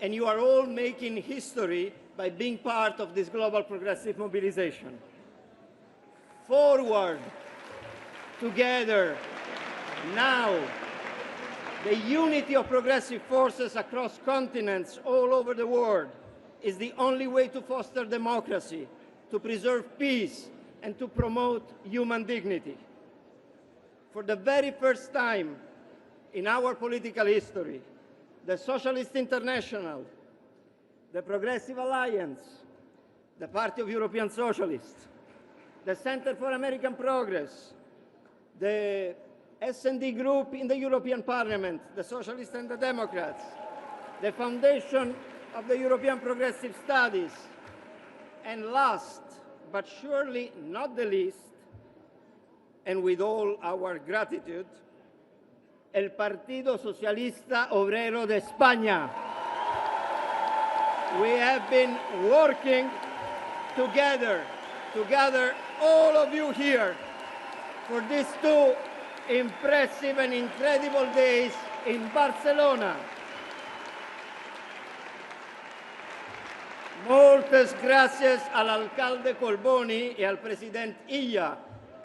and you are all making history by being part of this global progressive mobilization. Forward, together, now. The unity of progressive forces across continents all over the world is the only way to foster democracy, to preserve peace, and to promote human dignity. For the very first time in our political history, the Socialist International, the Progressive Alliance, the Party of European Socialists, the Center for American Progress, the S&D group in the European Parliament, the Socialists and the Democrats, the Foundation of the European Progressive Studies, and last but surely not the least, and with all our gratitude, el Partido Socialista Obrero de España. We have been working together, all of you here, for these 2 impressive and incredible days in Barcelona. Moltes gracias al alcalde Colboni e al presidente Illa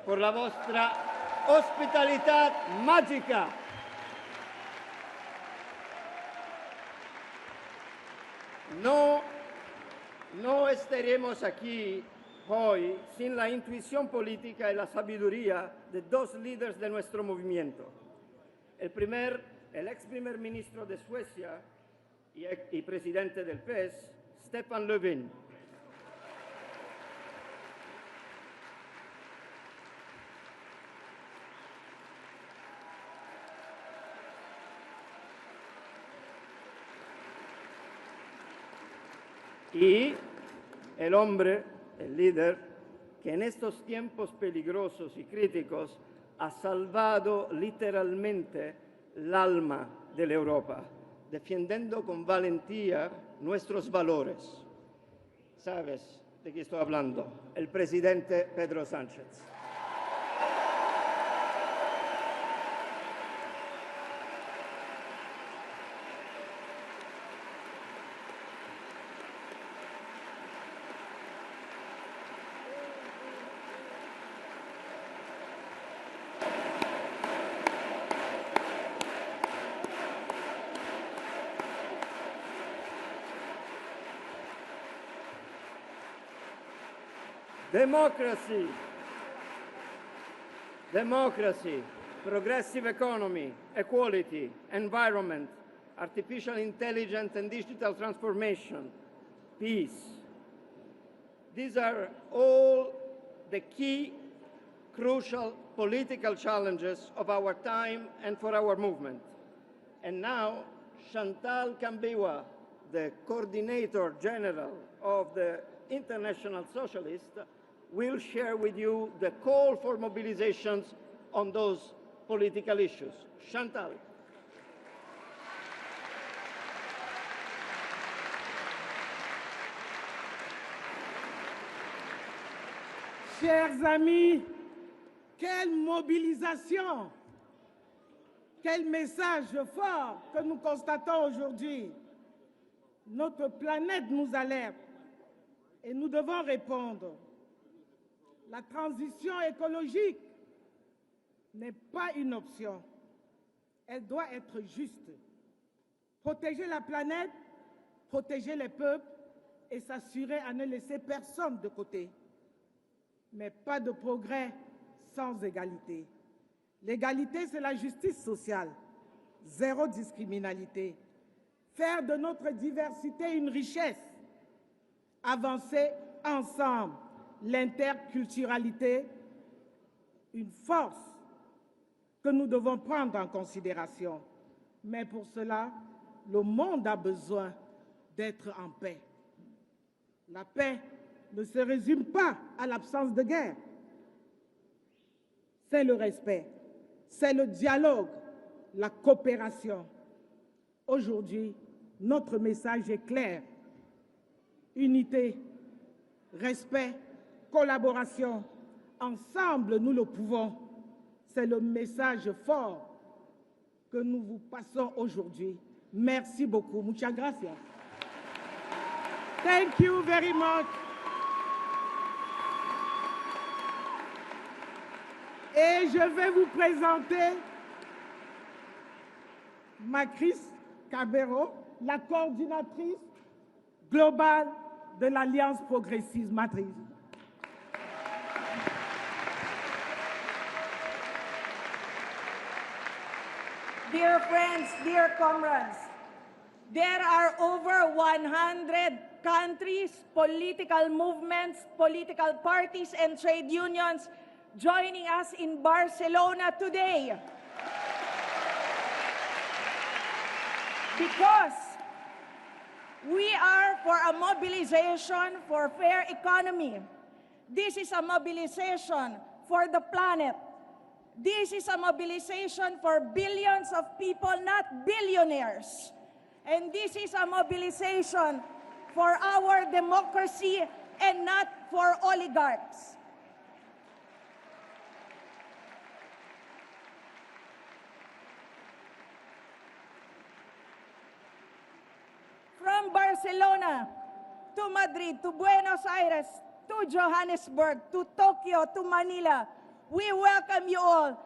por la vostra hospitalidad mágica. No estaremos aquí hoy sin la intuición política y la sabiduría de 2 líderes de nuestro movimiento. El ex primer ministro de Suecia y presidente del PES, Stefan Löfven. Y el hombre, el líder, que en estos tiempos peligrosos y críticos ha salvado literalmente el alma de la Europa, defendiendo con valentía nuestros valores. ¿Sabes de qué estoy hablando? El presidente Pedro Sánchez. Democracy, progressive economy, equality, environment, artificial intelligence and digital transformation, peace. These are all the key, crucial political challenges of our time and for our movement. And now, Chantal Kambiwa, the Coordinator General of the International Socialists, will share with you the call for mobilizations on those political issues. Chantal. Chers amis, quelle mobilisation, quel message fort que nous constatons aujourd'hui. Notre planète nous alerte et nous devons répondre. La transition écologique n'est pas une option. Elle doit être juste. Protéger la planète, protéger les peuples et s'assurer à ne laisser personne de côté. Mais pas de progrès sans égalité. L'égalité, c'est la justice sociale. Zéro discriminalité. Faire de notre diversité une richesse. Avancer ensemble. L'interculturalité, une force que nous devons prendre en considération. Mais pour cela, le monde a besoin d'être en paix. La paix ne se résume pas à l'absence de guerre. C'est le respect, c'est le dialogue, la coopération. Aujourd'hui, notre message est clair. Unité, respect, collaboration. Ensemble, nous le pouvons. C'est le message fort que nous vous passons aujourd'hui. Merci beaucoup. Muchas gracias. Thank you very much. Et je vais vous présenter Macris Cabero, la coordinatrice globale de l'Alliance progressiste Matrice. Dear friends, dear comrades, there are over 100 countries, political movements, political parties, and trade unions joining us in Barcelona today. Because we are for a mobilization for fair economy. This is a mobilization for the planet. This is a mobilization for billions of people, not billionaires. And this is a mobilization for our democracy and not for oligarchs. From Barcelona to Madrid, to Buenos Aires, to Johannesburg, to Tokyo, to Manila, we welcome you all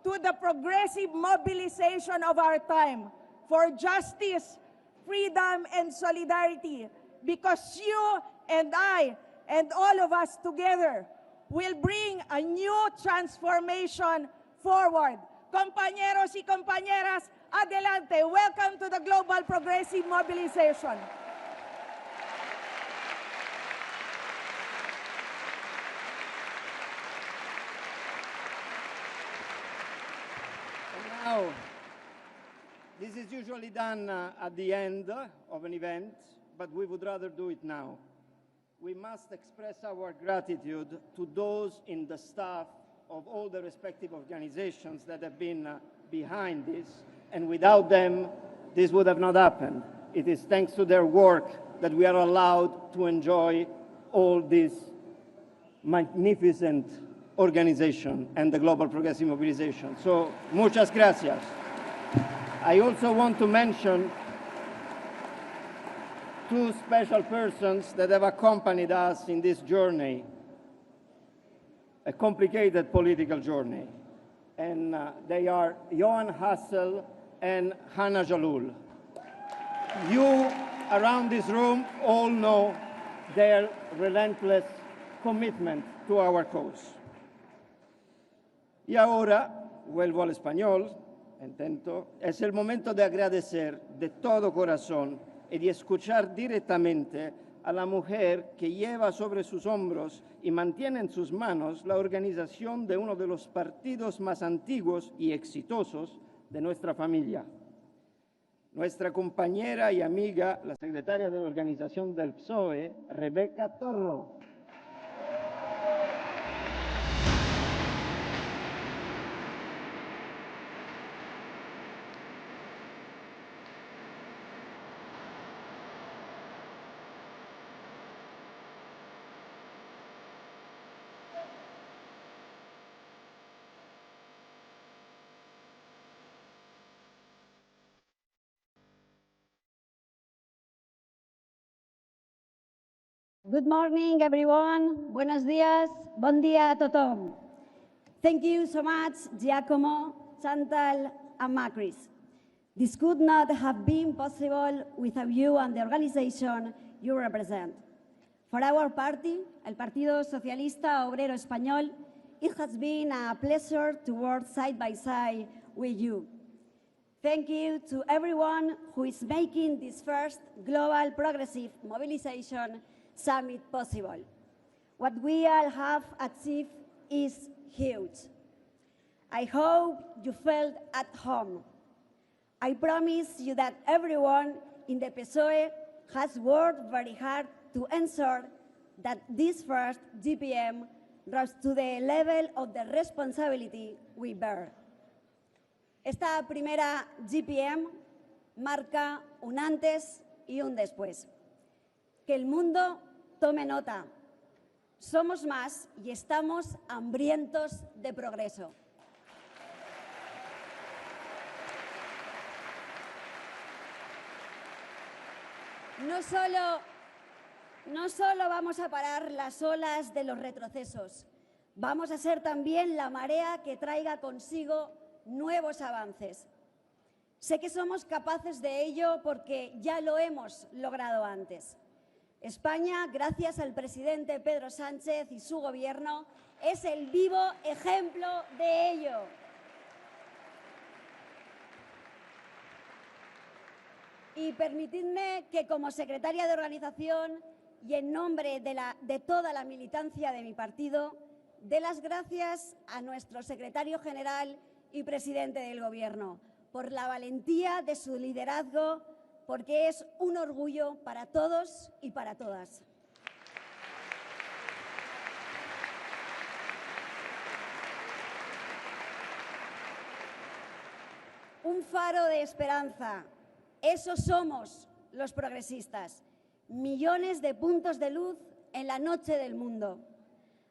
to the progressive mobilization of our time for justice, freedom, and solidarity, because you and I and all of us together will bring a new transformation forward. Compañeros y compañeras, adelante. Welcome to the Global Progressive Mobilization. Now, this is usually done at the end of an event, but we would rather do it now. We must express our gratitude to those in the staff of all the respective organizations that have been behind this, and without them, this would have not happened. It is thanks to their work that we are allowed to enjoy all this magnificent organization and the Global Progressive Mobilization. So, muchas gracias. I also want to mention two special persons that have accompanied us in this journey, a complicated political journey. And they are Johan Hassel and Hannah Jalul. You around this room all know their relentless commitment to our cause. Y ahora, vuelvo al español, intento, es el momento de agradecer de todo corazón y de escuchar directamente a la mujer que lleva sobre sus hombros y mantiene en sus manos la organización de uno de los partidos más antiguos y exitosos de nuestra familia. Nuestra compañera y amiga, la secretaria de la organización del PSOE, Rebeca Torro. Good morning, everyone. Buenos días. Bon dia a tothom. Thank you so much, Giacomo, Chantal, and Macris. This could not have been possible without you and the organization you represent. For our party, el Partido Socialista Obrero Español, it has been a pleasure to work side by side with you. Thank you to everyone who is making this first Global Progressive Mobilisation Summit possible. What we all have achieved is huge. I hope you felt at home. I promise you that everyone in the PSOE has worked very hard to ensure that this first GPM rose to the level of the responsibility we bear. Esta primera GPM marca un antes y un después. Que el mundo tome nota. Somos más y estamos hambrientos de progreso. No solo No solo vamos a parar las olas de los retrocesos, vamos a ser también la marea que traiga consigo nuevos avances. Sé que somos capaces de ello porque ya lo hemos logrado antes. España, gracias al presidente Pedro Sánchez y su gobierno, es el vivo ejemplo de ello. Y permitidme que, como secretaria de organización y en nombre de toda la militancia de mi partido, dé las gracias a nuestro secretario general y presidente del Gobierno por la valentía de su liderazgo, porque es un orgullo para todos y para todas. Un faro de esperanza. Esos somos los progresistas. Millones de puntos de luz en la noche del mundo.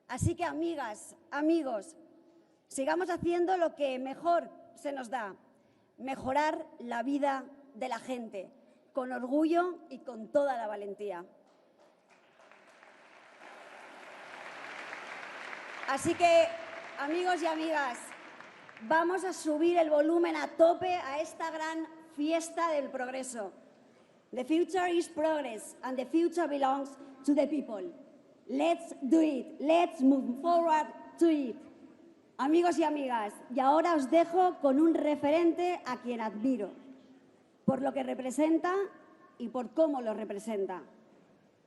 Así que, amigas, amigos, sigamos haciendo lo que mejor se nos da, mejorar la vida de la gente, con orgullo y con toda la valentía. Así que, amigos y amigas, vamos a subir el volumen a tope a esta gran fiesta del progreso. The future is progress and the future belongs to the people. Let's do it. Let's move forward to it. Amigos y amigas, y ahora os dejo con un referente a quien admiro, por lo que representa y por cómo lo representa.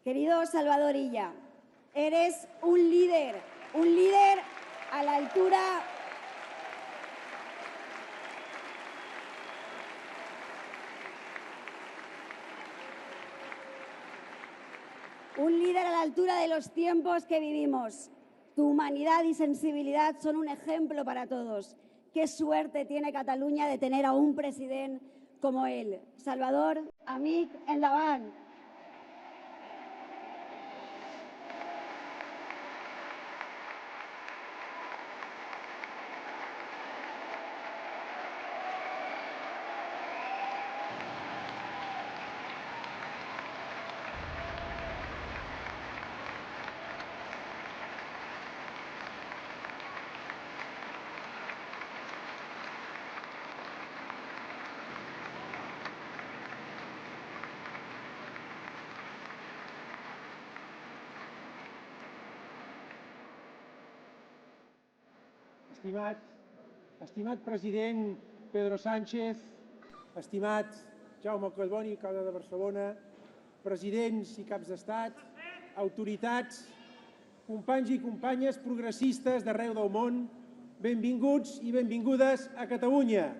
Querido Salvador Illa, eres un líder a la altura de los tiempos que vivimos. Tu humanidad y sensibilidad son un ejemplo para todos. Qué suerte tiene Cataluña de tener a un presidente como él. Salvador, amic, endavant. Estimat president Pedro Sánchez, estimat Jaume Collboni, alcalde de Barcelona, presidents i caps d'estat, autoritats, companys i companyes progressistes d'arreu del món, benvinguts i benvingudes a Catalunya.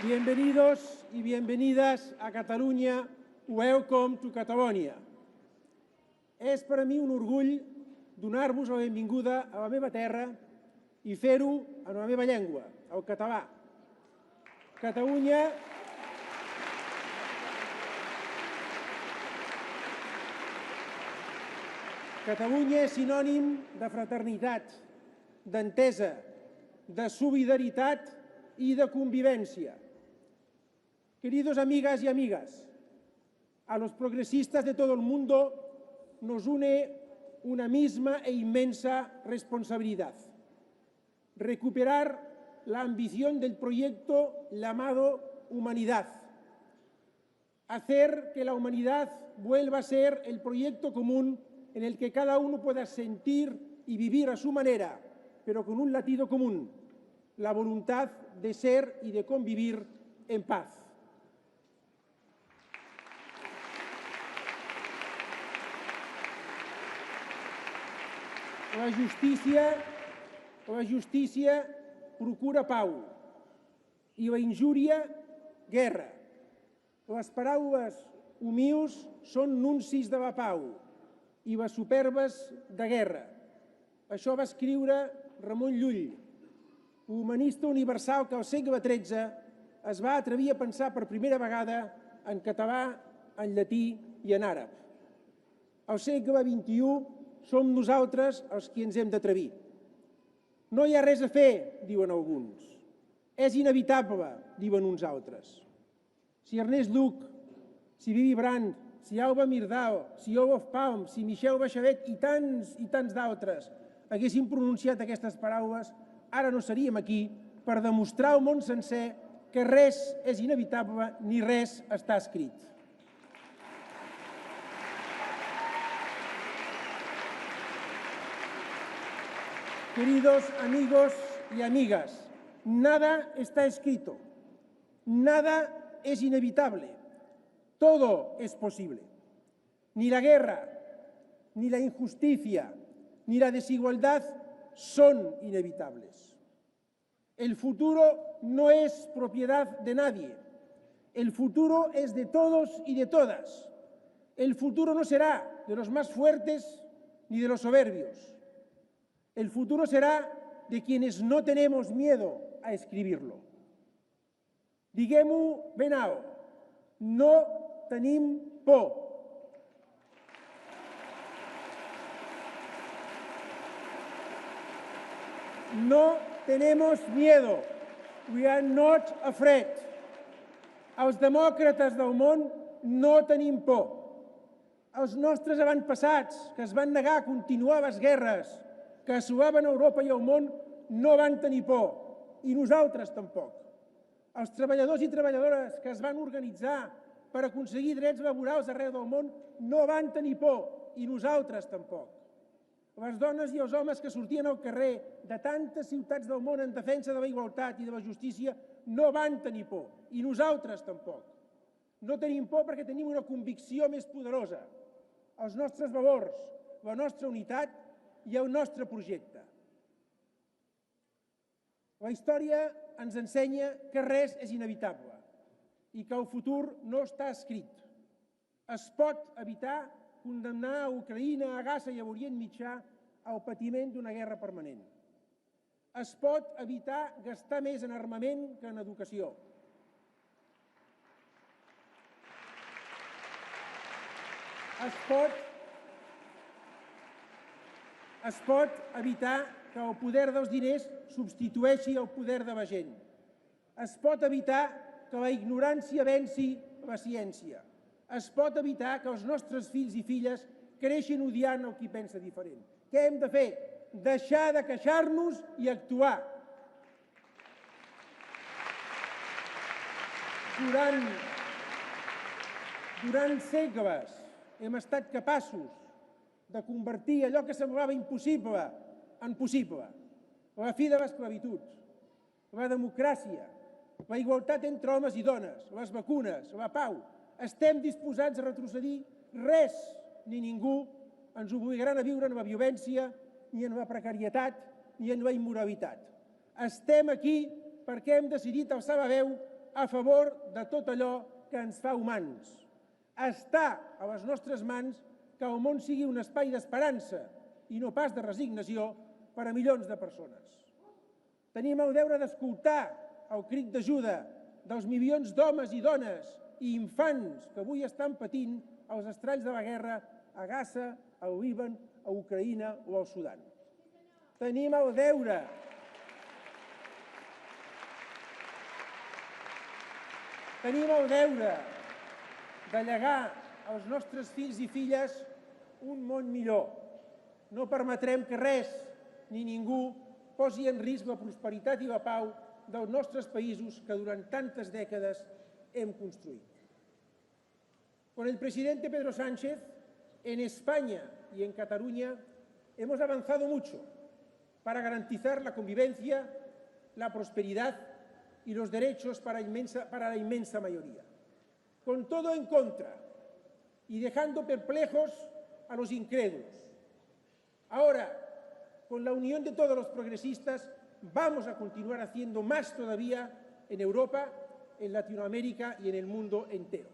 Bienvenidos y bienvenidas a Catalunya. Welcome to Catalonia. És per a mi un orgull donar-vos la benvinguda a la meva terra i fer-ho en la meva llengua, el català. Catalunya és sinònim de fraternitat, d'entesa, de solidaritat y de convivencia. Queridos amigas y amigas, a los progresistas de todo el mundo nos une una misma e inmensa responsabilidad: recuperar la ambición del proyecto llamado humanidad, hacer que la humanidad vuelva a ser el proyecto común en el que cada uno pueda sentir y vivir a su manera, pero con un latido común: la voluntad de ser y de convivir en paz. La justícia procura pau i la injúria, guerra. Les paraules humils són nuncis de la pau i les superbes de guerra. Això va escriure Ramon Llull, humanista universal que al segle XIII es va atrevir a pensar per primera vegada en català, en llatí i en àrab. Al segle XXI som nosaltres els qui ens hem d'atrevir. No hi ha res a fer, diuen alguns. És inevitable, diuen uns altres. Si Ernest Lluch, si Vivi Brandt, si Alba Mirdal, si Olof Palme, si Michel Bachelet i tants d'altres haguessin pronunciat aquestes paraules, ara no seríem aquí per demostrar al món sencer que res és inevitable ni res està escrit. Queridos amigos y amigas, nada está escrito, nada es inevitable, todo es posible. Ni la guerra, ni la injusticia, ni la desigualdad son inevitables. El futuro no es propiedad de nadie, el futuro es de todos y de todas. El futuro no será de los más fuertes ni de los soberbios. El futuro será de quienes no tenemos miedo a escribirlo. Diguem-ho ben alt, no tenim por. No tenemos miedo. We are not afraid. Els demòcrates del món no tenim por. Els nostres avantpassats, que es van negar a continuar les guerres que assolaven Europa i el món, no van tenir por, i nosaltres tampoc. Els treballadors i treballadores que es van organitzar per aconseguir drets laborals arreu del món no van tenir por, i nosaltres tampoc. Les dones i els homes que sortien al carrer de tantes ciutats del món en defensa de la igualtat i de la justícia no van tenir por, i nosaltres tampoc. No tenim por perquè tenim una convicció més poderosa, els nostres valors, la nostra unitat i el nostre projecte. La història ens ensenya que res és inevitable i que el futur no està escrit. Es pot evitar condemnar a Ucraïna, a Gaza i a l'Orient Mitjà al patiment d'una guerra permanent. Es pot evitar gastar més en armament que en educació. Es pot evitar que el poder dels diners substitueixi el poder de la gent. Es pot evitar que la ignorància venci la ciència. Es pot evitar que els nostres fills i filles creixin odiant el qui pensa diferent. Què hem de fer? Deixar de queixar-nos i actuar. Durant segles hem estat capaços de convertir allò que semblava impossible en possible. La fi de l'esclavitud, la democràcia, la igualtat entre homes i dones, les vacunes, la pau. Estem disposats a retrocedir? Res ni ningú ens obligaran a viure en la violència, ni en la precarietat, ni en la immoralitat. Estem aquí perquè hem decidit alçar la veu a favor de tot allò que ens fa humans. Està a les nostres mans que el món sigui un espai d'esperança i no pas de resignació per a milions de persones. Tenim el deure d'escoltar el crit d'ajuda dels milions d'homes i dones i infants que avui estan patint els estralls de la guerra a Gaza, al Líban, a Ucraïna o al Sudan. Tenim el deure de llegar als nostres fills i filles un món millor. No permetrem que res ni ningú posi en risc la prosperitat i la pau dels nostres països que durant tantas décadas hem construït. Con el presidente Pedro Sánchez, en España y en Cataluña hemos avanzado mucho para garantizar la convivencia, la prosperidad y los derechos para la inmensa mayoría. Con todo en contra y dejando perplejos a los incrédulos. Ahora, con la unión de todos los progresistas, vamos a continuar haciendo más todavía en Europa, en Latinoamérica y en el mundo entero.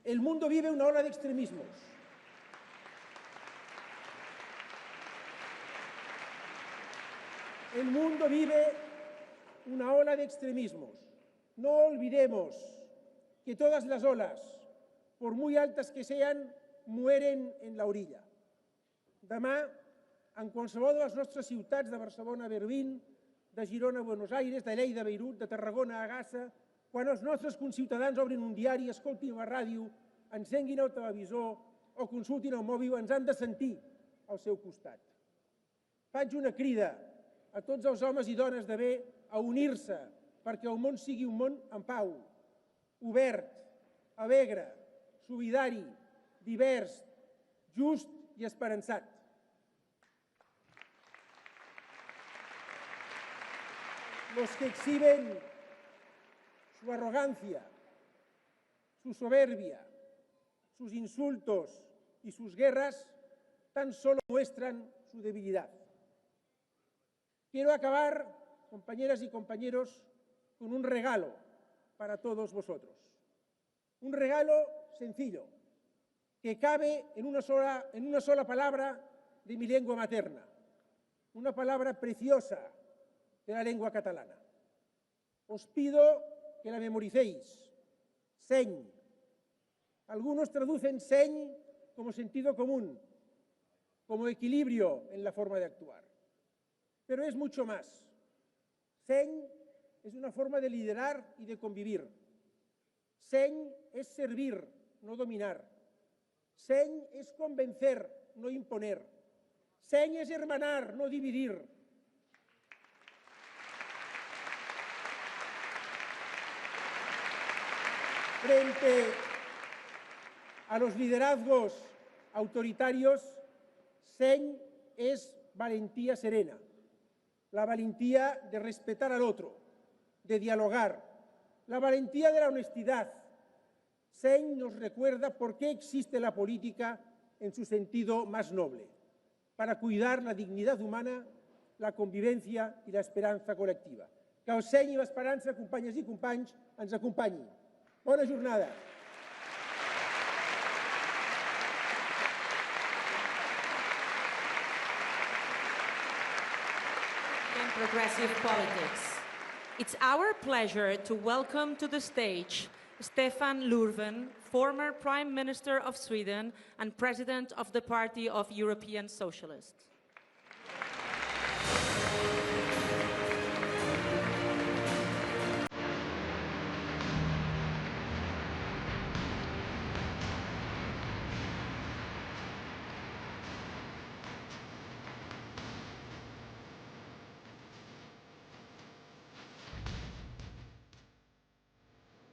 El mundo vive una ola de extremismos. El mundo vive una ola de extremismos. No olvidemos que todas las olas, por muy altas que sean, mueren en la orilla. Demà, en qualsevol de les nostres ciutats de Barcelona, Berlín, de Girona a Buenos Aires, de Lleida a Beirut, de Tarragona a Gaza, quan els nostres conciutadans obrin un diari, escoltin la ràdio, encenguin el televisor o consultin el mòbil, ens han de sentir al seu costat. Faig una crida a tots els homes i dones de bé a unir-se perquè el món sigui un món en pau, obert, alegre, solidari, divers, just y esperanzat. Los que exhiben su arrogancia, su soberbia, sus insultos y sus guerras tan solo muestran su debilidad. Quiero acabar, compañeras y compañeros, con un regalo para todos vosotros. Un regalo sencillo, que cabe en una sola palabra de mi lengua materna, una palabra preciosa de la lengua catalana. Os pido que la memoricéis. Seny. Algunos traducen seny como sentido común, como equilibrio en la forma de actuar. Pero es mucho más. Seny es una forma de liderar y de convivir. Seny es servir, no dominar. Seny es convencer, no imponer. Seny es hermanar, no dividir. Frente a los liderazgos autoritarios, seny es valentía serena, la valentía de respetar al otro, de dialogar, la valentía de la honestidad. Seny nos recuerda por qué existe la política en su sentido más noble, para cuidar la dignidad humana, la convivencia i l'esperança col·lectiva. Que el seny i l'esperança, companyes i companys, ens acompanyin. Bona jornada. In progressive politics. It's our pleasure to welcome to the stage Stefan Löfven, former Prime Minister of Sweden and President of the Party of European Socialists.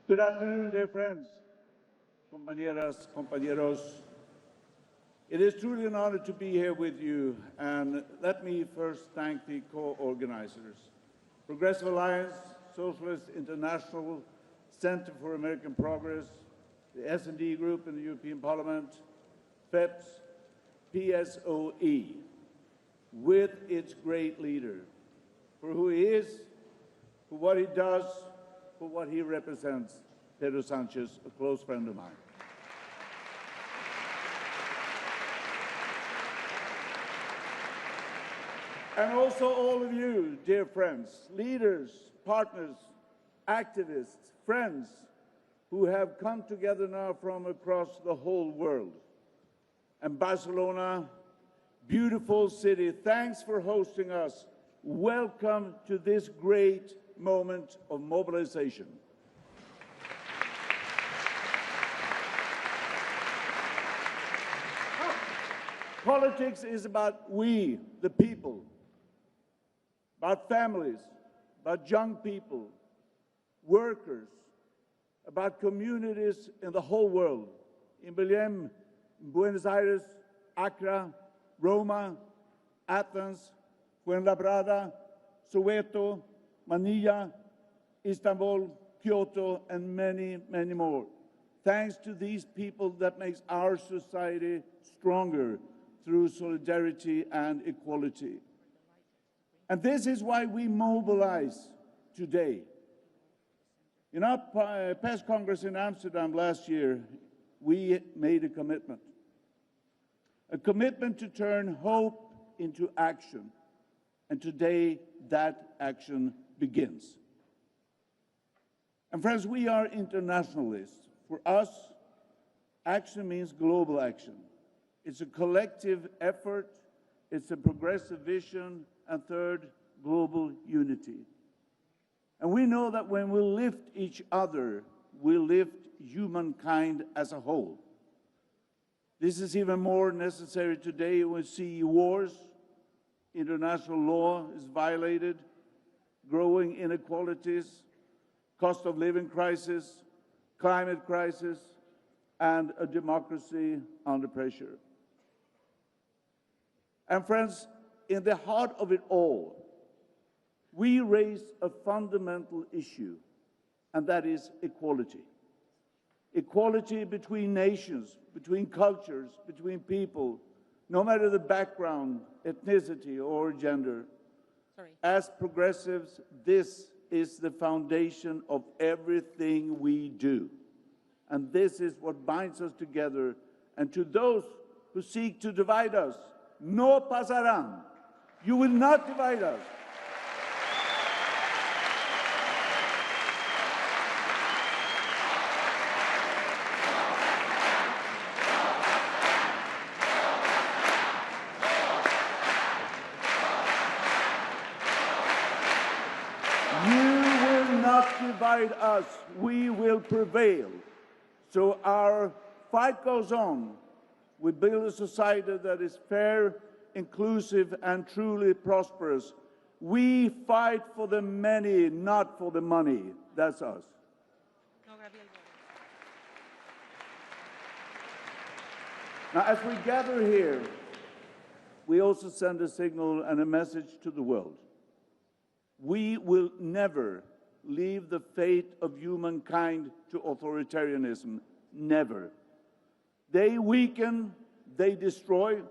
Good afternoon, dear friends, compañeras, compañeros. It is truly an honor to be here with you, and let me first thank the co-organizers, Progressive Alliance, Socialist International, Center for American Progress, the S&D Group in the European Parliament, FEPS, PSOE, with its great leader, for who he is, for what he does, for what he represents, Pedro Sánchez, a close friend of mine. And also all of you, dear friends, leaders, partners, activists, friends, who have come together now from across the whole world. And Barcelona, beautiful city, thanks for hosting us. Welcome to this great moment of mobilization. Politics is about we, the people, about families, about young people, workers, about communities in the whole world, in Belém, in Buenos Aires, Accra, Roma, Athens, Fuenlabrada, Soweto, Manila, Istanbul, Kyoto, and many, many more. Thanks to these people that makes our society stronger through solidarity and equality. And this is why we mobilize today. In our past Congress in Amsterdam last year, we made a commitment to turn hope into action. And today, that action begins. And friends, we are internationalists. For us, action means global action. It's a collective effort, it's a progressive vision, and third, global unity. And we know that when we lift each other, we lift humankind as a whole. This is even more necessary today when we see wars, international law is violated, growing inequalities, cost of living crisis, climate crisis, and a democracy under pressure. And friends, in the heart of it all, we raise a fundamental issue, and that is equality. Equality between nations, between cultures, between people, no matter the background, ethnicity, or gender. As progressives, this is the foundation of everything we do. And this is what binds us together. And to those who seek to divide us, no pasarán. You will not divide us. Divide us, we will prevail. So our fight goes on. We build a society that is fair, inclusive, and truly prosperous. We fight for the many, not for the money. That's us. Now, as we gather here, we also send a signal and a message to the world. We will never leave the fate of humankind to authoritarianism. Never. They weaken, they destroy,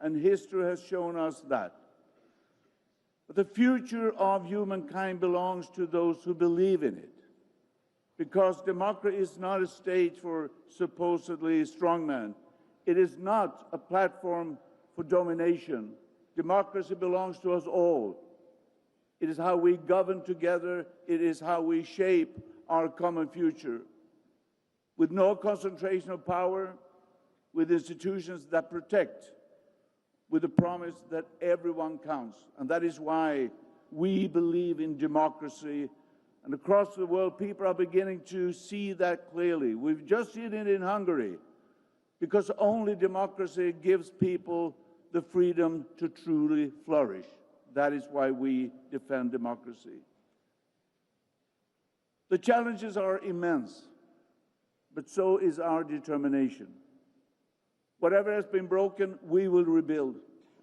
and history has shown us that. But the future of humankind belongs to those who believe in it. Because democracy is not a stage for supposedly strongmen. It is not a platform for domination. Democracy belongs to us all. It is how we govern together. It is how we shape our common future. With no concentration of power, with institutions that protect, with the promise that everyone counts. And that is why we believe in democracy. And across the world, people are beginning to see that clearly. We've just seen it in Hungary, because only democracy gives people the freedom to truly flourish. That is why we defend democracy. The challenges are immense, but so is our determination. Whatever has been broken, we will rebuild,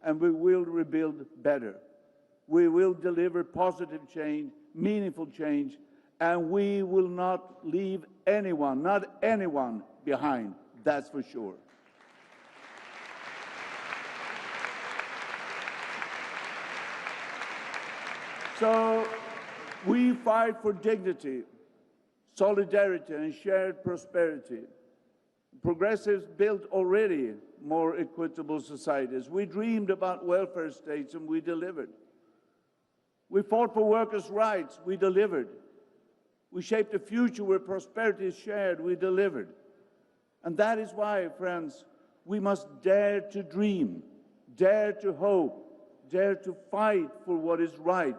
and we will rebuild better. We will deliver positive change, meaningful change, and we will not leave anyone, not anyone, behind. That's for sure. So we fight for dignity, solidarity, and shared prosperity. Progressives built already more equitable societies. We dreamed about welfare states, and we delivered. We fought for workers' rights. We delivered. We shaped a future where prosperity is shared. We delivered. And that is why, friends, we must dare to dream, dare to hope, dare to fight for what is right.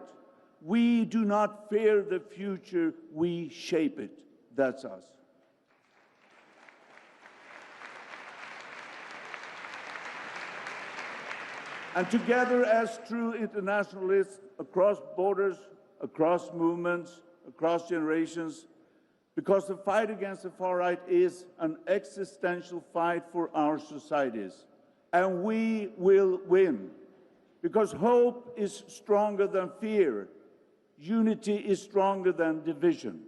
We do not fear the future, we shape it. That's us. And together as true internationalists across borders, across movements, across generations, because the fight against the far right is an existential fight for our societies. And we will win, because hope is stronger than fear. Unity is stronger than division.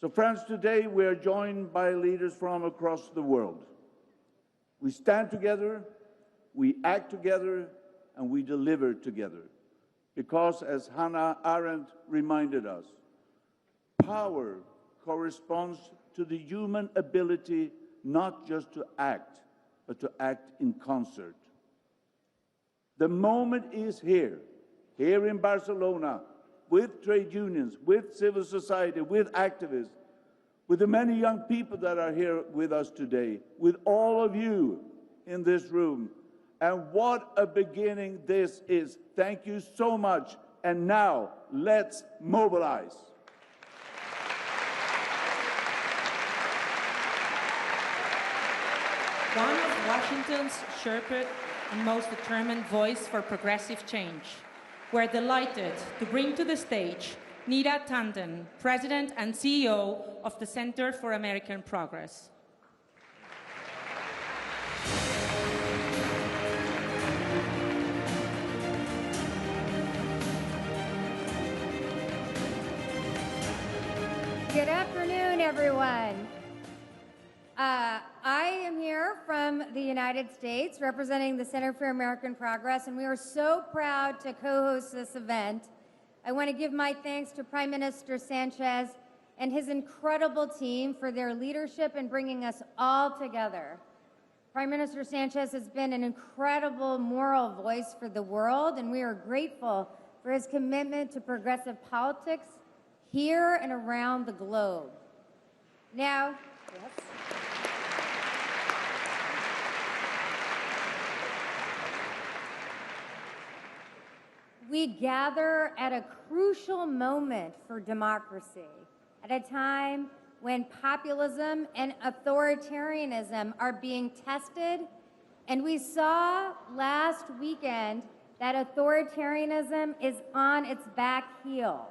So friends, today we are joined by leaders from across the world. We stand together, we act together, and we deliver together. Because as Hannah Arendt reminded us, power corresponds to the human ability not just to act, but to act in concert. The moment is here in Barcelona, with trade unions, with civil society, with activists, with the many young people that are here with us today, with all of you in this room, And what a beginning this is. Thank you so much. And now, let's mobilize. One of Washington's sharpest and most determined voice for progressive change. We're delighted to bring to the stage Neera Tanden, President and CEO of the Center for American Progress. Good afternoon, everyone. I am here from the United States representing the Center for American Progress, and we are so proud to co-host this event. I want to give my thanks to Prime Minister Sanchez and his incredible team for their leadership in bringing us all together. Prime Minister Sanchez has been an incredible moral voice for the world, and we are grateful for his commitment to progressive politics here and around the globe. Now, yes. We gather at a crucial moment for democracy, at a time when populism and authoritarianism are being tested, and we saw last weekend that authoritarianism is on its back heel.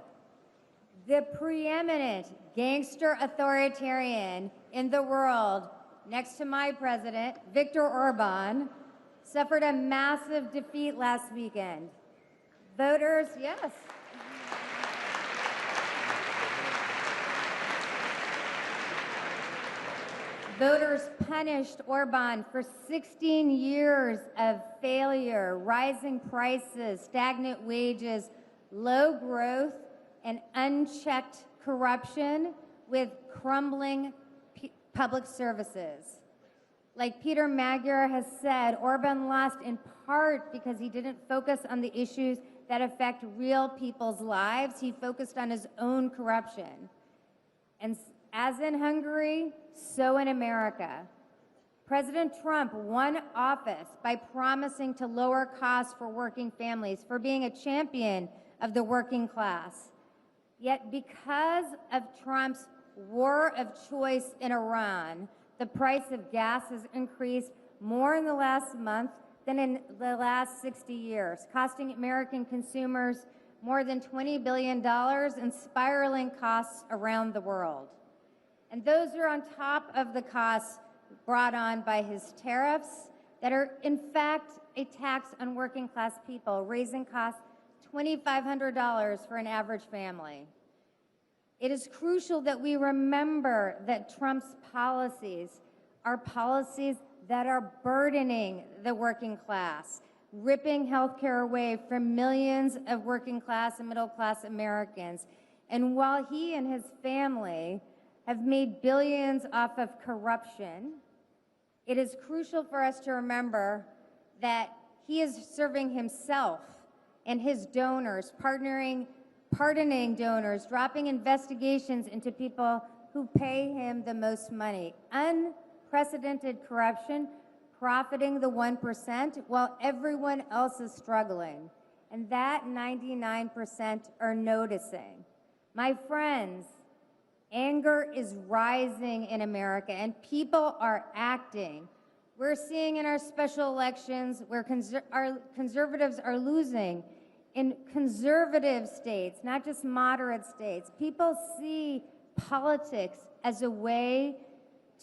The preeminent gangster authoritarian in the world, next to my president, Viktor Orban, suffered a massive defeat last weekend. Voters, yes. Voters punished Orban for 16 years of failure, rising prices, stagnant wages, low growth, and unchecked corruption with crumbling public services. Like Peter Magyar has said, Orban lost in part because he didn't focus on the issues that affect real people's lives. He focused on his own corruption. And as in Hungary, so in America. President Trump won office by promising to lower costs for working families, for being a champion of the working class. Yet because of Trump's war of choice in Iran, the price of gas has increased more in the last month than in the last 60 years, costing American consumers more than $20 billion and spiraling costs around the world. And those are on top of the costs brought on by his tariffs that are, in fact, a tax on working class people, raising costs $2,500 for an average family. It is crucial that we remember that Trump's policies are policies that are burdening the working class, ripping health care away from millions of working class and middle class Americans. And while he and his family have made billions off of corruption, it is crucial for us to remember that he is serving himself and his donors, pardoning donors, dropping investigations into people who pay him the most money. Unprecedented corruption, profiting the 1% while everyone else is struggling. And that 99% are noticing. My friends, anger is rising in America and people are acting. We're seeing in our special elections where our conservatives are losing. In conservative states, not just moderate states, people see politics as a way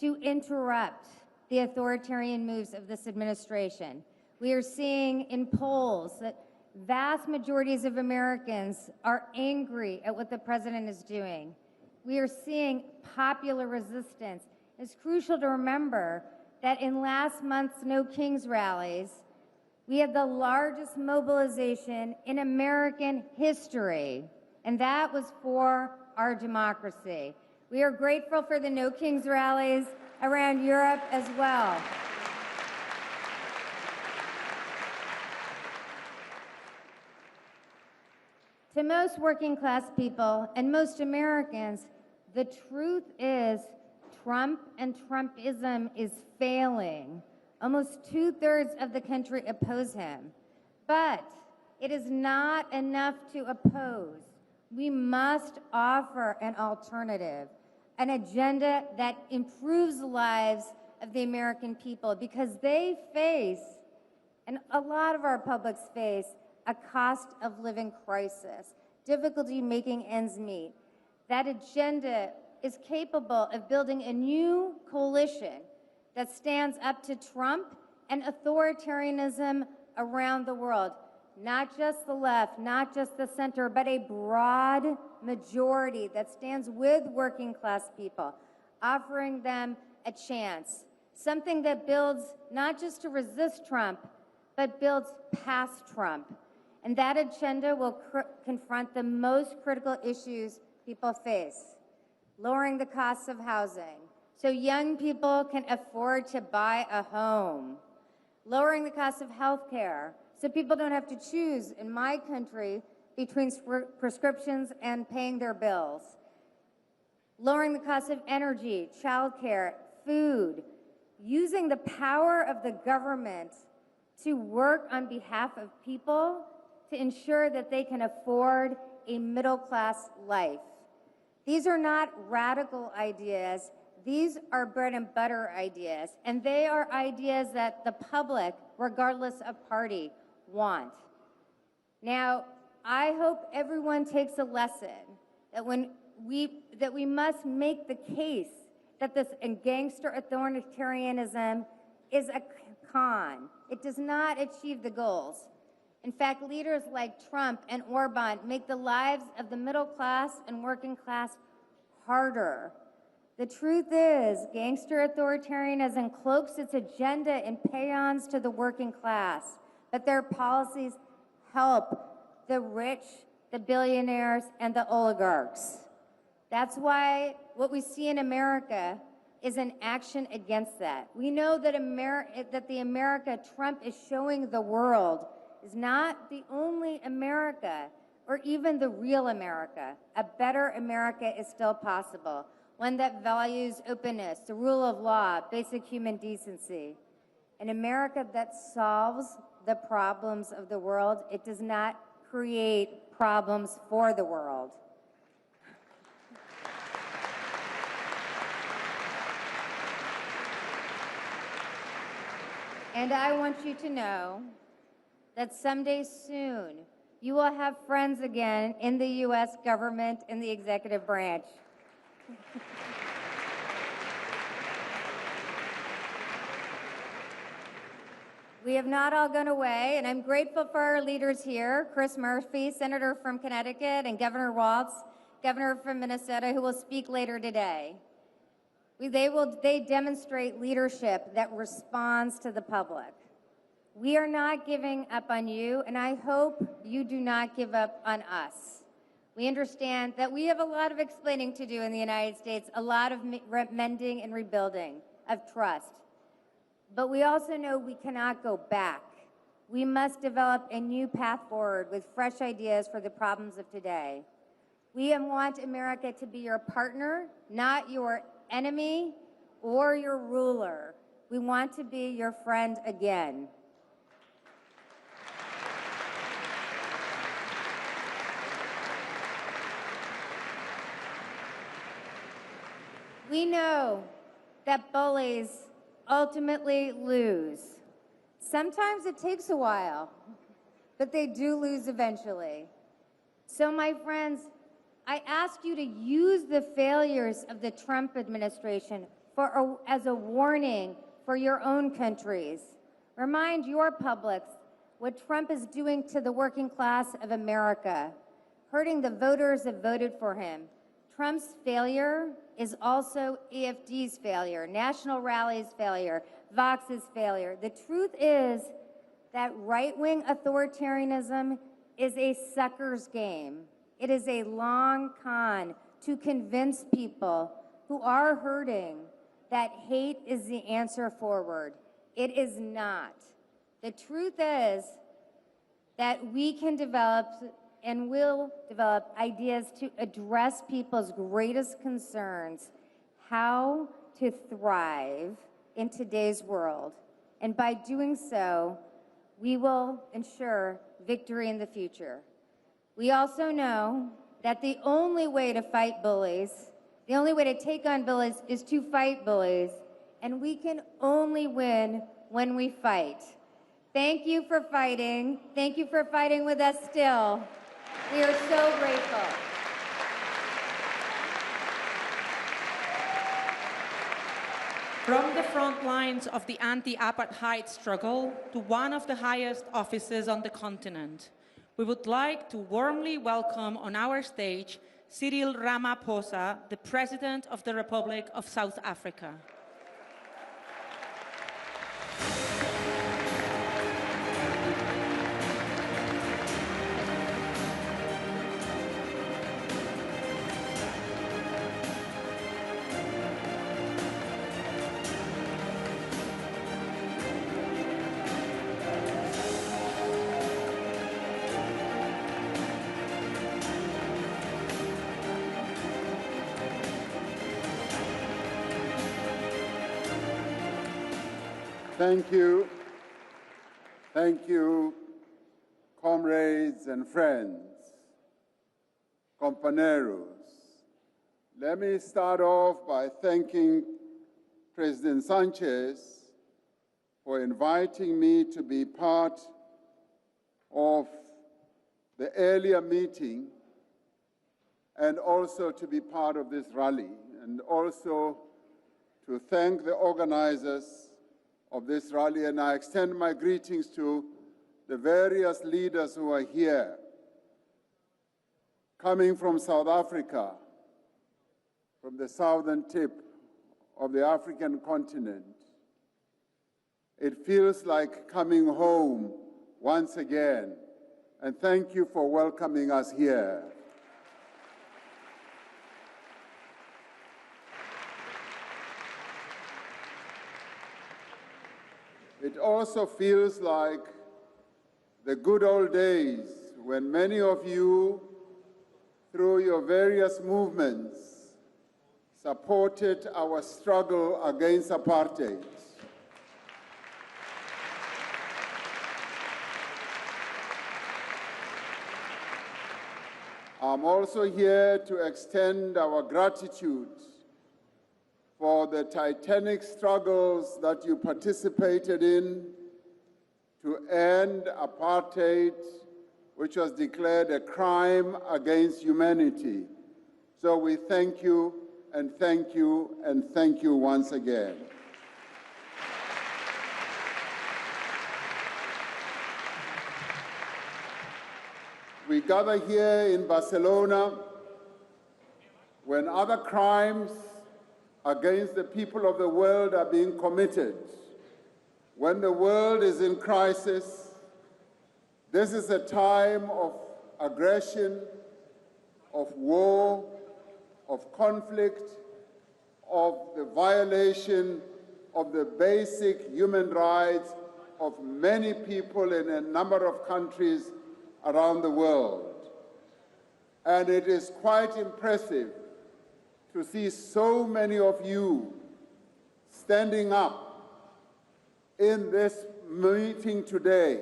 to interrupt the authoritarian moves of this administration. We are seeing in polls that vast majorities of Americans are angry at what the president is doing. We are seeing popular resistance. It's crucial to remember that in last month's No Kings rallies, we had the largest mobilization in American history, and that was for our democracy. We are grateful for the No Kings rallies around Europe as well. To most working class people and most Americans, the truth is Trump and Trumpism is failing. Almost 2/3 of the country oppose him. But it is not enough to oppose. We must offer an alternative, an agenda that improves the lives of the American people, because they face, and a lot of our publics face, a cost of living crisis, difficulty making ends meet. That agenda is capable of building a new coalition that stands up to Trump and authoritarianism around the world. Not just the left, not just the center, but a broad majority that stands with working class people, offering them a chance. Something that builds not just to resist Trump, but builds past Trump. And that agenda will confront the most critical issues people face. Lowering the costs of housing, so young people can afford to buy a home. Lowering the cost of health care, so people don't have to choose, in my country, between prescriptions and paying their bills. Lowering the cost of energy, childcare, food. Using the power of the government to work on behalf of people to ensure that they can afford a middle-class life. These are not radical ideas. These are bread and butter ideas, and they are ideas that the public, regardless of party, want. Now, I hope everyone takes a lesson that we must make the case that this gangster authoritarianism is a con. It does not achieve the goals. In fact, leaders like Trump and Orban make the lives of the middle class and working class harder. The truth is, gangster authoritarianism cloaks its agenda in paeans to the working class, but their policies help the rich, the billionaires, and the oligarchs. That's why what we see in America is an action against that. We know that the America Trump is showing the world is not the only America, or even the real America. A better America is still possible, one that values openness, the rule of law, basic human decency. An America that solves the problems of the world. It does not create problems for the world. And I want you to know that someday soon, you will have friends again in the U.S. government, in the executive branch. We have not all gone away, and I'm grateful for our leaders here, Chris Murphy, Senator from Connecticut, and Governor Walz, Governor from Minnesota, who will speak later today. They demonstrate leadership that responds to the public. We are not giving up on you, and I hope you do not give up on us. We understand that we have a lot of explaining to do in the United States, a lot of mending and rebuilding of trust. But we also know we cannot go back. We must develop a new path forward with fresh ideas for the problems of today. We want America to be your partner, not your enemy or your ruler. We want to be your friend again. We know that bullies ultimately lose. Sometimes it takes a while, but they do lose eventually. So, my friends, I ask you to use the failures of the Trump administration as a warning for your own countries. Remind your publics what Trump is doing to the working class of America, hurting the voters that voted for him. Trump's failure is also AFD's failure, National Rally's failure, Vox's failure. The truth is that right-wing authoritarianism is a sucker's game. It is a long con to convince people who are hurting that hate is the answer forward. It is not. The truth is that we can develop and will develop ideas to address people's greatest concerns, how to thrive in today's world. and by doing so, we will ensure victory in the future. We also know that the only way to fight bullies, the only way to take on bullies is to fight bullies, and we can only win when we fight. Thank you for fighting. Thank you for fighting with us still. We are so grateful. From the front lines of the anti-apartheid struggle to one of the highest offices on the continent, we would like to warmly welcome on our stage Cyril Ramaphosa, the President of the Republic of South Africa. Thank you. Thank you, comrades and friends, compañeros. Let me start off by thanking President Sánchez for inviting me to be part of the earlier meeting and also to be part of this rally, and also to thank the organizers of this rally, and I extend my greetings to the various leaders who are here, coming from South Africa, from the southern tip of the African continent. It feels like coming home once again, and thank you for welcoming us here. It also feels like the good old days when many of you, through your various movements, supported our struggle against apartheid. I'm also here to extend our gratitude for the titanic struggles that you participated in to end apartheid, which was declared a crime against humanity. So we thank you and thank you and thank you once again. We gather here in Barcelona when other crimes against the people of the world are being committed. When the world is in crisis, this is a time of aggression, of war, of conflict, of the violation of the basic human rights of many people in a number of countries around the world. And it is quite impressive to see so many of you standing up in this meeting today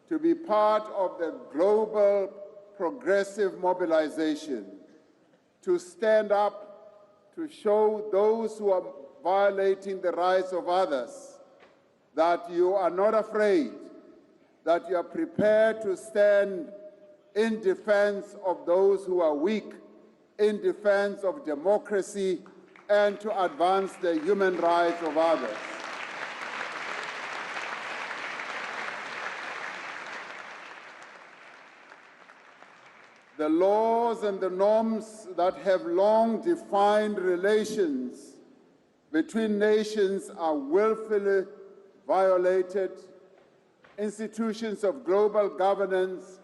to be part of the Global Progressive Mobilization, to stand up to show those who are violating the rights of others that you are not afraid, that you are prepared to stand in defense of those who are weak, in defense of democracy, and to advance the human rights of others. The laws and the norms that have long defined relations between nations are willfully violated. Institutions of global governance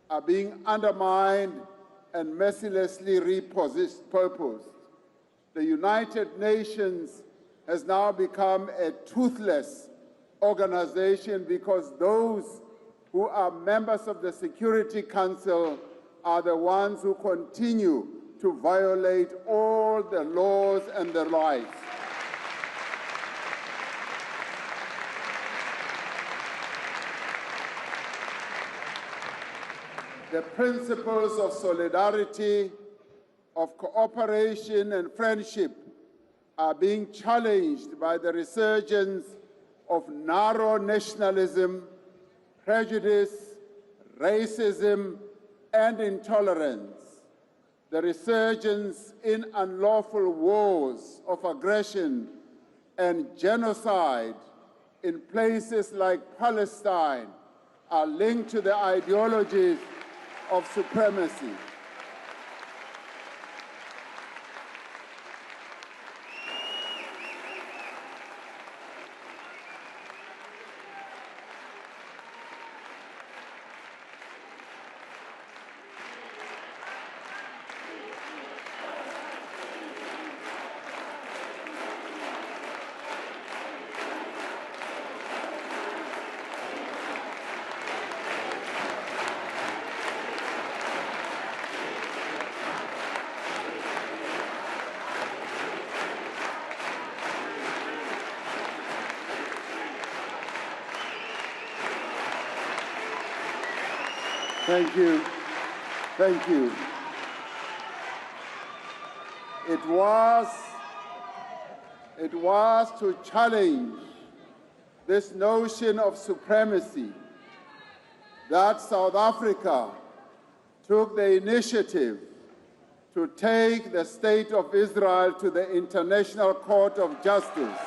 are being undermined and mercilessly repurposed. The United Nations has now become a toothless organization because those who are members of the Security Council are the ones who continue to violate all the laws and the rights. the principles of solidarity, of cooperation and friendship are being challenged by the resurgence of narrow nationalism, prejudice, racism, and intolerance, the resurgence in unlawful wars of aggression and genocide in places like Palestine are linked to the ideologies of supremacy. Thank you. Thank you. It was to challenge this notion of supremacy that South Africa took the initiative to take the State of Israel to the International Court of Justice.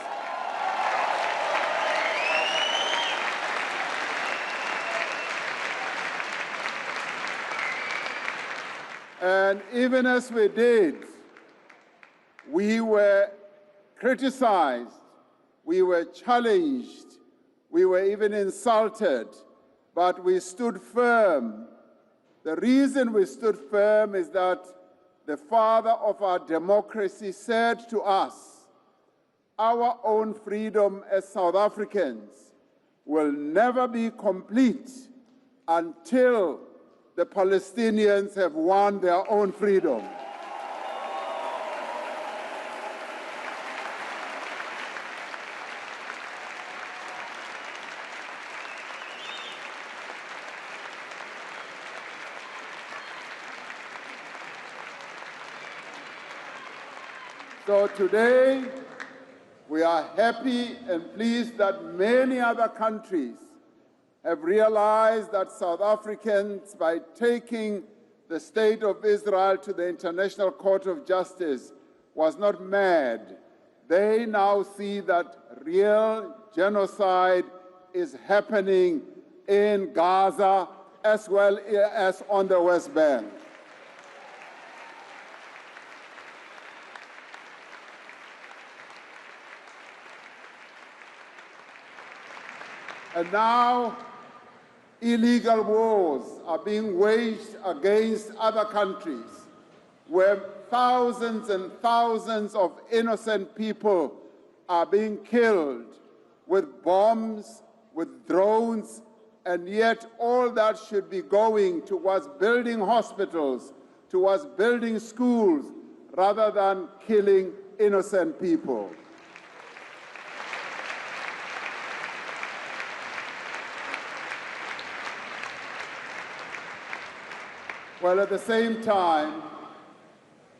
And even as we did, we were criticized, we were challenged, we were even insulted, but we stood firm. The reason we stood firm is that the father of our democracy said to us, our own freedom as South Africans will never be complete until the Palestinians have won their own freedom. So today, we are happy and pleased that many other countries have realized that South Africans, by taking the State of Israel to the International Court of Justice, was not mad. They now see that real genocide is happening in Gaza as well as on the West Bank. And now, illegal wars are being waged against other countries where thousands and thousands of innocent people are being killed with bombs, with drones, and yet all that should be going towards building hospitals, towards building schools, rather than killing innocent people. Well, at the same time,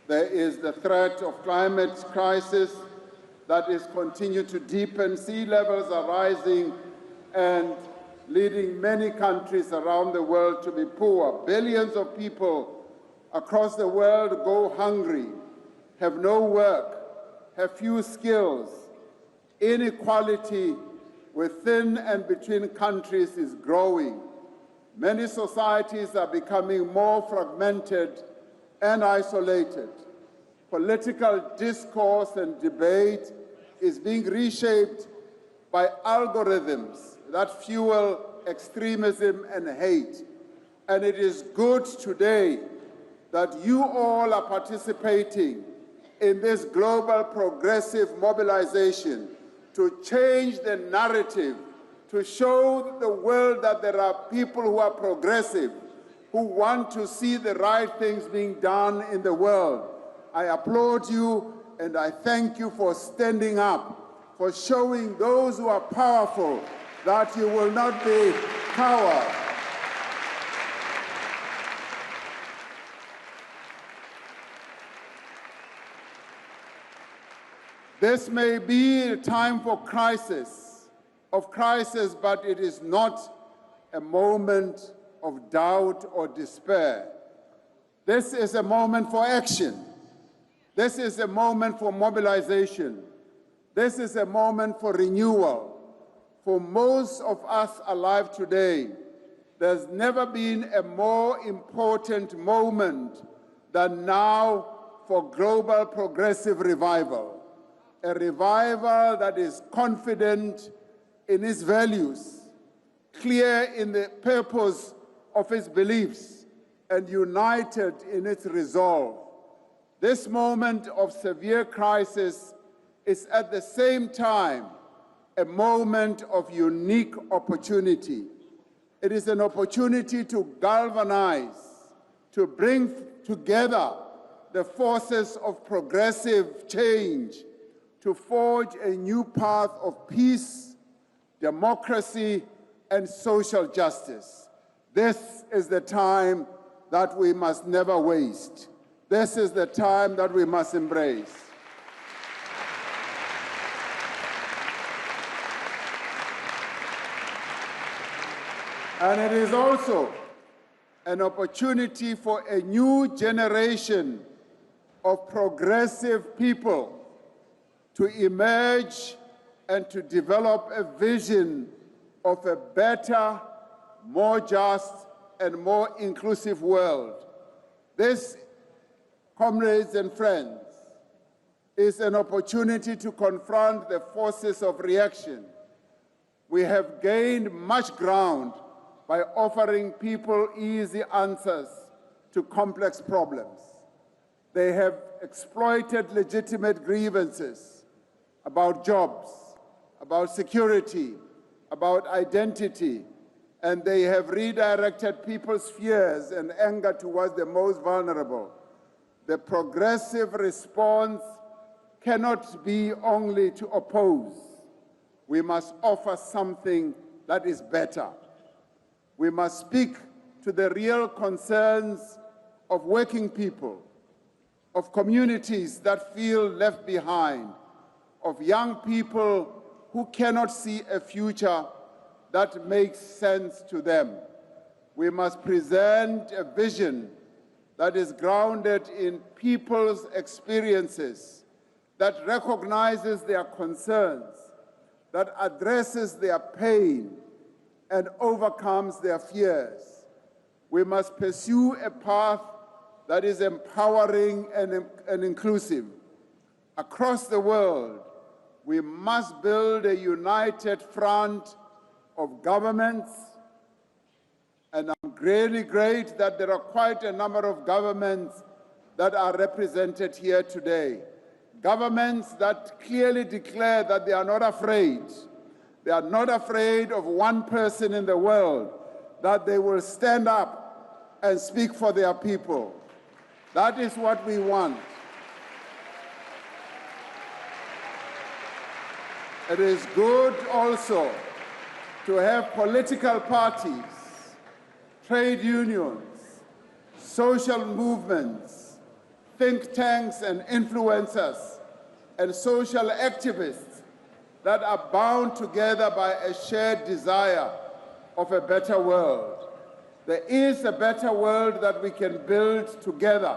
there is the threat of climate crisis that is continuing to deepen. Sea levels are rising and leading many countries around the world to be poor. Billions of people across the world go hungry, have no work, have few skills. Inequality within and between countries is growing. Many societies are becoming more fragmented and isolated. Political discourse and debate is being reshaped by algorithms that fuel extremism and hate. And it is good today that you all are participating in this global progressive mobilization to change the narrative, to show the world that there are people who are progressive, who want to see the right things being done in the world. I applaud you and I thank you for standing up, for showing those who are powerful that you will not be cowards. This may be a time for crisis, but it is not a moment of doubt or despair. This is a moment for action. This is a moment for mobilization. This is a moment for renewal. For most of us alive today, there's never been a more important moment than now for global progressive revival. A revival that is confident in its values, clear in the purpose of its beliefs, and united in its resolve. This moment of severe crisis is at the same time a moment of unique opportunity. It is an opportunity to galvanize, to bring together the forces of progressive change, to forge a new path of peace, democracy, and social justice. This is the time that we must never waste. This is the time that we must embrace. And it is also an opportunity for a new generation of progressive people to emerge and to develop a vision of a better, more just, and more inclusive world. This, comrades and friends, is an opportunity to confront the forces of reaction. We have gained much ground by offering people easy answers to complex problems. They have exploited legitimate grievances about jobs, about security, about identity, and they have redirected people's fears and anger towards the most vulnerable. The progressive response cannot be only to oppose. We must offer something that is better. We must speak to the real concerns of working people, of communities that feel left behind, of young people who cannot see a future that makes sense to them. We must present a vision that is grounded in people's experiences, that recognizes their concerns, that addresses their pain, and overcomes their fears. We must pursue a path that is empowering and inclusive. Across the world, we must build a united front of governments, and I'm really great that there are quite a number of governments that are represented here today. Governments that clearly declare that they are not afraid. They are not afraid of one person in the world, that they will stand up and speak for their people. That is what we want. It is good also to have political parties, trade unions, social movements, think tanks and influencers, and social activists that are bound together by a shared desire of a better world. There is a better world that we can build together.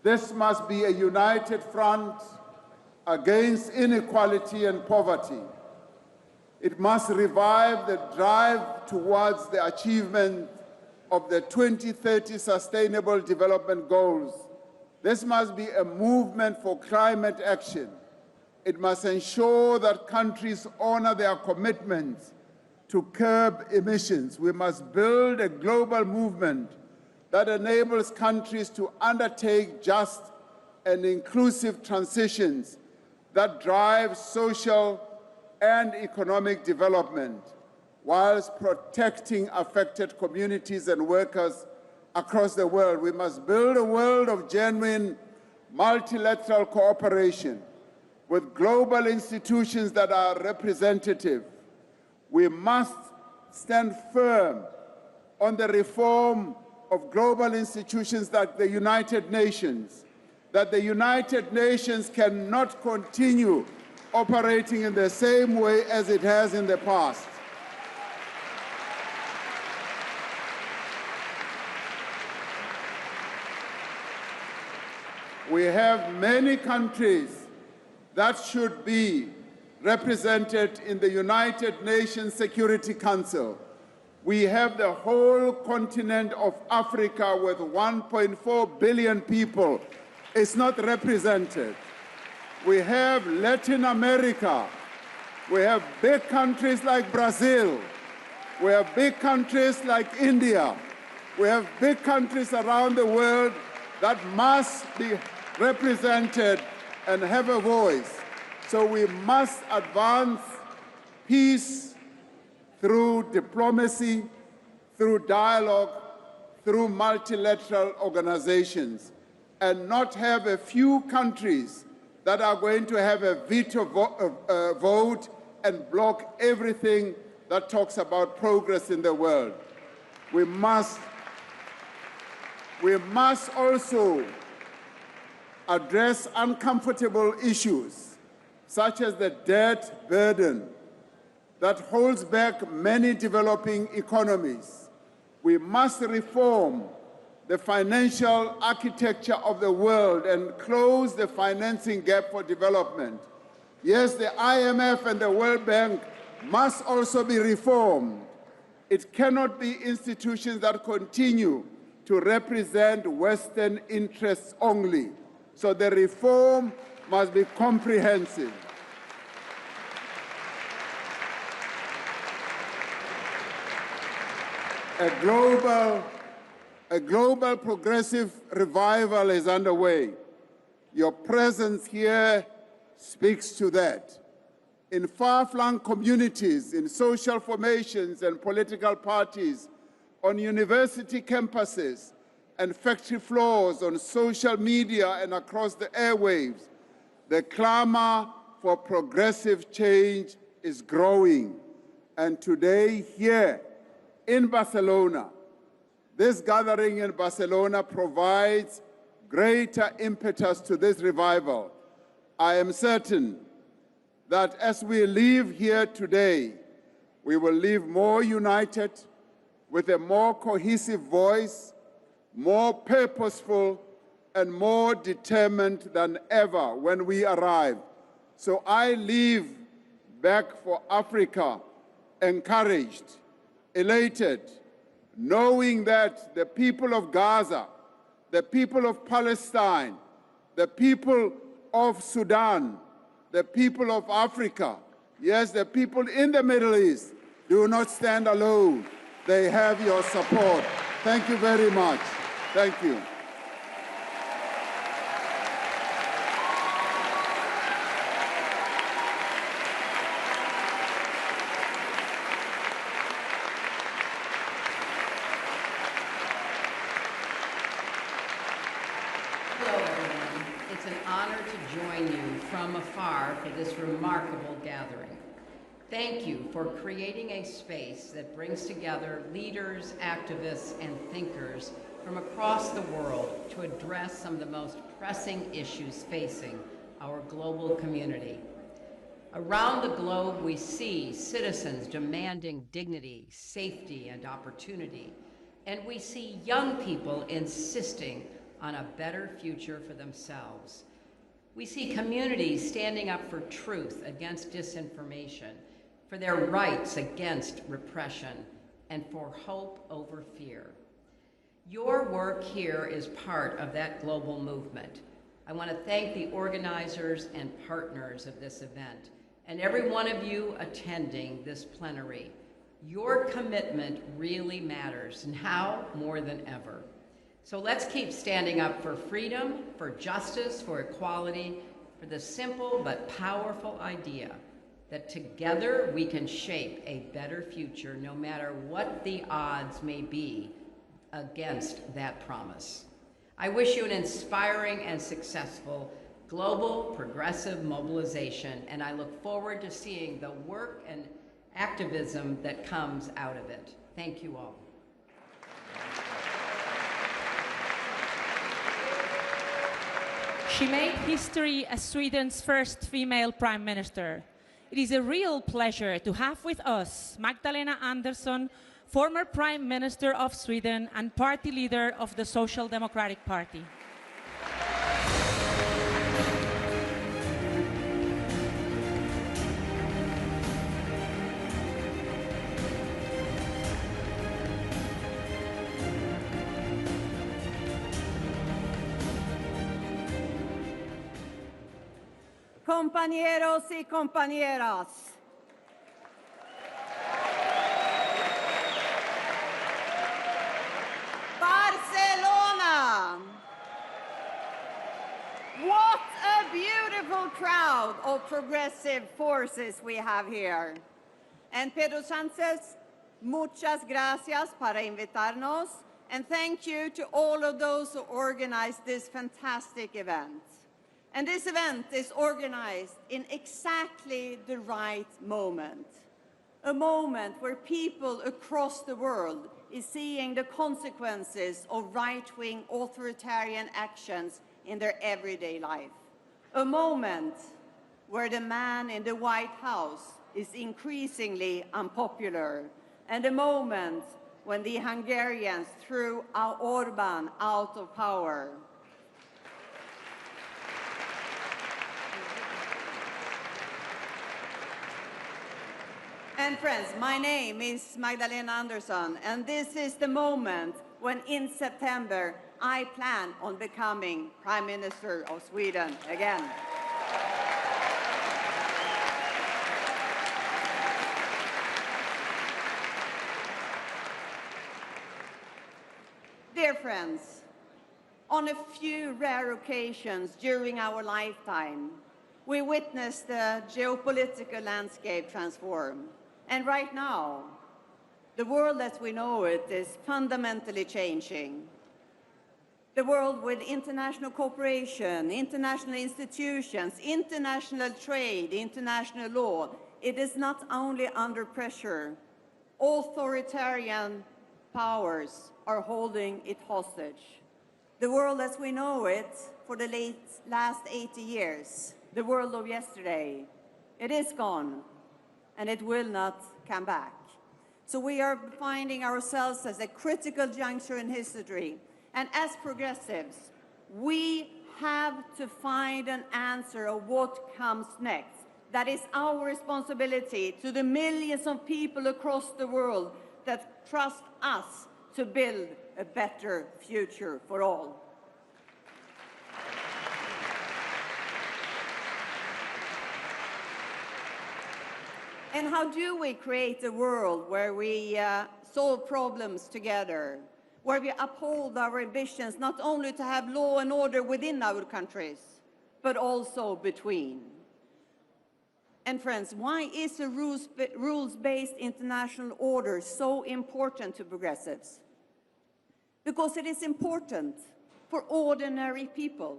This must be a united front against inequality and poverty. It must revive the drive towards the achievement of the 2030 Sustainable Development Goals. This must be a movement for climate action. It must ensure that countries honor their commitments to curb emissions. We must build a global movement that enables countries to undertake just and inclusive transitions that drive social and economic development, whilst protecting affected communities and workers across the world. We must build a world of genuine multilateral cooperation with global institutions that are representative. We must stand firm on the reform of global institutions like the United Nations that the United Nations cannot continue operating in the same way as it has in the past. We have many countries that should be represented in the United Nations Security Council. We have the whole continent of Africa with 1.4 billion people. It's not represented. We have Latin America. We have big countries like Brazil. We have big countries like India. We have big countries around the world that must be represented and have a voice. So we must advance peace through diplomacy, through dialogue, through multilateral organizations, and not have a few countries that are going to have a veto vote and block everything that talks about progress in the world. We must also address uncomfortable issues, such as the debt burden that holds back many developing economies. We must reform the financial architecture of the world and close the financing gap for development. Yes, the IMF and the World Bank must also be reformed. It cannot be institutions that continue to represent Western interests only. So the reform must be comprehensive. A global progressive revival is underway. Your presence here speaks to that. In far-flung communities, in social formations and political parties, on university campuses and factory floors, on social media and across the airwaves, the clamor for progressive change is growing. And today, here in Barcelona, this gathering in Barcelona provides greater impetus to this revival. I am certain that as we leave here today, we will leave more united, with a more cohesive voice, more purposeful, and more determined than ever when we arrive. So I leave back for Africa encouraged, elated, knowing that the people of Gaza, the people of Palestine, the people of Sudan, the people of Africa, yes, the people in the Middle East, do not stand alone. They have your support. Thank you very much. Thank you. From afar for this remarkable gathering. Thank you for creating a space that brings together leaders, activists, and thinkers from across the world to address some of the most pressing issues facing our global community. Around the globe, we see citizens demanding dignity, safety, and opportunity, and we see young people insisting on a better future for themselves. We see communities standing up for truth against disinformation, for their rights against repression, and for hope over fear. Your work here is part of that global movement. I want to thank the organizers and partners of this event, and every one of you attending this plenary. Your commitment really matters, and how more than ever. So let's keep standing up for freedom, for justice, for equality, for the simple but powerful idea that together we can shape a better future no matter what the odds may be against that promise. I wish you an inspiring and successful global progressive mobilization, and I look forward to seeing the work and activism that comes out of it. Thank you all. She made history as Sweden's first female prime minister. It is a real pleasure to have with us Magdalena Andersson, former Prime Minister of Sweden and party leader of the Social Democratic Party. Compañeros y compañeras, Barcelona! What a beautiful crowd of progressive forces we have here. And Pedro Sánchez, muchas gracias para invitarnos, and thank you to all of those who organized this fantastic event. And this event is organized in exactly the right moment. A moment where people across the world is seeing the consequences of right-wing authoritarian actions in their everyday life. A moment where the man in the White House is increasingly unpopular. And a moment when the Hungarians threw Orbán out of power. And friends, my name is Magdalena Andersson, and this is the moment when in September I plan on becoming Prime Minister of Sweden again. Dear friends, on a few rare occasions during our lifetime, we witnessed the geopolitical landscape transform. And right now, the world as we know it is fundamentally changing. The world with international cooperation, international institutions, international trade, international law, it is not only under pressure. Authoritarian powers are holding it hostage. The world as we know it for the last 80 years, the world of yesterday, it is gone. And it will not come back. So we are finding ourselves as a critical juncture in history. And as progressives, we have to find an answer of what comes next. That is our responsibility to the millions of people across the world that trust us to build a better future for all. And how do we create a world where we solve problems together, where we uphold our ambitions not only to have law and order within our countries, but also between? And friends, why is a rules-based international order so important to progressives? Because it is important for ordinary people,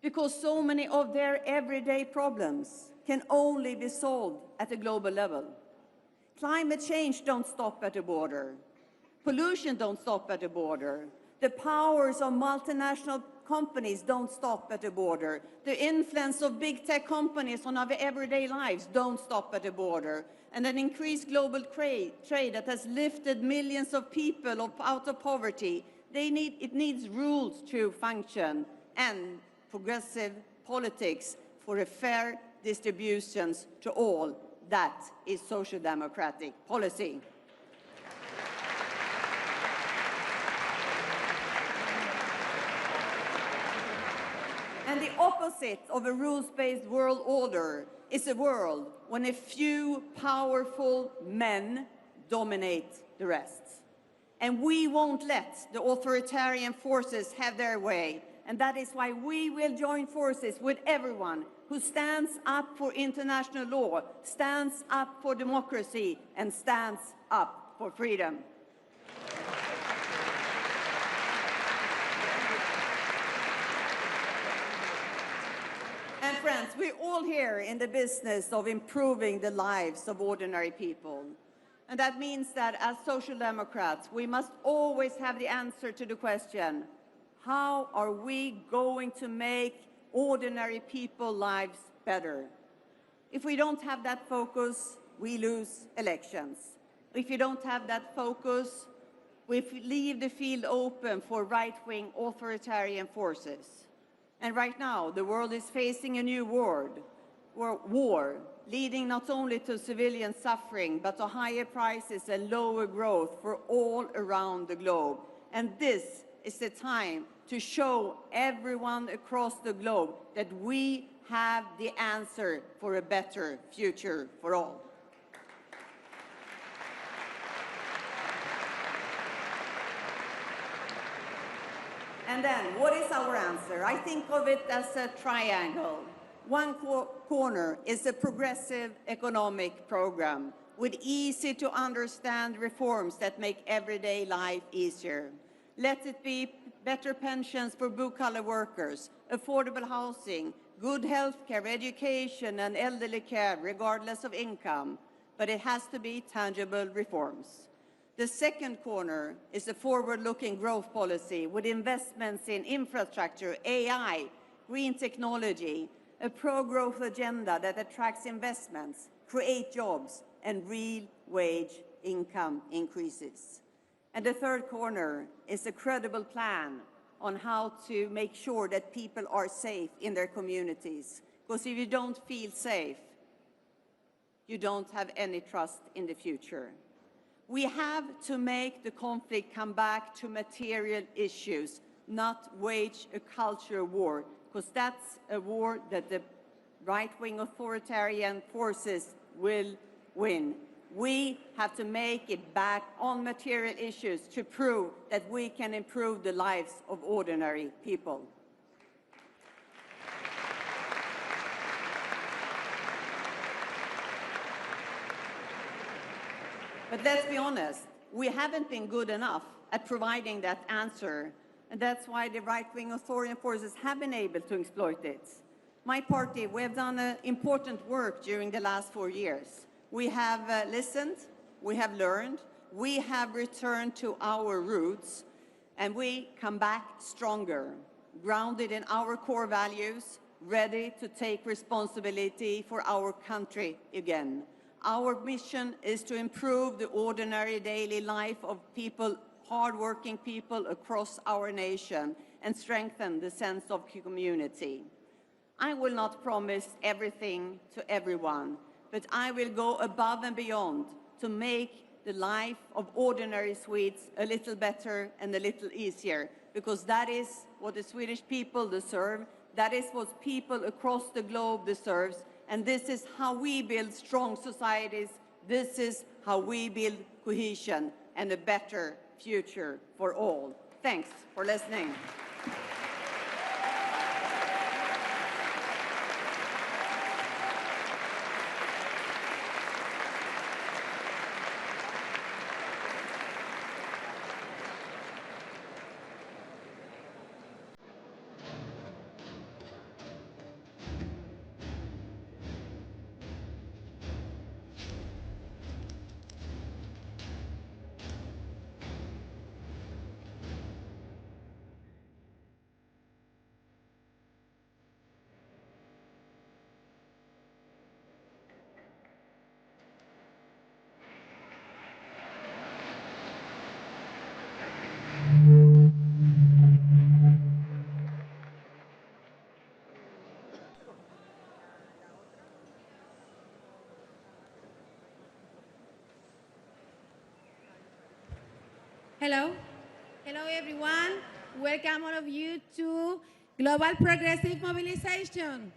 because so many of their everyday problems can only be solved at a global level. Climate change don't stop at a border. Pollution don't stop at a border. The powers of multinational companies don't stop at a border. The influence of big tech companies on our everyday lives don't stop at a border. And an increased global trade that has lifted millions of people out of poverty, it needs rules to function, and progressive politics for a fair distributions to all. That is social democratic policy. And the opposite of a rules-based world order is a world when a few powerful men dominate the rest. And we won't let the authoritarian forces have their way. And that is why we will join forces with everyone who stands up for international law, stands up for democracy, and stands up for freedom. And friends, we're all here in the business of improving the lives of ordinary people. And that means that as social democrats, we must always have the answer to the question, How are we going to make ordinary people's lives better? If we don't have that focus, we lose elections. If you don't have that focus, we leave the field open for right-wing authoritarian forces. And right now, the world is facing a new war, leading not only to civilian suffering, but to higher prices and lower growth for all around the globe. And this is the time to show everyone across the globe that we have the answer for a better future for all. And then, what is our answer? I think of it as a triangle. One corner is a progressive economic program with easy-to-understand reforms that make everyday life easier. Let it be better pensions for blue-collar workers, affordable housing, good health care, education, and elderly care, regardless of income. But it has to be tangible reforms. The second corner is a forward-looking growth policy with investments in infrastructure, AI, green technology, a pro-growth agenda that attracts investments, creates jobs, and real wage income increases. And the third corner is a credible plan on how to make sure that people are safe in their communities. Because if you don't feel safe, you don't have any trust in the future. We have to make the conflict come back to material issues, not wage a culture war, because that's a war that the right-wing authoritarian forces will win. We have to make it back on material issues to prove that we can improve the lives of ordinary people. But let's be honest, we haven't been good enough at providing that answer, and that's why the right-wing authoritarian forces have been able to exploit it. My party, we have done important work during the last 4 years. We have listened, we have learned, we have returned to our roots, and we come back stronger, grounded in our core values, ready to take responsibility for our country again. Our mission is to improve the ordinary daily life of people, hardworking people across our nation, and strengthen the sense of community. I will not promise everything to everyone, but I will go above and beyond to make the life of ordinary Swedes a little better and a little easier, because that is what the Swedish people deserve, that is what people across the globe deserve, and this is how we build strong societies, this is how we build cohesion and a better future for all. Thanks for listening. Hello. Hello, everyone. Welcome all of you to Global Progressive Mobilisation.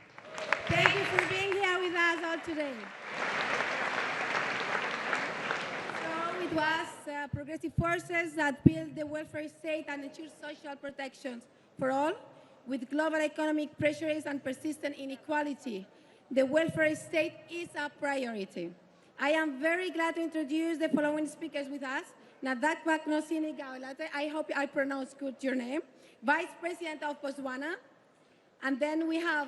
Thank you for being here with us all today. So it was progressive forces that build the welfare state and ensure social protections for all. With global economic pressures and persistent inequality, the welfare state is a priority. I am very glad to introduce the following speakers with us. Nadak Baknosini Gawalate, I hope I pronounced good your name, Vice President of Botswana. And then we have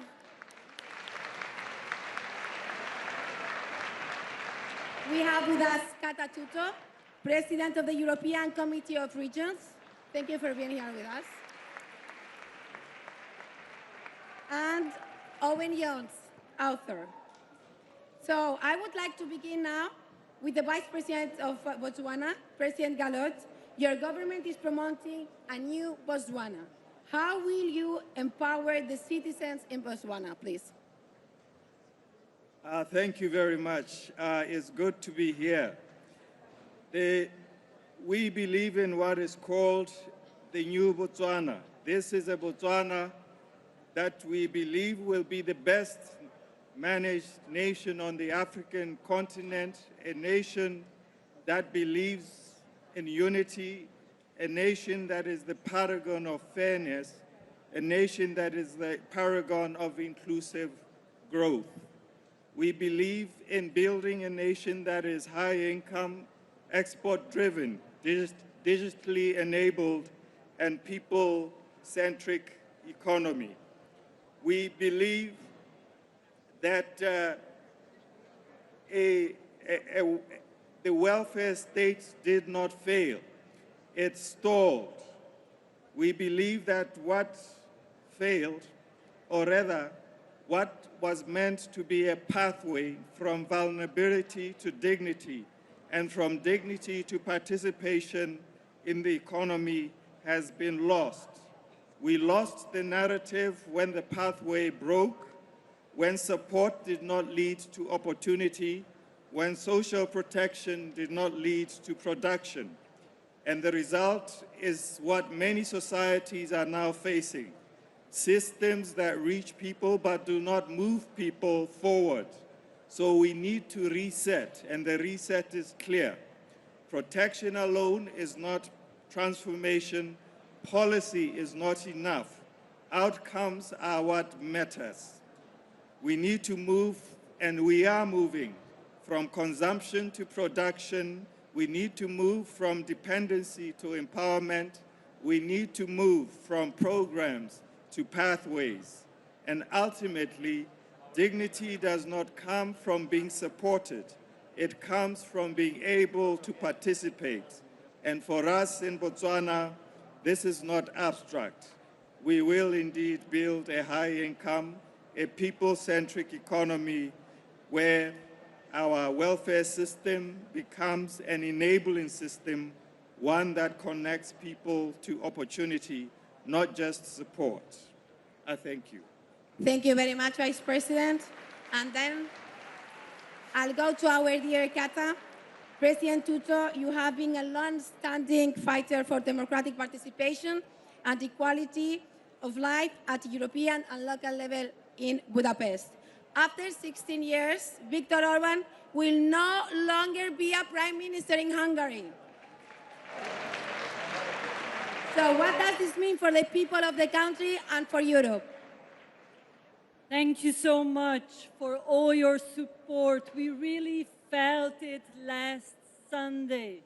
with us Kata Tuto, President of the European Committee of Regions. Thank you for being here with us. and Owen Jones, author. So I would like to begin now with the Vice President of Botswana, President Galot. Your government is promoting a new Botswana. How will you empower the citizens in Botswana, please? Thank you very much. It's good to be here. We believe in what is called the new Botswana. This is a Botswana that we believe will be the best managed nation on the African continent, a nation that believes in unity, a nation that is the paragon of fairness, a nation that is the paragon of inclusive growth. We believe in building a nation that is high income, export-driven, digitally enabled, and people-centric economy. We believe that the welfare state did not fail. It stalled. We believe that what failed, or rather, what was meant to be a pathway from vulnerability to dignity and from dignity to participation in the economy has been lost. We lost the narrative when the pathway broke, when support did not lead to opportunity, when social protection did not lead to production. And the result is what many societies are now facing: systems that reach people but do not move people forward. So we need to reset, and the reset is clear. Protection alone is not transformation. Policy is not enough. Outcomes are what matters. We need to move, and we are moving, from consumption to production. We need to move from dependency to empowerment. We need to move from programs to pathways. And ultimately, dignity does not come from being supported. It comes from being able to participate. And for us in Botswana, this is not abstract. We will indeed build a high income, a people-centric economy where our welfare system becomes an enabling system, one that connects people to opportunity, not just support. I thank you. Thank you very much, Vice President. And then I'll go to our dear Kata. President Tutu, you have been a long-standing fighter for democratic participation and equality of life at European and local level in Budapest. After 16 years, Viktor Orban will no longer be a prime minister in Hungary. So what does this mean for the people of the country and for Europe? Thank you so much for all your support. We really felt it last Sunday.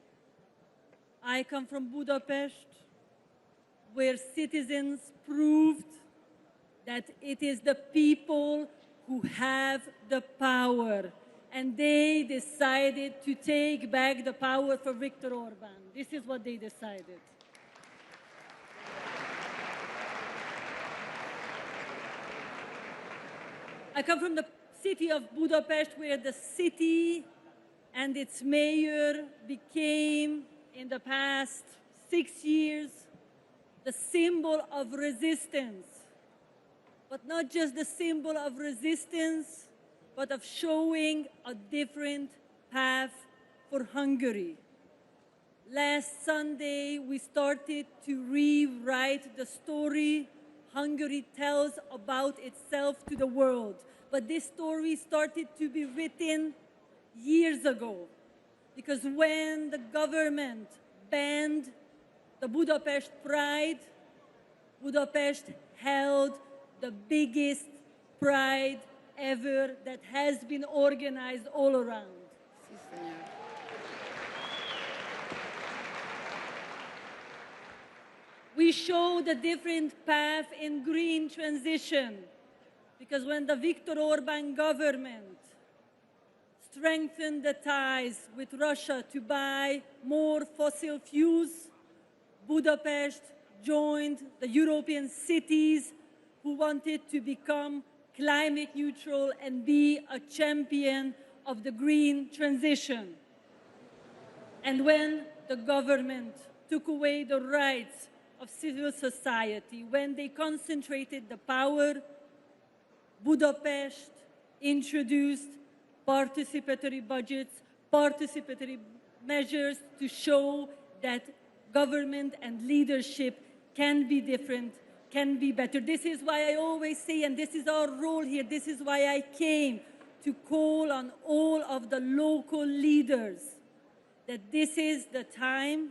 I come from Budapest, where citizens proved that it is the people who have the power, and they decided to take back the power for Viktor Orban. This is what they decided. I come from the city of Budapest, where the city and its mayor became, in the past 6 years, the symbol of resistance. But not just the symbol of resistance, but of showing a different path for Hungary. Last Sunday, we started to rewrite the story Hungary tells about itself to the world. But this story started to be written years ago, because when the government banned the Budapest Pride, Budapest held the biggest pride ever that has been organized all around. We showed a different path in green transition, because when the Viktor Orban government strengthened the ties with Russia to buy more fossil fuels, Budapest joined the European cities who wanted to become climate neutral and be a champion of the green transition. And when the government took away the rights of civil society, when they concentrated the power, Budapest introduced participatory budgets, participatory measures to show that government and leadership can be different, can be better. This is why I always say, and this is our role here, this is why I came to call on all of the local leaders that this is the time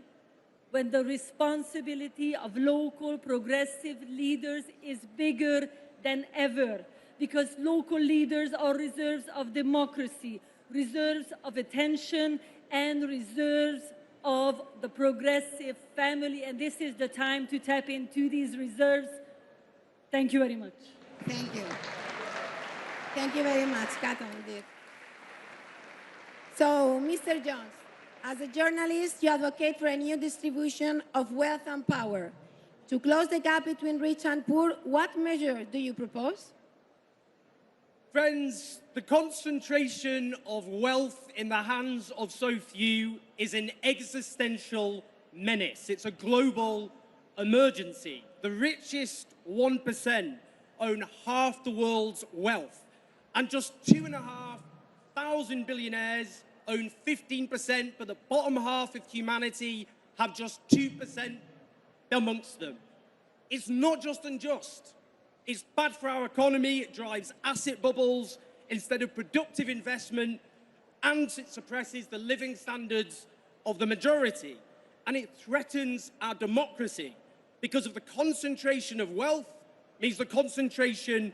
when the responsibility of local progressive leaders is bigger than ever, because local leaders are reserves of democracy, reserves of attention, and reserves of the progressive family, and this is the time to tap into these reserves. Thank you very much. Thank you. Thank you very much, Kato, indeed. So, Mr. Jones, as a journalist, you advocate for a new distribution of wealth and power. To close the gap between rich and poor, what measure do you propose? Friends, the concentration of wealth in the hands of so few is an existential menace. It's a global emergency. The richest 1% own half the world's wealth, and just 2,500 billionaires own 15%, but the bottom half of humanity have just 2% amongst them. It's not just unjust. It's bad for our economy. It drives asset bubbles instead of productive investment, and it suppresses the living standards of the majority. And it threatens our democracy because of the concentration of wealth means the concentration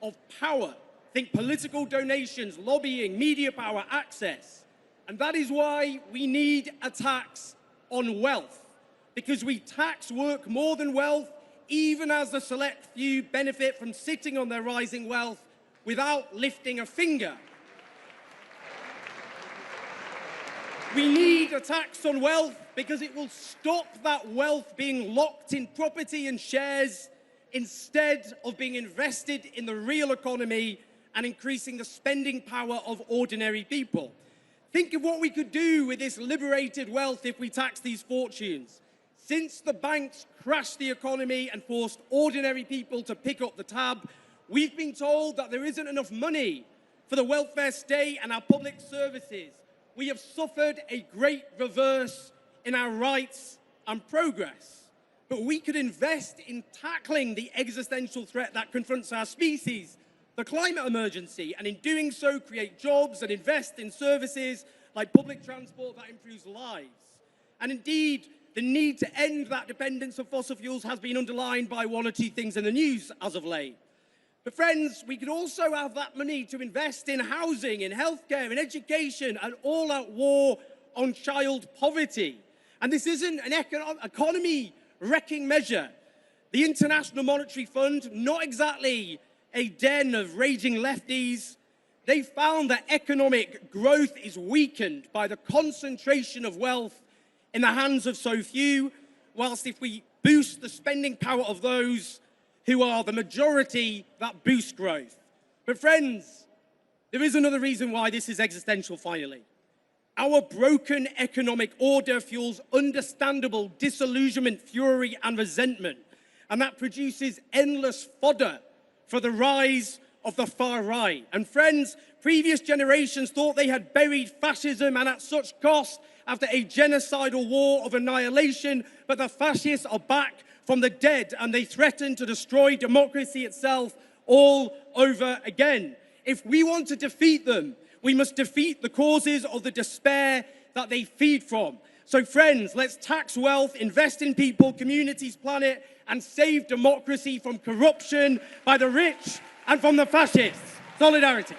of power. Think political donations, lobbying, media power, access. And that is why we need a tax on wealth, because we tax work more than wealth, even as the select few benefit from sitting on their rising wealth without lifting a finger. We need a tax on wealth because it will stop that wealth being locked in property and shares instead of being invested in the real economy and increasing the spending power of ordinary people. Think of what we could do with this liberated wealth if we tax these fortunes. Since the banks crashed the economy and forced ordinary people to pick up the tab, we've been told that there isn't enough money for the welfare state and our public services. We have suffered a great reverse in our rights and progress. But we could invest in tackling the existential threat that confronts our species, the climate emergency, and in doing so create jobs and invest in services like public transport that improves lives. And indeed, the need to end that dependence on fossil fuels has been underlined by one or two things in the news as of late. But friends, we could also have that money to invest in housing, in healthcare, in education, and all-out war on child poverty. And this isn't an economy-wrecking measure. The International Monetary Fund, not exactly a den of raging lefties, they found that economic growth is weakened by the concentration of wealth in the hands of so few, whilst if we boost the spending power of those who are the majority, that boosts growth. But friends, there is another reason why this is existential finally. Our broken economic order fuels understandable disillusionment, fury, and resentment, and that produces endless fodder for the rise of the far right. And friends, previous generations thought they had buried fascism, and at such cost after a genocidal war of annihilation, but the fascists are back from the dead, and they threaten to destroy democracy itself all over again. If we want to defeat them, we must defeat the causes of the despair that they feed from. So friends, let's tax wealth, invest in people, communities, planet, and save democracy from corruption by the rich and from the fascists. Solidarity.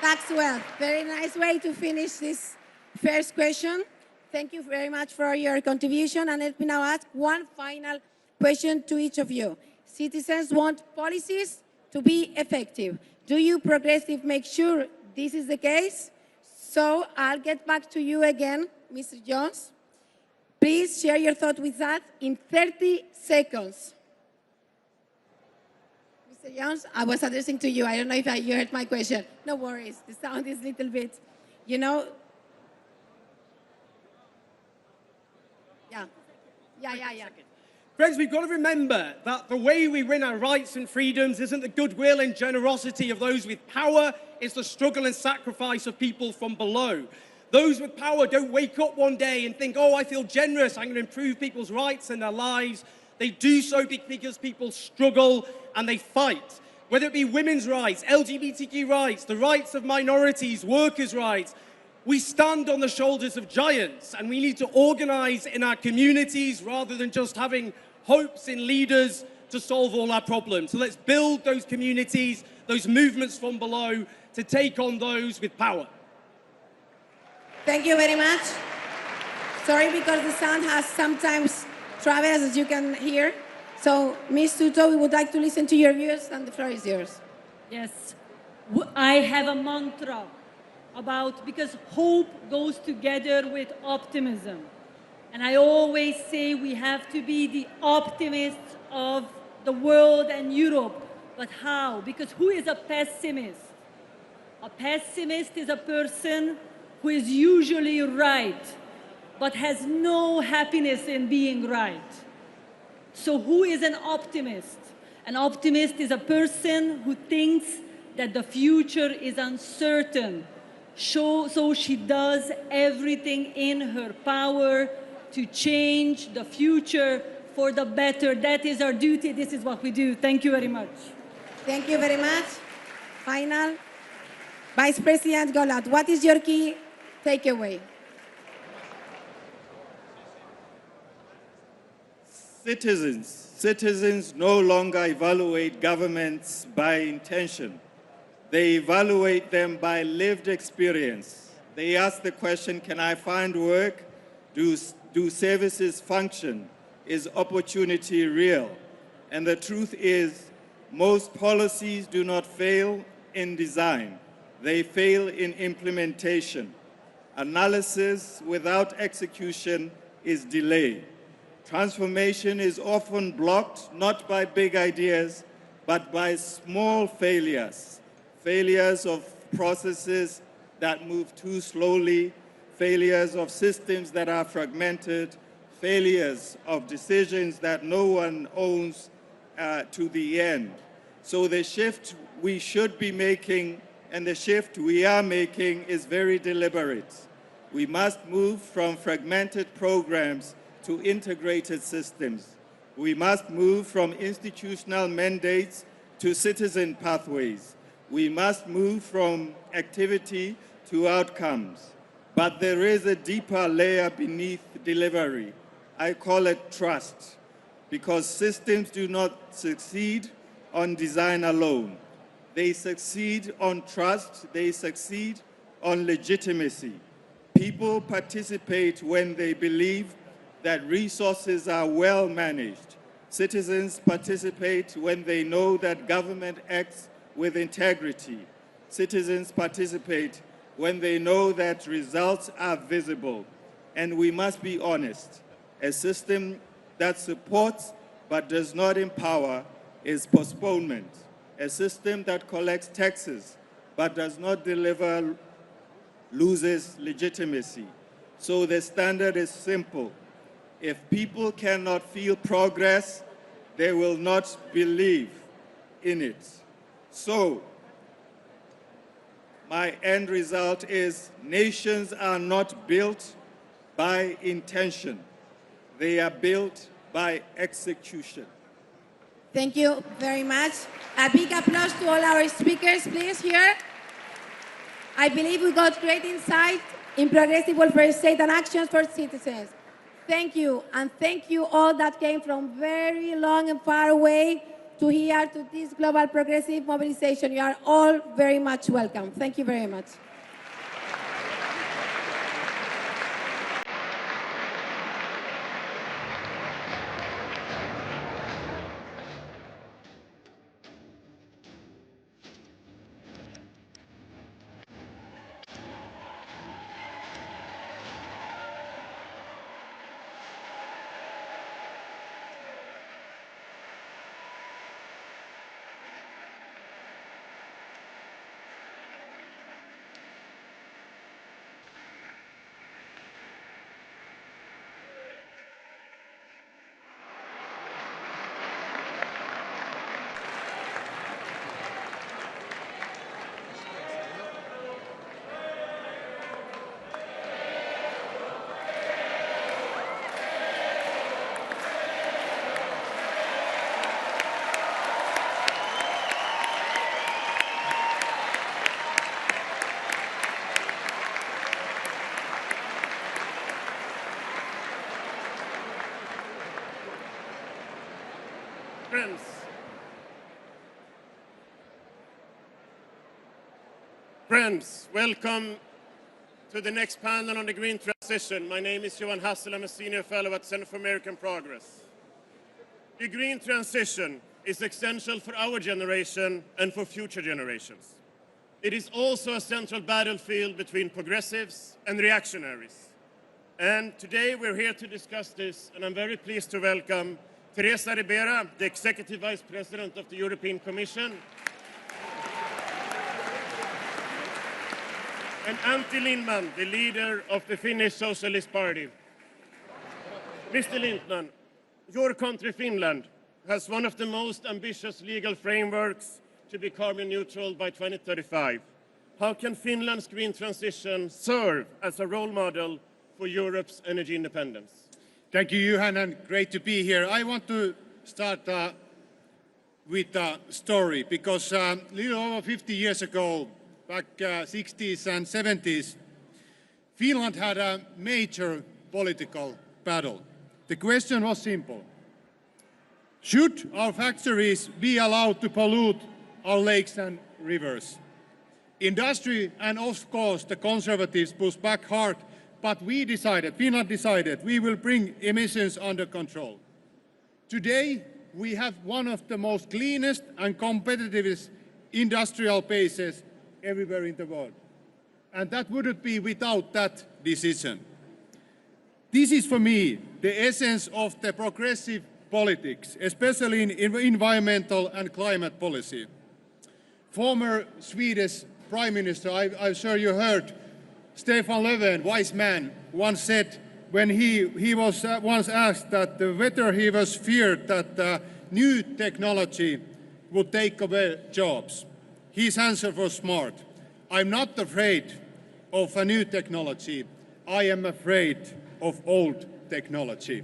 Tax wealth. Very nice way to finish this first question. Thank you very much for your contribution. And let me now ask one final question to each of you. Citizens want policies to be effective. Do you progressive make sure this is the case? So I'll get back to you again, Mr. Jones. Please share your thought with us in 30 seconds. Mr. Jones, I was addressing to you. I don't know if you heard my question. No worries. The sound is a little bit, you know. Yeah. Friends, we've got to remember that the way we win our rights and freedoms isn't the goodwill and generosity of those with power, it's the struggle and sacrifice of people from below. Those with power don't wake up one day and think, oh, I feel generous, I'm going to improve people's rights and their lives. They do so because people struggle and they fight. Whether it be women's rights, LGBTQ rights, the rights of minorities, workers' rights, we stand on the shoulders of giants, and we need to organize in our communities rather than just having hopes in leaders to solve all our problems. So let's build those communities, those movements from below to take on those with power. Thank you very much. Sorry, because the sound has sometimes traveled, as you can hear. So, Ms. Tuto, we would like to listen to your views, and the floor is yours. Yes, I have a mantra about, because hope goes together with optimism. And I always say we have to be the optimists of the world and Europe. But how? Because who is a pessimist? A pessimist is a person who is usually right, but has no happiness in being right. So who is an optimist? An optimist is a person who thinks that the future is uncertain. So she does everything in her power to change the future for the better. That is our duty. This is what we do. Thank you very much. Thank you very much. Final. Vice President Golat, what is your key takeaway? Citizens no longer evaluate governments by intention. They evaluate them by lived experience. They ask the question, can I find work? Do services function? Is opportunity real? And the truth is, most policies do not fail in design. They fail in implementation. Analysis without execution is delay. Transformation is often blocked not by big ideas, but by small failures. Failures of processes that move too slowly, failures of systems that are fragmented, failures of decisions that no one owns to the end. So the shift we should be making and the shift we are making is very deliberate. We must move from fragmented programs to integrated systems. We must move from institutional mandates to citizen pathways. We must move from activity to outcomes. But there is a deeper layer beneath delivery. I call it trust, because systems do not succeed on design alone. They succeed on trust, they succeed on legitimacy. People participate when they believe that resources are well managed. Citizens participate when they know that government acts with integrity. Citizens participate when they know that results are visible. And we must be honest, a system that supports but does not empower is postponement. A system that collects taxes but does not deliver loses legitimacy. So the standard is simple. If people cannot feel progress, they will not believe in it. So, my end result is nations are not built by intention. They are built by execution. Thank you very much. A big applause to all our speakers, please, here. I believe we got great insight in progressive welfare state and actions for citizens. Thank you, and thank you all that came from very long and far away to here to this Global Progressive Mobilization. You are all very much welcome. Thank you very much. Friends, welcome to the next panel on the green transition. My name is Johan Hassel. I'm a senior fellow at Center for American Progress. The green transition is essential for our generation and for future generations. It is also a central battlefield between progressives and reactionaries. And today we're here to discuss this, and I'm very pleased to welcome Teresa Ribera, the Executive Vice President of the European Commission, and Antti Lindman, the leader of the Finnish Socialist Party. Mr. Lindman, your country, Finland, has one of the most ambitious legal frameworks to be carbon neutral by 2035. How can Finland's green transition serve as a role model for Europe's energy independence? Thank you, Johan, and great to be here. I want to start with a story, because a little over 50 years ago, back 60s and 70s, Finland had a major political battle. The question was simple. Should our factories be allowed to pollute our lakes and rivers? Industry and, of course, the conservatives pushed back hard, but Finland decided, we will bring emissions under control. Today, we have one of the most cleanest and competitive industrial bases everywhere in the world. And that wouldn't be without that decision. This is, for me, the essence of the progressive politics, especially in environmental and climate policy. Former Swedish Prime Minister, I'm sure you heard, Stefan Löfven, wise man, once said, when he was once asked that whether he was feared that new technology would take away jobs. His answer was smart. I'm not afraid of a new technology. I am afraid of old technology.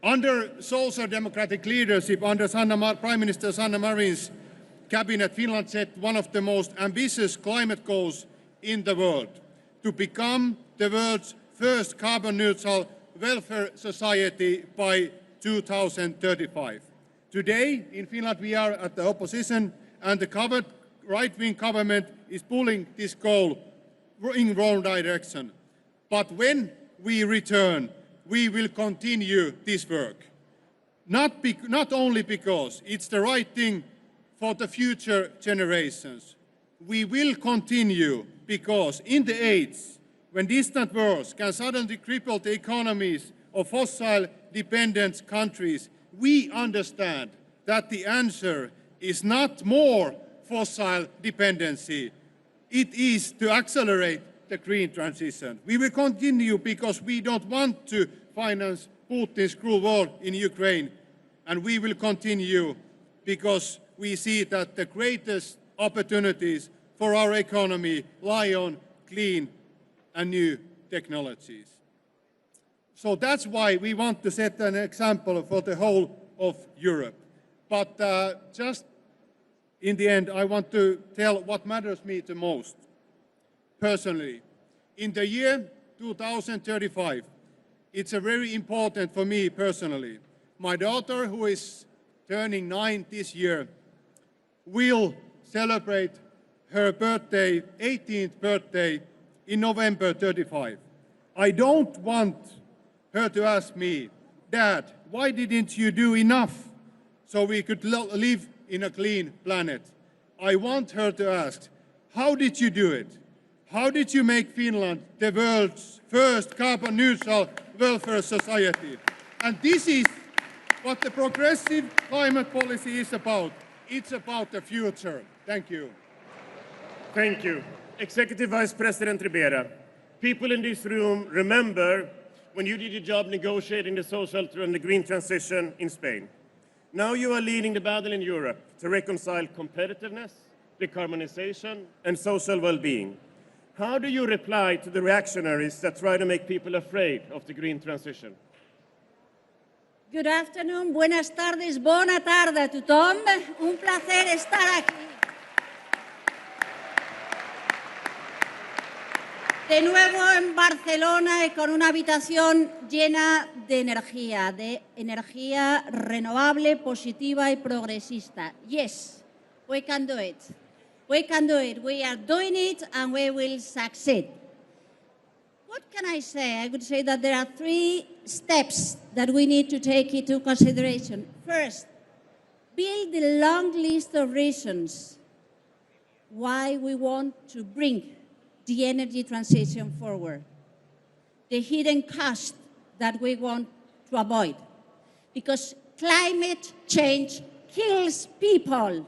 Under social democratic leadership, under Prime Minister Sanna Marin's cabinet, Finland set one of the most ambitious climate goals in the world, to become the world's first carbon-neutral welfare society by 2035. Today, in Finland, we are at the opposition, and the right-wing government is pulling this goal in the wrong direction. But when we return, we will continue this work. Not only because it's the right thing for the future generations. We will continue because in the age when distant wars can suddenly cripple the economies of fossil-dependent countries, we understand that the answer is not more fossil dependency. It is to accelerate the green transition. We will continue because we don't want to finance Putin's cruel war in Ukraine, and we will continue because we see that the greatest opportunities for our economy lie on clean and new technologies. So that's why we want to set an example for the whole of Europe. But just in the end, I want to tell what matters me the most, personally. In the year 2035, it's very important for me personally. My daughter, who is turning 9 this year, will celebrate her birthday, 18th birthday, in November 35. I don't want her to ask me, Dad, why didn't you do enough so we could live in a clean planet? I want her to ask, how did you do it? How did you make Finland the world's first carbon-neutral welfare society? And this is what the progressive climate policy is about. It's about the future. Thank you. Thank you. Executive Vice President Ribera, people in this room remember when you did your job negotiating the social and the green transition in Spain. Now you are leading the battle in Europe to reconcile competitiveness, decarbonization, and social well-being. How do you reply to the reactionaries that try to make people afraid of the green transition? Good afternoon, buenas tardes, bona tarda a tothom. Un placer estar aquí. De nuevo en Barcelona y con una habitación llena de energía renovable, positiva y progresista. Yes, we can do it. We can do it. We are doing it and we will succeed. What can I say? I would say that there are 3 steps that we need to take into consideration. First, build the long list of reasons why we want to bring the energy transition forward, the hidden cost that we want to avoid. Because climate change kills people,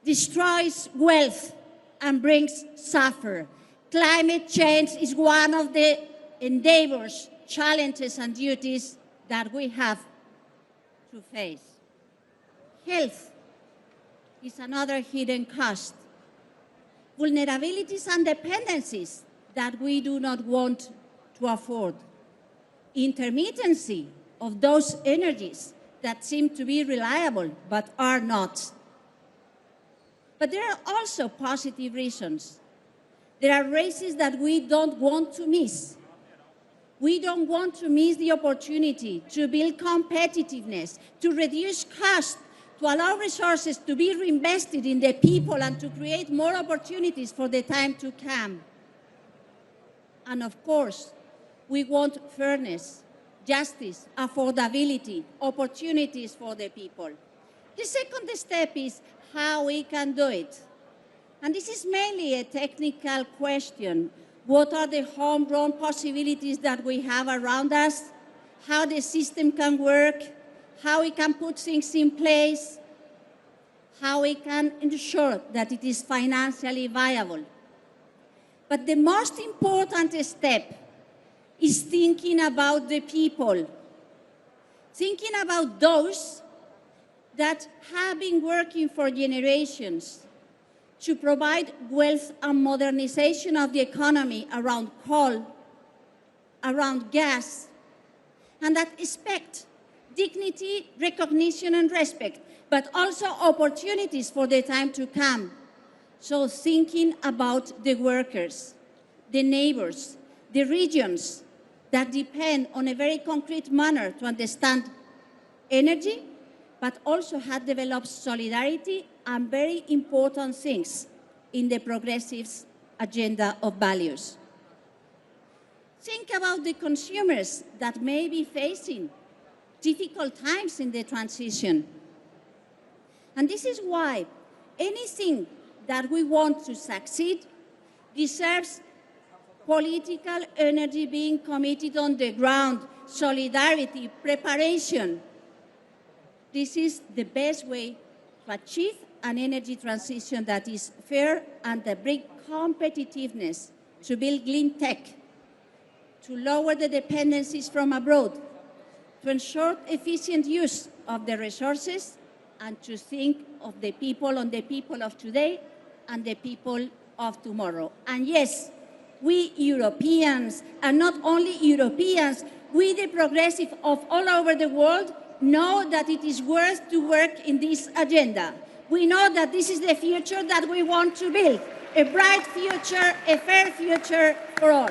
destroys wealth, and brings suffering. Climate change is one of the endeavors, challenges, and duties that we have to face. Health is another hidden cost. Vulnerabilities and dependencies that we do not want to afford. Intermittency of those energies that seem to be reliable but are not. But there are also positive reasons. There are races that we don't want to miss. We don't want to miss the opportunity to build competitiveness, to reduce costs, to allow resources to be reinvested in the people and to create more opportunities for the time to come. And of course, we want fairness, justice, affordability, opportunities for the people. The second step is how we can do it. And this is mainly a technical question. What are the homegrown possibilities that we have around us? How the system can work? How we can put things in place? How we can ensure that it is financially viable? But the most important step is thinking about the people. Thinking about those that have been working for generations to provide wealth and modernization of the economy around coal, around gas, and that expect dignity, recognition, and respect, but also opportunities for the time to come. So thinking about the workers, the neighbors, the regions that depend on a very concrete manner to understand energy, but also have developed solidarity and very important things in the progressives' agenda of values. Think about the consumers that may be facing difficult times in the transition. And this is why anything that we want to succeed deserves political energy being committed on the ground, solidarity, preparation. This is the best way to achieve an energy transition that is fair and that brings competitiveness, to build clean tech, to lower the dependencies from abroad, to ensure efficient use of the resources, and to think of the people, on the people of today and the people of tomorrow. And yes, we Europeans, and not only Europeans, we the progressive of all over the world know that it is worth to work in this agenda. We know that this is the future that we want to build, a bright future, a fair future for all.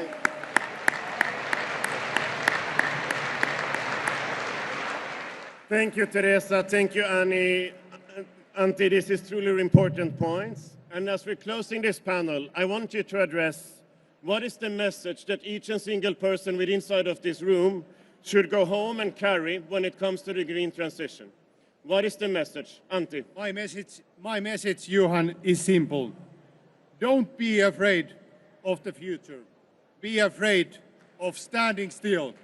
Thank you, Teresa. Thank you, Annie. Antti, this is truly important points. And as we're closing this panel, I want you to address what is the message that each and single person within inside of this room should go home and carry when it comes to the green transition. What is the message? Antti. My message, Johan, is simple. Don't be afraid of the future. Be afraid of standing still.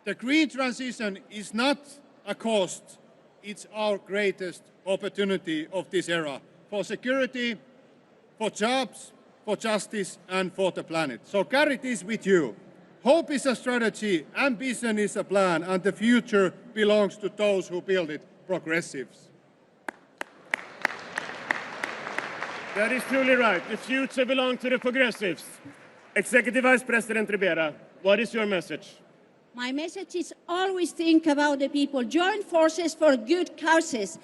The green transition is not a cost. It's our greatest opportunity of this era for security, for jobs, for justice, and for the planet. So carry this with you. Hope is a strategy, ambition is a plan, and the future belongs to those who build it, progressives. That is truly right. The future belongs to the progressives. Executive Vice President Ribera, what is your message? My message is always think about the people. Join forces for good causes.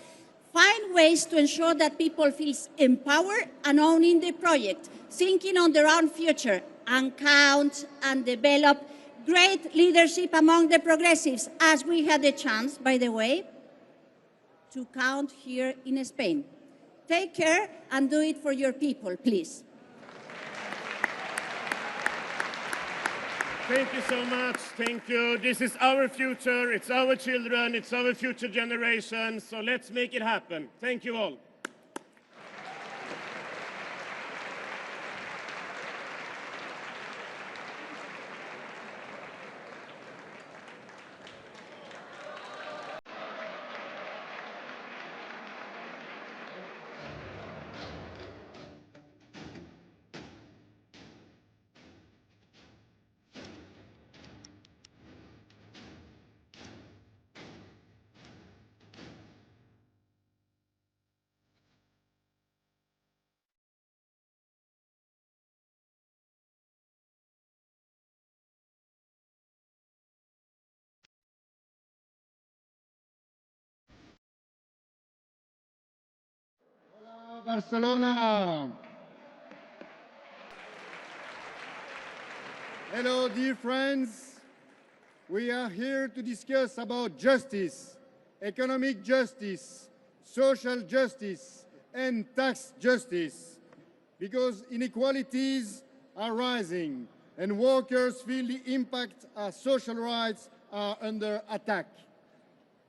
Find ways to ensure that people feel empowered and owning the project, thinking on their own future. and count and develop great leadership among the progressives, as we had the chance, by the way, to count here in Spain. Take care and do it for your people, please. Thank you so much. Thank you. This is our future. It's our children. It's our future generation. So let's make it happen. Thank you all. Barcelona. Hello, dear friends. We are here to discuss about justice, economic justice, social justice, and tax justice, because inequalities are rising and workers feel the impact as social rights are under attack.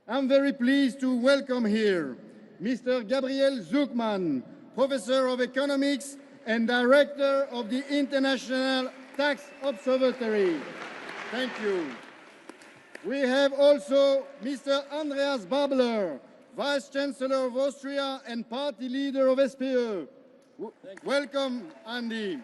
I'm very pleased to welcome here Mr. Gabriel Zuckman, Professor of Economics and Director of the International Tax Observatory. Thank you. We have also Mr. Andreas Babler, Vice Chancellor of Austria and Party Leader of SPÖ. Welcome, Andy.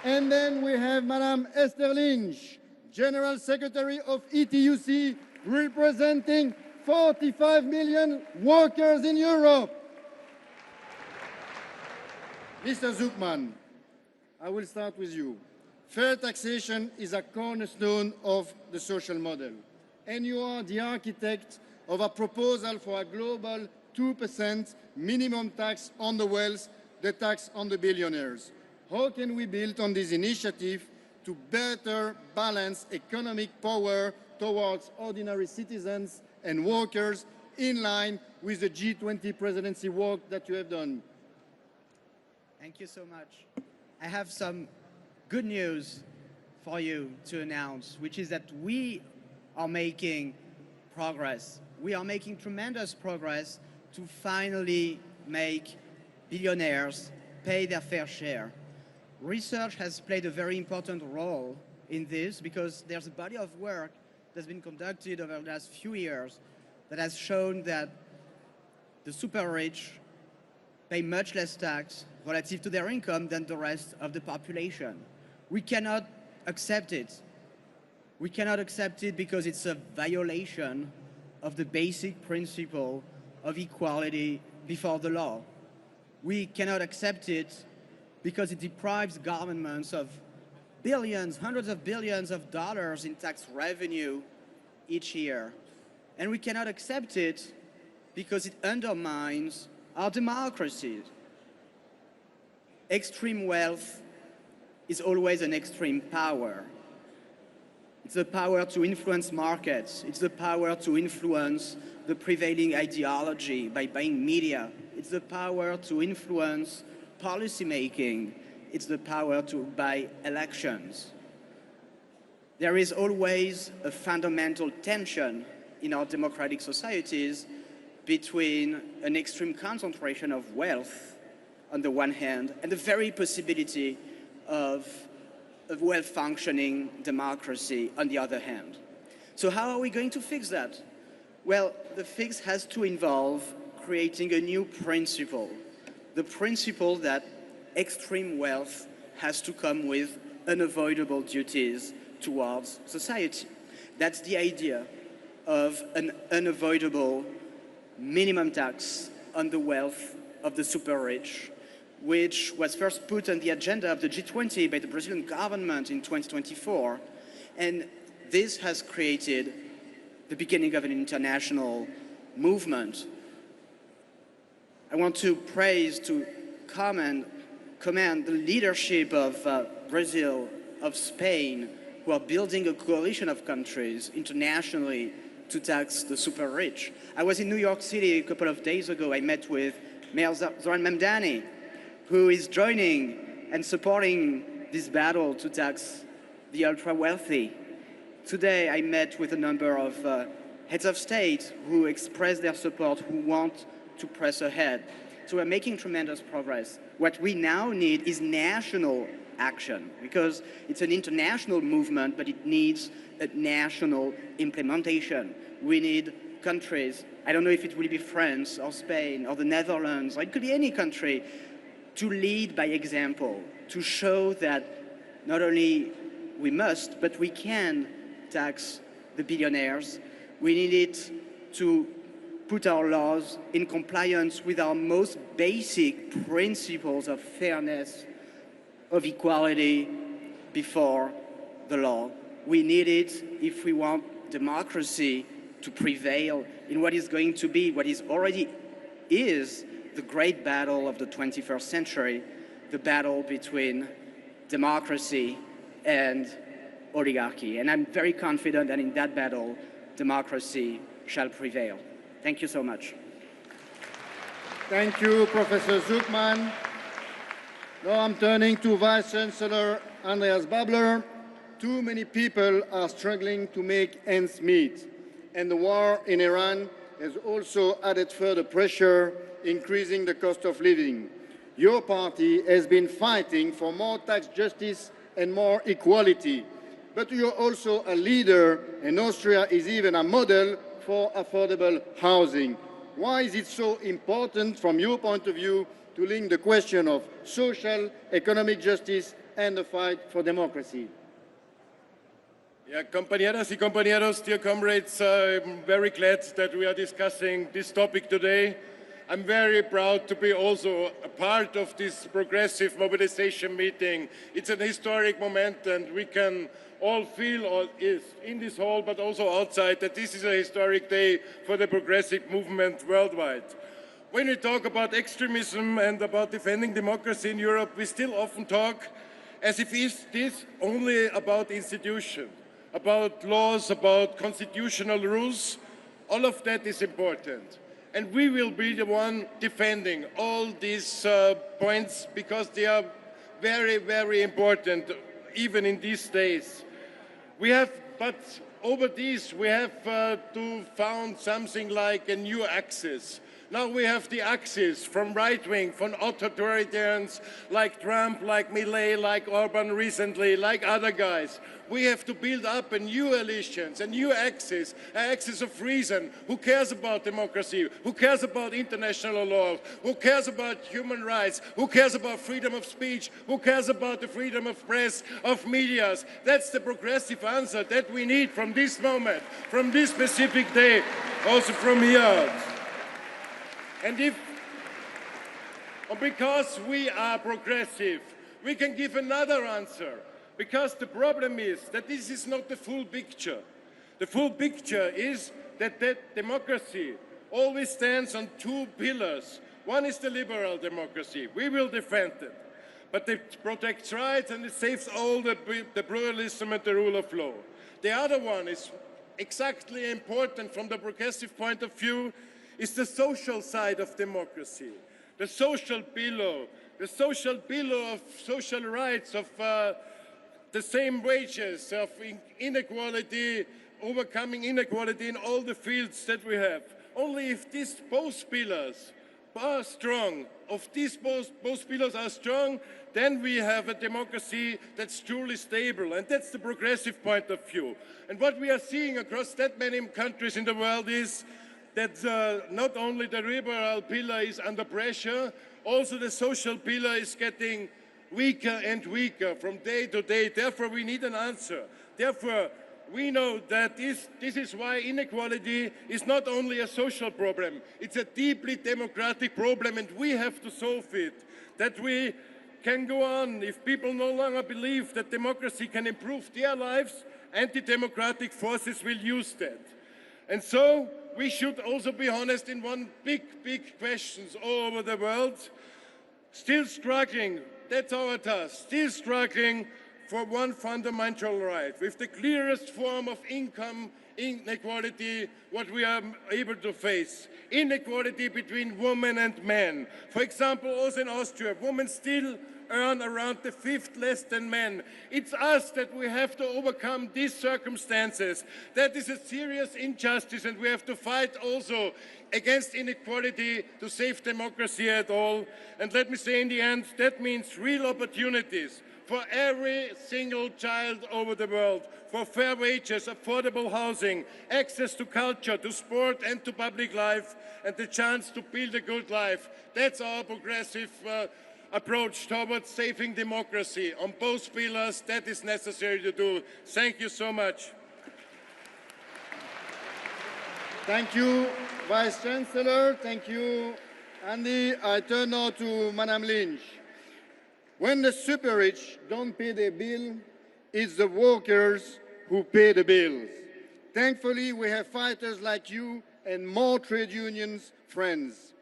And then we have Madame Esther Lynch, General Secretary of ETUC, representing 45 million workers in Europe. Mr. Zuckman, I will start with you. Fair taxation is a cornerstone of the social model, and you are the architect of a proposal for a global 2% minimum tax on the wealth, the tax on the billionaires. How can we build on this initiative to better balance economic power towards ordinary citizens and workers in line with the G20 presidency work that you have done? Thank you so much. I have some good news for you to announce, which is that we are making progress. We are making tremendous progress to finally make billionaires pay their fair share. Research has played a very important role in this because there's a body of work that's been conducted over the last few years that has shown that the super rich pay much less tax relative to their income than the rest of the population. We cannot accept it. We cannot accept it because it's a violation of the basic principle of equality before the law. We cannot accept it because it deprives governments of billions, hundreds of billions of dollars in tax revenue each year. And we cannot accept it because it undermines our democracies. Extreme wealth is always an extreme power. It's the power to influence markets. It's the power to influence the prevailing ideology by buying media. It's the power to influence policy making. It's the power to buy elections. There is always a fundamental tension in our democratic societies between an extreme concentration of wealth on the one hand and the very possibility of a well-functioning democracy on the other hand. So how are we going to fix that? Well, the fix has to involve creating a new principle, the principle that extreme wealth has to come with unavoidable duties towards society. That's the idea of an unavoidable minimum tax on the wealth of the super rich, which was first put on the agenda of the G20 by the Brazilian government in 2024. And this has created the beginning of an international movement. I want to praise, to commend commend the leadership of Brazil, of Spain, who are building a coalition of countries internationally to tax the super rich. I was in New York City a couple of days ago. I met with Mayor Zoran Mamdani, who is joining and supporting this battle to tax the ultra-wealthy. Today, I met with a number of heads of state who express their support, who want to press ahead. So we're making tremendous progress. What we now need is national action, because it's an international movement, but it needs a national implementation. We need countries, I don't know if it will be France or Spain or the Netherlands, or it could be any country, to lead by example, to show that not only we must, but we can tax the billionaires. We need it to put our laws in compliance with our most basic principles of fairness, of equality before the law. We need it if we want democracy to prevail in what is going to be, what is already is the great battle of the 21st century, the battle between democracy and oligarchy. And I'm very confident that in that battle, democracy shall prevail. Thank you so much. Thank you, Professor Zuckman. Now I'm turning to Vice Chancellor Andreas Babler. Too many people are struggling to make ends meet, and the war in Iran has also added further pressure, increasing the cost of living. Your party has been fighting for more tax justice and more equality, but you're also a leader, and Austria is even a model for affordable housing. Why is it so important, from your point of view, to link the question of social, economic justice and the fight for democracy? Yeah, compañeras y compañeros, dear comrades, I'm very glad that we are discussing this topic today. I'm very proud to be also a part of this progressive mobilization meeting. It's an historic moment, and we can all feel in this hall, but also outside, that this is a historic day for the progressive movement worldwide. When we talk about extremism and about defending democracy in Europe, we still often talk as if this only about institutions, about laws, about constitutional rules. All of that is important. And we will be the one defending all these points, because they are very, very important, even in these days. But over these, we have to found something like a new axis. Now we have the axis from right-wing, from authoritarians like Trump, like Milei, like Orban recently, like other guys. We have to build up a new alliance, a new axis, an axis of reason. Who cares about democracy? Who cares about international law? Who cares about human rights? Who cares about freedom of speech? Who cares about the freedom of press, of media? That's the progressive answer that we need from this moment, from this specific day, also from here out. And because we are progressive, we can give another answer. Because the problem is that this is not the full picture. The full picture is that democracy always stands on two pillars. One is the liberal democracy. We will defend it. But it protects rights and it saves all the pluralism and the rule of law. The other one is exactly important from the progressive point of view, is the social side of democracy, the social pillar of social rights, of the same wages, of inequality, overcoming inequality in all the fields that we have. Only if these both pillars are strong, both pillars are strong, then we have a democracy that's truly stable, and that's the progressive point of view. And what we are seeing across that many countries in the world is that not only the liberal pillar is under pressure, also the social pillar is getting weaker and weaker from day to day. Therefore, we need an answer. Therefore, we know that this is why inequality is not only a social problem, it's a deeply democratic problem, and we have to solve it. That we can go on. If people no longer believe that democracy can improve their lives, anti-democratic forces will use that. And so, we should also be honest in one big question all over the world. Still struggling that's our task, still struggling for one fundamental right, with the clearest form of income inequality, what we are able to face. Inequality between women and men. For example, also in Austria, women still earn around the fifth less than men. It's us that we have to overcome these circumstances. That is a serious injustice, and we have to fight also against inequality to save democracy at all. And let me say in the end, that means real opportunities for every single child over the world, for fair wages, affordable housing, access to culture, to sport and to public life, and the chance to build a good life. That's our progressive approach towards saving democracy. On both pillars, that is necessary to do. Thank you so much. Thank you, Vice Chancellor. Thank you, Andy. I turn now to Madame Lynch. When the super rich don't pay their bill, it's the workers who pay the bills. Thankfully, we have fighters like you and more trade unions friends.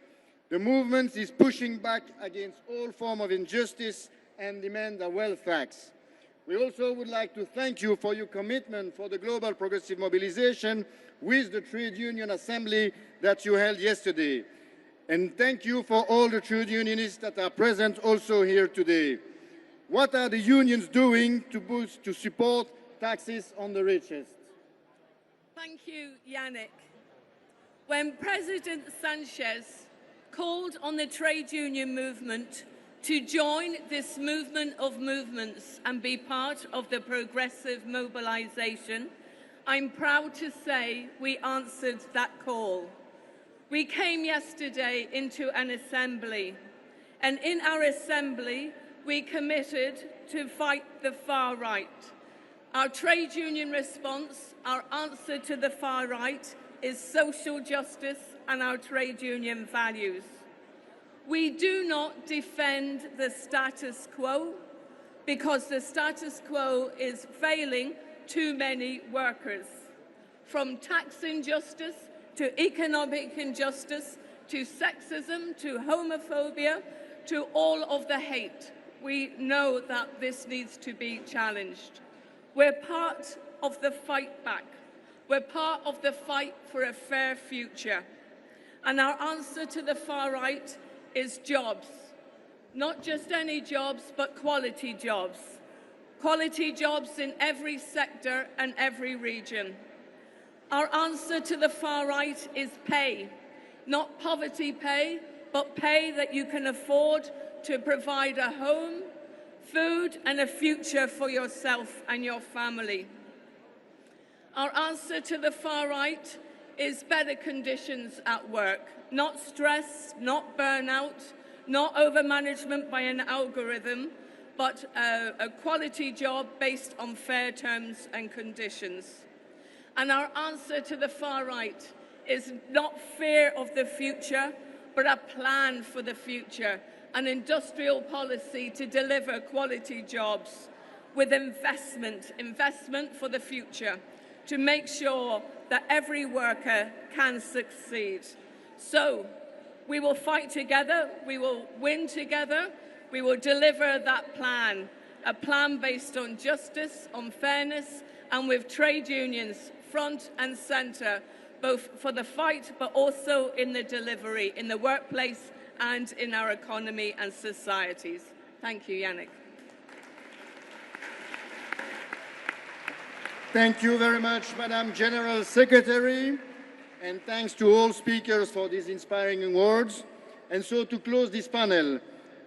The movement is pushing back against all forms of injustice and demand a wealth tax. We also would like to thank you for your commitment for the Global Progressive Mobilisation with the Trade Union Assembly that you held yesterday. And thank you for all the trade unionists that are present also here today. What are the unions doing to support taxes on the richest? Thank you, Yannick. When President Sanchez called on the trade union movement to join this movement of movements and be part of the progressive mobilization, I'm proud to say we answered that call. We came yesterday into an assembly, and in our assembly, we committed to fight the far right. Our trade union response, our answer to the far right, is social justice and our trade union values. We do not defend the status quo because the status quo is failing too many workers. From tax injustice to economic injustice, to sexism, to homophobia, to all of the hate. We know that this needs to be challenged. We're part of the fight back. We're part of the fight for a fair future. And our answer to the far right is jobs. Not just any jobs, but quality jobs. Quality jobs in every sector and every region. Our answer to the far right is pay. Not poverty pay, but pay that you can afford to provide a home, food, and a future for yourself and your family. Our answer to the far right is better conditions at work. Not stress, not burnout, not overmanagement by an algorithm, but a quality job based on fair terms and conditions. And our answer to the far right is not fear of the future, but a plan for the future, an industrial policy to deliver quality jobs with investment for the future, to make sure that every worker can succeed. So we will fight together, we will win together, we will deliver that plan, a plan based on justice, on fairness, and with trade unions front and centre, both for the fight but also in the delivery, in the workplace and in our economy and societies. Thank you, Yannick. Thank you very much, Madam General Secretary, and thanks to all speakers for these inspiring words. And so to close this panel,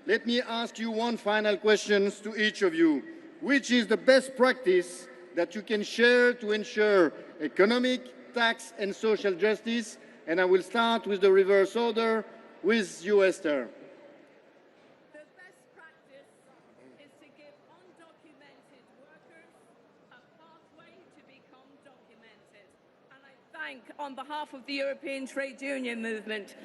let me ask you one final question to each of you. Which is the best practice that you can share to ensure economic, tax, and social justice? And I will start with the reverse order with you, Esther. The best practice is to give undocumented workers a pathway to become documented. And I thank, on behalf of the European Trade Union Movement,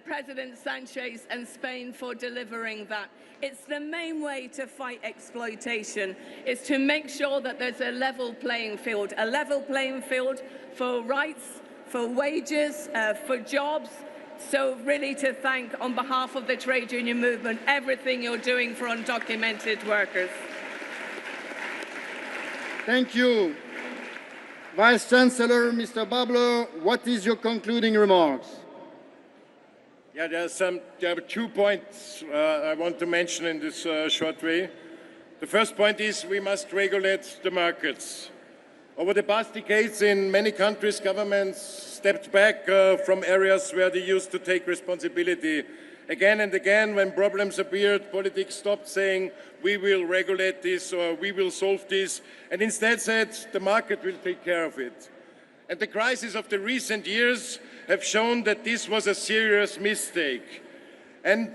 President Sanchez and Spain for delivering that. It's the main way to fight exploitation, is to make sure that there's a level playing field for rights, for wages, for jobs, So really to thank, on behalf of the trade union movement, everything you're doing for undocumented workers. Thank you. Vice Chancellor, Mr. Babler, what is your concluding remarks? Yeah, there are 2 points I want to mention in this short way. The first point is we must regulate the markets. Over the past decades, in many countries, governments stepped back from areas where they used to take responsibility. Again and again, when problems appeared, politics stopped saying, we will regulate this or we will solve this, and instead said, the market will take care of it. And the crises of the recent years have shown that this was a serious mistake. And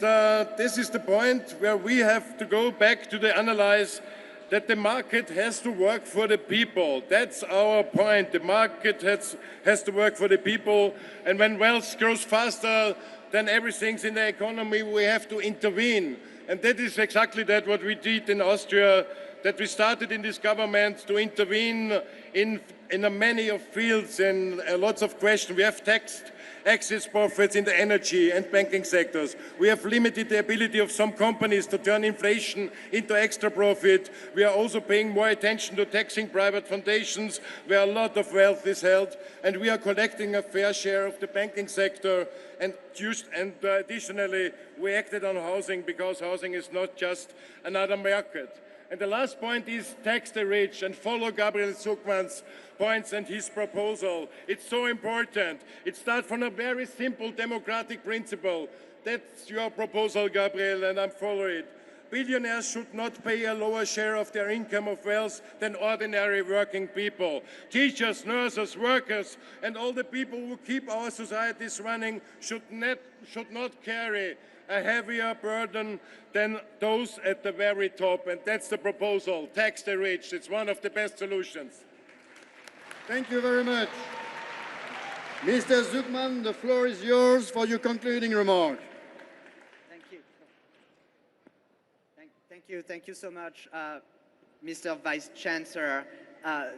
this is the point where we have to go back to the analysis that the market has to work for the people. That's our point. The market has to work for the people. And when wealth grows faster than everything in the economy, we have to intervene. And that is exactly what we did in Austria, that we started in this government to intervene in many of fields and lots of questions. We have taxed excess profits in the energy and banking sectors. We have limited the ability of some companies to turn inflation into extra profit. We are also paying more attention to taxing private foundations where a lot of wealth is held, and we are collecting a fair share of the banking sector. And additionally, we acted on housing because housing is not just another market. And the last point is tax the rich, and follow Gabriel Zuckmann's points and his proposal. It's so important. It starts from a very simple democratic principle. That's your proposal, Gabriel, and I'm for it. Billionaires should not pay a lower share of their income of wealth than ordinary working people. Teachers, nurses, workers, and all the people who keep our societies running should not carry a heavier burden than those at the very top. And that's the proposal. Tax the rich. It's one of the best solutions. Thank you very much. Mr. Zuckmann, the floor is yours for your concluding remark. Thank you. Thank you so much, Mr. Vice Chancellor.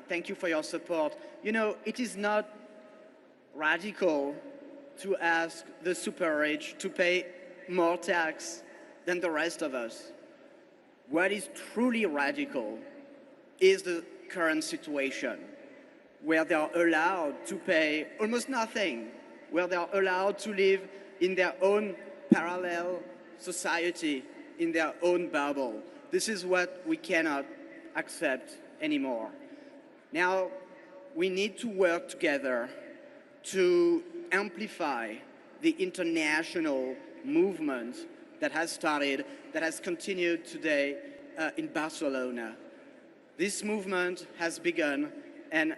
Thank you for your support. You know, it is not radical to ask the super rich to pay more tax than the rest of us. What is truly radical is the current situation, where they are allowed to pay almost nothing, where they are allowed to live in their own parallel society, in their own bubble. This is what we cannot accept anymore. Now, we need to work together to amplify the international movement that has started, that has continued today in Barcelona. This movement has begun, and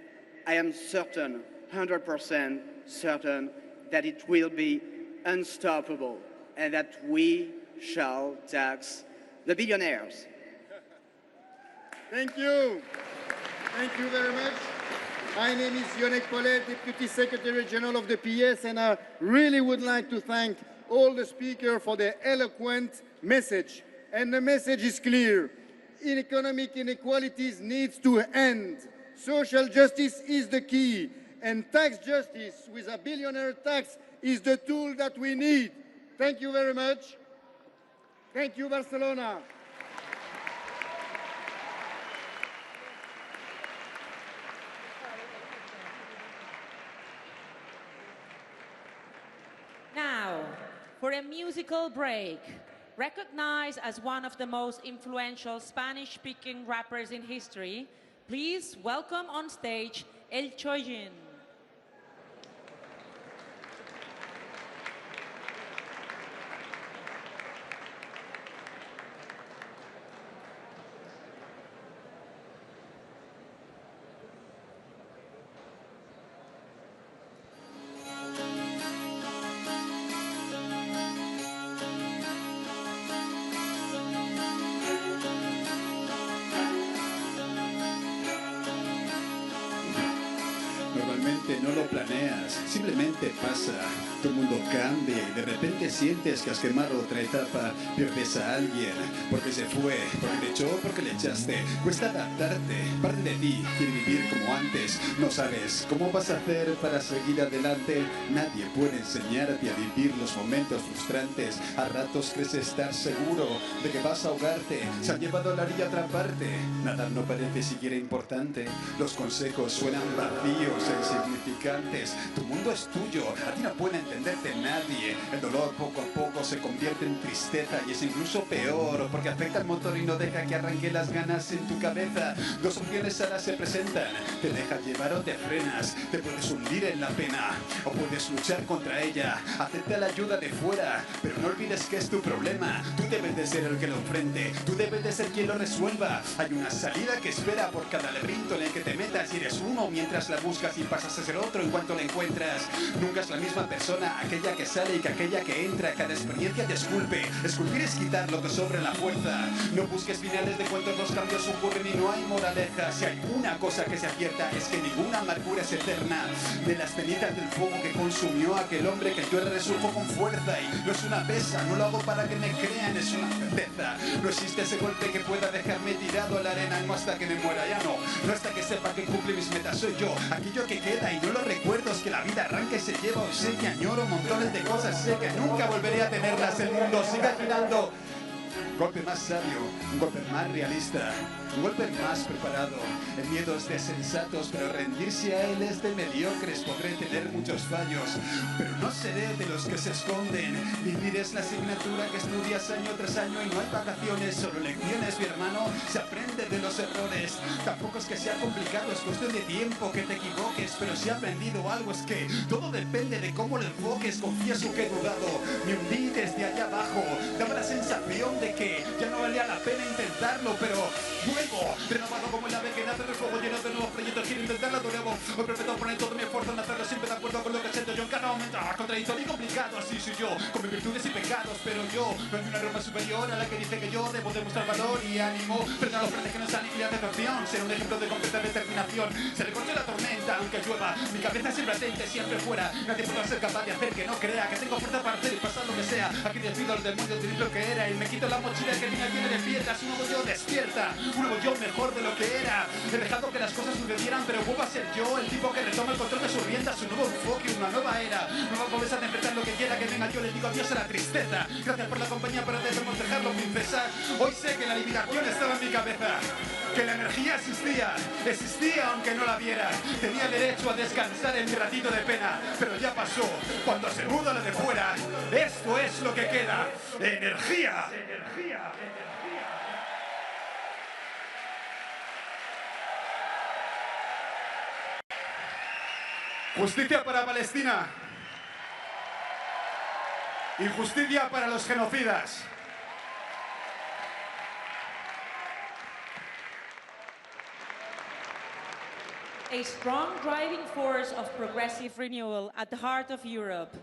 I am certain, 100% certain, that it will be unstoppable and that we shall tax the billionaires. Thank you. Thank you very much. My name is Yonek Paulet, Deputy Secretary General of the PS, and I really would like to thank all the speakers for their eloquent message. And the message is clear. Economic inequalities needs to end. Social justice is the key, and tax justice with a billionaire tax is the tool that we need. Thank you very much. Thank you, Barcelona. Now, for a musical break, recognized as one of the most influential Spanish-speaking rappers in history, please welcome on stage El Choyin. repente no lo planeas, simplemente pasa. Tu mundo cambia y de repente sientes que has quemado otra etapa. Pierdes a alguien porque se fue, porque te echó, porque le echaste. Cuesta adaptarte, parte de ti quiere vivir como antes. No sabes cómo vas a hacer para seguir adelante. Nadie puede enseñarte a vivir los momentos frustrantes. A ratos crees estar seguro de que vas a ahogarte. Se ha llevado a la orilla a otra parte. Nadar no parece siquiera importante. Los consejos suenan vacíos e insignificantes. Tu mundo es tuyo, a ti no puede entenderte nadie. El dolor poco a poco se convierte en tristeza y es incluso peor porque afecta al motor y no deja que arranque las ganas en tu cabeza. Dos opciones ahora se presentan: te dejas llevar o te frenas. Te puedes hundir en la pena o puedes luchar contra ella. Acepta la ayuda de fuera, pero no olvides que es tu problema. Tú debes de ser el que lo enfrente, tú debes de ser quien lo resuelva. Hay una salida que espera por cada laberinto en el que te metas y eres uno mientras la buscas y pasas a ser otro en cuanto la encuentras. Nunca es la misma persona aquella que sale y que aquella que entra. Cada experiencia te esculpe. Esculpir es quitar lo que sobra la fuerza. No busques finales de cuentos, los cambios ocurren y no hay moraleja. Si hay una cosa que se acierta es que ninguna amargura es eterna. De las cenizas del fuego que consumió aquel hombre que yo resurjo con fuerza y no es una pesa, no lo hago para que me crean, es una certeza. No existe ese golpe que pueda dejarme tirado a la arena, no hasta que me muera, ya no. No hasta que sepa que cumple mis metas, soy yo, aquello que queda y no lo recuerdo es que la vida arranca y se lleva. Hoy sé que añoro montones de cosas, sé que nunca volveré a tenerlas, el mundo sigue girando. Un golpe más sabio, un golpe más realista, un golpe más preparado. El miedo es de sensatos, pero rendirse a él es de mediocres. Podré tener muchos fallos, pero no seré de los que se esconden. Vivir es la asignatura que estudias año tras año y no hay vacaciones, solo lecciones, mi hermano. Se aprende de los errores. Tampoco es que sea complicado, es cuestión de tiempo que te equivoques, pero si he aprendido algo es que todo depende de cómo lo enfoques. Confieso que he dudado, me hundí desde allá abajo. Daba la sensación de que ya no valía la pena intentarlo, pero luego, renovado como el ave que nace del fuego, lleno de nuevos proyectos, quiero intentarlo de nuevo. Hoy pretendo poner todo mi esfuerzo en hacerlo siempre de acuerdo con lo que siento yo en cada momento. Contradictorio y complicado, así soy yo, con mis virtudes y pecados, pero yo no hay una norma superior a la que dice que yo debo demostrar valor y ánimo. Frente a los frentes que nos aniquilan de decepción, ser un ejemplo de completa determinación. Se recorte la tormenta, aunque llueva, mi cabeza siempre atenta, siempre fuera. Nadie podrá ser capaz de hacer que no crea que tengo fuerza para hacer y pasar lo que sea. Aquí despido al demonio de lo que era y me quito la mochila que tenía llena de piedras. Un nuevo yo despierta, un nuevo yo mejor de lo que era. He dejado que las cosas sucedieran, pero vuelvo a ser yo, el tipo que retoma el control de sus riendas, un nuevo enfoque, una nueva era. Nueva promesa de enfrentar lo que quiera que venga, yo le digo adiós a la tristeza. Gracias por la compañía, pero debemos dejarlo, princesa. Hoy sé que la liberación estaba en mi cabeza, que la energía existía aunque no la viera. Tenía derecho a descansar en mi ratito de pena, pero ya pasó. Cuando se muda lo de fuera, esto es lo que queda: energía. Justicia para Palestina. Injusticia para los genocidas. A strong driving force of progressive renewal at the heart of Europe.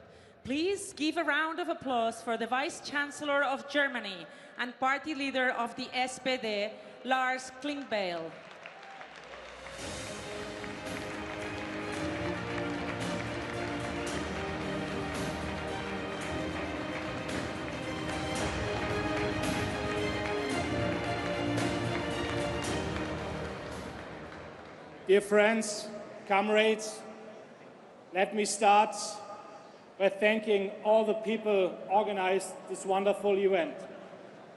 Please give a round of applause for the Vice Chancellor of Germany and party leader of the SPD, Lars Klingbeil. Dear friends, comrades, let me start by thanking all the people who organized this wonderful event.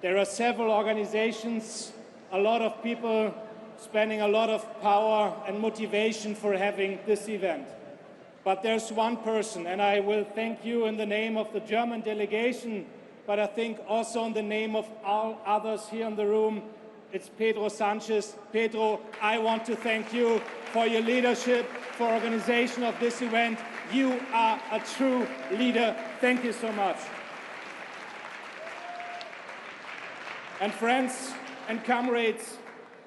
There are several organizations, a lot of people spending a lot of power and motivation for having this event. But there's one person, and I will thank you in the name of the German delegation, but I think also in the name of all others here in the room. It's Pedro Sánchez. Pedro, I want to thank you for your leadership, for organization of this event. You are a true leader. Thank you so much. And friends and comrades,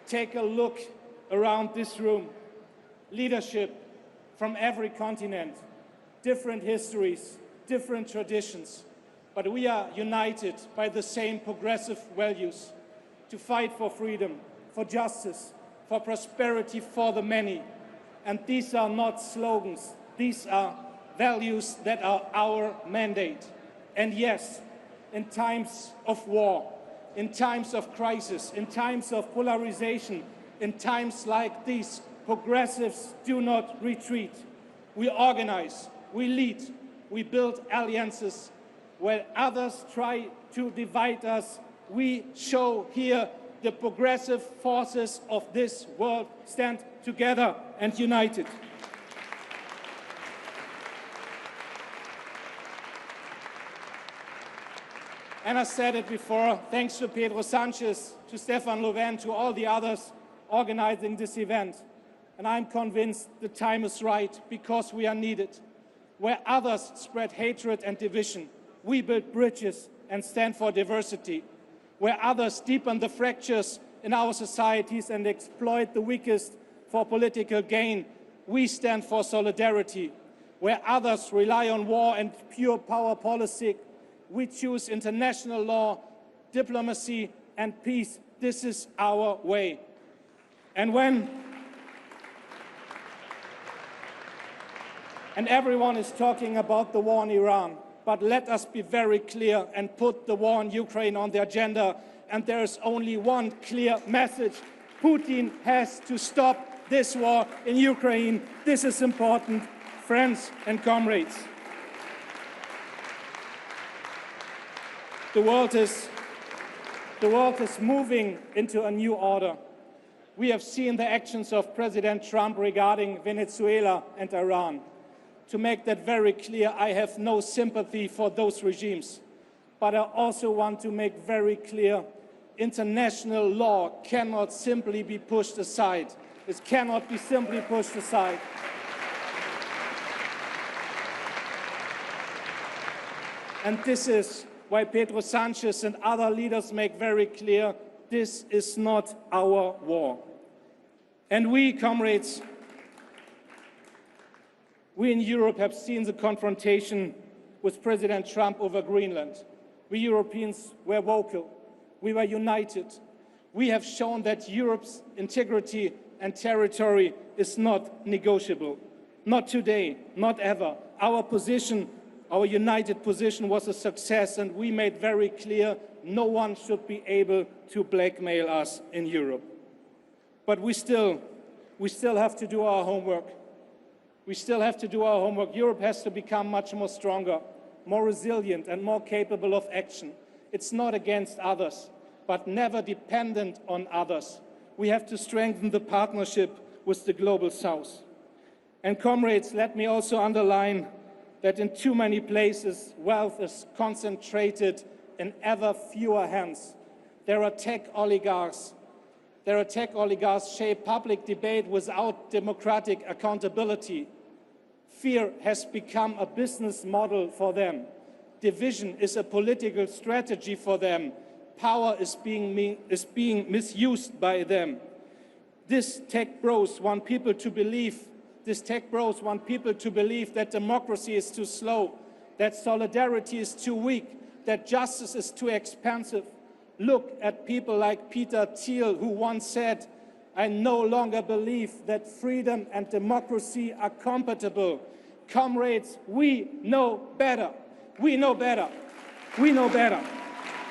take a look around this room. Leadership from every continent, different histories, different traditions, but we are united by the same progressive values: to fight for freedom, for justice, for prosperity for the many. And these are not slogans. These are values that are our mandate. And yes, in times of war, in times of crisis, in times of polarization, in times like these, progressives do not retreat. We organize, we lead, we build alliances. Where others try to divide us, we show here the progressive forces of this world stand together and united. And I said it before, thanks to Pedro Sánchez, to Stefan Löfven, to all the others organizing this event. And I'm convinced the time is right because we are needed. Where others spread hatred and division, we build bridges and stand for diversity. Where others deepen the fractures in our societies and exploit the weakest for political gain, we stand for solidarity. Where others rely on war and pure power policy, we choose international law, diplomacy, and peace. This is our way. And everyone is talking about the war in Iran, but let us be very clear and put the war in Ukraine on the agenda. And there is only one clear message. Putin has to stop this war in Ukraine. This is important, friends and comrades. The world is moving into a new order. We have seen the actions of President Trump regarding Venezuela and Iran. To make that very clear, I have no sympathy for those regimes. But I also want to make very clear, international law cannot simply be pushed aside. It cannot be simply pushed aside. And this is why Pedro Sánchez and other leaders make very clear, this is not our war. And we, comrades, we in Europe have seen the confrontation with President Trump over Greenland. We Europeans were vocal. We were united. We have shown that Europe's integrity and territory is not negotiable. Not today, not ever. Our position, our united position was a success, and we made very clear no one should be able to blackmail us in Europe. But we still have to do our homework. We still have to do our homework. Europe has to become much more stronger, more resilient, and more capable of action. It's not against others, but never dependent on others. We have to strengthen the partnership with the Global South. And comrades, let me also underline that in too many places, wealth is concentrated in ever fewer hands. There are tech oligarchs. Shape public debate without democratic accountability. Fear has become a business model for them. Division is a political strategy for them. Power is being misused by them. These tech bros want people to believe that democracy is too slow, that solidarity is too weak, that justice is too expensive. Look at people like Peter Thiel, who once said, "I no longer believe that freedom and democracy are compatible." Comrades, we know better. We know better. We know better.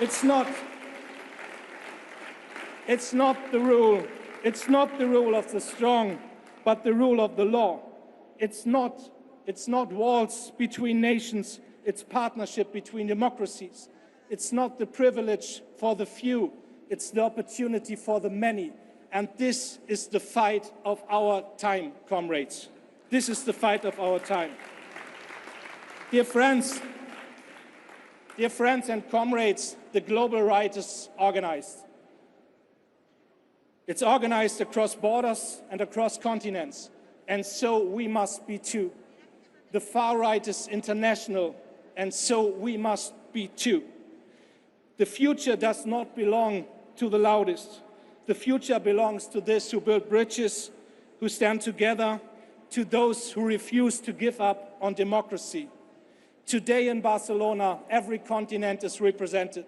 It's not the rule. It's not the rule of the strong, but the rule of the law. It's not walls between nations. It's partnership between democracies. It's not the privilege for the few. It's the opportunity for the many. And this is the fight of our time, comrades. This is the fight of our time. Dear friends and comrades, the global right is organized. It's organized across borders and across continents, and so we must be too. The far right is international, and so we must be too. The future does not belong to the loudest. The future belongs to those who build bridges, who stand together, to those who refuse to give up on democracy. Today in Barcelona, every continent is represented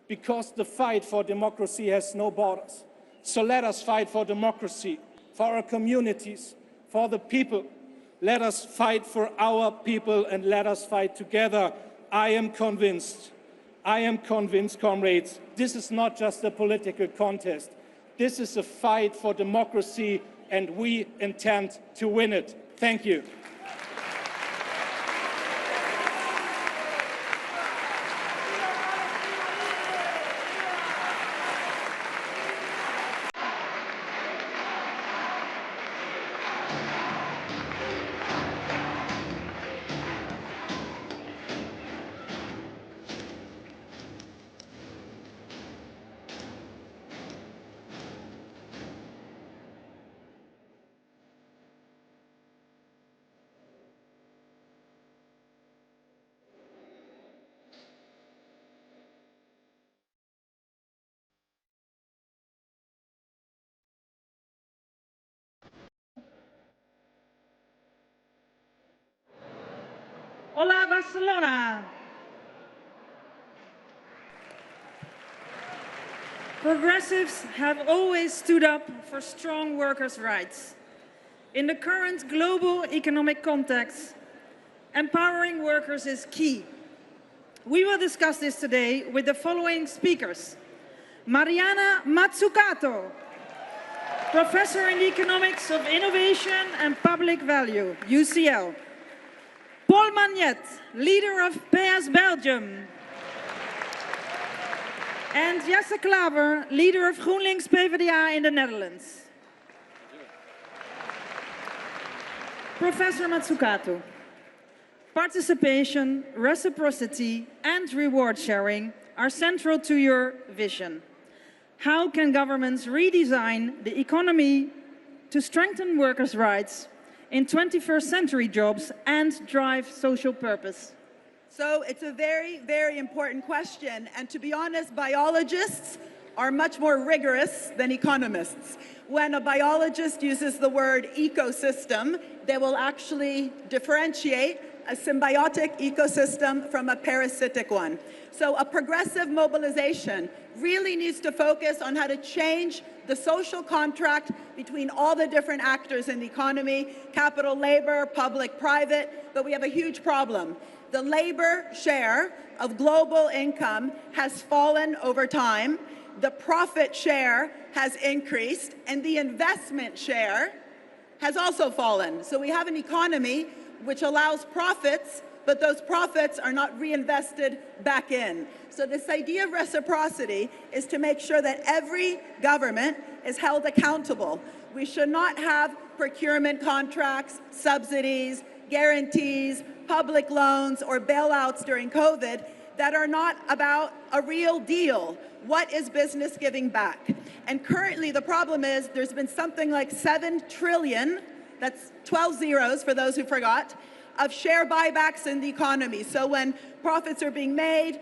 because the fight for democracy has no borders. So let us fight for democracy, for our communities, for the people. Let us fight for our people and let us fight together. I am convinced, comrades, this is not just a political contest. This is a fight for democracy, and we intend to win it. Thank you. Hola, Barcelona! Progressives have always stood up for strong workers' rights. In the current global economic context, empowering workers is key. We will discuss this today with the following speakers. Mariana Mazzucato, Professor in the Economics of Innovation and Public Value, UCL. Paul Magnet, leader of PS Belgium. And Jesse Klaver, leader of GroenLinks PvdA in the Netherlands. Professor Mazzucato, participation, reciprocity, and reward sharing are central to your vision. How can governments redesign the economy to strengthen workers' rights in 21st century jobs and drive social purpose? So it's a very, very important question. And to be honest, biologists are much more rigorous than economists. When a biologist uses the word ecosystem, they will actually differentiate a symbiotic ecosystem from a parasitic one. So a progressive mobilization really needs to focus on how to change the social contract between all the different actors in the economy, capital, labor, public, private, but we have a huge problem. The labor share of global income has fallen over time, the profit share has increased, and the investment share has also fallen. So we have an economy which allows profits, but those profits are not reinvested back in. So this idea of reciprocity is to make sure that every government is held accountable. We should not have procurement contracts, subsidies, guarantees, public loans, or bailouts during COVID that are not about a real deal. What is business giving back? And currently the problem is there's been something like 7 trillion, that's 12 zeros for those who forgot, of share buybacks in the economy. So when profits are being made,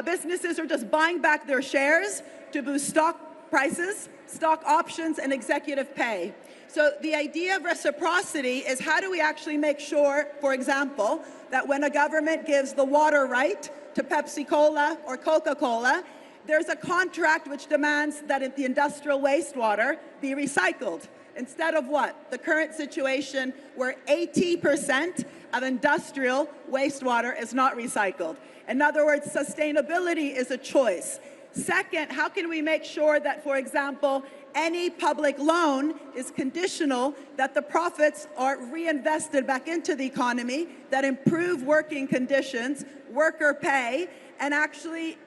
businesses are just buying back their shares to boost stock prices, stock options, and executive pay. So the idea of reciprocity is how do we actually make sure, for example, that when a government gives the water right to Pepsi-Cola or Coca-Cola, there's a contract which demands that the industrial wastewater be recycled. Instead of what? The current situation where 80% of industrial wastewater is not recycled. In other words, sustainability is a choice. Second, how can we make sure that, for example, any public loan is conditional that the profits are reinvested back into the economy, that improve working conditions, worker pay, and actually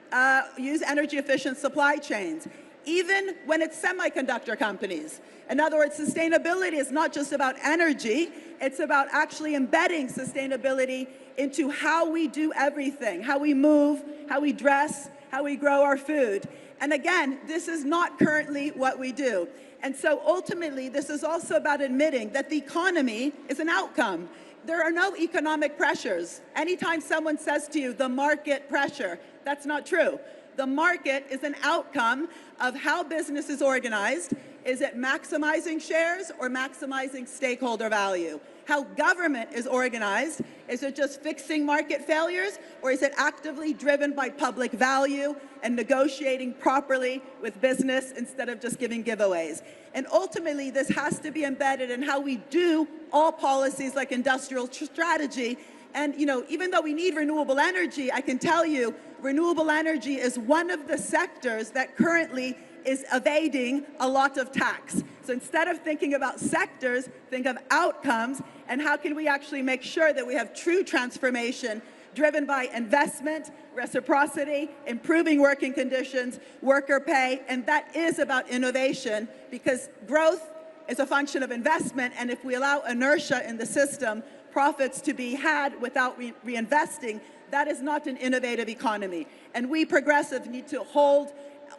use energy efficient supply chains, even when it's semiconductor companies. In other words, sustainability is not just about energy, it's about actually embedding sustainability into how we do everything, how we move, how we dress, how we grow our food. And again, this is not currently what we do. And so ultimately, this is also about admitting that the economy is an outcome. There are no economic pressures. Anytime someone says to you, the market pressure, that's not true. The market is an outcome of how business is organized. Is it maximizing shares or maximizing stakeholder value? how government is organized. Is it just fixing market failures, or is it actively driven by public value and negotiating properly with business instead of just giving giveaways? And ultimately, this has to be embedded in how we do all policies like industrial strategy. And, you know, even though we need renewable energy, I can tell you, renewable energy is one of the sectors that currently is evading a lot of tax. So instead of thinking about sectors, think of outcomes, and how can we actually make sure that we have true transformation driven by investment, reciprocity, improving working conditions, worker pay, and that is about innovation, because growth is a function of investment, and if we allow inertia in the system, profits to be had without reinvesting, that is not an innovative economy. And we progressives need to hold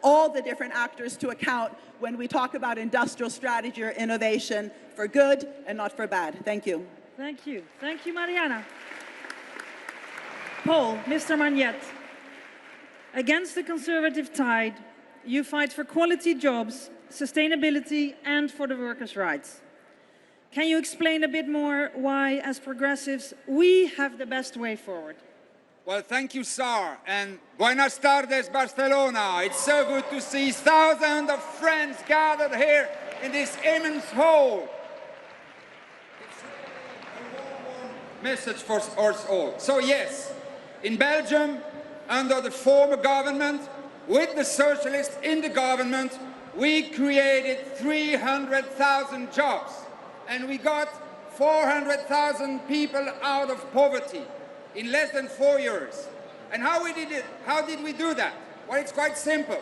all the different actors to account when we talk about industrial strategy or innovation for good and not for bad. Thank you. Thank you. Thank you, Mariana. Paul, Mr. Magnet, against the conservative tide, you fight for quality jobs, sustainability, and for the workers' rights. Can you explain a bit more why, as progressives, we have the best way forward? Well, thank you, Sar, and buenas tardes, Barcelona. It's so good to see thousands of friends gathered here in this immense hall. It's a warm message for us all. So yes, in Belgium, under the former government, with the socialists in the government, we created 300,000 jobs, and we got 400,000 people out of poverty in less than 4 years. And how did we do that? Well, it's quite simple.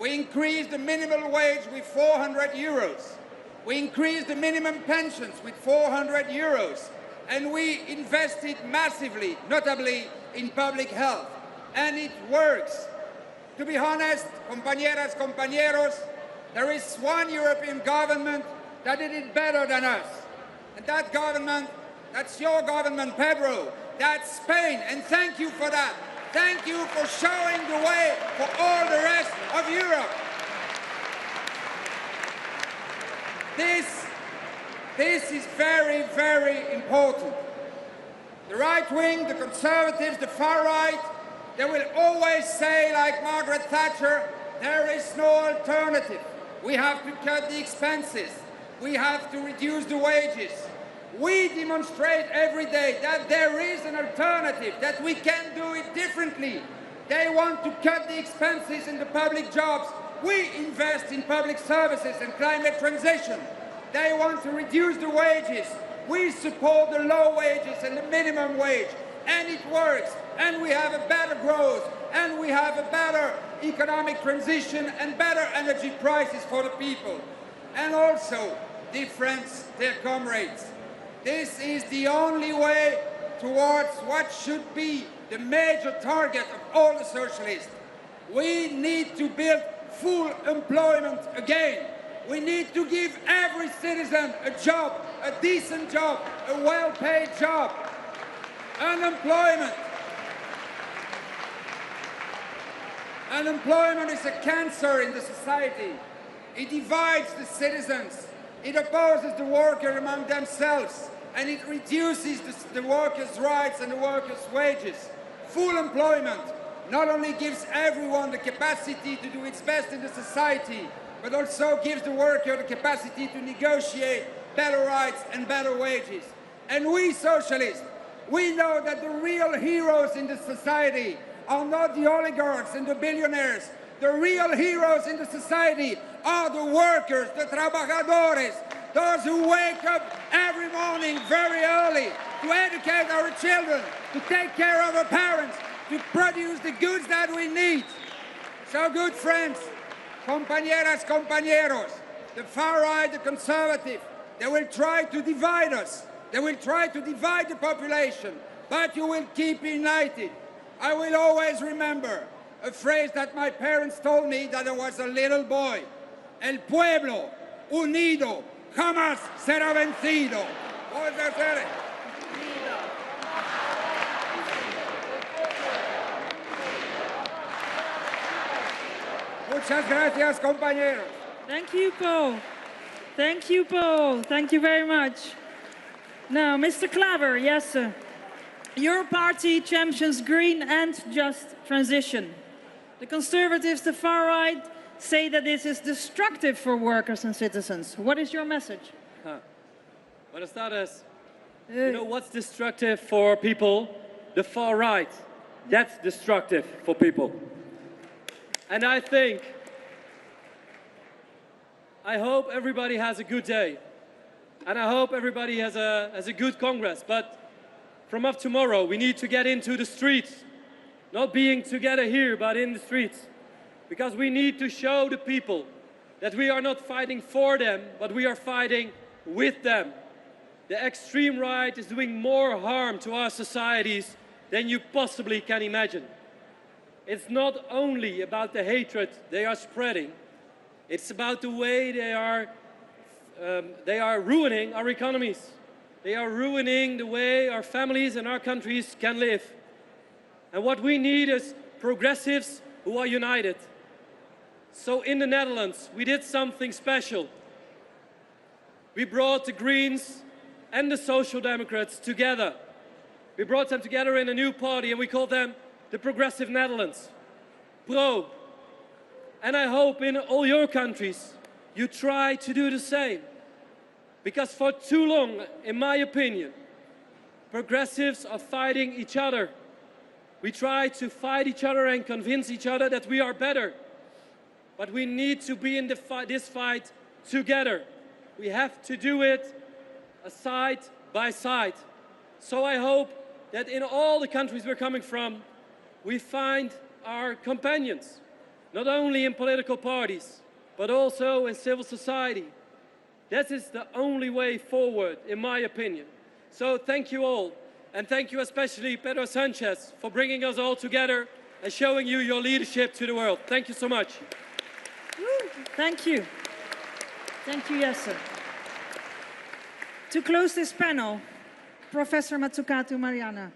We increased the minimum wage with 400 euros. We increased the minimum pensions with 400 euros. And we invested massively, notably in public health. And it works. To be honest, compañeras, compañeros, there is one European government that did it better than us. And that government, that's your government, Pedro. That's Spain, and thank you for that. Thank you for showing the way for all the rest of Europe. This is very, very important. The right wing, the conservatives, the far right, they will always say, like Margaret Thatcher, there is no alternative. We have to cut the expenses. We have to reduce the wages. We demonstrate every day that there is an alternative, that we can do it differently. They want to cut the expenses in the public jobs. We invest in public services and climate transition. They want to reduce the wages. We support the low wages and the minimum wage. And it works. And we have a better growth. And we have a better economic transition and better energy prices for the people. And also, dear friends, dear comrades, this is the only way towards what should be the major target of all the socialists. We need to build full employment again. We need to give every citizen a job, a decent job, a well-paid job. Unemployment is a cancer in the society. It divides the citizens. It opposes the worker among themselves, and it reduces the workers' rights and the workers' wages. Full employment not only gives everyone the capacity to do its best in the society, but also gives the worker the capacity to negotiate better rights and better wages. And we socialists, we know that the real heroes in the society are not the oligarchs and the billionaires. The real heroes in the society are the workers, the trabajadores, those who wake up every morning very early to educate our children, to take care of our parents, to produce the goods that we need. So good friends, compañeras, compañeros, the far right, the conservative, they will try to divide us. They will try to divide the population, but you will keep united. I will always remember a phrase that my parents told me that I was a little boy. El pueblo unido jamás será vencido. What does that say? Muchas gracias, compañeros. Thank you, Paul. Thank you, Paul. Thank you very much. Now, Mr. Klaver, yes, your party champions green and just transition. The Conservatives, the far right, say that this is destructive for workers and citizens. What is your message? Buenas tardes. You know what's destructive for people? The far right. That's destructive for people. And I hope everybody has a good day. And I hope everybody has a good Congress. But from up tomorrow, we need to get into the streets. Not being together here, but in the streets. Because we need to show the people that we are not fighting for them, but we are fighting with them. The extreme right is doing more harm to our societies than you possibly can imagine. It's not only about the hatred they are spreading, it's about the way they are ruining our economies. They are ruining the way our families and our countries can live. And what we need is progressives who are united. So in the Netherlands, we did something special. We brought the Greens and the Social Democrats together. We brought them together in a new party and we called them the Progressive Netherlands. Pro. And I hope in all your countries you try to do the same. Because for too long, in my opinion, progressives are fighting each other. We try to fight each other and convince each other that we are better. But we need to be in this fight together. We have to do it side by side. So I hope that in all the countries we're coming from, we find our companions, not only in political parties, but also in civil society. That is the only way forward, in my opinion. So thank you all, and thank you especially Pedro Sánchez for bringing us all together and showing you your leadership to the world. Thank you so much. Thank you. Thank you, Jesse. To close this panel, Professor Mazzucato Mariana,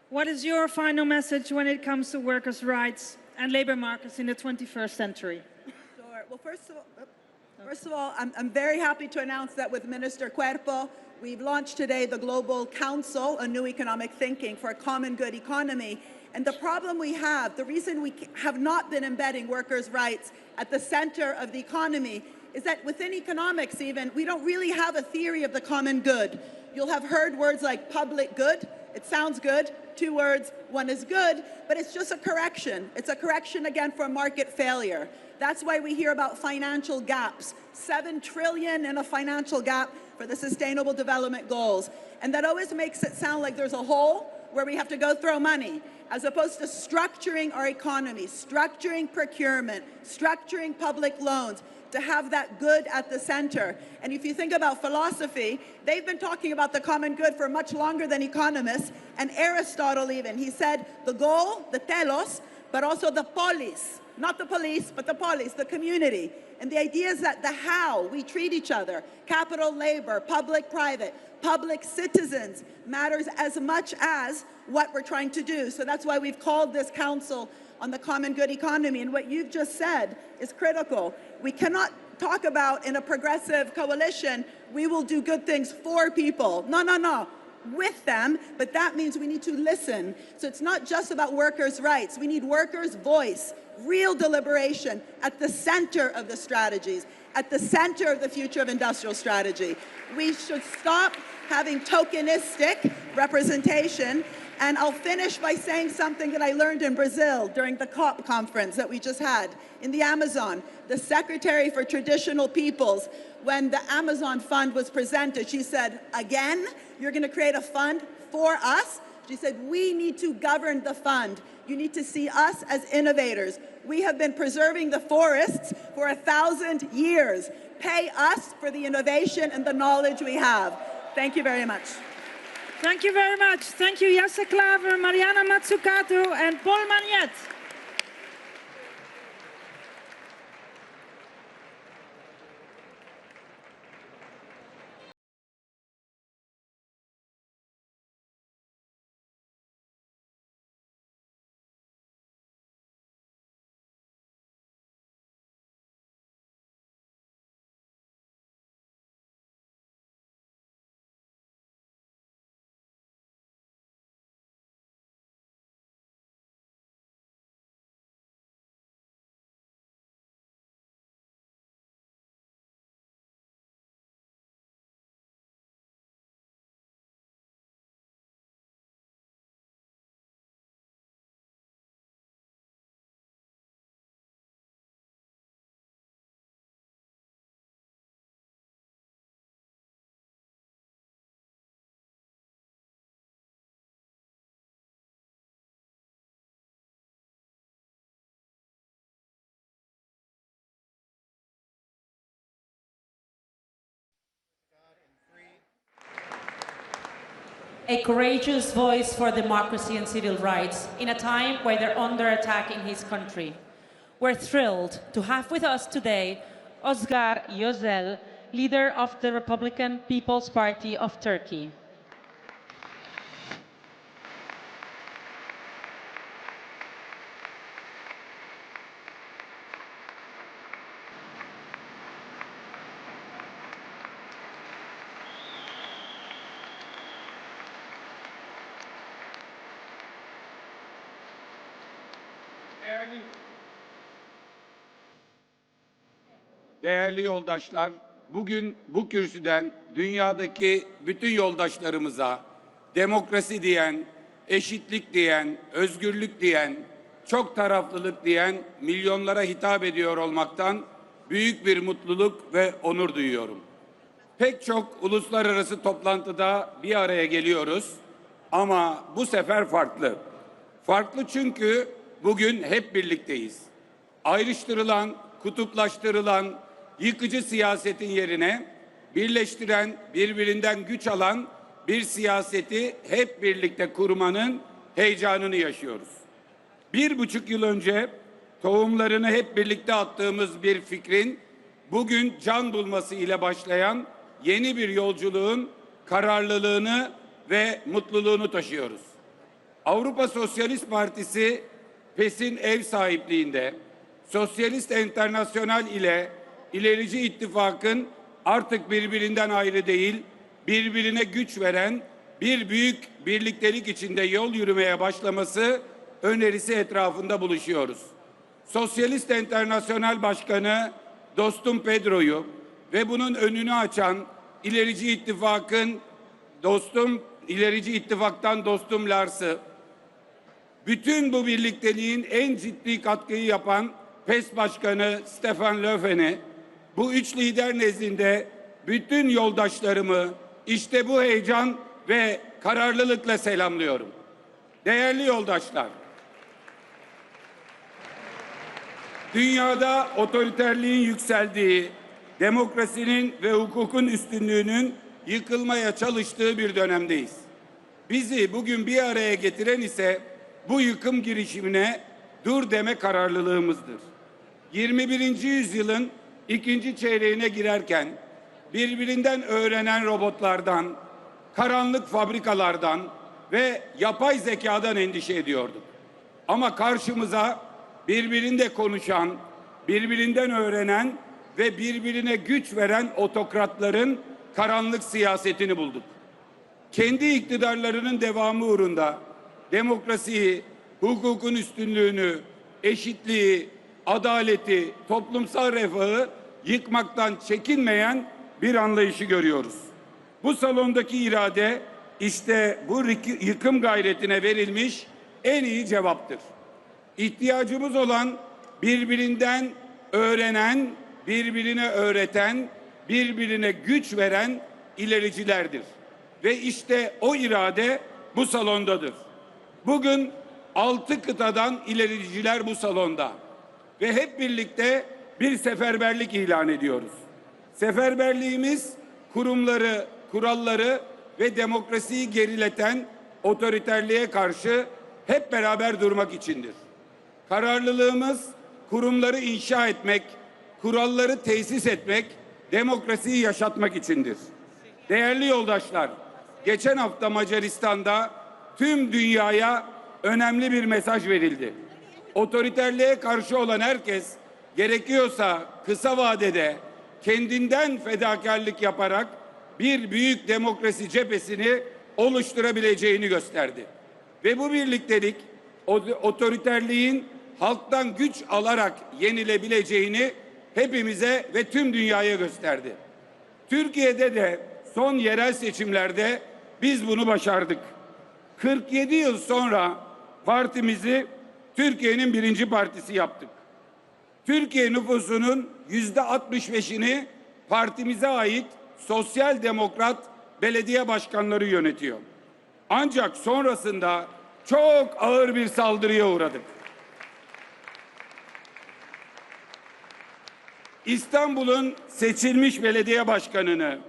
what is your final message when it comes to workers' rights and labor markets in the 21st century? Sure. Well, first of all, I'm very happy to announce that with Minister Cuerpo, we've launched today the Global Council on New Economic Thinking for a Common Good Economy. And the problem we have, the reason we have not been embedding workers' rights at the center of the economy is that within economics even, we don't really have a theory of the common good. You'll have heard words like public good. It sounds good. Two words, one is good, but it's just a correction. It's a correction again for market failure. That's why we hear about financial gaps. 7 trillion in a financial gap for the Sustainable Development Goals. And that always makes it sound like there's a hole where we have to go throw money, as opposed to structuring our economy, structuring procurement, structuring public loans, to have that good at the center. And if you think about philosophy, they've been talking about the common good for much longer than economists, and Aristotle even. He said the goal, the telos, but also the polis, not the police, but the polis, the community. And the idea is that the how we treat each other, capital, labor, public-private, public citizens, matters as much as what we're trying to do. So that's why we've called this council on the common good economy. And what you've just said is critical. We cannot talk about in a progressive coalition, we will do good things for people. No, no, no. With them, but that means we need to listen. So it's not just about workers' rights. We need workers' voice, real deliberation at the center of the strategies, at the center of the future of industrial strategy. We should stop having tokenistic representation. And I'll finish by saying something that I learned in Brazil during the COP conference that we just had in the Amazon. The Secretary for Traditional Peoples, when the Amazon Fund was presented, she said, again, you're going to create a fund for us? She said, we need to govern the fund. You need to see us as innovators. We have been preserving the forests for 1,000 years. Pay us for the innovation and the knowledge we have. Thank you very much. Thank you very much. Thank you, Jesse Klaver, Mariana Mazzucato, and Paul Magnette. a courageous voice for democracy and civil rights in a time where they're under attack in his country. We're thrilled to have with us today Özgür Özel, leader of the Republican People's Party of Turkey. Değerli yoldaşlar, bugün bu kürsüden dünyadaki bütün yoldaşlarımıza demokrasi diyen, eşitlik diyen, özgürlük diyen, çok taraflılık diyen milyonlara hitap ediyor olmaktan büyük bir mutluluk ve onur duyuyorum. Pek çok uluslararası toplantıda bir araya geliyoruz ama bu sefer farklı. Farklı çünkü bugün hep birlikteyiz. Ayrıştırılan, kutuplaştırılan, yıkıcı siyasetin yerine birleştiren, birbirinden güç alan bir siyaseti hep birlikte kurmanın heyecanını yaşıyoruz. 1,5 yıl önce tohumlarını hep birlikte attığımız bir fikrin bugün can bulması ile başlayan yeni bir yolculuğun kararlılığını ve mutluluğunu taşıyoruz. Avrupa Sosyalist Partisi PES'in ev sahipliğinde Sosyalist Enternasyonal ile İlerici İttifak'ın artık birbirinden ayrı değil, birbirine güç veren bir büyük birliktelik içinde yol yürümeye başlaması önerisi etrafında buluşuyoruz. Sosyalist Enternasyonal Başkanı dostum Pedro'yu ve bunun önünü açan İlerici İttifak'tan dostum Lars'ı, bütün bu birlikteliğin en ciddi katkıyı yapan PES Başkanı Stefan Löfven'i, bu üç lider nezdinde bütün yoldaşlarımı işte bu heyecan ve kararlılıkla selamlıyorum. Değerli yoldaşlar, dünyada otoriterliğin yükseldiği, demokrasinin ve hukukun üstünlüğünün yıkılmaya çalıştığı bir dönemdeyiz. Bizi bugün bir araya getiren ise bu yıkım girişimine dur deme kararlılığımızdır. 21. yüzyılın ikinci çeyreğine girerken birbirinden öğrenen robotlardan, karanlık fabrikalardan ve yapay zekadan endişe ediyorduk. Ama karşımıza birbirinde konuşan, birbirinden öğrenen ve birbirine güç veren otokratların karanlık siyasetini bulduk. Kendi iktidarlarının devamı uğrunda demokrasiyi, hukukun üstünlüğünü, eşitliği, adaleti, toplumsal refahı yıkmaktan çekinmeyen bir anlayışı görüyoruz. Bu salondaki irade işte bu yıkım gayretine verilmiş en iyi cevaptır. İhtiyacımız olan birbirinden öğrenen, birbirine öğreten, birbirine güç veren ilericilerdir. Ve işte o irade bu salondadır. Bugün 6 kıtadan ilericiler bu salonda ve hep birlikte bir seferberlik ilan ediyoruz. Seferberliğimiz kurumları, kuralları ve demokrasiyi gerileten otoriterliğe karşı hep beraber durmak içindir. Kararlılığımız kurumları inşa etmek, kuralları tesis etmek, demokrasiyi yaşatmak içindir. Değerli yoldaşlar, geçen hafta Macaristan'da tüm dünyaya önemli bir mesaj verildi. Otoriterliğe karşı olan herkes gerekiyorsa kısa vadede kendinden fedakarlık yaparak bir büyük demokrasi cephesini oluşturabileceğini gösterdi. Ve bu birliktelik otoriterliğin halktan güç alarak yenilebileceğini hepimize ve tüm dünyaya gösterdi. Türkiye'de de son yerel seçimlerde biz bunu başardık. 47 yıl sonra partimizi Türkiye'nin birinci partisi yaptık. Türkiye nüfusunun %65'ini partimize ait sosyal demokrat belediye başkanları yönetiyor. Ancak sonrasında çok ağır bir saldırıya uğradık. İstanbul'un seçilmiş belediye başkanını,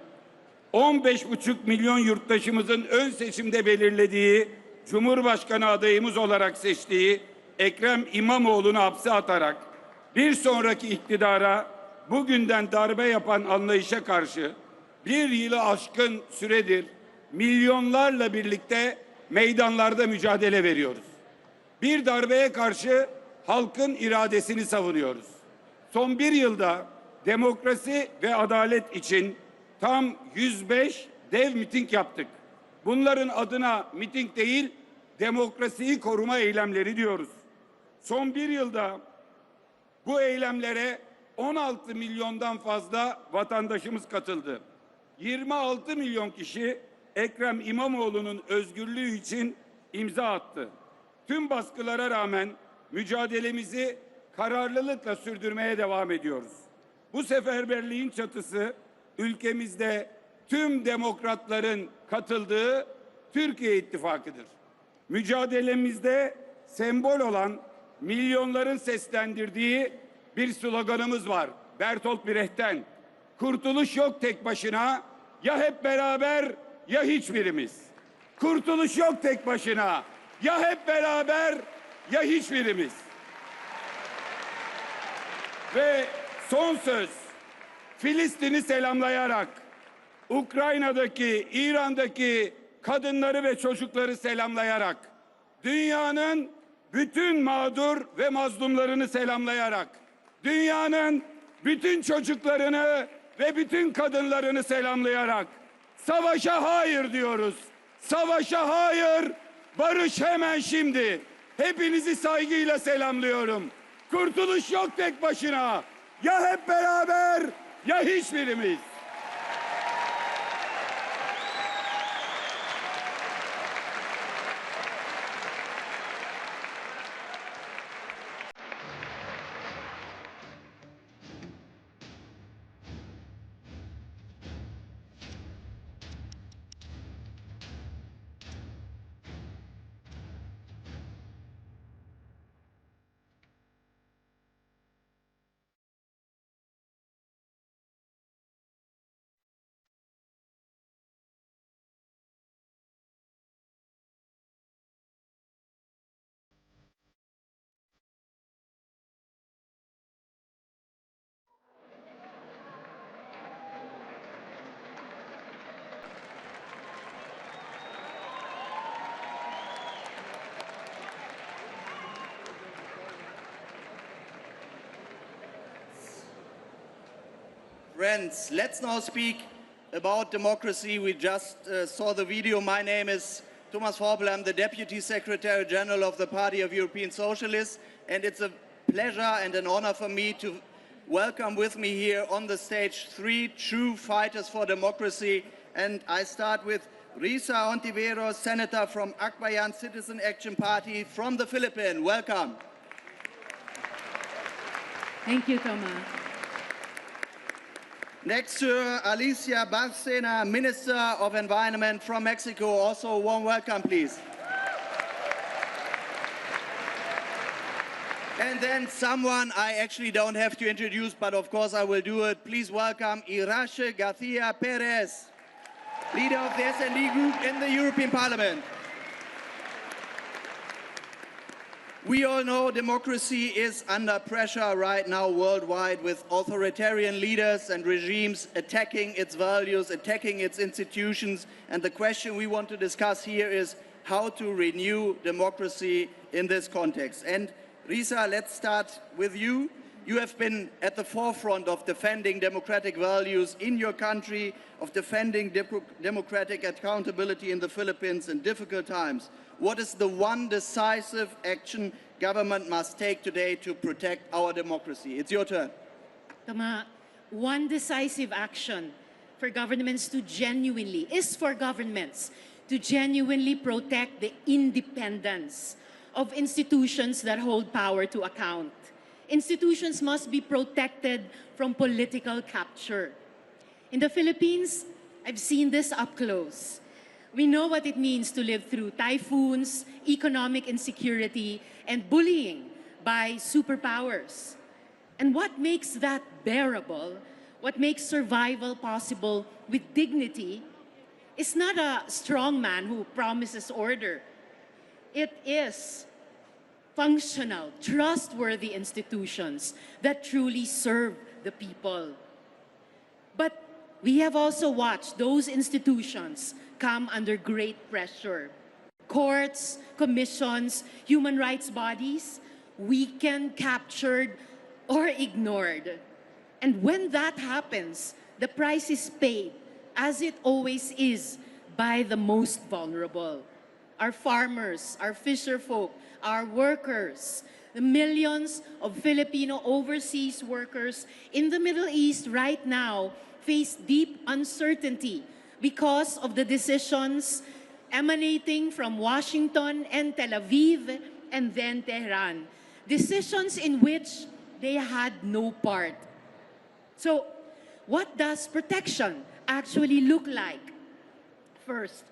15,5 milyon yurttaşımızın ön seçimde belirlediği Cumhurbaşkanı adayımız olarak seçtiği Ekrem İmamoğlu'nu hapse atarak bir sonraki iktidara bugünden darbe yapan anlayışa karşı bir yılı aşkın süredir milyonlarla birlikte meydanlarda mücadele veriyoruz. Bir darbeye karşı halkın iradesini savunuyoruz. Son bir yılda demokrasi ve adalet için tam 105 dev miting yaptık. Bunların adına miting değil, demokrasiyi koruma eylemleri diyoruz. Son bir yılda bu eylemlere 16 milyondan fazla vatandaşımız katıldı. 26 milyon kişi Ekrem İmamoğlu'nun özgürlüğü için imza attı. Tüm baskılara rağmen mücadelemizi kararlılıkla sürdürmeye devam ediyoruz. Bu seferberliğin çatısı ülkemizde tüm demokratların katıldığı Türkiye İttifakı'dır. Mücadelemizde sembol olan milyonların seslendirdiği bir sloganımız var. Bertolt Brecht'ten. Kurtuluş yok tek başına, ya hep beraber ya hiçbirimiz. Kurtuluş yok tek başına, ya hep beraber ya hiçbirimiz. Ve son söz, Filistin'i selamlayarak, Ukrayna'daki, İran'daki kadınları ve çocukları selamlayarak, dünyanın bütün mağdur ve mazlumlarını selamlayarak, dünyanın bütün çocuklarını ve bütün kadınlarını selamlayarak savaşa hayır diyoruz. Savaşa hayır, barış hemen şimdi. Hepinizi saygıyla selamlıyorum. Kurtuluş yok tek başına. Ya hep beraber ya hiçbirimiz. Friends, let's now speak about democracy. We just saw the video. My name is Thomas Vorpel. I'm the Deputy Secretary General of the Party of European Socialists, and it's a pleasure and an honor for me to welcome with me here on the stage 3 true fighters for democracy. And I start with Risa Hontiveros, Senator from Akbayan Citizen Action Party from the Philippines. Welcome. Thank you, Thomas. Next to Alicia Barcena, Minister of Environment from Mexico. Also a warm welcome, please. And then someone I actually don't have to introduce, but of course I will do it. Please welcome Irache Garcia Perez, leader of the S&D group in the European Parliament. We all know democracy is under pressure right now worldwide, with authoritarian leaders and regimes attacking its values, attacking its institutions. And the question we want to discuss here is how to renew democracy in this context. And Risa, let's start with you. You have been at the forefront of defending democratic values in your country, of defending democratic accountability in the Philippines in difficult times. What is the one decisive action government must take today to protect our democracy? It's your turn. Tama, one decisive action for governments to genuinely protect the independence of institutions that hold power to account. Institutions must be protected from political capture. In the Philippines, I've seen this up close. We know what it means to live through typhoons, economic insecurity, and bullying by superpowers. And what makes that bearable what makes survival possible with dignity is not a strong man who promises order. It is functional, trustworthy institutions that truly serve the people. But we have also watched those institutions come under great pressure. Courts, commissions, human rights bodies, weakened, captured, or ignored. And when that happens, the price is paid, as it always is, by the most vulnerable. Our farmers, our fisherfolk, our workers, the millions of Filipino overseas workers in the Middle East right now face deep uncertainty because of the decisions emanating from Washington and Tel Aviv and then Tehran. Decisions in which they had no part. So, what does protection actually look like? First,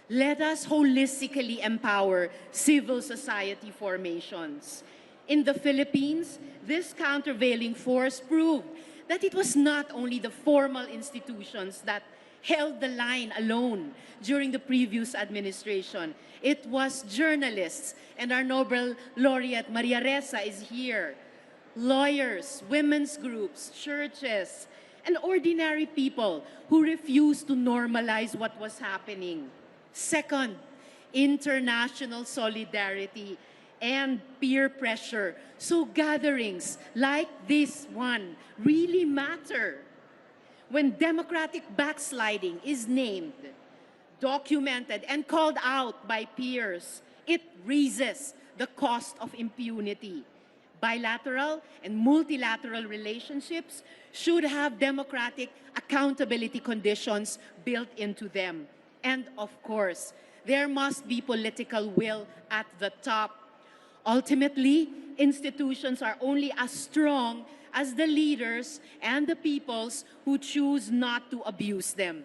let us holistically empower civil society formations. In the Philippines, this countervailing force proved that it was not only the formal institutions that held the line alone during the previous administration. It was journalists, and our Nobel laureate Maria Ressa is here, lawyers, women's groups, churches, and ordinary people who refused to normalize what was happening. Second, international solidarity and peer pressure. So gatherings like this one really matter. When democratic backsliding is named, documented, and called out by peers, it raises the cost of impunity. Bilateral and multilateral relationships should have democratic accountability conditions built into them. And of course, there must be political will at the top. Ultimately, institutions are only as strong as the leaders and the peoples who choose not to abuse them.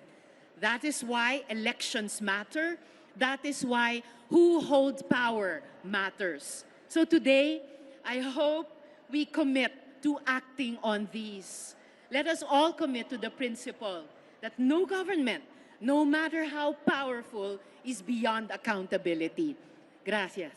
That is why elections matter. That is why who holds power matters. So today, I hope we commit to acting on these. Let us all commit to the principle that no government, no matter how powerful, is beyond accountability. Gracias.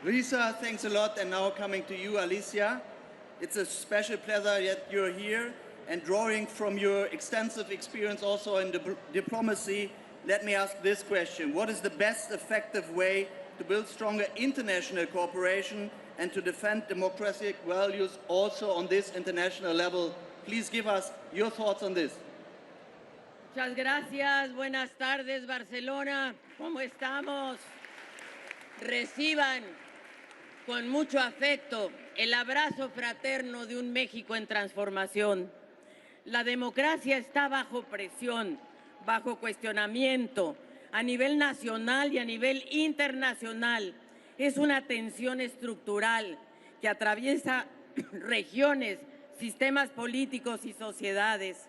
Lisa, thanks a lot. And now coming to you, Alicia. It's a special pleasure that you're here. And drawing from your extensive experience also in diplomacy, let me ask this question. What is the best effective way to build stronger international cooperation and to defend democratic values also on this international level? Please give us your thoughts on this. Muchas gracias. Buenas tardes, Barcelona. ¿Cómo estamos? Reciban con mucho afecto el abrazo fraterno de un México en transformación. La democracia está bajo presión, bajo cuestionamiento, a nivel nacional y a nivel internacional. Es una tensión estructural que atraviesa regiones, sistemas políticos y sociedades,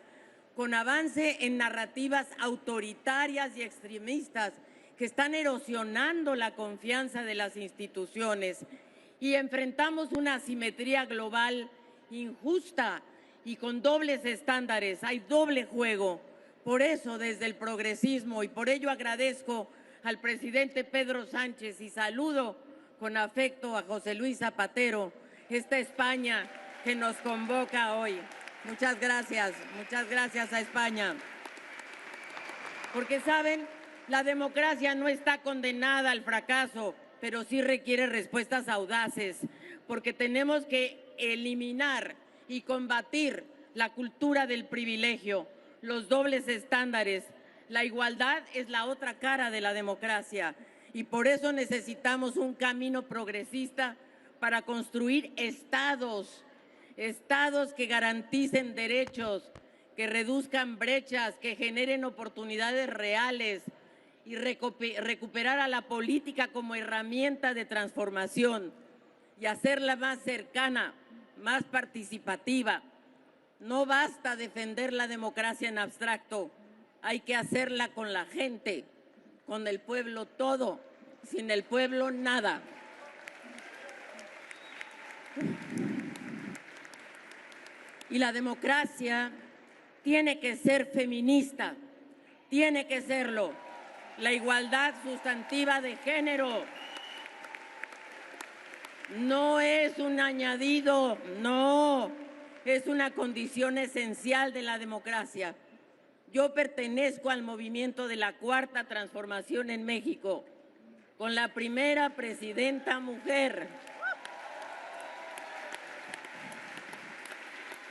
con avance en narrativas autoritarias y extremistas que están erosionando la confianza de las instituciones, y enfrentamos una asimetría global injusta y con dobles estándares. Hay doble juego. Por eso, desde el progresismo, y por ello agradezco al presidente Pedro Sánchez y saludo con afecto a José Luis Zapatero, esta España que nos convoca hoy. Muchas gracias a España. Porque, ¿saben? La democracia no está condenada al fracaso, pero sí requiere respuestas audaces, porque tenemos que eliminar y combatir la cultura del privilegio, los dobles estándares. La igualdad es la otra cara de la democracia y por eso necesitamos un camino progresista para construir estados que garanticen derechos, que reduzcan brechas, que generen oportunidades reales y recuperar a la política como herramienta de transformación y hacerla más cercana, más participativa. No basta defender la democracia en abstracto, hay que hacerla con la gente, con el pueblo todo, sin el pueblo nada. Y la democracia tiene que ser feminista, tiene que serlo. La igualdad sustantiva de género no es un añadido, no, es una condición esencial de la democracia. Yo pertenezco al movimiento de la Cuarta Transformación en México, con la primera presidenta mujer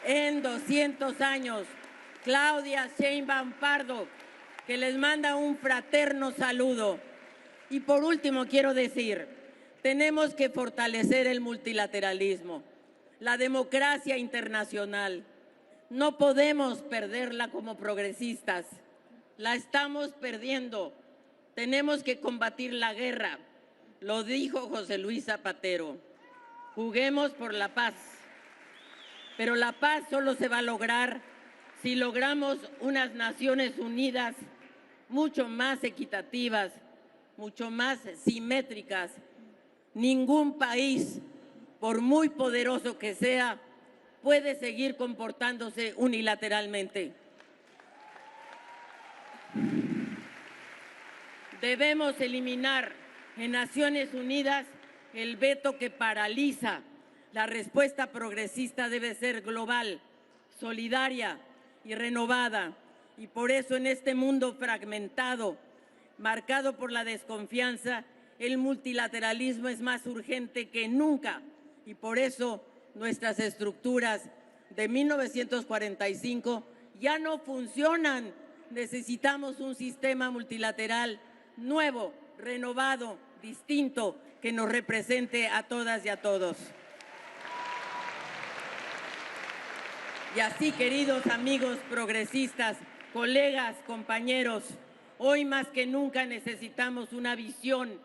en 200 años, Claudia Sheinbaum Pardo, que les manda un fraterno saludo. Y por último quiero decir, tenemos que fortalecer el multilateralismo, la democracia internacional. No podemos perderla como progresistas, la estamos perdiendo. Tenemos que combatir la guerra, lo dijo José Luis Zapatero. Juguemos por la paz, pero la paz solo se va a lograr si logramos unas Naciones Unidas mucho más equitativas, mucho más simétricas. Ningún país, por muy poderoso que sea, puede seguir comportándose unilateralmente. Debemos eliminar en Naciones Unidas el veto que paraliza. La respuesta progresista debe ser global, solidaria y renovada. Y por eso en este mundo fragmentado, marcado por la desconfianza, el multilateralismo es más urgente que nunca. Y por eso nuestras estructuras de 1945 ya no funcionan. Necesitamos un sistema multilateral nuevo, renovado, distinto, que nos represente a todas y a todos. Y así, queridos amigos progresistas, colegas, compañeros, hoy más que nunca necesitamos una visión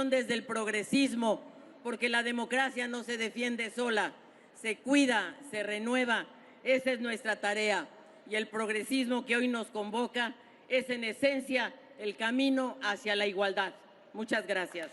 desde el progresismo, porque la democracia no se defiende sola, se cuida, se renueva. Esa es nuestra tarea. Y el progresismo que hoy nos convoca es en esencia el camino hacia la igualdad. Muchas gracias.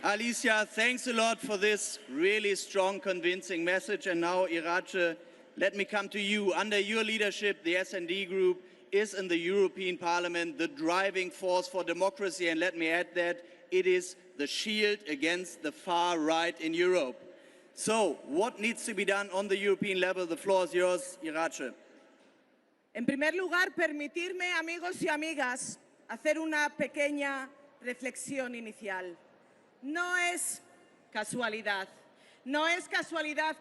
Alicia, thanks a lot for this really strong, convincing message. And now, Irache, let me come to you. Under your leadership, the S&D Group is in the European Parliament the driving force for democracy. And let me add that it is the shield against the far right in Europe. So, what needs to be done on the European level? The floor is yours, Irache. En primer lugar, permitirme, amigos y amigas, hacer una pequeña reflexión inicial. No es casualidad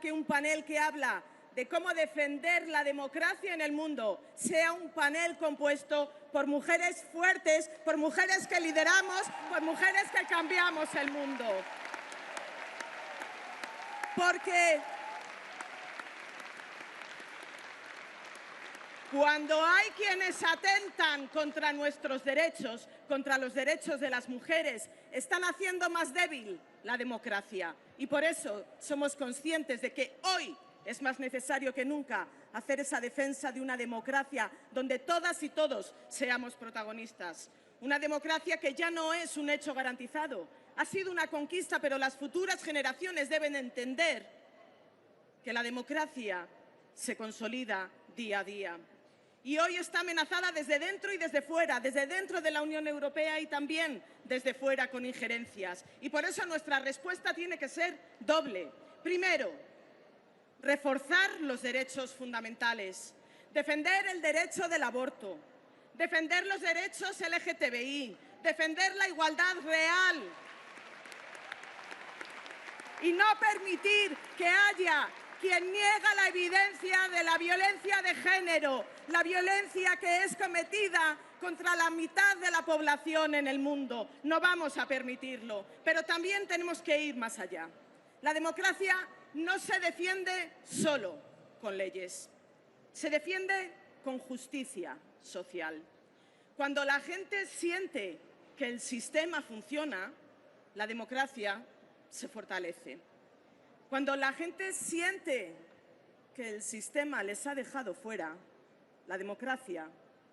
que un panel que habla de cómo defender la democracia en el mundo sea un panel compuesto por mujeres fuertes, por mujeres que lideramos, por mujeres que cambiamos el mundo. Porque cuando hay quienes atentan contra nuestros derechos, contra los derechos de las mujeres, están haciendo más débil la democracia. Y por eso somos conscientes de que hoy es más necesario que nunca hacer esa defensa de una democracia donde todas y todos seamos protagonistas. Una democracia que ya no es un hecho garantizado. Ha sido una conquista, pero las futuras generaciones deben entender que la democracia se consolida día a día. Y hoy está amenazada desde dentro y desde fuera, desde dentro de la Unión Europea y también desde fuera con injerencias. Y por eso nuestra respuesta tiene que ser doble. Primero, reforzar los derechos fundamentales, defender el derecho del aborto, defender los derechos LGTBI, defender la igualdad real y no permitir que haya quien niega la evidencia de la violencia de género, la violencia que es cometida contra la mitad de la población en el mundo. No vamos a permitirlo, pero también tenemos que ir más allá. La democracia no se defiende solo con leyes, se defiende con justicia social. Cuando la gente siente que el sistema funciona, la democracia se fortalece. Cuando la gente siente que el sistema les ha dejado fuera, la democracia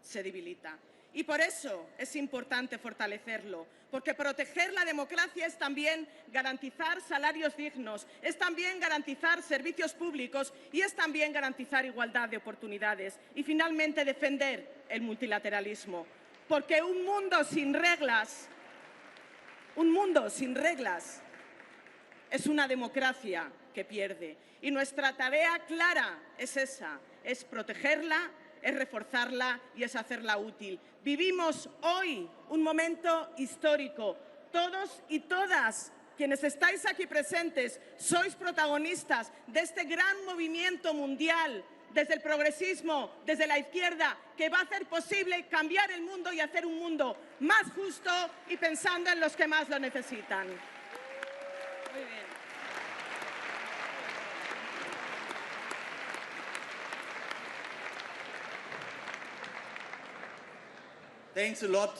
se debilita. Y por eso es importante fortalecerlo, porque proteger la democracia es también garantizar salarios dignos, es también garantizar servicios públicos y es también garantizar igualdad de oportunidades. Y finalmente defender el multilateralismo, porque un mundo sin reglas es una democracia que pierde. Y nuestra tarea clara es esa, es protegerla, es reforzarla y es hacerla útil. Vivimos hoy un momento histórico. Todos y todas quienes estáis aquí presentes sois protagonistas de este gran movimiento mundial, desde el progresismo, desde la izquierda, que va a hacer posible cambiar el mundo y hacer un mundo más justo y pensando en los que más lo necesitan. Muy bien. Thanks a lot,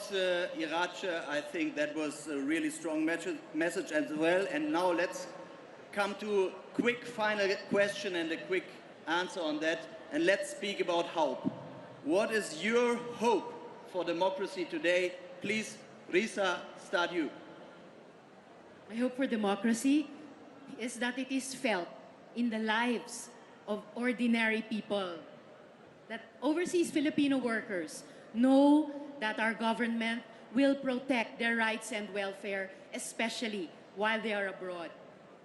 Iráče. I think that was a really strong message as well. And now let's come to a quick final question and a quick answer on that. And let's speak about hope. What is your hope for democracy today? Please, Risa, start you. My hope for democracy is that it is felt in the lives of ordinary people, that overseas Filipino workers know that our government will protect their rights and welfare, especially while they are abroad.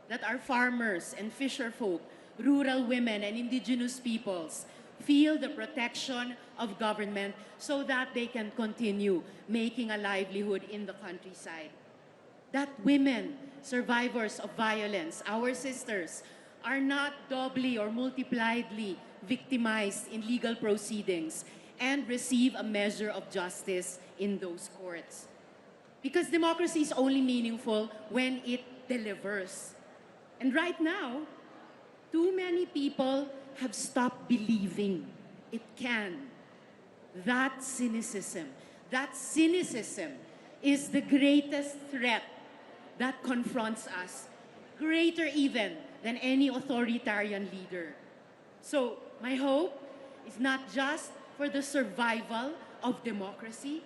That our farmers and fisher folk, rural women and indigenous peoples feel the protection of government so that they can continue making a livelihood in the countryside. That women, survivors of violence, our sisters, are not doubly or multipliedly victimized in legal proceedings and receive a measure of justice in those courts. Because democracy is only meaningful when it delivers. And right now, too many people have stopped believing it can. That cynicism is the greatest threat that confronts us, greater even than any authoritarian leader. So my hope is not just for the survival of democracy,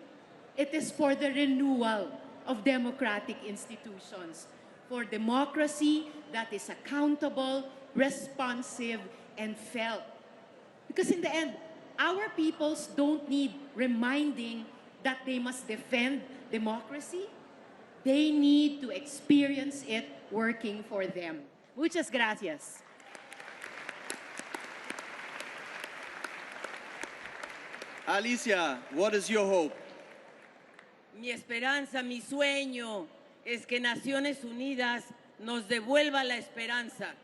it is for the renewal of democratic institutions, for democracy that is accountable, responsive, and felt. Because in the end, our peoples don't need reminding that they must defend democracy. They need to experience it working for them. Muchas gracias. Alicia, what is your hope? Mi esperanza, mi sueño es que Naciones Unidas nos devuelva la esperanza,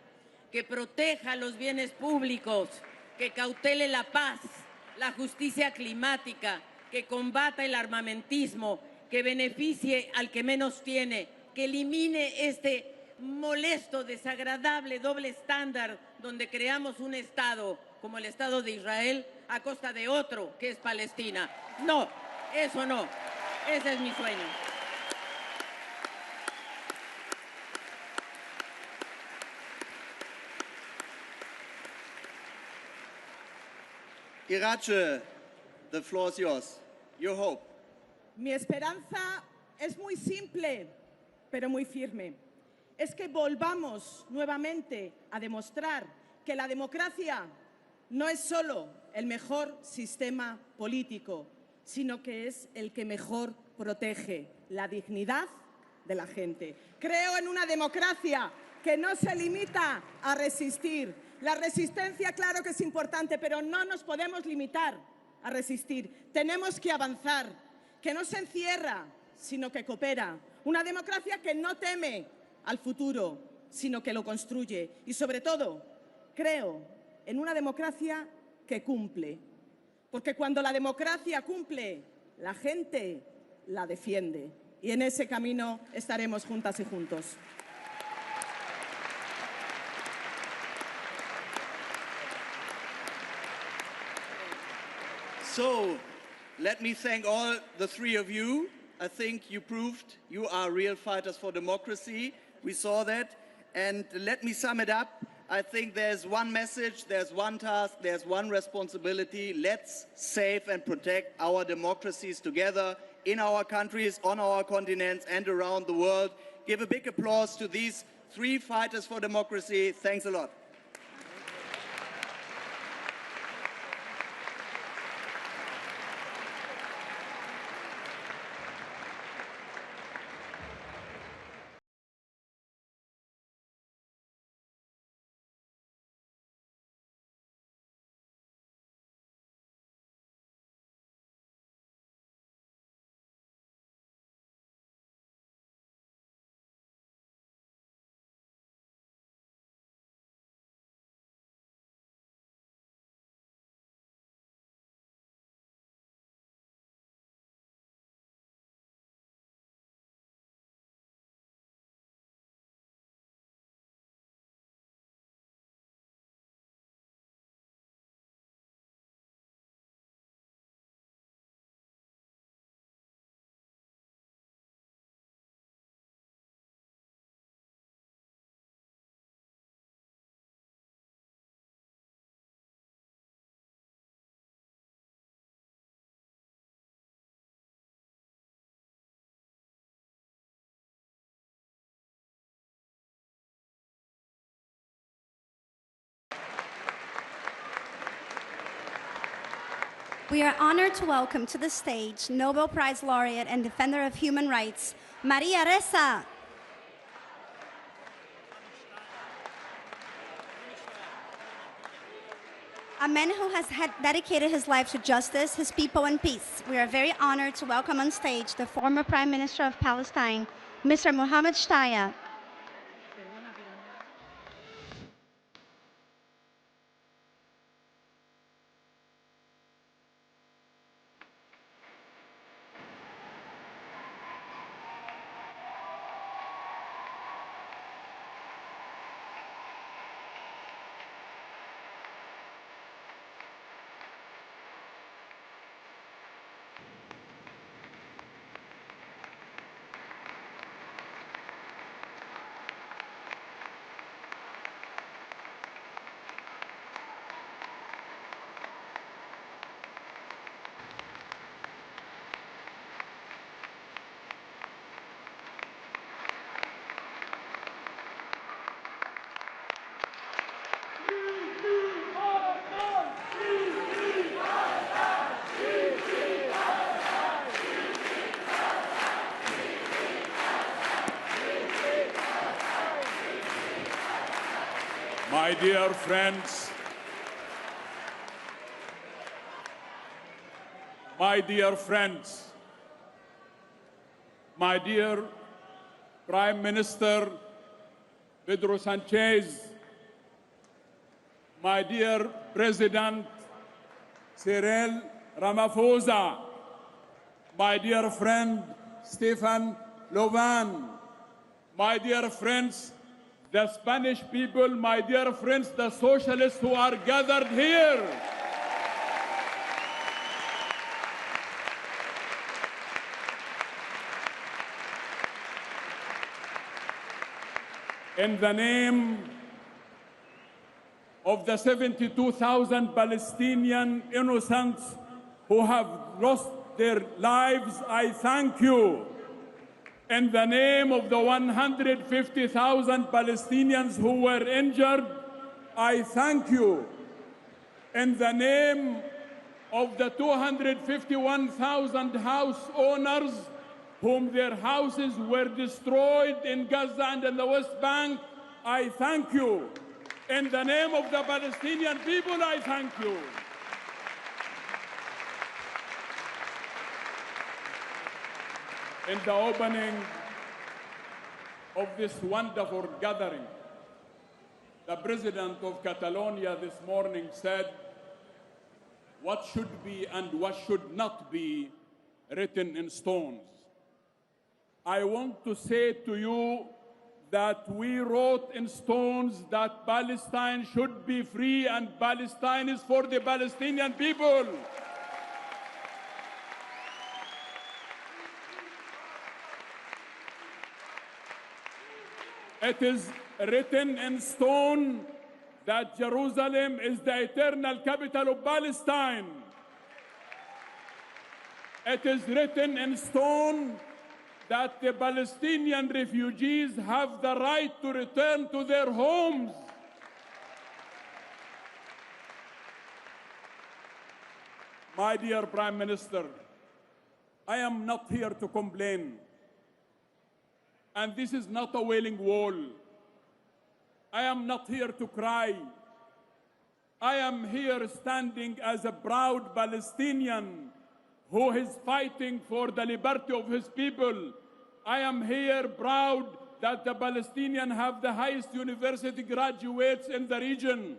que proteja los bienes públicos, que cautele la paz, la justicia climática, que combata el armamentismo, que beneficie al que menos tiene, que elimine este molesto, desagradable doble estándar donde creamos un Estado como el Estado de Israel a costa de otro, que es Palestina. No, eso no. Ese es mi sueño. Iráče, the floor is yours. Your hope. Mi esperanza es muy simple, pero muy firme. Es que volvamos nuevamente a demostrar que la democracia no es solo el mejor sistema político, sino que es el que mejor protege la dignidad de la gente. Creo en una democracia que no se limita a resistir. La resistencia, claro que es importante, pero no nos podemos limitar a resistir. Tenemos que avanzar, que no se encierra, sino que coopera. Una democracia que no teme al futuro, sino que lo construye. Y sobre todo, creo en una democracia que cumple. Porque cuando la democracia cumple, la gente la defiende. Y en ese camino estaremos juntas y juntos. So, let me thank all the three of you. I think you proved you are real fighters for democracy. We saw that. And let me sum it up. I think there's one message, there's one task, there's one responsibility. Let's save and protect our democracies together in our countries, on our continents, and around the world. Give a big applause to these three fighters for democracy. Thanks a lot. We are honored to welcome to the stage Nobel Prize laureate and defender of human rights, Maria Ressa. A man who has dedicated his life to justice, his people, and peace. We are very honored to welcome on stage the former Prime Minister of Palestine, Mr. Mohammed Shtayyeh. My dear friends, my dear Prime Minister Pedro Sánchez, my dear President Cyril Ramaphosa, my dear friend Stefan Löfven, my dear friends the Spanish people, my dear friends, the socialists who are gathered here. In the name of the 72,000 Palestinian innocents who have lost their lives, I thank you. In the name of the 150,000 Palestinians who were injured, I thank you. In the name of the 251,000 house owners whom their houses were destroyed in Gaza and in the West Bank, I thank you. In the name of the Palestinian people, I thank you. In the opening of this wonderful gathering, the President of Catalonia this morning said, what should be and what should not be written in stones. I want to say to you that we wrote in stones that Palestine should be free and Palestine is for the Palestinian people. It is written in stone that Jerusalem is the eternal capital of Palestine. It is written in stone that the Palestinian refugees have the right to return to their homes. My dear Prime Minister, I am not here to complain. And this is not a wailing wall. I am not here to cry. I am here standing as a proud Palestinian who is fighting for the liberty of his people. I am here proud that the Palestinians have the highest university graduates in the region.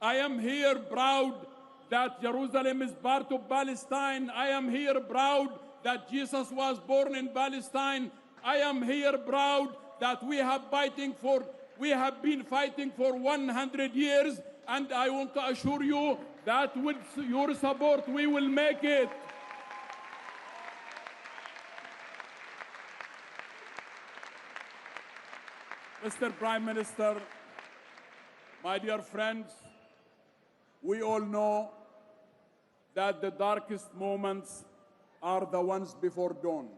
I am here proud that Jerusalem is part of Palestine. I am here proud that Jesus was born in Palestine. I am here proud that we have been fighting for 100 years, and I want to assure you that with your support we will make it. Mr. Prime Minister, my dear friends, we all know that the darkest moments are the ones before dawn.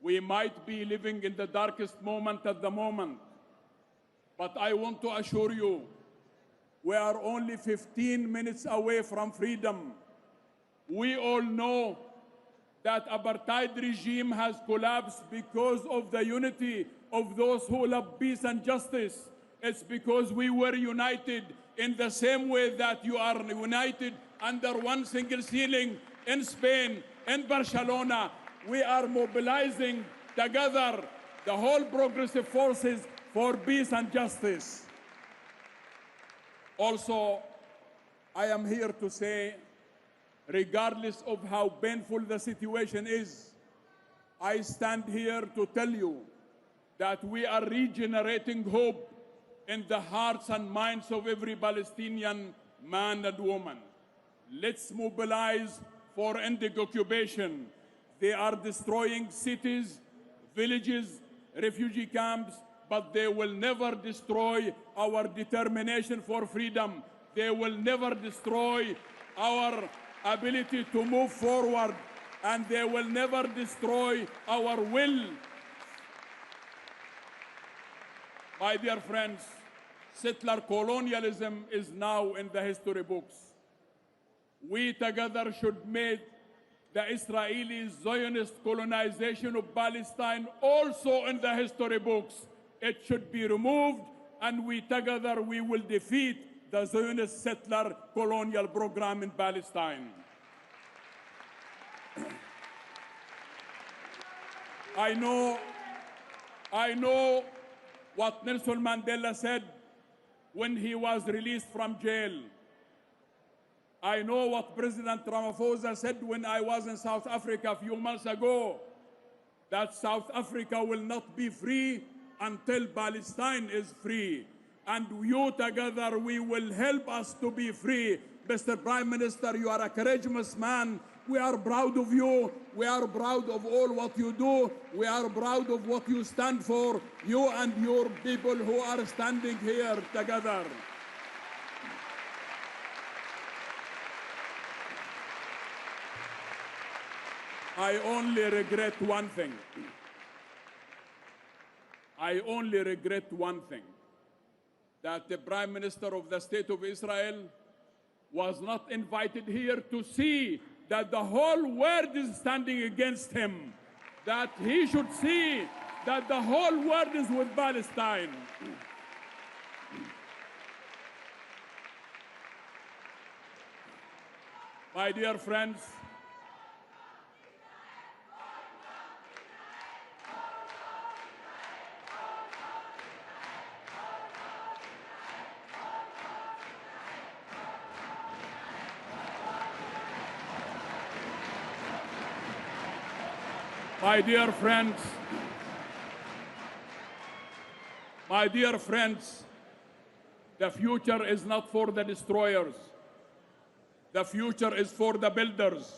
We might be living in the darkest moment at the moment, but I want to assure you, we are only 15 minutes away from freedom. We all know that apartheid regime has collapsed because of the unity of those who love peace and justice. It's because we were united in the same way that you are united under one single ceiling in Spain, in Barcelona. We are mobilizing together the whole progressive forces for peace and justice. Also, I am here to say, regardless of how painful the situation is, I stand here to tell you that we are regenerating hope in the hearts and minds of every Palestinian man and woman. Let's mobilize for ending occupation. They are destroying cities, villages, refugee camps, but they will never destroy our determination for freedom. They will never destroy our ability to move forward, and they will never destroy our will. My dear friends, settler colonialism is now in the history books. We together should make the Israeli Zionist colonization of Palestine also in the history books. It should be removed, and we together we will defeat the Zionist settler colonial program in Palestine. I know what Nelson Mandela said when he was released from jail. I know what President Ramaphosa said when I was in South Africa a few months ago, that South Africa will not be free until Palestine is free. And you together, we will help us to be free. Mr. Prime Minister, you are a courageous man. We are proud of you. We are proud of all what you do. We are proud of what you stand for, you and your people who are standing here together. I only regret one thing. I only regret one thing, that the Prime Minister of the State of Israel was not invited here to see that the whole world is standing against him, that he should see that the whole world is with Palestine. My dear friends, my dear friends, the future is not for the destroyers. The future is for the builders.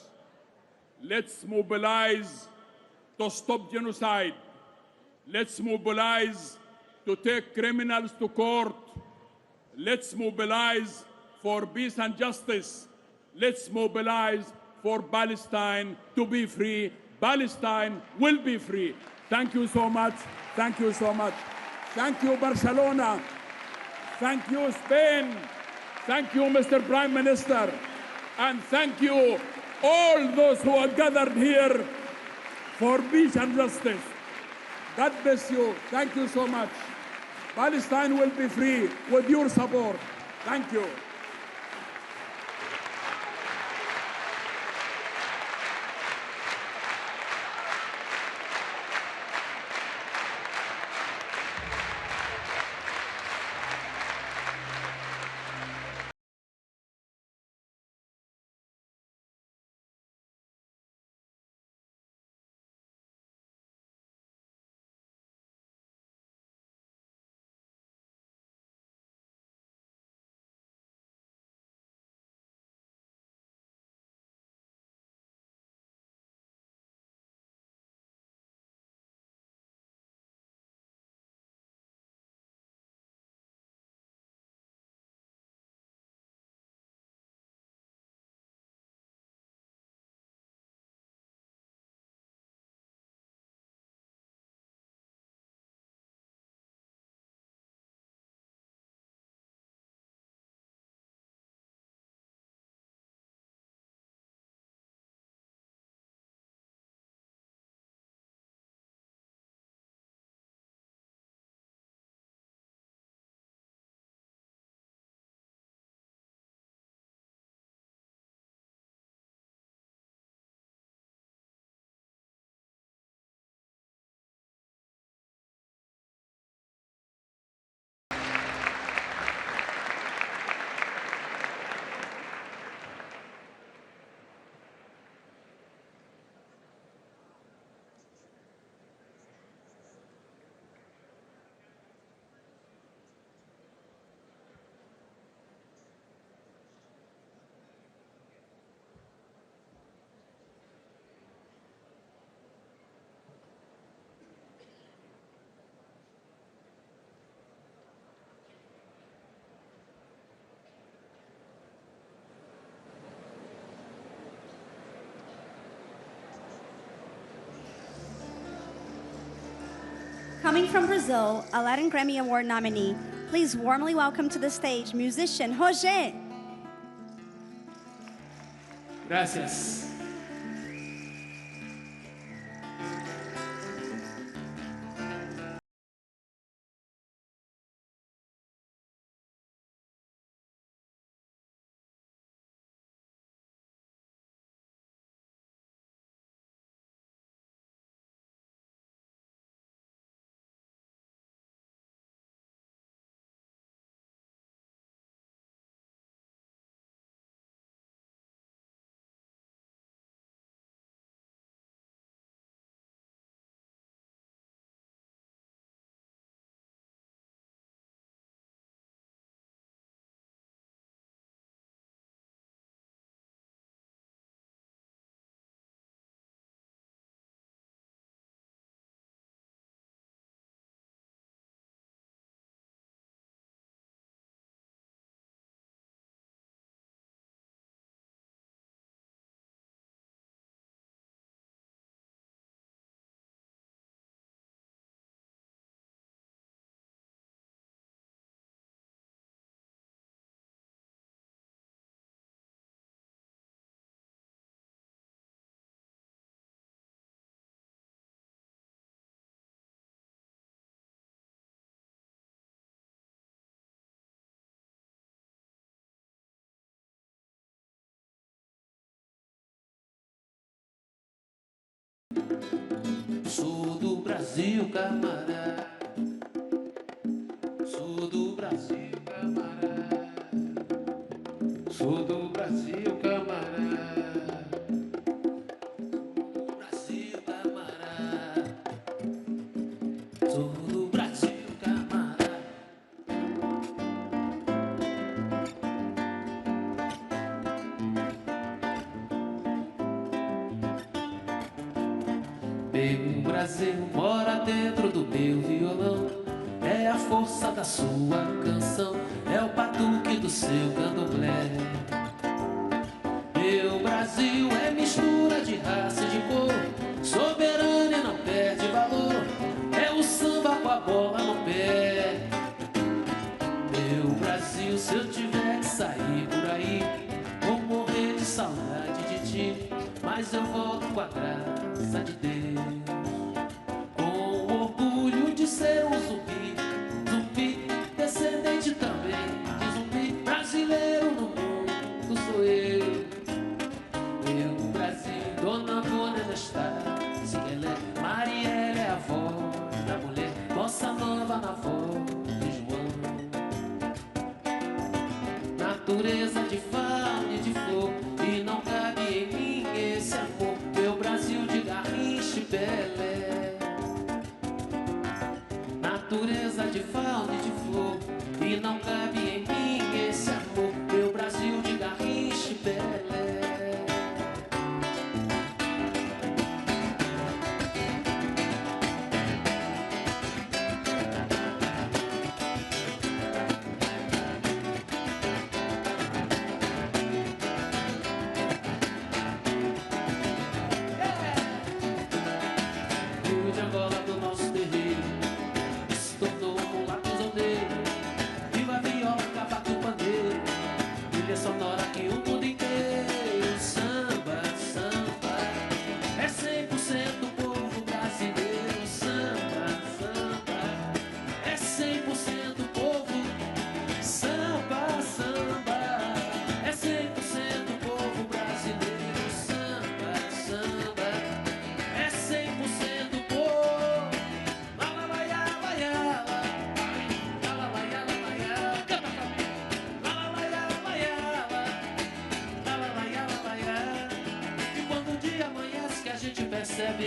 Let's mobilize to stop genocide. Let's mobilize to take criminals to court. Let's mobilize for peace and justice. Let's mobilize for Palestine to be free. Palestine will be free. Thank you so much. Thank you so much. Thank you, Barcelona. Thank you, Spain. Thank you, Mr. Prime Minister. And thank you, all those who are gathered here for peace and justice. God bless you. Thank you so much. Palestine will be free with your support. Thank you. Coming from Brazil, a Latin Grammy Award nominee, please warmly welcome to the stage musician Roger. Gracias. Sou do Brasil, camarada. Sou do Brasil, camarada. Sou do Brasil, camarada. Brasil, camarada. Sou do Brasil, camarada. Meu Brasil mora dentro do meu violão. É a força da sua canção. É o do seu candomblé. Meu Brasil é mistura de raça e de cor, soberano e não perde valor, é o samba com a bola no pé. Meu Brasil, se eu tiver que sair por aí, vou morrer de saudade de ti, mas eu volto com a graça de Deus, com o orgulho de ser um zumbi, zumbi, descendente também de zumbi, brasileiro no mundo sou eu. Meu Brasil, Dona Bonena está, Cinelé, Marielle é a avó da mulher, Bossa Nova na voz de João. Natureza de fauna e de flor, e não cabe em mim esse amor, meu Brasil de Garrincha e Belé. Natureza de fauna e de flor, e não cabe em mim esse amor, meu Brasil de Garrincha e Belé. Rio de Angola do nosso terreiro se tornou um lápis aldeiro. Viva a viola, cavaco, pandeiro, trilha sonora que o mundo inteiro. Samba, samba, é 100% povo brasileiro. Samba, samba, é 100% povo. Samba, samba, é 100% povo brasileiro. Samba, samba, é 100% povo. La la la ya la ya la, la la la ya la ya, canta la la ya la ya la, la la ya la ya. E quando o dia amanhece que a gente percebe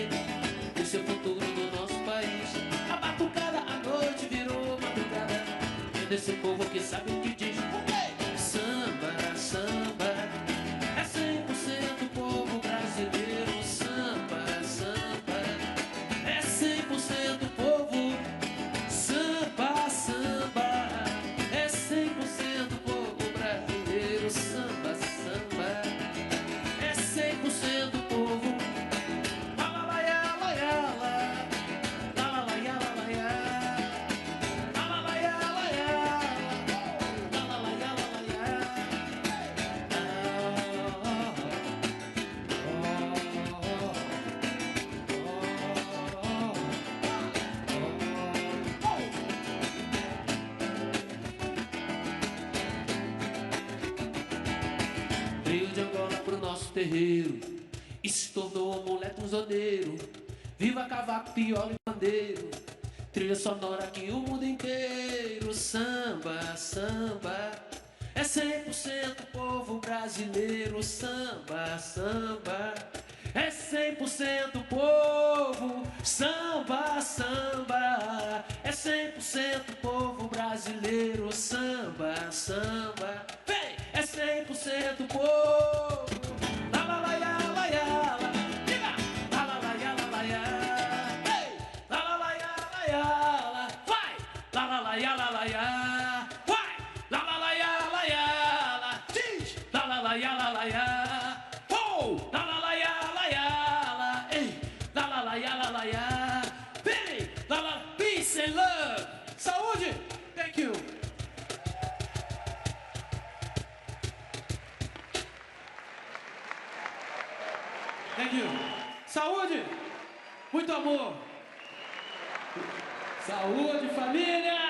esse é o futuro do nosso país, a batucada à noite virou madrugada, é desse povo que sabe o que diz. Samba, samba, é 100% povo brasileiro. Samba, samba, é 100% povo. Samba, samba, é 100% povo brasileiro. Samba, samba, é 100% povo. La la la ya la ya la, la la la ya la ya, la la la ya la ya, la la la ya la ya. Rio de Angola pro nosso terreiro e se tornou um moleque um zoneiro. Viva cavaco, piola e pandeiro, trilha sonora que o mundo inteiro. Samba, samba, é 100% povo brasileiro. Samba, samba, é 100% povo. Samba, samba, é 100% povo brasileiro. Samba, samba, vem, é 100% povo. La la la ya la ya la, diga, la la la ya la ya, hey, la la la ya la, vai, la la la ya la ya, vai, la la la ya la, diz, la la ya, oh, la la ya, hey, la la ya, vem, la la, peace and love, saúde, thank you. Thank you. Saúde, muito amor. Saúde, família.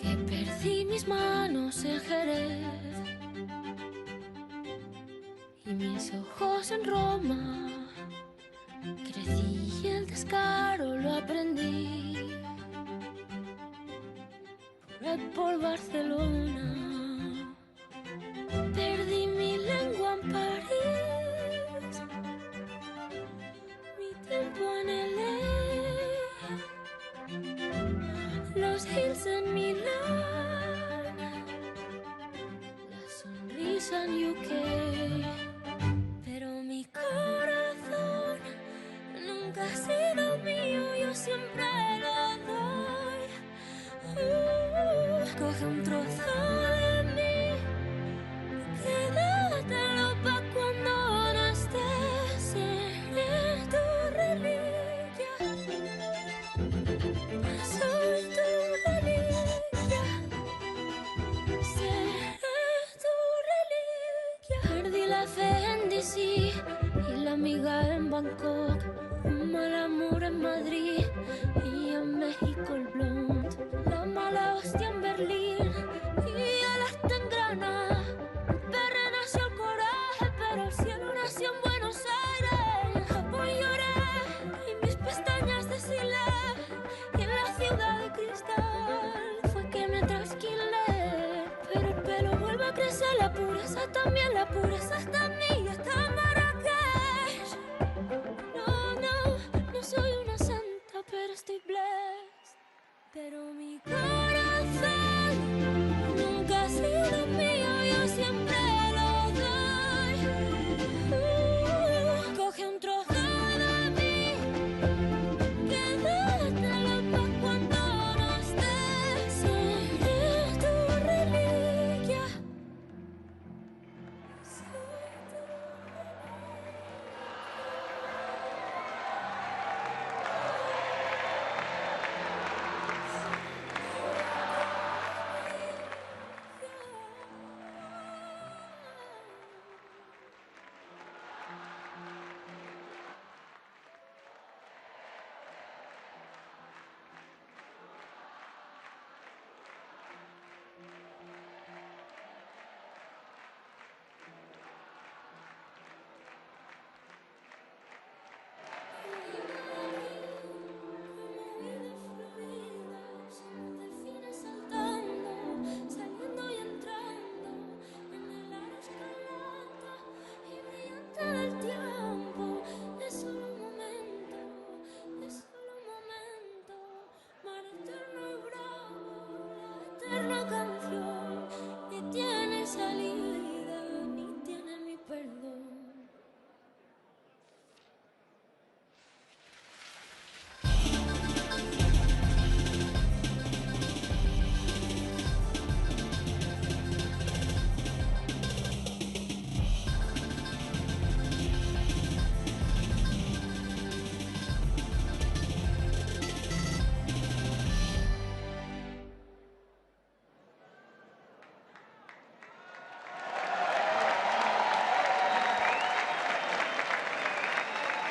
Que perdí mis manos en Jerez y mis ojos en Roma. Crecí y el descaro lo aprendí por Barcelona. Perdí mi lengua en París Los hills en Milán, la sonrisa en UK, pero mi corazón nunca ha sido mío, yo siempre lo doy. Coge un trozo de mí, quédatelo pa' cuando no estés, seré tu reliquia, soy tu reliquia, seré tu reliquia. Perdí la fe en DC y la amiga en Bangkok, un mal amor en Madrid y en México el blond, la mala hostia en Berlín y el hasta en Grana. Perre nació el coraje, pero el cielo nació en Buenos Aires. En Japón lloré y mis pestañas deshilé, y en la ciudad de cristal fue que me trasquilé. Pero el pelo vuelve a crecer, la pureza también, la pureza está en mí y está en Marrakech. No soy una santa, pero estoy blessed. Pero mi corazón nunca ha sido mío, yo siempre lo doy. Coge un trozo de mí, quédatelo pa' cuando no estés, seré tu reliquia.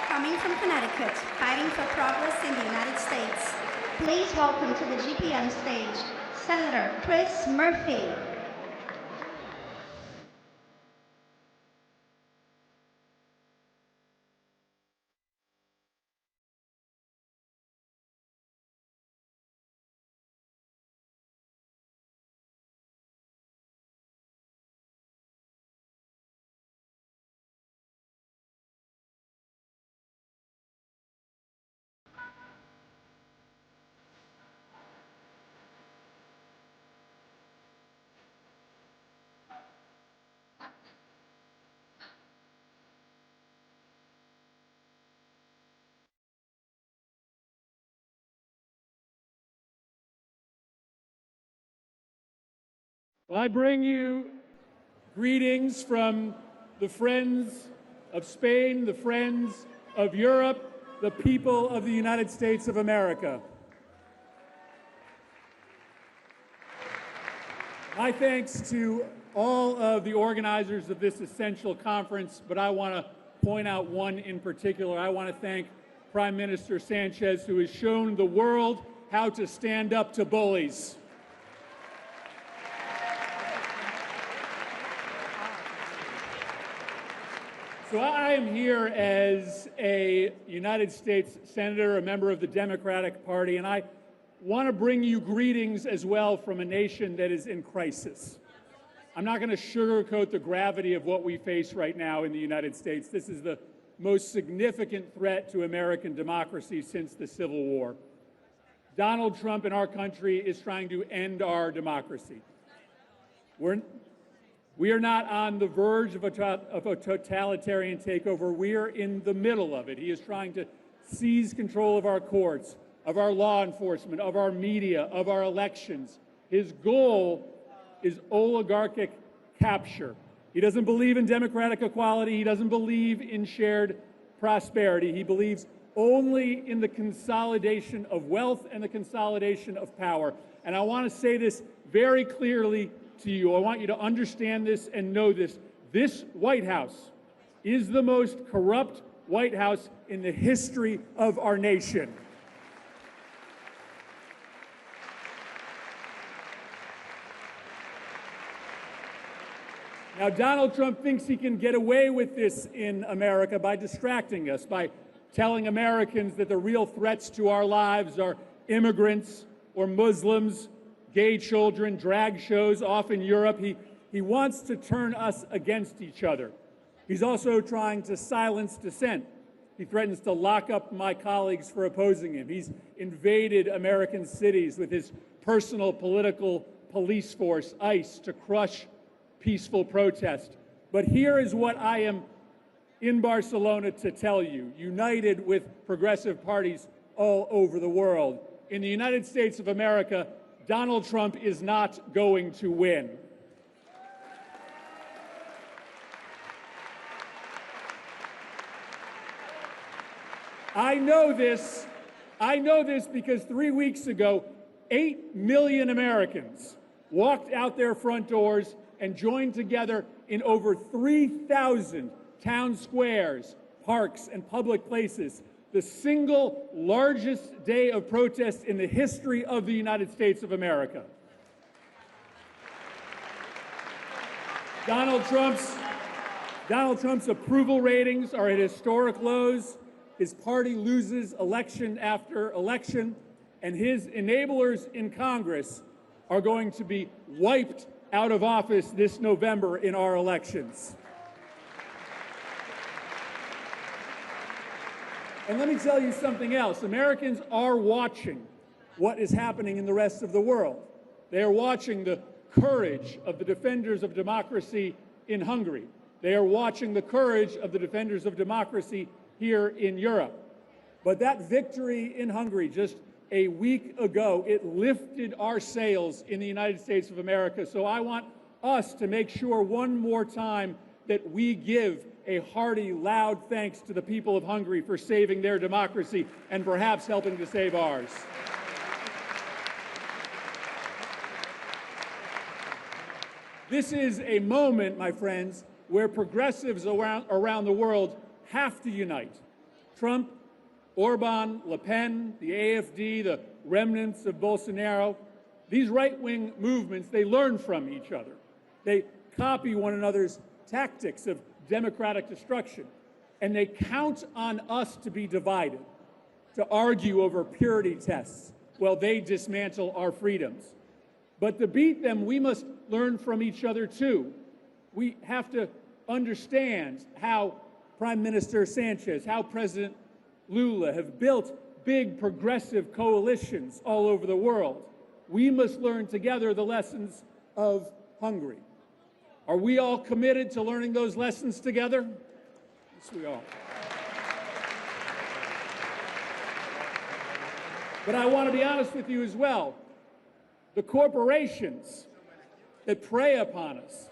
Coming from Connecticut, fighting for progress in the United States, please welcome to the GPM stage, Senator Chris Murphy. Well, I bring you greetings from the friends of Spain, the friends of Europe, the people of the United States of America. My thanks to all of the organizers of this essential conference, but I want to point out one in particular. I want to thank Prime Minister Sanchez, who has shown the world how to stand up to bullies. So I am here as a United States Senator, a member of the Democratic Party, and I want to bring you greetings as well from a nation that is in crisis. I'm not going to sugarcoat the gravity of what we face right now in the United States. This is the most significant threat to American democracy since the Civil War. Donald Trump in our country is trying to end our democracy. We are not on the verge of a totalitarian takeover. We are in the middle of it. He is trying to seize control of our courts, of our law enforcement, of our media, of our elections. His goal is oligarchic capture. He doesn't believe in democratic equality. He doesn't believe in shared prosperity. He believes only in the consolidation of wealth and the consolidation of power. And I want to say this very clearly to you. I want you to understand this and know this. This White House is the most corrupt White House in the history of our nation. Now, Donald Trump thinks he can get away with this in America by distracting us, by telling Americans that the real threats to our lives are immigrants or Muslims, gay children, drag shows off in Europe. He wants to turn us against each other. He's also trying to silence dissent. He threatens to lock up my colleagues for opposing him. He's invaded American cities with his personal political police force, ICE, to crush peaceful protest. But here is what I am in Barcelona to tell you, united with progressive parties all over the world. In the United States of America, Donald Trump is not going to win. I know this because 3 weeks ago, 8 million Americans walked out their front doors and joined together in over 3,000 town squares, parks, and public places, the single largest day of protest in the history of the United States of America. Donald Trump's approval ratings are at historic lows. His party loses election after election, and his enablers in Congress are going to be wiped out of office this November in our elections. And let me tell you something else. Americans are watching what is happening in the rest of the world. They are watching the courage of the defenders of democracy in Hungary. They are watching the courage of the defenders of democracy here in Europe. But that victory in Hungary just a week ago, it lifted our sails in the United States of America. So I want us to make sure one more time that we give a hearty, loud thanks to the people of Hungary for saving their democracy and perhaps helping to save ours. This is a moment, my friends, where progressives around the world have to unite. Trump, Orban, Le Pen, the AfD, the remnants of Bolsonaro, these right-wing movements, they learn from each other. They copy one another's tactics of democratic destruction, and they count on us to be divided, to argue over purity tests while they dismantle our freedoms. But to beat them, we must learn from each other too. We have to understand how Prime Minister Sanchez, how President Lula have built big progressive coalitions all over the world. We must learn together the lessons of Hungary. Are we all committed to learning those lessons together? Yes, we are. But I want to be honest with you as well. The corporations that prey upon us,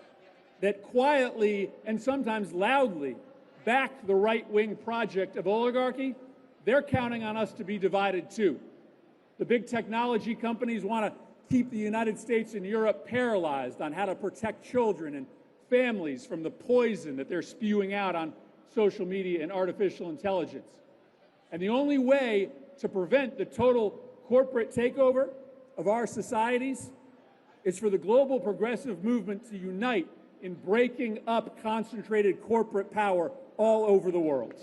that quietly and sometimes loudly back the right-wing project of oligarchy, they're counting on us to be divided too. The big technology companies want to keep the United States and Europe paralyzed on how to protect children and families from the poison that they're spewing out on social media and artificial intelligence. And the only way to prevent the total corporate takeover of our societies is for the global progressive movement to unite in breaking up concentrated corporate power all over the world.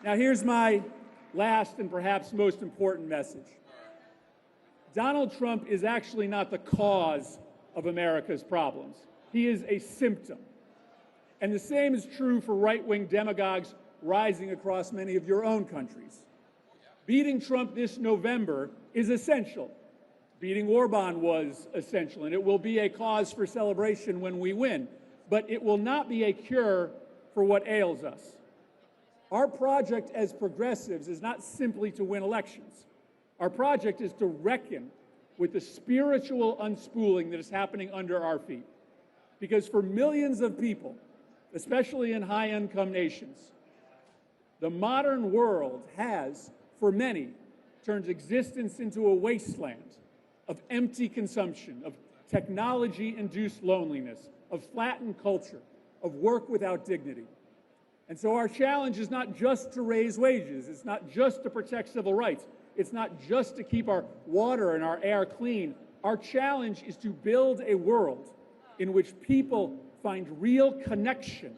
Now, here's my last and perhaps most important message. Donald Trump is actually not the cause of America's problems. He is a symptom. And the same is true for right-wing demagogues rising across many of your own countries. Beating Trump this November is essential. Beating Orban was essential, and it will be a cause for celebration when we win. But it will not be a cure for what ails us. Our project as progressives is not simply to win elections. Our project is to reckon with the spiritual unspooling that is happening under our feet. Because for millions of people, especially in high-income nations, the modern world has, for many, turned existence into a wasteland of empty consumption, of technology-induced loneliness, of flattened culture, of work without dignity. And so our challenge is not just to raise wages, it's not just to protect civil rights, it's not just to keep our water and our air clean. Our challenge is to build a world in which people find real connection,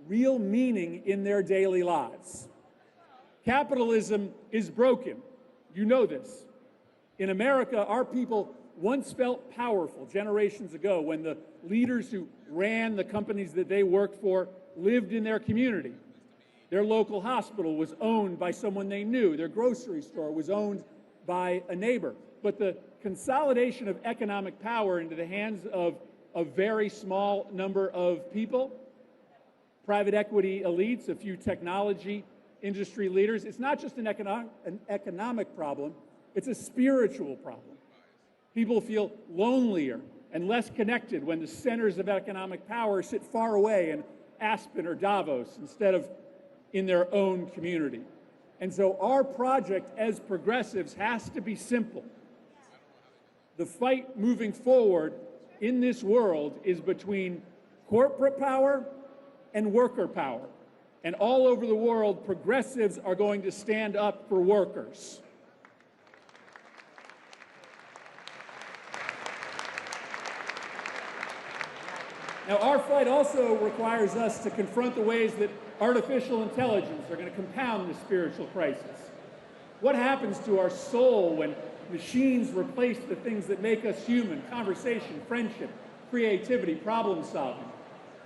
real meaning in their daily lives. Capitalism is broken. You know this. In America, our people once felt powerful generations ago when the leaders who ran the companies that they worked for lived in their community. Their local hospital was owned by someone they knew. Their grocery store was owned by a neighbor. But the consolidation of economic power into the hands of a very small number of people, private equity elites, a few technology industry leaders, it's not just an economic problem, it's a spiritual problem. People feel lonelier and less connected when the centers of economic power sit far away in Aspen or Davos instead of in their own community. And so our project as progressives has to be simple. The fight moving forward in this world is between corporate power and worker power. And all over the world, progressives are going to stand up for workers. Now, our fight also requires us to confront the ways that artificial intelligence are going to compound this spiritual crisis. What happens to our soul when machines replace the things that make us human? Conversation, friendship, creativity, problem solving.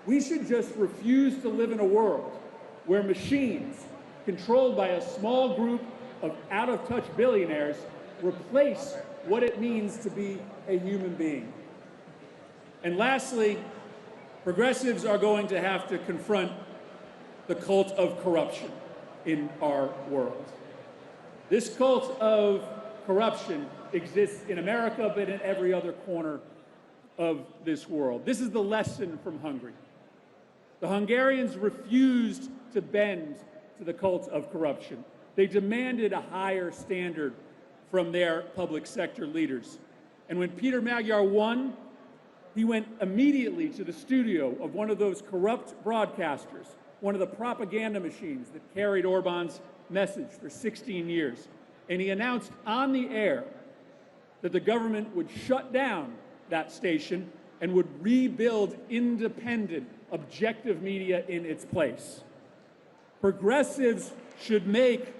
We should just refuse to live in a world where machines, controlled by a small group of out-of-touch billionaires, replace what it means to be a human being. And lastly, progressives are going to have to confront the cult of corruption in our world. This cult of corruption exists in America, but in every other corner of this world. This is the lesson from Hungary. The Hungarians refused to bend to the cult of corruption. They demanded a higher standard from their public sector leaders. And when Peter Magyar won, he went immediately to the studio of one of those corrupt broadcasters, one of the propaganda machines that carried Orban's message for 16 years. And he announced on the air that the government would shut down that station and would rebuild independent, objective media in its place. Progressives should make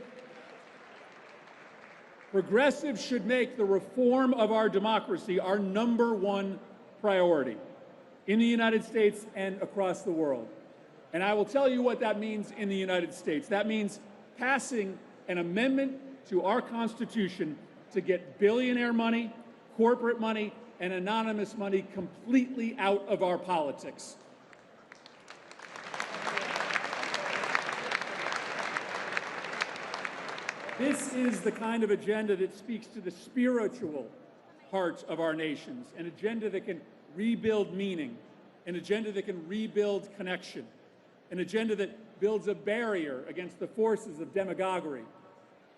the reform of our democracy our #1 priority in the United States and across the world. And I will tell you what that means in the United States. That means passing an amendment to our Constitution to get billionaire money, corporate money, and anonymous money completely out of our politics. This is the kind of agenda that speaks to the spiritual heart of our nations, an agenda that can rebuild meaning, an agenda that can rebuild connection, an agenda that builds a barrier against the forces of demagoguery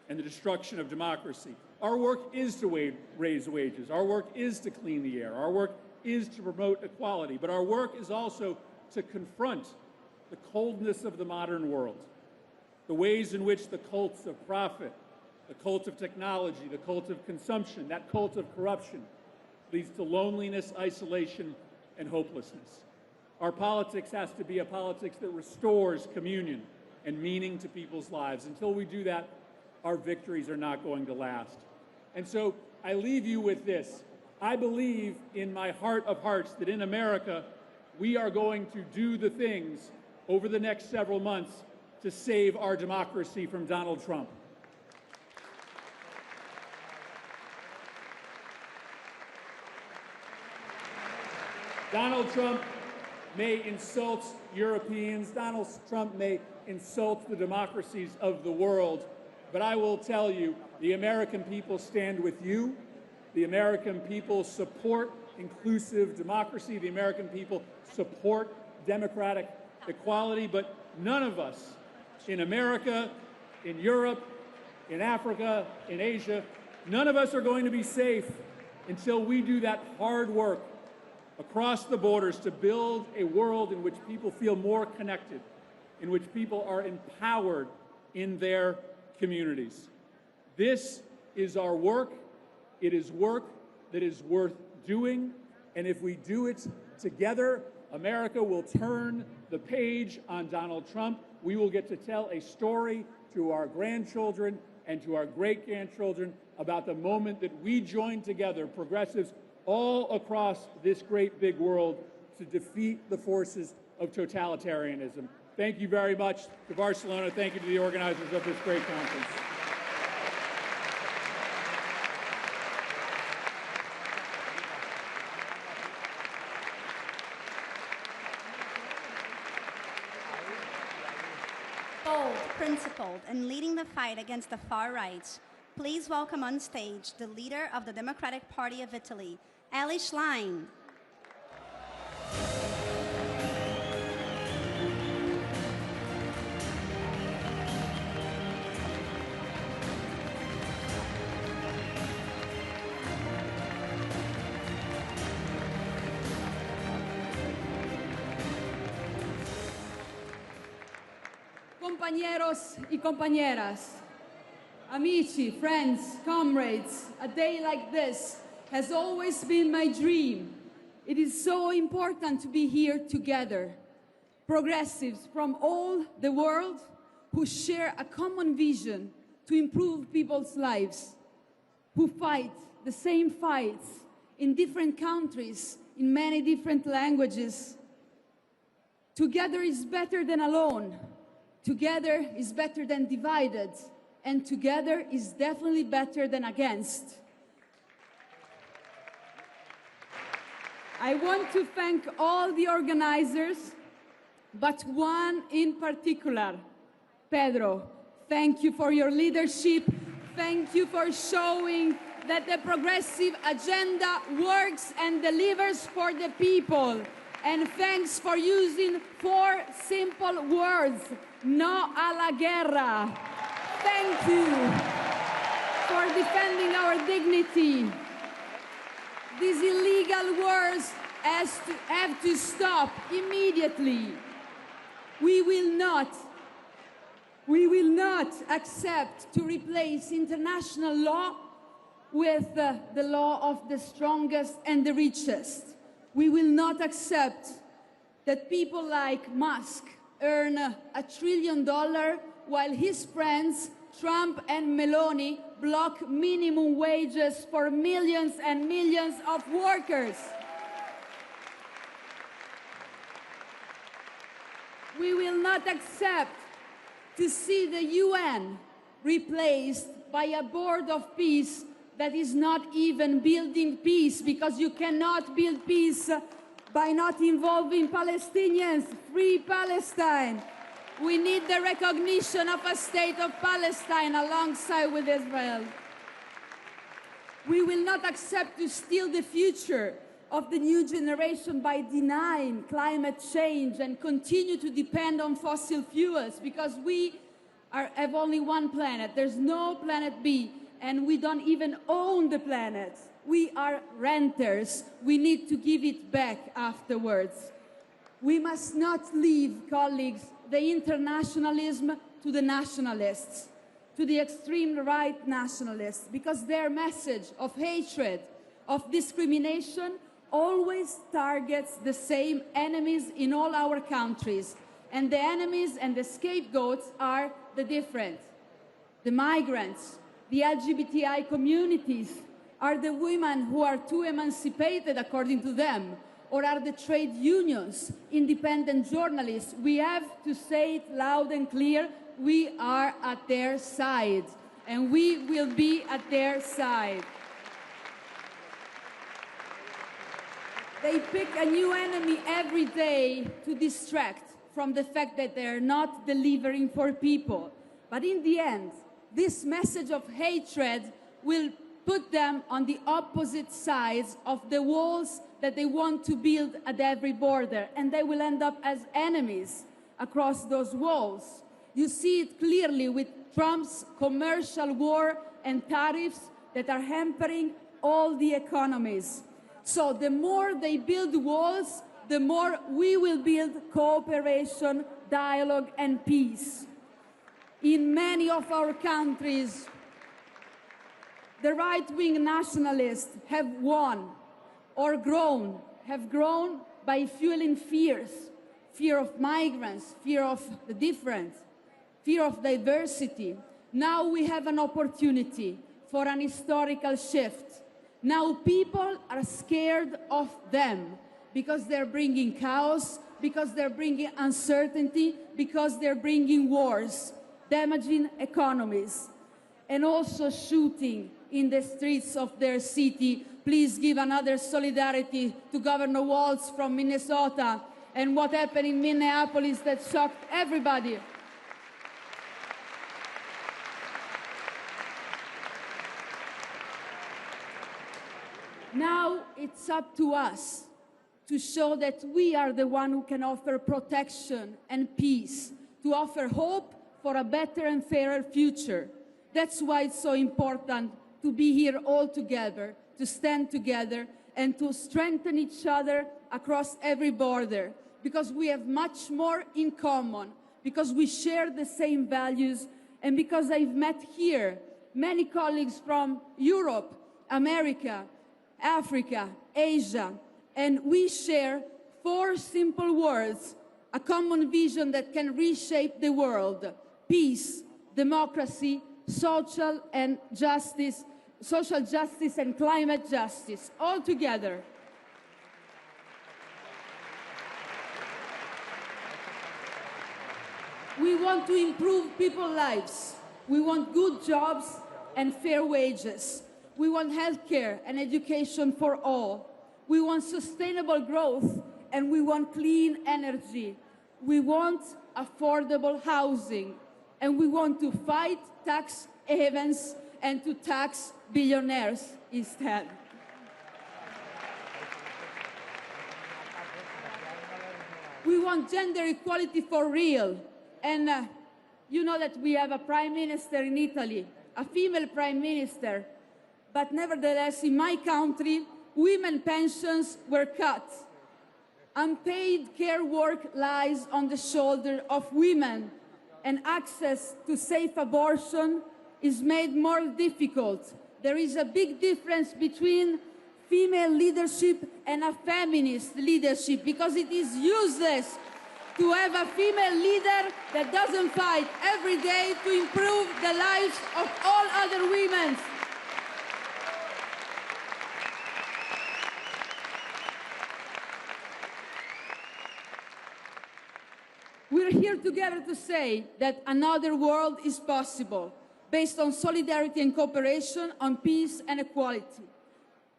and the destruction of democracy. Our work is to raise wages. Our work is to clean the air. Our work is to promote equality. But our work is also to confront the coldness of the modern world, the ways in which the cults of profit, the cult of technology, the cult of consumption, that cult of corruption leads to loneliness, isolation, and hopelessness. Our politics has to be a politics that restores communion and meaning to people's lives. Until we do that, our victories are not going to last. And so I leave you with this. I believe in my heart of hearts that in America, we are going to do the things over the next several months to save our democracy from Donald Trump. Donald Trump may insult Europeans, Donald Trump may insult the democracies of the world, but I will tell you, the American people stand with you. The American people support inclusive democracy. The American people support democratic equality, but none of us in America, in Europe, in Africa, in Asia, none of us are going to be safe until we do that hard work across the borders to build a world in which people feel more connected, in which people are empowered in their communities. This is our work. It is work that is worth doing, and if we do it together, America will turn the page on Donald Trump. We will get to tell a story to our grandchildren and to our great-grandchildren about the moment that we joined together, progressives all across this great big world, to defeat the forces of totalitarianism. Thank you very much to Barcelona. Thank you to the organizers of this great conference. Bold, principled, and leading the fight against the far right, please welcome on stage the leader of the Democratic Party of Italy, Ali Schlein. Compañeros y compañeras, amici, friends, comrades, a day like this has always been my dream. It is so important to be here together. Progressives from all the world who share a common vision to improve people's lives, who fight the same fights in different countries, in many different languages. Together is better than alone. Together is better than divided, and together is definitely better than against. I want to thank all the organizers, but one in particular, Pedro. Thank you for your leadership. Thank you for showing that the progressive agenda works and delivers for the people. And thanks for using 4 simple words. No a la guerra. Thank you for defending our dignity. These illegal wars have to stop immediately. We will not accept to replace international law with the law of the strongest and the richest. We will not accept that people like Musk earn $1 trillion while his friends, Trump and Meloni, block minimum wages for millions and millions of workers. We will not accept to see the UN replaced by a board of peace that is not even building peace, because you cannot build peace by not involving Palestinians. Free Palestine. We need the recognition of a state of Palestine alongside with Israel. We will not accept to steal the future of the new generation by denying climate change and continue to depend on fossil fuels, because we have only one planet. There's no planet B, and we don't even own the planet. We are renters. We need to give it back afterwards. We must not leave, colleagues, the internationalism to the nationalists, to the extreme right nationalists, because their message of hatred, of discrimination, always targets the same enemies in all our countries. And the enemies and the scapegoats are the different. The migrants, the LGBTI communities, are the women who are too emancipated according to them, Or are the trade unions independent journalists? We have to say it loud and clear, we are at their side, and we will be at their side. They pick a new enemy every day to distract from the fact that they're not delivering for people. But in the end, this message of hatred will put them on the opposite sides of the walls that they want to build at every border, and they will end up as enemies across those walls. You see it clearly with Trump's commercial war and tariffs that are hampering all the economies. So the more they build walls, the more we will build cooperation, dialogue, and peace. In many of our countries, the right-wing nationalists have won or have grown by fueling fears, fear of migrants, fear of the different, fear of diversity. Now we have an opportunity for an historical shift. Now people are scared of them because they're bringing chaos, because they're bringing uncertainty, because they're bringing wars, damaging economies, and also shooting in the streets of their city. Please give another solidarity to Governor Walz from Minnesota and what happened in Minneapolis that shocked everybody. Now it's up to us to show that we are the one who can offer protection and peace, to offer hope for a better and fairer future. That's why it's so important to be here all together, to stand together, and to strengthen each other across every border, because we have much more in common, because we share the same values, and because I've met here many colleagues from Europe, America, Africa, Asia, and we share 4 simple words, a common vision that can reshape the world: peace, democracy, social justice and climate justice, all together. We want to improve people's lives. We want good jobs and fair wages. We want healthcare and education for all. We want sustainable growth, and we want clean energy. We want affordable housing, and we want to fight tax havens and to tax billionaires instead. We want gender equality for real. And you know that we have a prime minister in Italy, a female prime minister. But nevertheless, in my country, women's pensions were cut. Unpaid care work lies on the shoulder of women, and access to safe abortion is made more difficult. There is a big difference between female leadership and a feminist leadership, because it is useless to have a female leader that doesn't fight every day to improve the lives of all other women. We're here together to say that another world is possible, based on solidarity and cooperation, on peace and equality.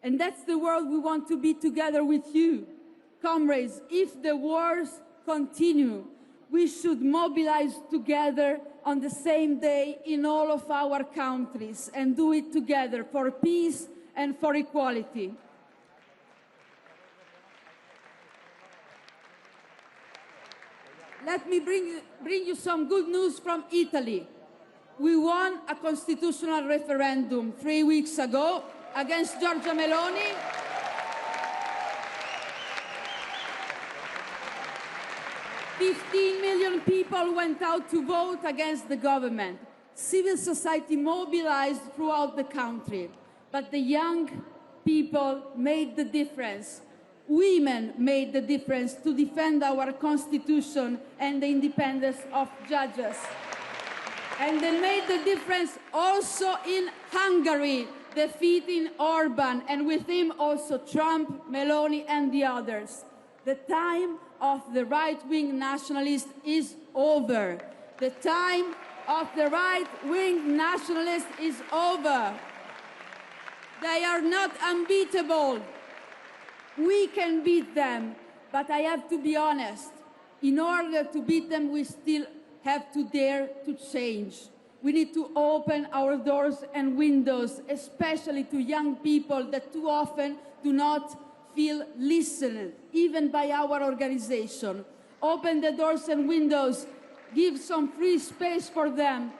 And that's the world we want to be together with you. Comrades, if the wars continue, we should mobilize together on the same day in all of our countries and do it together for peace and for equality. Let me bring you some good news from Italy. We won a constitutional referendum 3 weeks ago against Giorgia Meloni. $15 million people went out to vote against the government. Civil society mobilized throughout the country. But the young people made the difference. Women made the difference to defend our constitution and the independence of judges. And they made the difference also in Hungary, defeating Orban, and with him also Trump, Meloni, and the others. The time of the right-wing nationalist is over. The time of the right-wing nationalist is over. They are not unbeatable. We can beat them, but I have to be honest. In order to beat them, we still have to dare to change. We need to open our doors and windows, especially to young people that too often do not feel listened, even by our organization. Open the doors and windows, give some free space for them.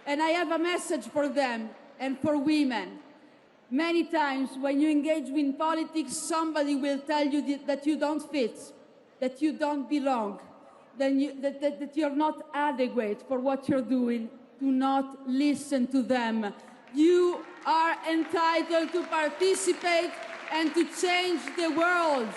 And I have a message for them and for women. Many times when you engage in politics, somebody will tell you that you don't fit, that you don't belong, that you're not adequate for what you're doing. Do not listen to them. You are entitled to participate and to change the world.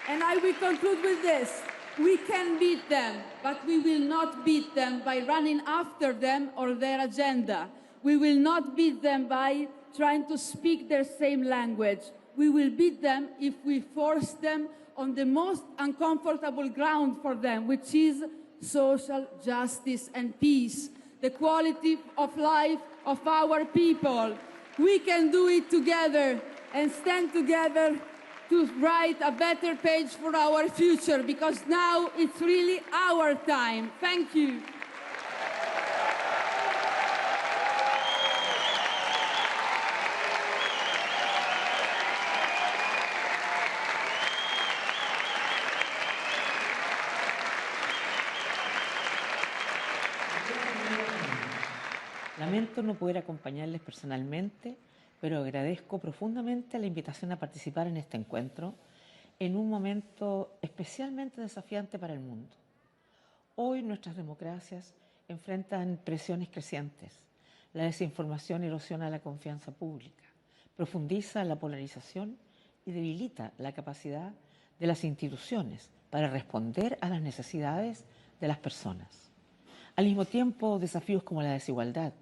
And I will conclude with this. We can beat them, but we will not beat them by running after them or their agenda. We will not beat them by trying to speak their same language. We will beat them if we force them on the most uncomfortable ground for them, which is social justice and peace, the quality of life of our people. We can do it together and stand together to write a better page for our future, because now it's really our time. Thank you. Lamento no poder acompañarles personalmente, pero agradezco profundamente la invitación a participar en este encuentro en un momento especialmente desafiante para el mundo. Hoy nuestras democracias enfrentan presiones crecientes. La desinformación erosiona la confianza pública, profundiza la polarización y debilita la capacidad de las instituciones para responder a las necesidades de las personas. Al mismo tiempo, desafíos como la desigualdad,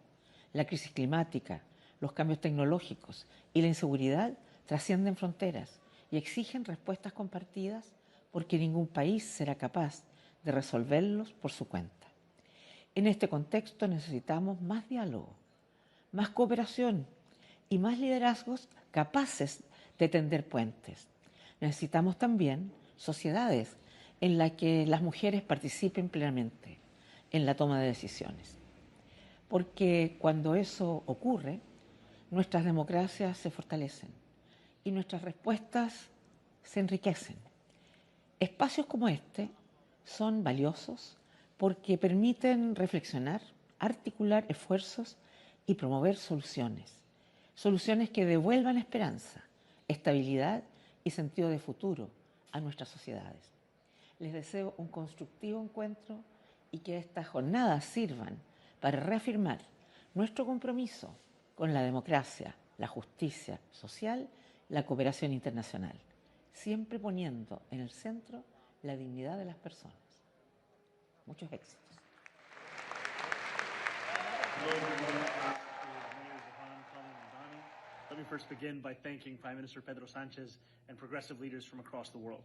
la crisis climática, los cambios tecnológicos y la inseguridad trascienden fronteras y exigen respuestas compartidas, porque ningún país será capaz de resolverlos por su cuenta. En este contexto necesitamos más diálogo, más cooperación y más liderazgos capaces de tender puentes. Necesitamos también sociedades en las que las mujeres participen plenamente en la toma de decisiones. Porque cuando eso ocurre, nuestras democracias se fortalecen y nuestras respuestas se enriquecen. Espacios como este son valiosos porque permiten reflexionar, articular esfuerzos y promover soluciones. Soluciones que devuelvan esperanza, estabilidad y sentido de futuro a nuestras sociedades. Les deseo un constructivo encuentro y que estas jornadas sirvan para reafirmar nuestro compromiso con la democracia, la justicia social, la cooperación internacional, siempre poniendo en el centro la dignidad de las personas. Muchos éxitos. Let me first begin by thanking Prime Minister Pedro Sánchez and progressive leaders from across the world.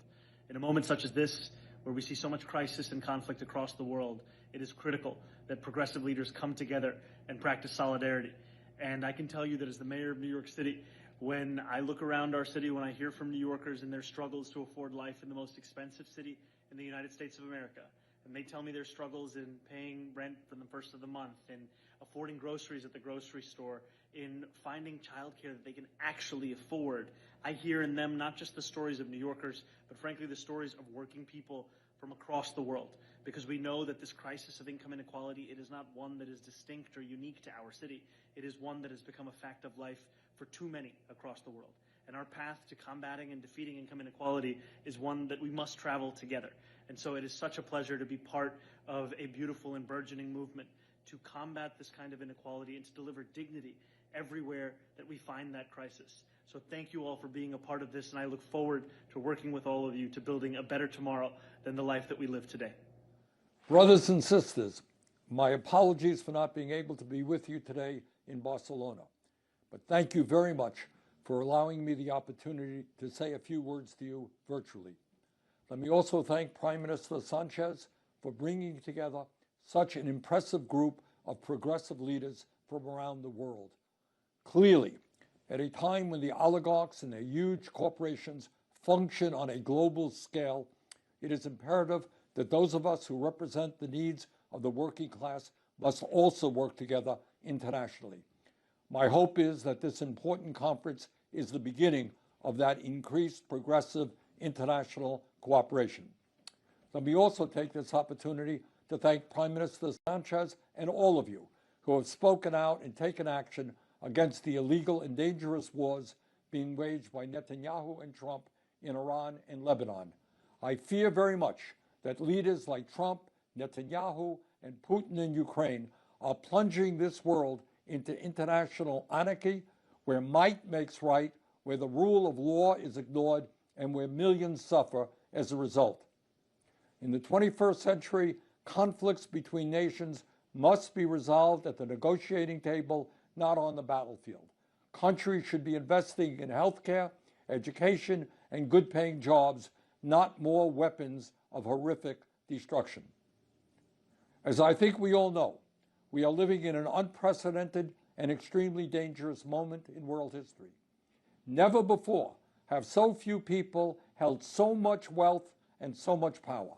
In a moment such as this, where we see so much crisis and conflict across the world, it is critical that progressive leaders come together and practice solidarity. And I can tell you that as the mayor of New York City, when I look around our city, when I hear from New Yorkers and their struggles to afford life in the most expensive city in the United States of America, and they tell me their struggles in paying rent for the first of the month, in affording groceries at the grocery store, in finding childcare that they can actually afford, I hear in them not just the stories of New Yorkers, but frankly the stories of working people from across the world. Because we know that this crisis of income inequality, it is not one that is distinct or unique to our city. It is one that has become a fact of life for too many across the world. And our path to combating and defeating income inequality is one that we must travel together. And so it is such a pleasure to be part of a beautiful and burgeoning movement to combat this kind of inequality and to deliver dignity everywhere that we find that crisis. So thank you all for being a part of this, and I look forward to working with all of you to building a better tomorrow than the life that we live today. Brothers and sisters, my apologies for not being able to be with you today in Barcelona. But thank you very much for allowing me the opportunity to say a few words to you virtually. Let me also thank Prime Minister Sánchez for bringing together such an impressive group of progressive leaders from around the world. Clearly, at a time when the oligarchs and their huge corporations function on a global scale, it is imperative that those of us who represent the needs of the working class must also work together internationally. My hope is that this important conference is the beginning of that increased progressive international cooperation. Let me also take this opportunity to thank Prime Minister Sánchez and all of you who have spoken out and taken action against the illegal and dangerous wars being waged by Netanyahu and Trump in Iran and Lebanon. I fear very much that leaders like Trump, Netanyahu, and Putin in Ukraine are plunging this world into international anarchy, where might makes right, where the rule of law is ignored, and where millions suffer as a result. In the 21st century, conflicts between nations must be resolved at the negotiating table, not on the battlefield. Countries should be investing in healthcare, education, and good-paying jobs, not more weapons of horrific destruction. As I think we all know, we are living in an unprecedented and extremely dangerous moment in world history. Never before have so few people held so much wealth and so much power.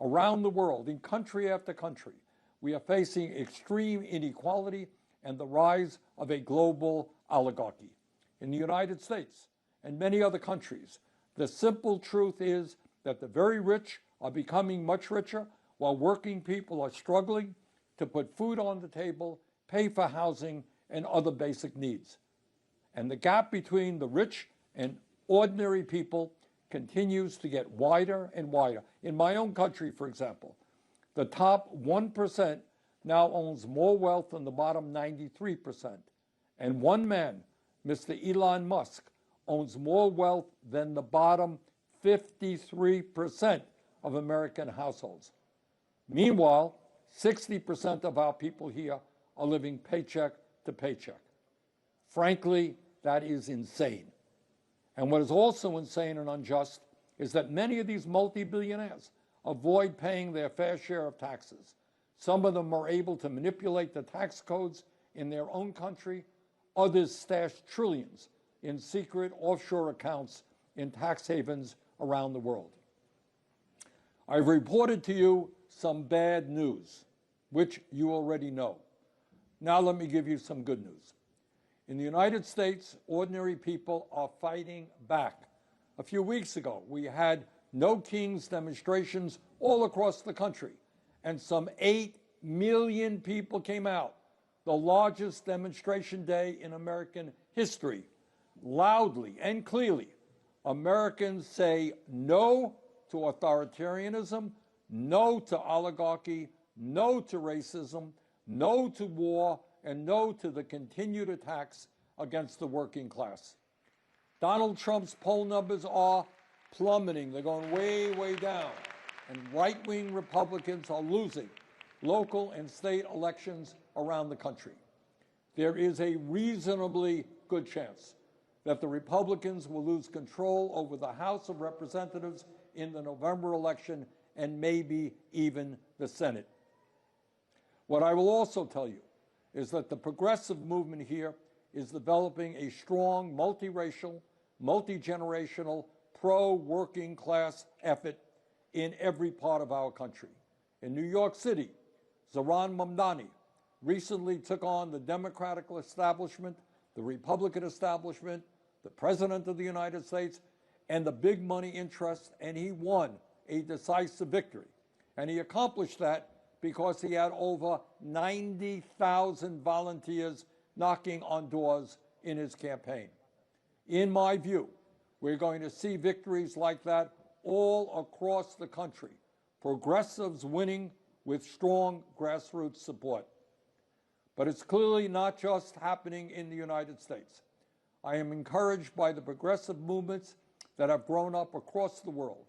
Around the world, in country after country, we are facing extreme inequality and the rise of a global oligarchy. In the United States and many other countries, the simple truth is that the very rich are becoming much richer while working people are struggling to put food on the table, pay for housing, and other basic needs. And the gap between the rich and ordinary people continues to get wider and wider. In my own country, for example, the top 1% now owns more wealth than the bottom 93%. And one man, Mr. Elon Musk, owns more wealth than the bottom 53% of American households. Meanwhile, 60% of our people here are living paycheck to paycheck. Frankly, that is insane. And what is also insane and unjust is that many of these multi-billionaires avoid paying their fair share of taxes. Some of them are able to manipulate the tax codes in their own country. Others stash trillions in secret offshore accounts in tax havens around the world. I've reported to you some bad news, which you already know. Now let me give you some good news. In the United States, ordinary people are fighting back. A few weeks ago, we had No Kings demonstrations all across the country, and some 8 million people came out, the largest demonstration day in American history. Loudly and clearly, Americans say no to authoritarianism, no to oligarchy, no to racism, no to war, and no to the continued attacks against the working class. Donald Trump's poll numbers are plummeting. They're going way, way down. And right-wing Republicans are losing local and state elections around the country. There is a reasonably good chance that the Republicans will lose control over the House of Representatives in the November election and maybe even the Senate. What I will also tell you is that the progressive movement here is developing a strong, multiracial, multi-generational, pro-working class effort in every part of our country. In New York City, Zohran Mamdani recently took on the Democratic establishment, the Republican establishment, the President of the United States, and the big money interests, and he won a decisive victory. And he accomplished that because he had over 90,000 volunteers knocking on doors in his campaign. In my view, we're going to see victories like that all across the country, progressives winning with strong grassroots support. But it's clearly not just happening in the United States. I am encouraged by the progressive movements that have grown up across the world.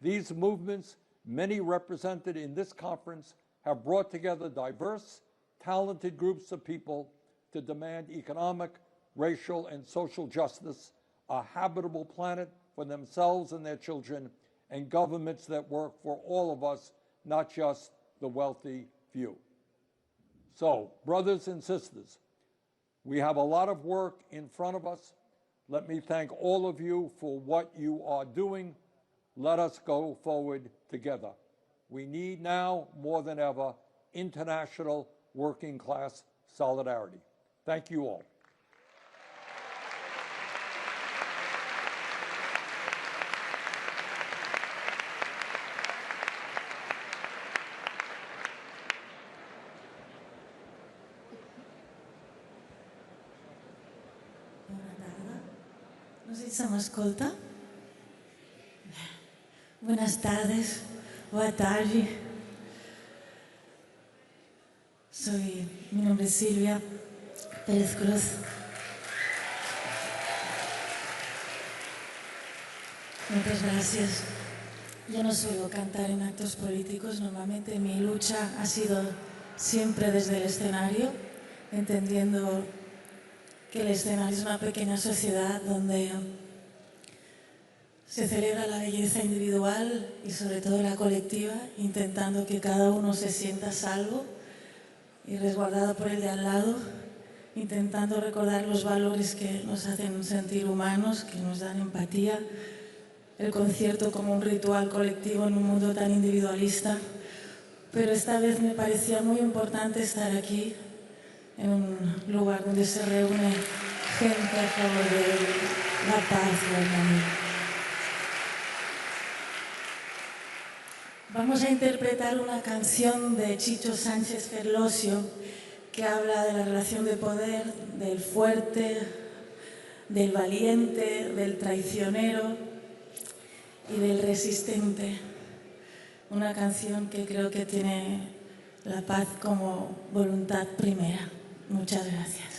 These movements, many represented in this conference, have brought together diverse, talented groups of people to demand economic, racial, and social justice, a habitable planet for themselves and their children, and governments that work for all of us, not just the wealthy few. So, brothers and sisters, we have a lot of work in front of us. Let me thank all of you for what you are doing. Let us go forward together. We need now, more than ever, international working class solidarity. Thank you all. No sé si se m'escolta. Buenas tardes, boa tarde. Mi nombre es Silvia Pérez Cruz. Muchas gracias. Yo no suelo cantar en actos políticos. Normalmente mi lucha ha sido siempre desde el escenario, entendiendo que el escenario es una pequeña sociedad donde se celebra la belleza individual y sobre todo la colectiva, intentando que cada uno se sienta a salvo y resguardado por el de al lado, intentando recordar los valores que nos hacen sentir humanos, que nos dan empatía, el concierto como un ritual colectivo en un mundo tan individualista. Pero esta vez me parecía muy importante estar aquí, en un lugar donde se reúne gente a favor de la paz y la armonía. Vamos a interpretar una canción de Chicho Sánchez Ferlosio que habla de la relación de poder, del fuerte, del valiente, del traicionero y del resistente. Una canción que creo que tiene la paz como voluntad primera. Muchas gracias.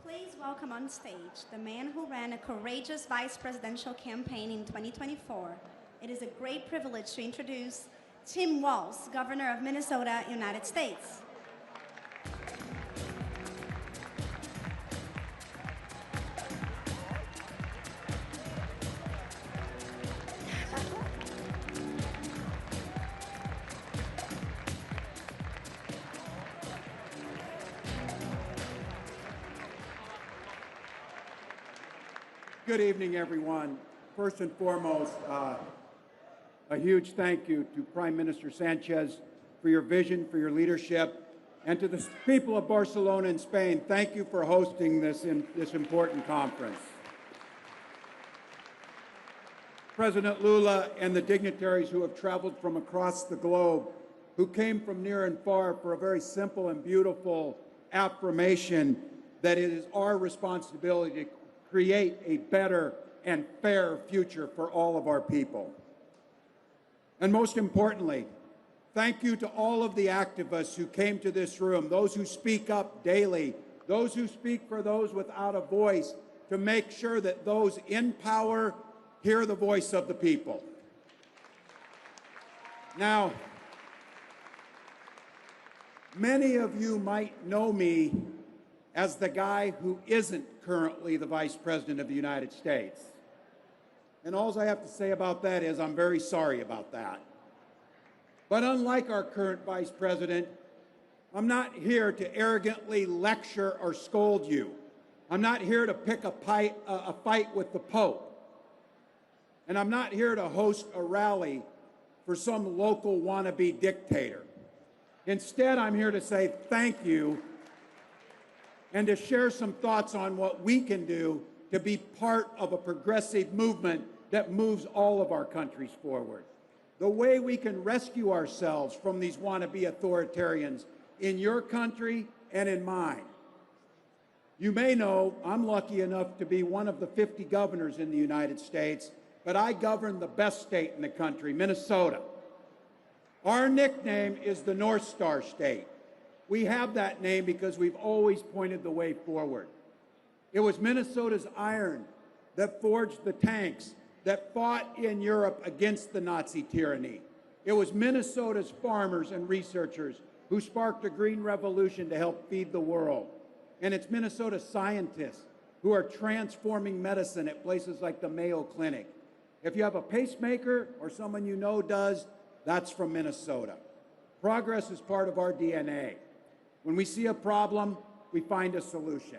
Please welcome on stage the man who ran a courageous vice presidential campaign in 2024. It is a great privilege to introduce Tim Walz, Governor of Minnesota, United States. Good evening, everyone. First and foremost, a huge thank you to Prime Minister Sanchez for your vision, for your leadership, and to the people of Barcelona and Spain, thank you for hosting this important conference. President Lula and the dignitaries who have traveled from across the globe, who came from near and far for a very simple and beautiful affirmation that it is our responsibility to create a better and fair future for all of our people. And most importantly, thank you to all of the activists who came to this room, those who speak up daily, those who speak for those without a voice, to make sure that those in power hear the voice of the people. Now, many of you might know me as the guy who isn't currently the Vice President of the United States. And all I have to say about that is I'm very sorry about that. But unlike our current Vice President, I'm not here to arrogantly lecture or scold you. I'm not here to pick a fight with the Pope. And I'm not here to host a rally for some local wannabe dictator. Instead, I'm here to say thank you and to share some thoughts on what we can do to be part of a progressive movement that moves all of our countries forward. The way we can rescue ourselves from these wannabe authoritarians in your country and in mine. You may know I'm lucky enough to be one of the 50 governors in the United States, but I govern the best state in the country, Minnesota. Our nickname is the North Star State. We have that name because we've always pointed the way forward. It was Minnesota's iron that forged the tanks that fought in Europe against the Nazi tyranny. It was Minnesota's farmers and researchers who sparked a green revolution to help feed the world. And it's Minnesota scientists who are transforming medicine at places like the Mayo Clinic. If you have a pacemaker or someone you know does, that's from Minnesota. Progress is part of our DNA. When we see a problem, we find a solution.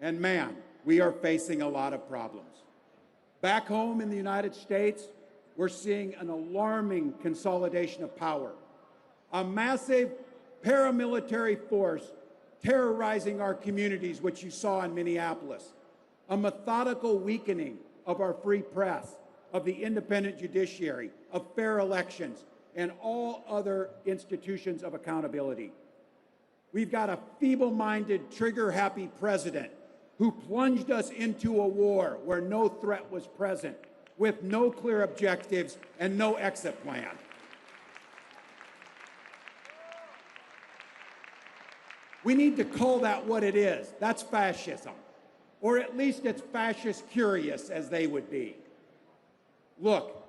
And man, we are facing a lot of problems. Back home in the United States, we're seeing an alarming consolidation of power. A massive paramilitary force terrorizing our communities, which you saw in Minneapolis. A methodical weakening of our free press, of the independent judiciary, of fair elections, and all other institutions of accountability. We've got a feeble-minded, trigger-happy president who plunged us into a war where no threat was present, with no clear objectives and no exit plan. We need to call that what it is. That's fascism. Or at least it's fascist curious, as they would be. Look,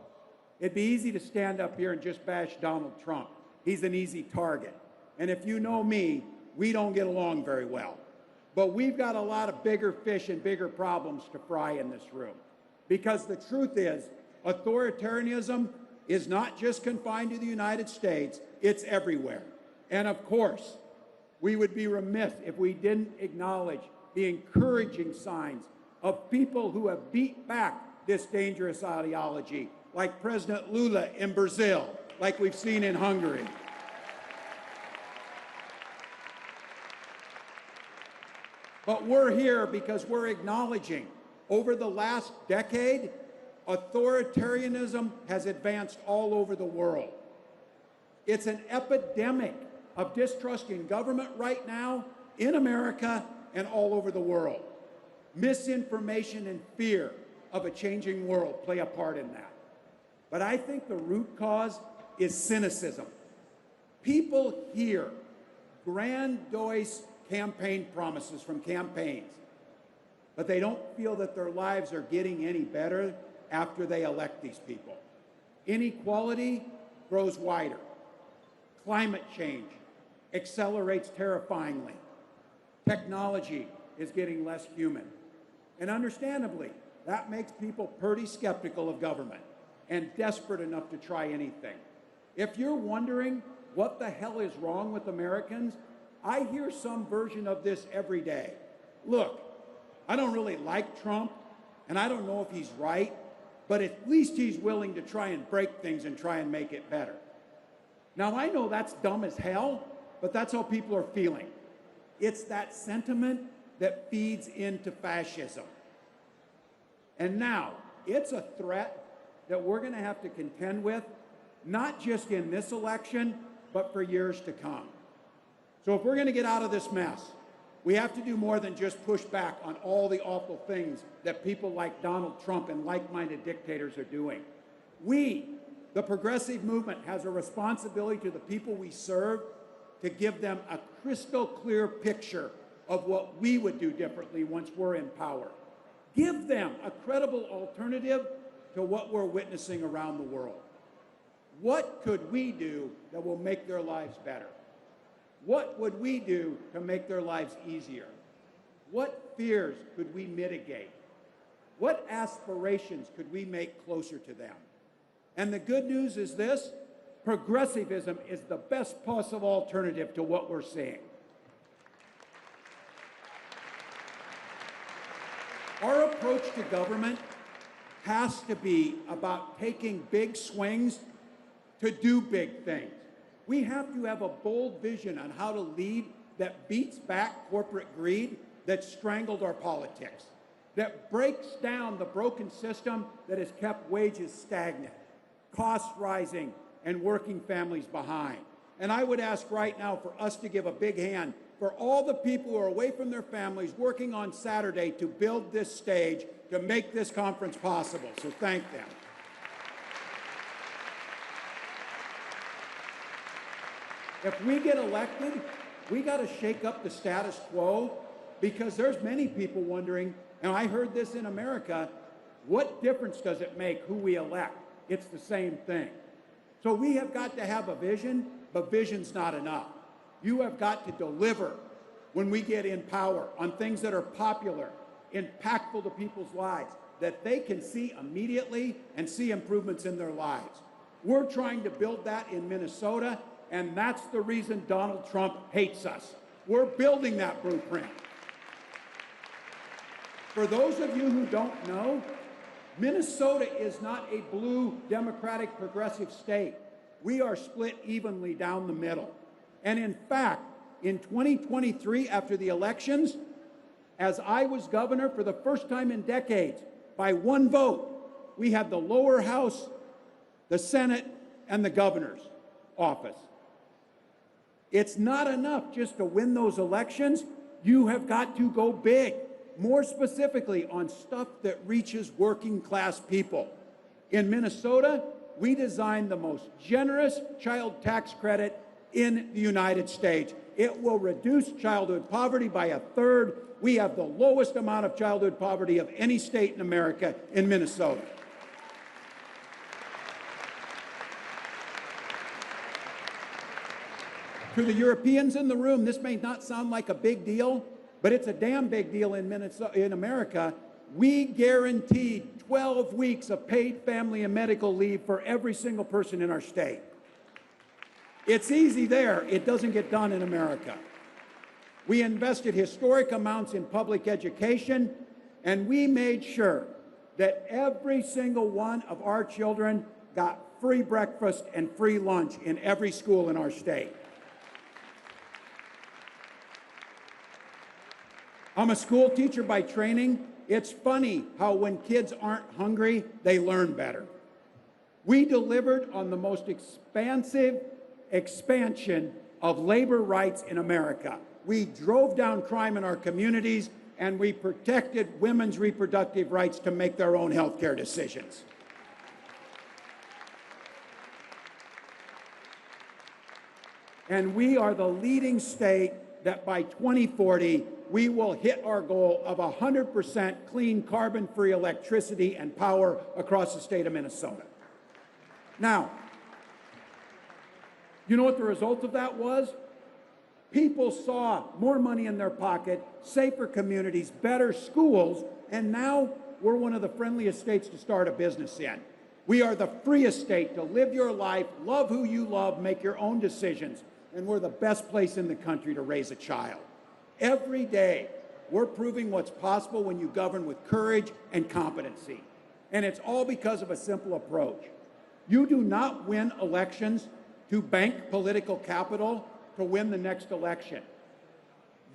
it'd be easy to stand up here and just bash Donald Trump. He's an easy target. And if you know me, we don't get along very well. But we've got a lot of bigger fish and bigger problems to fry in this room. Because the truth is, authoritarianism is not just confined to the United States, it's everywhere. And of course, we would be remiss if we didn't acknowledge the encouraging signs of people who have beat back this dangerous ideology, like President Lula in Brazil, like we've seen in Hungary. But we're here because we're acknowledging over the last decade, authoritarianism has advanced all over the world. It's an epidemic of distrust in government right now, in America and all over the world. Misinformation and fear of a changing world play a part in that. But I think the root cause is cynicism. People hear grandiose campaign promises from campaigns but they don't feel that their lives are getting any better after they elect these people. Inequality grows wider. Climate change accelerates terrifyingly. Technology is getting less human. And understandably, that makes people pretty skeptical of government and desperate enough to try anything. If you're wondering what the hell is wrong with Americans, I hear some version of this every day. Look, I don't really like Trump, and I don't know if he's right, but at least he's willing to try and break things and try and make it better. Now, I know that's dumb as hell, but that's how people are feeling. It's that sentiment that feeds into fascism. And now, it's a threat that we're going to have to contend with, not just in this election, but for years to come. So if we're going to get out of this mess, we have to do more than just push back on all the awful things that people like Donald Trump and like-minded dictators are doing. We, the progressive movement, has a responsibility to the people we serve to give them a crystal clear picture of what we would do differently once we're in power. Give them a credible alternative to what we're witnessing around the world. What could we do that will make their lives better? What would we do to make their lives easier? What fears could we mitigate? What aspirations could we make closer to them? And the good news is this: progressivism is the best possible alternative to what we're seeing. Our approach to government has to be about taking big swings to do big things. We have to have a bold vision on how to lead that beats back corporate greed that strangled our politics, that breaks down the broken system that has kept wages stagnant, costs rising, and working families behind. And I would ask right now for us to give a big hand for all the people who are away from their families working on Saturday to build this stage to make this conference possible. So thank them. If we get elected, we got to shake up the status quo, because there's many people wondering, and I heard this in America, what difference does it make who we elect? It's the same thing. So we have got to have a vision, but vision's not enough. You have got to deliver when we get in power on things that are popular, impactful to people's lives, that they can see immediately and see improvements in their lives. We're trying to build that in Minnesota, and that's the reason Donald Trump hates us. We're building that blueprint. For those of you who don't know, Minnesota is not a blue, democratic, progressive state. We are split evenly down the middle. And in fact, in 2023, after the elections, as I was governor for the first time in decades, by one vote, we had the lower house, the Senate, and the governor's office. It's not enough just to win those elections. You have got to go big, more specifically on stuff that reaches working class people. In Minnesota, we designed the most generous child tax credit in the United States. It will reduce childhood poverty by 1/3. We have the lowest amount of childhood poverty of any state in America in Minnesota. To the Europeans in the room, this may not sound like a big deal, but it's a damn big deal in America. We guaranteed 12 weeks of paid family and medical leave for every single person in our state. It's easy there. It doesn't get done in America. We invested historic amounts in public education, and we made sure that every single one of our children got free breakfast and free lunch in every school in our state. I'm a school teacher by training. It's funny how when kids aren't hungry, they learn better. We delivered on the most expansive expansion of labor rights in America. We drove down crime in our communities, and we protected women's reproductive rights to make their own health care decisions. And we are the leading state that by 2040, we will hit our goal of 100% clean, carbon-free electricity and power across the state of Minnesota. Now, you know what the result of that was? People saw more money in their pocket, safer communities, better schools, and now we're one of the friendliest states to start a business in. We are the freest state to live your life, love who you love, make your own decisions, and we're the best place in the country to raise a child. Every day, we're proving what's possible when you govern with courage and competency. And it's all because of a simple approach. You do not win elections to bank political capital to win the next election.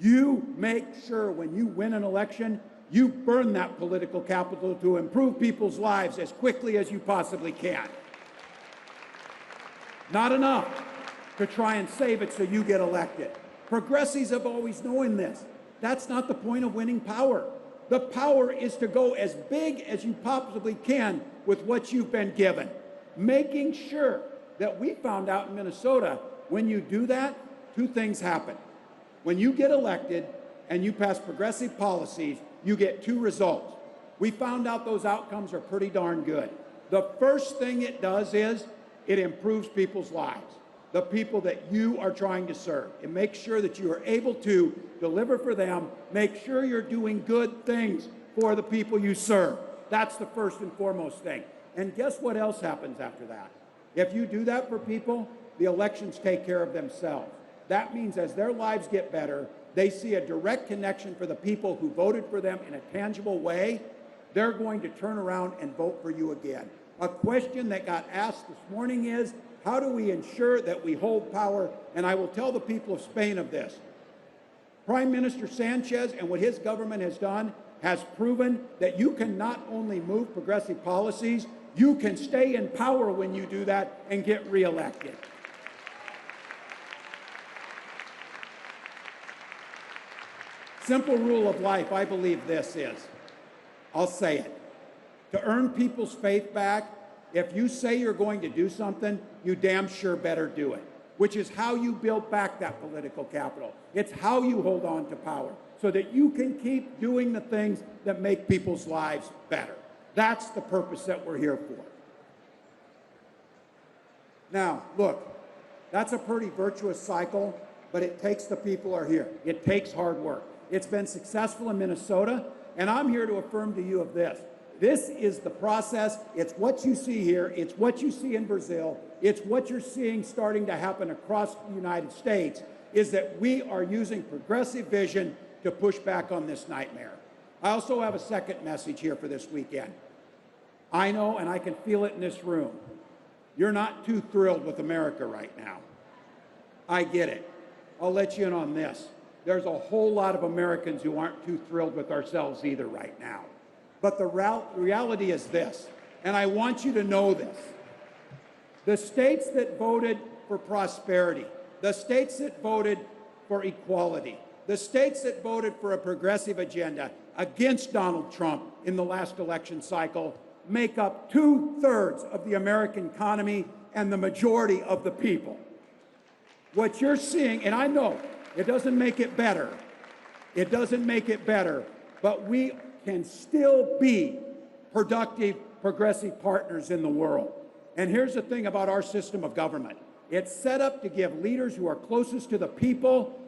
You make sure when you win an election, you burn that political capital to improve people's lives as quickly as you possibly can. Not enough to try and save it so you get elected. Progressives have always known this. That's not the point of winning power. The power is to go as big as you possibly can with what you've been given. Making sure that we found out in Minnesota, when you do that, two things happen. When you get elected and you pass progressive policies, you get two results. We found out those outcomes are pretty darn good. The first thing it does is it improves people's lives, the people that you are trying to serve. It makes sure that you are able to deliver for them, make sure you're doing good things for the people you serve. That's the first and foremost thing. And guess what else happens after that? If you do that for people, the elections take care of themselves. That means as their lives get better, they see a direct connection for the people who voted for them in a tangible way, they're going to turn around and vote for you again. A question that got asked this morning is, how do we ensure that we hold power? And I will tell the people of Spain of this. Prime Minister Sanchez and what his government has done has proven that you can not only move progressive policies, you can stay in power when you do that and get reelected. Simple rule of life, I believe this is, I'll say it, to earn people's faith back, if you say you're going to do something, you damn sure better do it, which is how you build back that political capital. It's how you hold on to power so that you can keep doing the things that make people's lives better. That's the purpose that we're here for. Now, look, that's a pretty virtuous cycle, but it takes the people who are here. It takes hard work. It's been successful in Minnesota, and I'm here to affirm to you of this. This is the process. It's what you see here. It's what you see in Brazil. It's what you're seeing starting to happen across the United States, is that we are using progressive vision to push back on this nightmare. I also have a second message here for this weekend. I know, and I can feel it in this room, you're not too thrilled with America right now. I get it. I'll let you in on this. There's a whole lot of Americans who aren't too thrilled with ourselves either right now. But the reality is this, and I want you to know this. The states that voted for prosperity, the states that voted for equality, the states that voted for a progressive agenda against Donald Trump in the last election cycle make up 2/3 of the American economy and the majority of the people. What you're seeing, and I know it doesn't make it better, it doesn't make it better, but we can still be productive, progressive partners in the world. And here's the thing about our system of government. It's set up to give leaders who are closest to the people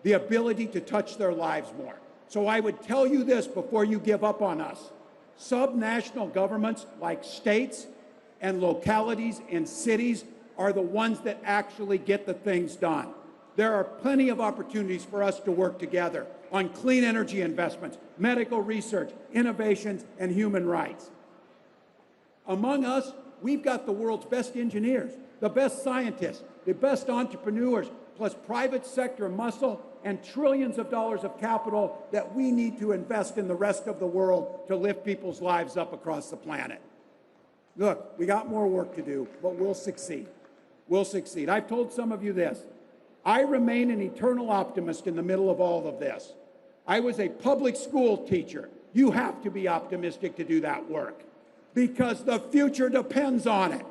the ability to touch their lives more. So I would tell you this before you give up on us. Subnational governments like states and localities and cities are the ones that actually get the things done. There are plenty of opportunities for us to work together on clean energy investments, medical research, innovations, and human rights. Among us, we've got the world's best engineers, the best scientists, the best entrepreneurs, plus private sector muscle and trillions of dollars of capital that we need to invest in the rest of the world to lift people's lives up across the planet. Look, we got more work to do, but we'll succeed. We'll succeed. I've told some of you this. I remain an eternal optimist in the middle of all of this. I was a public school teacher. You have to be optimistic to do that work because the future depends on it.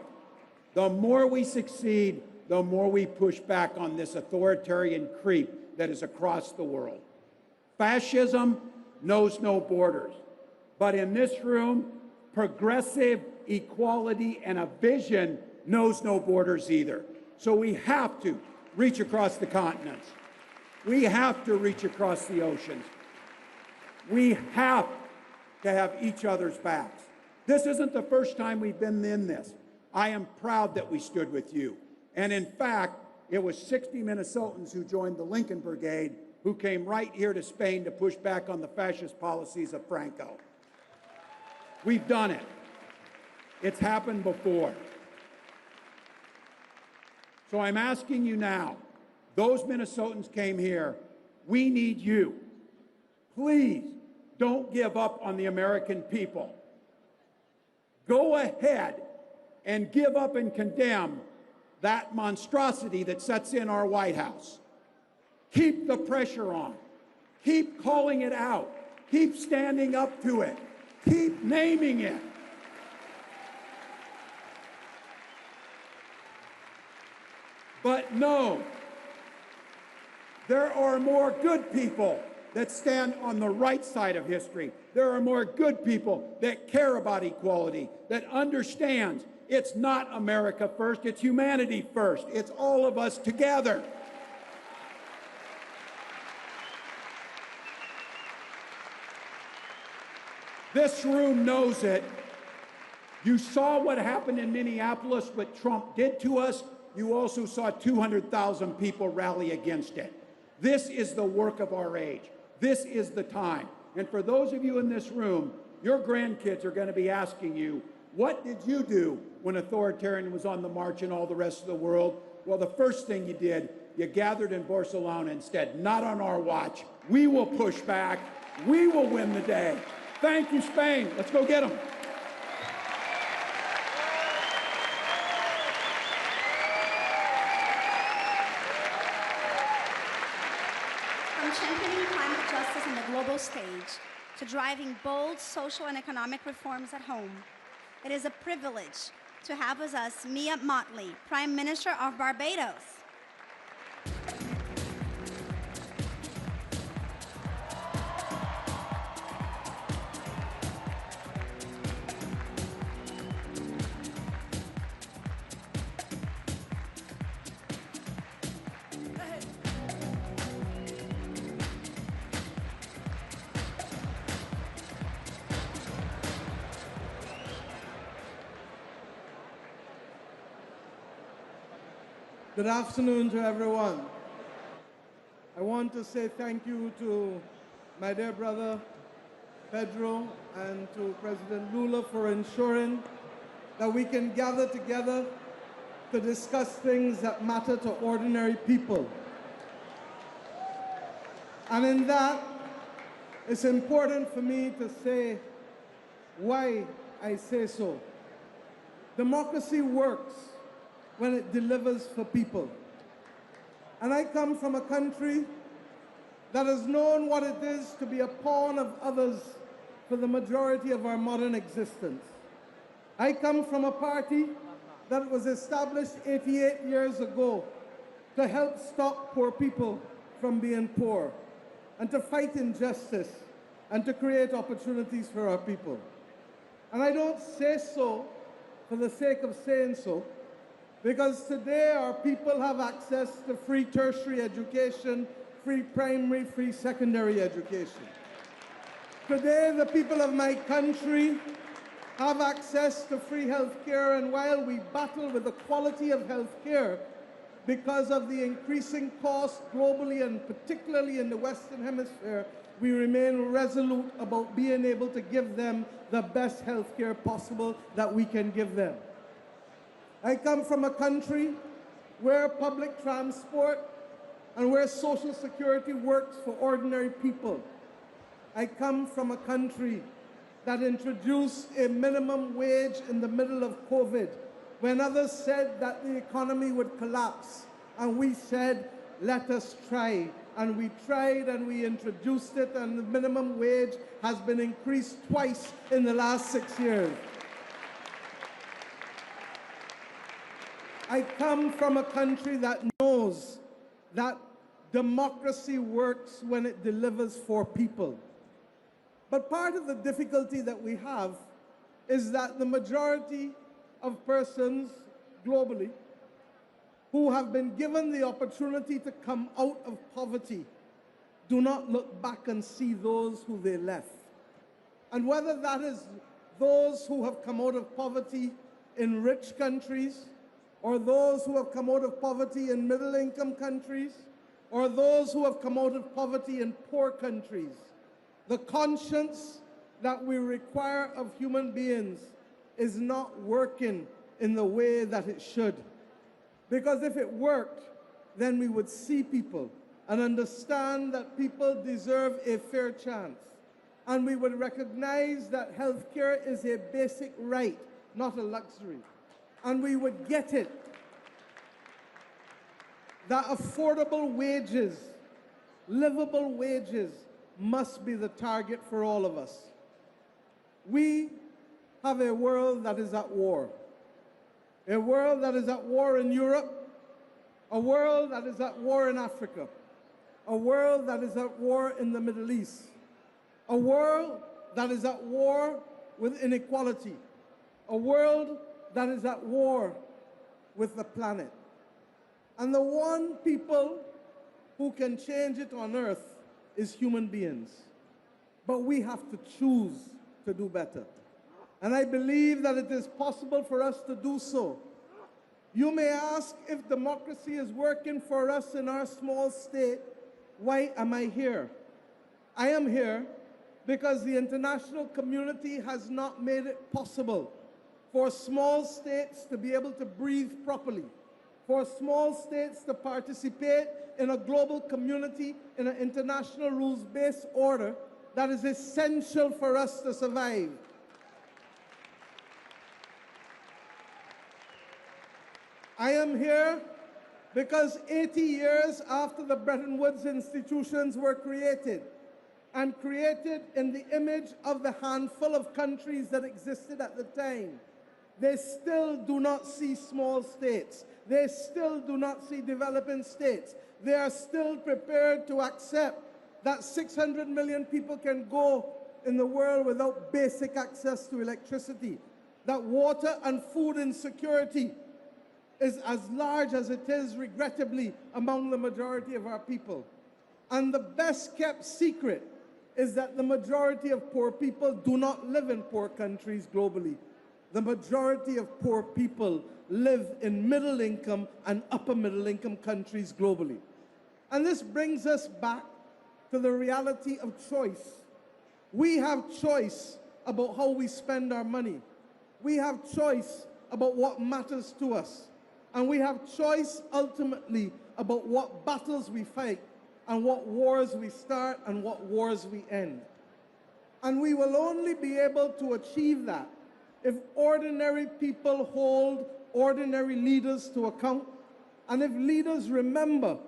The more we succeed, the more we push back on this authoritarian creep that is across the world. Fascism knows no borders. But in this room, progressive equality and a vision knows no borders either. So we have to reach across the continents. We have to reach across the oceans. We have to have each other's backs. This isn't the first time we've been in this. I am proud that we stood with you. And in fact, it was 60 Minnesotans who joined the Lincoln Brigade who came right here to Spain to push back on the fascist policies of Franco. We've done it. It's happened before. So I'm asking you now, those Minnesotans came here, we need you. Please don't give up on the American people. Go ahead and give up and condemn that monstrosity that sets in our White House. Keep the pressure on. Keep calling it out. Keep standing up to it. Keep naming it. But no, there are more good people that stand on the right side of history. There are more good people that care about equality, that understands it's not America first, it's humanity first. It's all of us together. This room knows it. You saw what happened in Minneapolis, what Trump did to us. You also saw 200,000 people rally against it. This is the work of our age. This is the time. And for those of you in this room, your grandkids are going to be asking you, what did you do when authoritarian was on the march in all the rest of the world? Well, the first thing you did, you gathered in Barcelona instead. Not on our watch. We will push back. We will win the day. Thank you, Spain. Let's go get them. From championing climate justice on the global stage to driving bold social and economic reforms at home, it is a privilege to have with us Mia Mottley, Prime Minister of Barbados. Good afternoon to everyone. I want to say thank you to my dear brother Pedro and to President Lula for ensuring that we can gather together to discuss things that matter to ordinary people. And in that, it's important for me to say why I say so. Democracy works when it delivers for people. And I come from a country that has known what it is to be a pawn of others for the majority of our modern existence. I come from a party that was established 88 years ago to help stop poor people from being poor and to fight injustice and to create opportunities for our people. And I don't say so for the sake of saying so, because today our people have access to free tertiary education, free primary, free secondary education. Today the people of my country have access to free health care, and while we battle with the quality of health care because of the increasing cost globally and particularly in the Western Hemisphere, we remain resolute about being able to give them the best health care possible that we can give them. I come from a country where public transport and where Social Security works for ordinary people. I come from a country that introduced a minimum wage in the middle of COVID, when others said that the economy would collapse. And we said, let us try. And we tried and we introduced it, and the minimum wage has been increased twice in the last 6 years. I come from a country that knows that Democracy works when it delivers for people. But part of the difficulty that we have is that the majority of persons globally who have been given the opportunity to come out of poverty do not look back and see those who they left. And whether that is those who have come out of poverty in rich countries, or those who have come out of poverty in middle-income countries, or those who have come out of poverty in poor countries, the conscience that we require of human beings is not working in the way that it should. Because if it worked, then we would see people and understand that people deserve a fair chance. And we would recognize that healthcare is a basic right, not a luxury. And we would get it, that affordable wages, livable wages, must be the target for all of us. We have a world that is at war. A world that is at war in Europe, a world that is at war in Africa, a world that is at war in the Middle East, a world that is at war with inequality, a world that is at war with the planet. And the one people who can change it on earth is human beings. But we have to choose to do better. And I believe that it is possible for us to do so. You may ask, if democracy is working for us in our small state, why am I here? I am here because the international community has not made it possible for small states to be able to breathe properly, for small states to participate in a global community, in an international rules-based order that is essential for us to survive. I am here because 80 years after the Bretton Woods institutions were created, and created in the image of the handful of countries that existed at the time, they still do not see small states. They still do not see developing states. They are still prepared to accept that 600 million people can go in the world without basic access to electricity, that water and food insecurity is as large as it is, regrettably, among the majority of our people. And the best kept secret is that the majority of poor people do not live in poor countries globally. The majority of poor people live in middle income and upper middle income countries globally. And this brings us back to the reality of choice. We have choice about how we spend our money. We have choice about what matters to us. And we have choice ultimately about what battles we fight and what wars we start and what wars we end. And we will only be able to achieve that if ordinary people hold ordinary leaders to account, and if leaders remember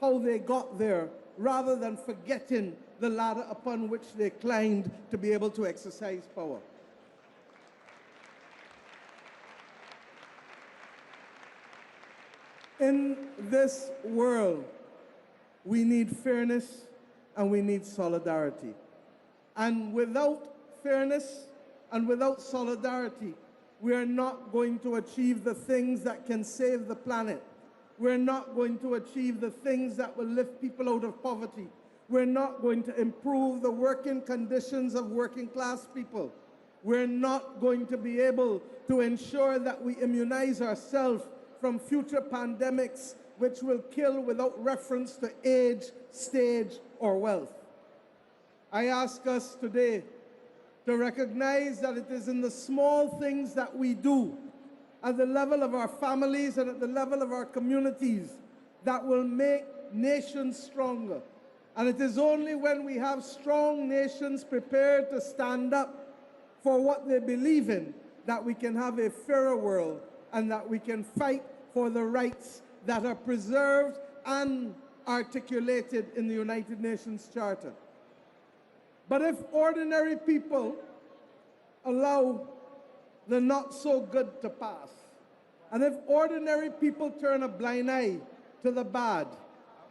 how they got there rather than forgetting the ladder upon which they climbed to be able to exercise power. In this world, we need fairness and we need solidarity. And without fairness and without solidarity, we are not going to achieve the things that can save the planet. We're not going to achieve the things that will lift people out of poverty. We're not going to improve the working conditions of working class people. We're not going to be able to ensure that we immunize ourselves from future pandemics which will kill without reference to age, stage, or wealth. I ask us today to recognize that it is in the small things that we do at the level of our families and at the level of our communities that will make nations stronger. And it is only when we have strong nations prepared to stand up for what they believe in that we can have a fairer world and that we can fight for the rights that are preserved and articulated in the United Nations Charter. But if ordinary people allow the not so good to pass, and if ordinary people turn a blind eye to the bad,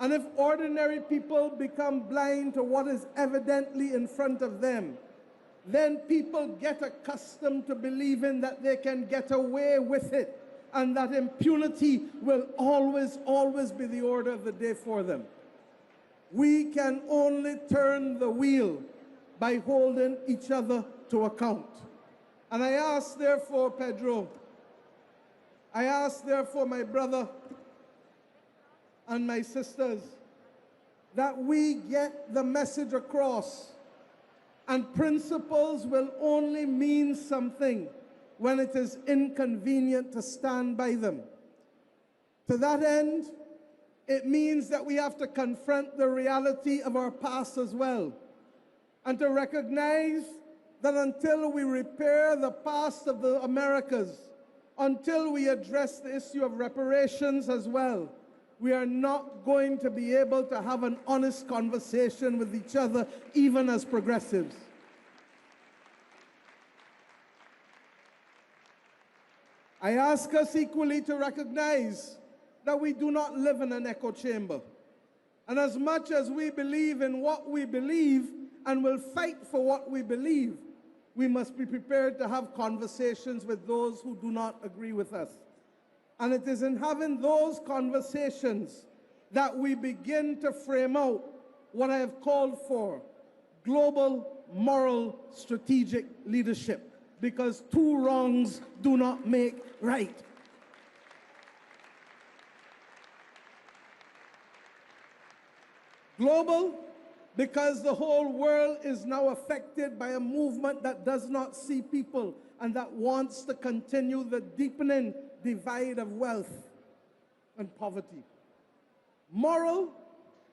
And if ordinary people become blind to what is evidently in front of them, then people get accustomed to believing that they can get away with it and that impunity will always, always be the order of the day for them. We can only turn the wheel by holding each other to account. And I ask, therefore, Pedro, I ask, therefore, my brother and my sisters, that we get the message across. And principles will only mean something when it is inconvenient to stand by them. To that end, it means that we have to confront the reality of our past as well, and to recognize that until we repair the past of the Americas, until we address the issue of reparations as well, we are not going to be able to have an honest conversation with each other, even as progressives. I ask us equally to recognize that we do not live in an echo chamber. And as much as we believe in what we believe and will fight for what we believe, we must be prepared to have conversations with those who do not agree with us. And it is in having those conversations that we begin to frame out what I have called for global, moral, strategic leadership, because two wrongs do not make right. Global, because the whole world is now affected by a movement that does not see people and that wants to continue the deepening divide of wealth and poverty. Moral,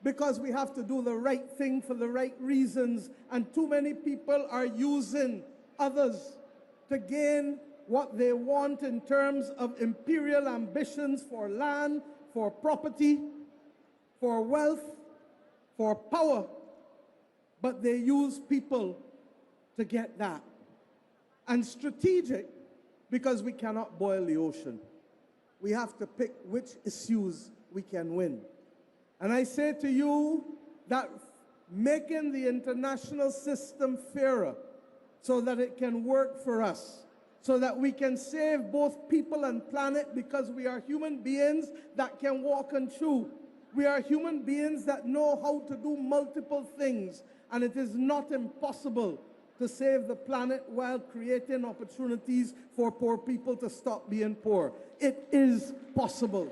because we have to do the right thing for the right reasons, and too many people are using others to gain what they want in terms of imperial ambitions for land, for property, for wealth, for power, but they use people to get that. And strategic, because we cannot boil the ocean. We have to pick which issues we can win. And I say to you that making the international system fairer so that it can work for us, so that we can save both people and planet, because we are human beings that can walk and chew. We are human beings that know how to do multiple things, and it is not impossible to save the planet while creating opportunities for poor people to stop being poor. It is possible.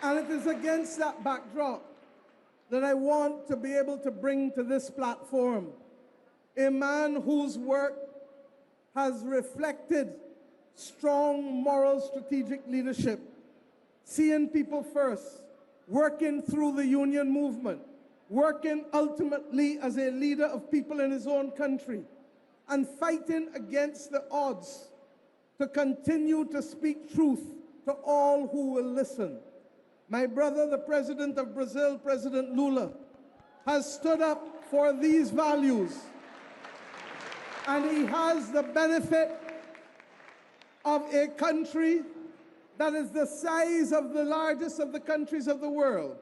And it is against that backdrop that I want to be able to bring to this platform a man whose work has reflected strong moral strategic leadership, seeing people first, working through the union movement, working ultimately as a leader of people in his own country, and fighting against the odds to continue to speak truth to all who will listen. My brother, the President of Brazil, President Lula, has stood up for these values, and he has the benefit of a country that is the size of the largest of the countries of the world.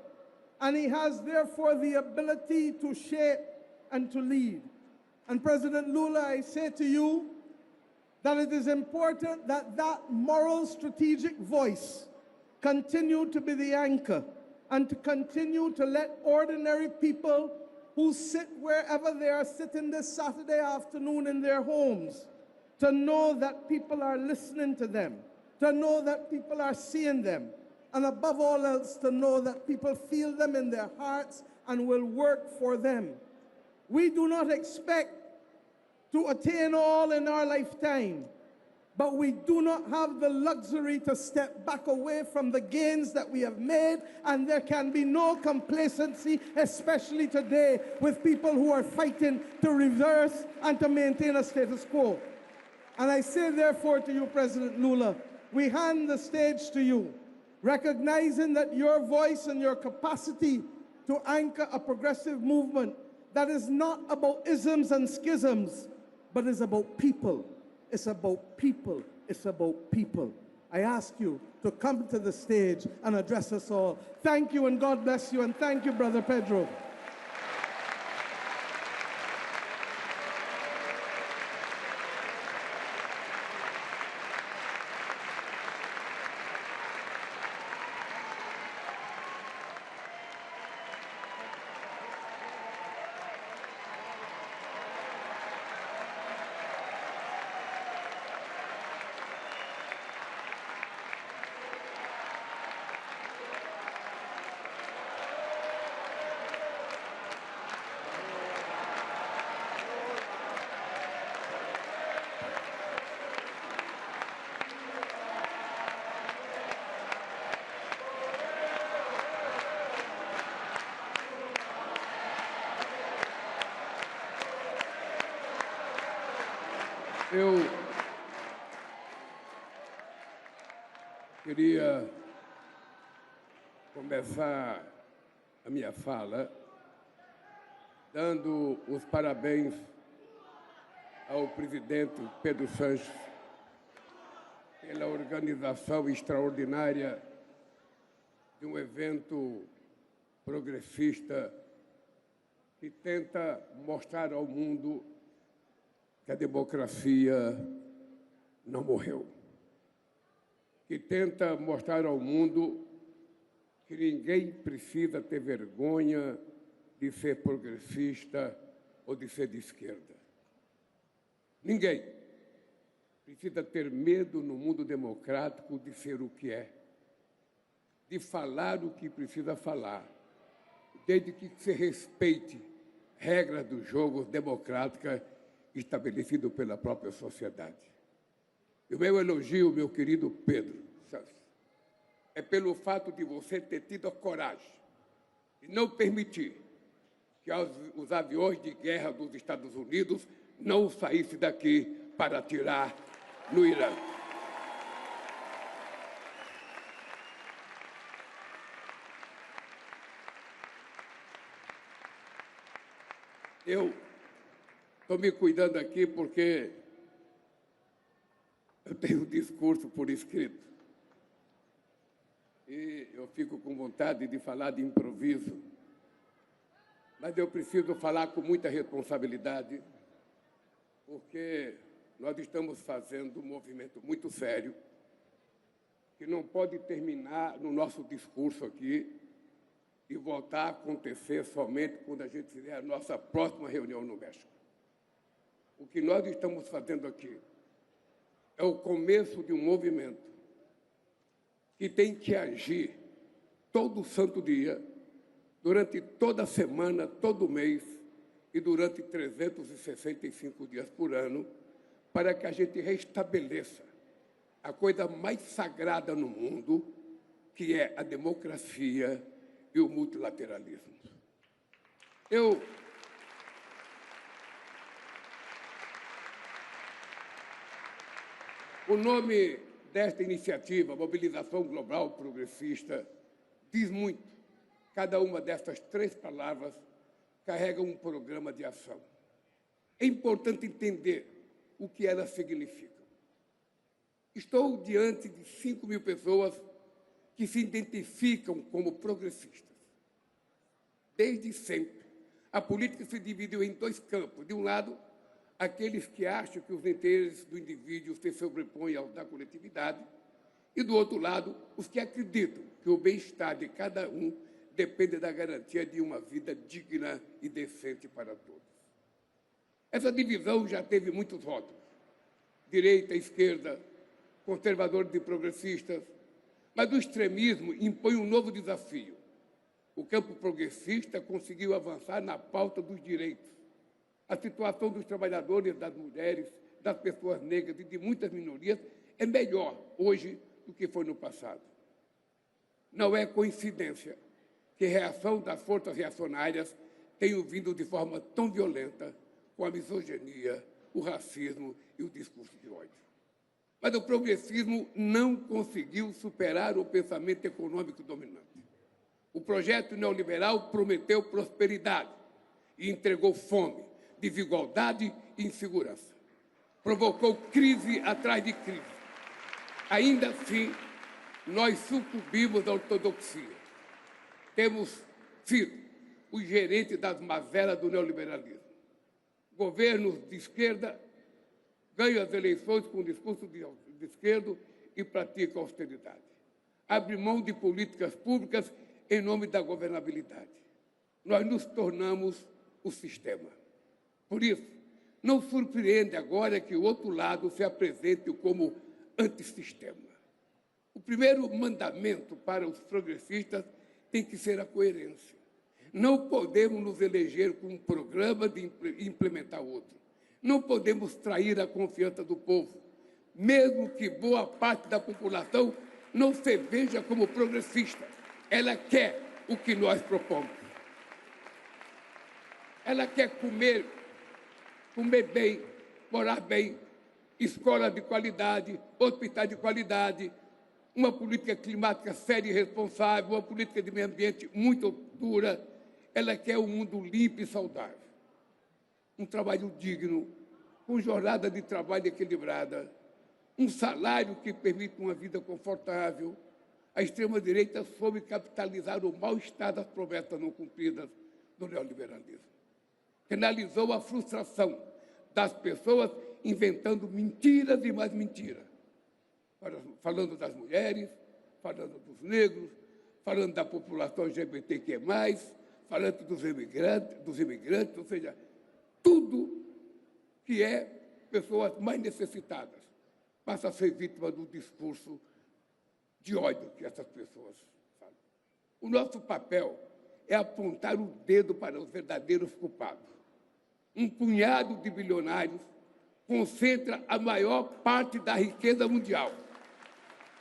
And he has, therefore, the ability to shape and to lead. And President Lula, I say to you that it is important that that moral strategic voice continue to be the anchor, and to continue to let ordinary people who sit wherever they are sitting this Saturday afternoon in their homes, to know that people are listening to them, to know that people are seeing them, and above all else, to know that people feel them in their hearts and will work for them. We do not expect to attain all in our lifetime, but we do not have the luxury to step back away from the gains that we have made, and there can be no complacency, especially today, with people who are fighting to reverse and to maintain a status quo. And I say, therefore, to you, President Lula, we hand the stage to you, recognizing that your voice and your capacity to anchor a progressive movement that is not about isms and schisms, but is about people. It's about people. It's about people. I ask you to come to the stage and address us all. Thank you and God bless you, and thank you, Brother Pedro. Eu queria começar a minha fala dando os parabéns ao presidente Pedro Sánchez pela organização extraordinária de um evento progressista que tenta mostrar ao mundo que a democracia não morreu, que tenta mostrar ao mundo que ninguém precisa ter vergonha de ser progressista ou de ser de esquerda. Ninguém precisa ter medo no mundo democrático de ser o que é, de falar o que precisa falar, desde que se respeite regras do jogo democrática estabelecido pela própria sociedade. E o meu elogio, meu querido Pedro Sánchez, é pelo fato de você ter tido a coragem de não permitir que os aviões de guerra dos Estados Unidos não saíssem daqui para atirar no Irã. Eu estou me cuidando aqui porque eu tenho um discurso por escrito e eu fico com vontade de falar de improviso, mas eu preciso falar com muita responsabilidade porque nós estamos fazendo um movimento muito sério que não pode terminar no nosso discurso aqui e voltar a acontecer somente quando a gente fizer a nossa próxima reunião no México. O que nós estamos fazendo aqui é o começo de um movimento que tem que agir todo santo dia, durante toda a semana, todo mês e durante 365 dias por ano, para que a gente restabeleça a coisa mais sagrada no mundo, que é a democracia e o multilateralismo. O nome desta iniciativa, Mobilização Global Progressista, diz muito. Cada uma dessas 3 palavras carrega um programa de ação. É importante entender o que elas significam. Estou diante de 5.000 pessoas que se identificam como progressistas. Desde sempre, a política se dividiu em 2 campos. De um lado, aqueles que acham que os interesses do indivíduo se sobrepõem aos da coletividade, e, do outro lado, os que acreditam que o bem-estar de cada um depende da garantia de uma vida digna e decente para todos. Essa divisão já teve muitos rótulos: direita, esquerda, conservadores e progressistas, mas o extremismo impõe um novo desafio. O campo progressista conseguiu avançar na pauta dos direitos. A situação dos trabalhadores, das mulheres, das pessoas negras e de muitas minorias é melhor hoje do que foi no passado. Não é coincidência que a reação das forças reacionárias tenha vindo de forma tão violenta com a misoginia, o racismo e o discurso de ódio. Mas o progressismo não conseguiu superar o pensamento econômico dominante. O projeto neoliberal prometeu prosperidade e entregou fome, desigualdade e insegurança. Provocou crise atrás de crise. Ainda assim, nós sucumbimos à ortodoxia. Temos sido os gerentes das mazelas do neoliberalismo. Governos de esquerda ganham as eleições com um discurso de esquerda e praticam austeridade. Abre mão de políticas públicas em nome da governabilidade. Nós nos tornamos o sistema. Por isso, não surpreende agora que o outro lado se apresente como antissistema. O primeiro mandamento para os progressistas tem que ser a coerência. Não podemos nos eleger com um programa de implementar outro. Não podemos trair a confiança do povo, mesmo que boa parte da população não se veja como progressista. Ela quer o que nós propomos. Ela quer comer bem, morar bem, escola de qualidade, hospital de qualidade, uma política climática séria e responsável, uma política de meio ambiente muito dura. Ela quer um mundo limpo e saudável. Um trabalho digno, com jornada de trabalho equilibrada, um salário que permita uma vida confortável. A extrema-direita soube capitalizar o mal-estar das promessas não cumpridas do neoliberalismo. Canalizou a frustração das pessoas inventando mentiras e mais mentiras. Falando das mulheres, falando dos negros, falando da população LGBTQ+, falando dos imigrantes, ou seja, tudo que é pessoas mais necessitadas passa a ser vítima do discurso de ódio que essas pessoas falam. O nosso papel é apontar o dedo para os verdadeiros culpados. Um punhado de bilionários concentra a maior parte da riqueza mundial.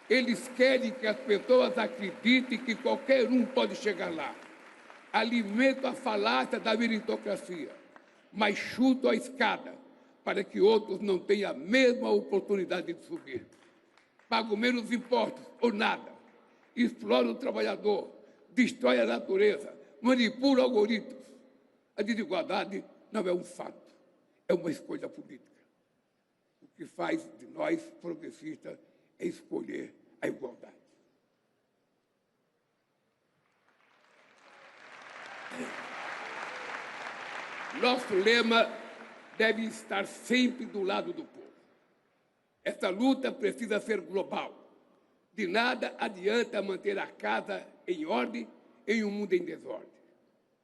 Eles querem que as pessoas acreditem que qualquer um pode chegar lá. Alimentam a falácia da meritocracia, mas chutam a escada para que outros não tenham a mesma oportunidade de subir. Pagam menos impostos ou nada. Exploram o trabalhador, destrói a natureza, manipula algoritmos. A desigualdade não é um fato, é uma escolha política. O que faz de nós, progressistas, é escolher a igualdade. Nosso lema deve estar sempre do lado do povo. Essa luta precisa ser global. De nada adianta manter a casa em ordem em um mundo em desordem.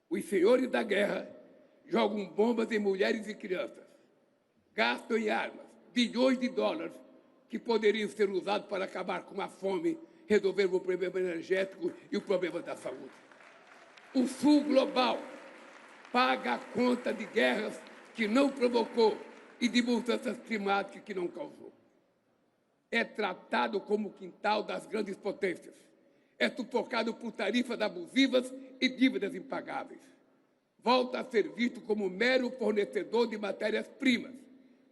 Os senhores da guerra jogam bombas em mulheres e crianças, gastam em armas bilhões de dólares que poderiam ser usados para acabar com a fome, resolver o problema energético e o problema da saúde. O Sul global paga a conta de guerras que não provocou e de mudanças climáticas que não causou. É tratado como o quintal das grandes potências. É sufocado por tarifas abusivas e dívidas impagáveis. Volta a ser visto como mero fornecedor de matérias-primas.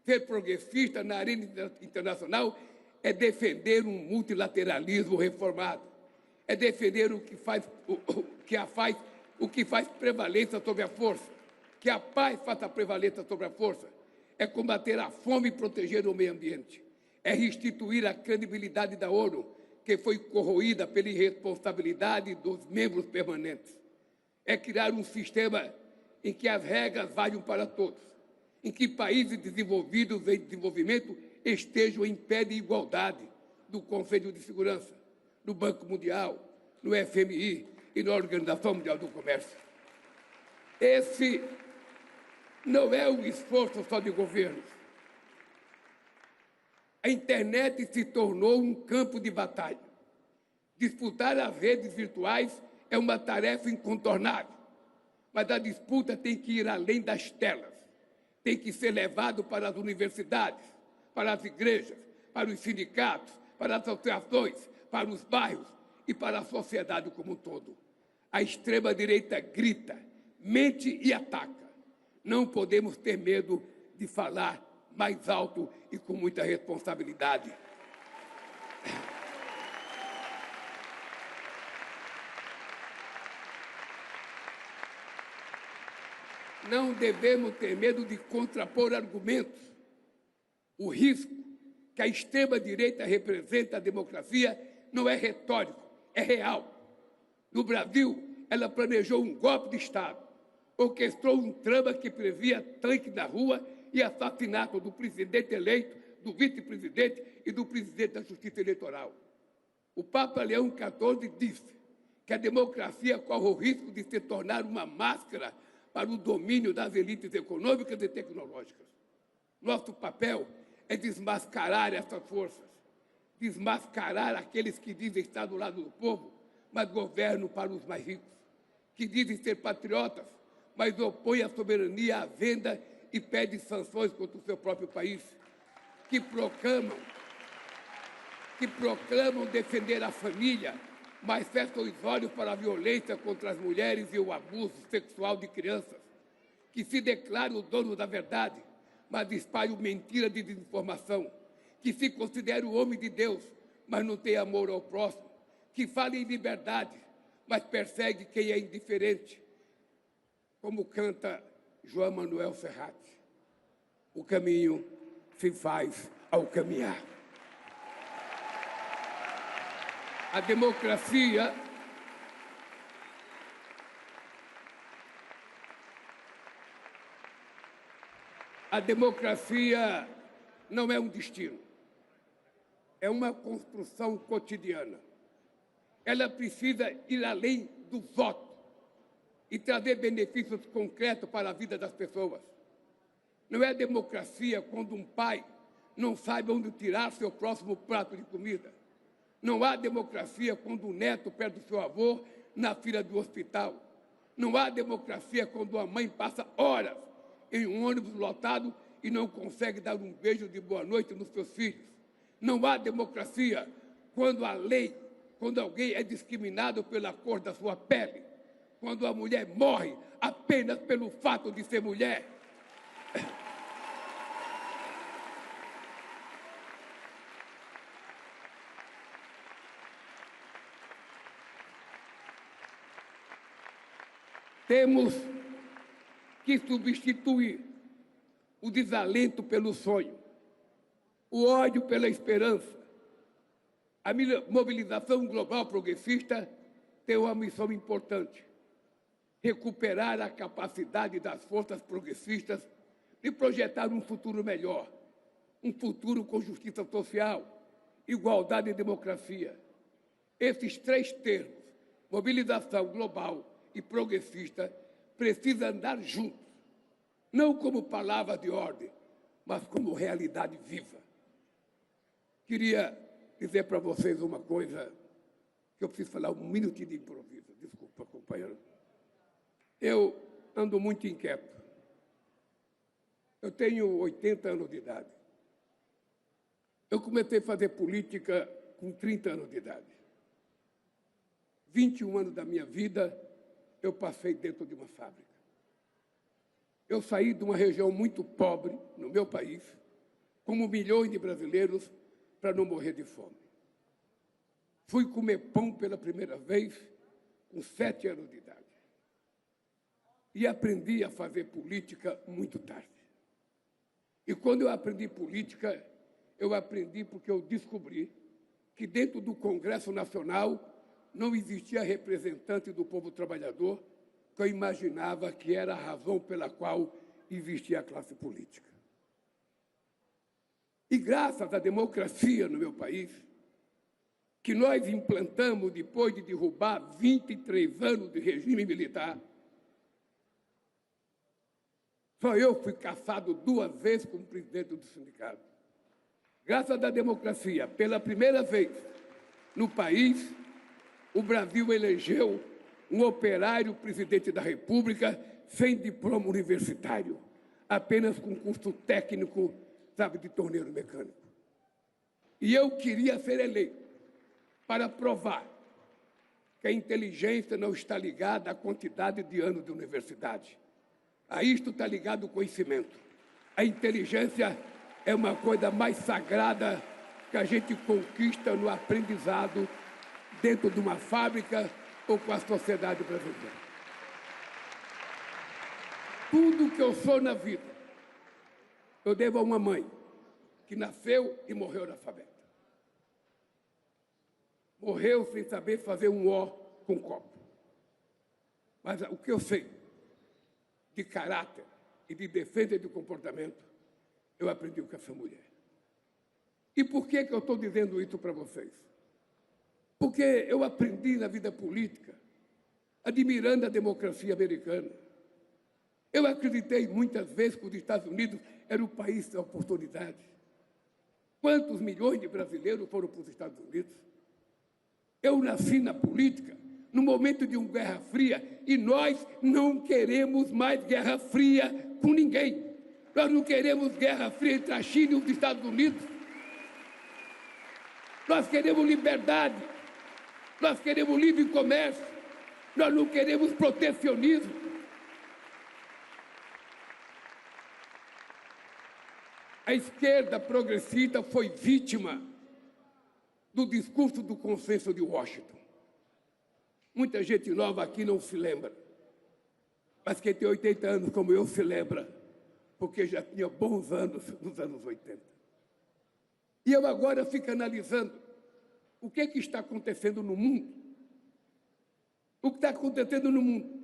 Ser progressista na arena internacional é defender um multilateralismo reformado. É defender o que faz prevalência sobre a força. Que a paz faça prevalência sobre a força. É combater a fome e proteger o meio ambiente. É restituir a credibilidade da ONU, que foi corroída pela irresponsabilidade dos membros permanentes. É criar um sistema em que as regras valham para todos, em que países desenvolvidos em desenvolvimento estejam em pé de igualdade no Conselho de Segurança, no Banco Mundial, no FMI e na Organização Mundial do Comércio. Esse não é um esforço só de governos. A internet se tornou um campo de batalha. Disputar as redes virtuais é uma tarefa incontornável, mas a disputa tem que ir além das telas. Tem que ser levado para as universidades, para as igrejas, para os sindicatos, para as associações, para os bairros e para a sociedade como um todo. A extrema-direita grita, mente e ataca. Não podemos ter medo de falar mais alto e com muita responsabilidade. Não devemos ter medo de contrapor argumentos. O risco que a extrema-direita representa a democracia não é retórico, é real. No Brasil, ela planejou um golpe de Estado, orquestrou um trama que previa tanque na rua e assassinato do presidente eleito, do vice-presidente e do presidente da Justiça Eleitoral. O Papa Leão XIV disse que a democracia corre o risco de se tornar uma máscara para o domínio das elites econômicas e tecnológicas. Nosso papel é desmascarar essas forças, desmascarar aqueles que dizem estar do lado do povo, mas governam para os mais ricos, que dizem ser patriotas, mas opõem a soberania à venda e pedem sanções contra o seu próprio país, que proclamam defender a família, mas fecham os olhos para a violência contra as mulheres e o abuso sexual de crianças, que se declaram o dono da verdade, mas espalham mentira de desinformação, que se consideram o homem de Deus, mas não tem amor ao próximo, que falam em liberdade, mas persegue quem é indiferente, como canta João Manuel Serrat. O caminho se faz ao caminhar. A democracia não é um destino, é uma construção cotidiana. Ela precisa ir além do voto e trazer benefícios concretos para a vida das pessoas. Não é democracia quando um pai não sabe onde tirar seu próximo prato de comida. Não há democracia quando o neto perde o seu avô na fila do hospital. Não há democracia quando a mãe passa horas em um ônibus lotado e não consegue dar um beijo de boa noite nos seus filhos. Não há democracia quando alguém é discriminado pela cor da sua pele, quando a mulher morre apenas pelo fato de ser mulher. Temos que substituir o desalento pelo sonho, o ódio pela esperança. A mobilização global progressista tem uma missão importante: recuperar a capacidade das forças progressistas de projetar um futuro melhor, um futuro com justiça social, igualdade e democracia. Esses três termos, mobilização global e progressista, precisam andar juntos, não como palavras de ordem, mas como realidade viva. Queria dizer para vocês uma coisa, que eu preciso falar um minutinho de improviso. Desculpa, companheiro. Eu ando muito inquieto. Eu tenho 80 anos de idade. Eu comecei a fazer política com 30 anos de idade. 21 anos da minha vida eu passei dentro de uma fábrica. Eu saí de uma região muito pobre no meu país, como milhões de brasileiros, para não morrer de fome. Fui comer pão pela primeira vez com 7 anos de idade. E aprendi a fazer política muito tarde. E quando eu aprendi política, eu aprendi porque eu descobri que dentro do Congresso Nacional não existia representante do povo trabalhador, que eu imaginava que era a razão pela qual existia a classe política. E graças à democracia no meu país, que nós implantamos depois de derrubar 23 anos de regime militar, só eu fui caçado 2 vezes como presidente do sindicato. Graças à democracia, pela primeira vez no país, o Brasil elegeu um operário presidente da República sem diploma universitário, apenas com curso técnico, sabe, de torneiro mecânico. E eu queria ser eleito para provar que a inteligência não está ligada à quantidade de anos de universidade. A isto está ligado o conhecimento. A inteligência é uma coisa mais sagrada que a gente conquista no aprendizado dentro de uma fábrica ou com a sociedade brasileira. Tudo que eu sou na vida, eu devo a uma mãe que nasceu e morreu analfabeta. Morreu sem saber fazer um O com copo. Mas o que eu sei de caráter e de defesa de comportamento, eu aprendi com essa mulher. E por que eu estou dizendo isso para vocês? Porque eu aprendi na vida política, admirando a democracia americana. Eu acreditei muitas vezes que os Estados Unidos era o país da oportunidade. Quantos milhões de brasileiros foram para os Estados Unidos? Eu nasci na política no momento de uma Guerra Fria e nós não queremos mais Guerra Fria com ninguém. Nós não queremos Guerra Fria entre a China e os Estados Unidos. Nós queremos liberdade. Nós queremos livre comércio. Nós não queremos protecionismo. A esquerda progressista foi vítima do discurso do consenso de Washington. Muita gente nova aqui não se lembra, mas quem tem 80 anos como eu se lembra, porque já tinha bons anos nos anos 80. E eu agora fico analisando o que está acontecendo no mundo. O que está acontecendo no mundo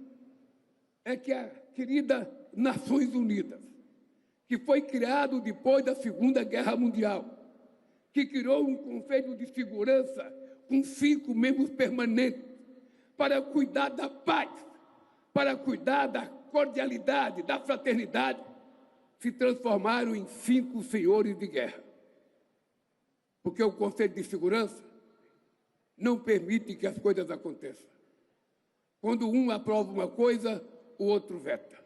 é que a querida Nações Unidas, que foi criado depois da Segunda Guerra Mundial, que criou um Conselho de Segurança com 5 membros permanentes para cuidar da paz, para cuidar da cordialidade, da fraternidade, se transformaram em 5 senhores de guerra. Porque o Conselho de Segurança não permite que as coisas aconteçam. Quando um aprova uma coisa, o outro veta.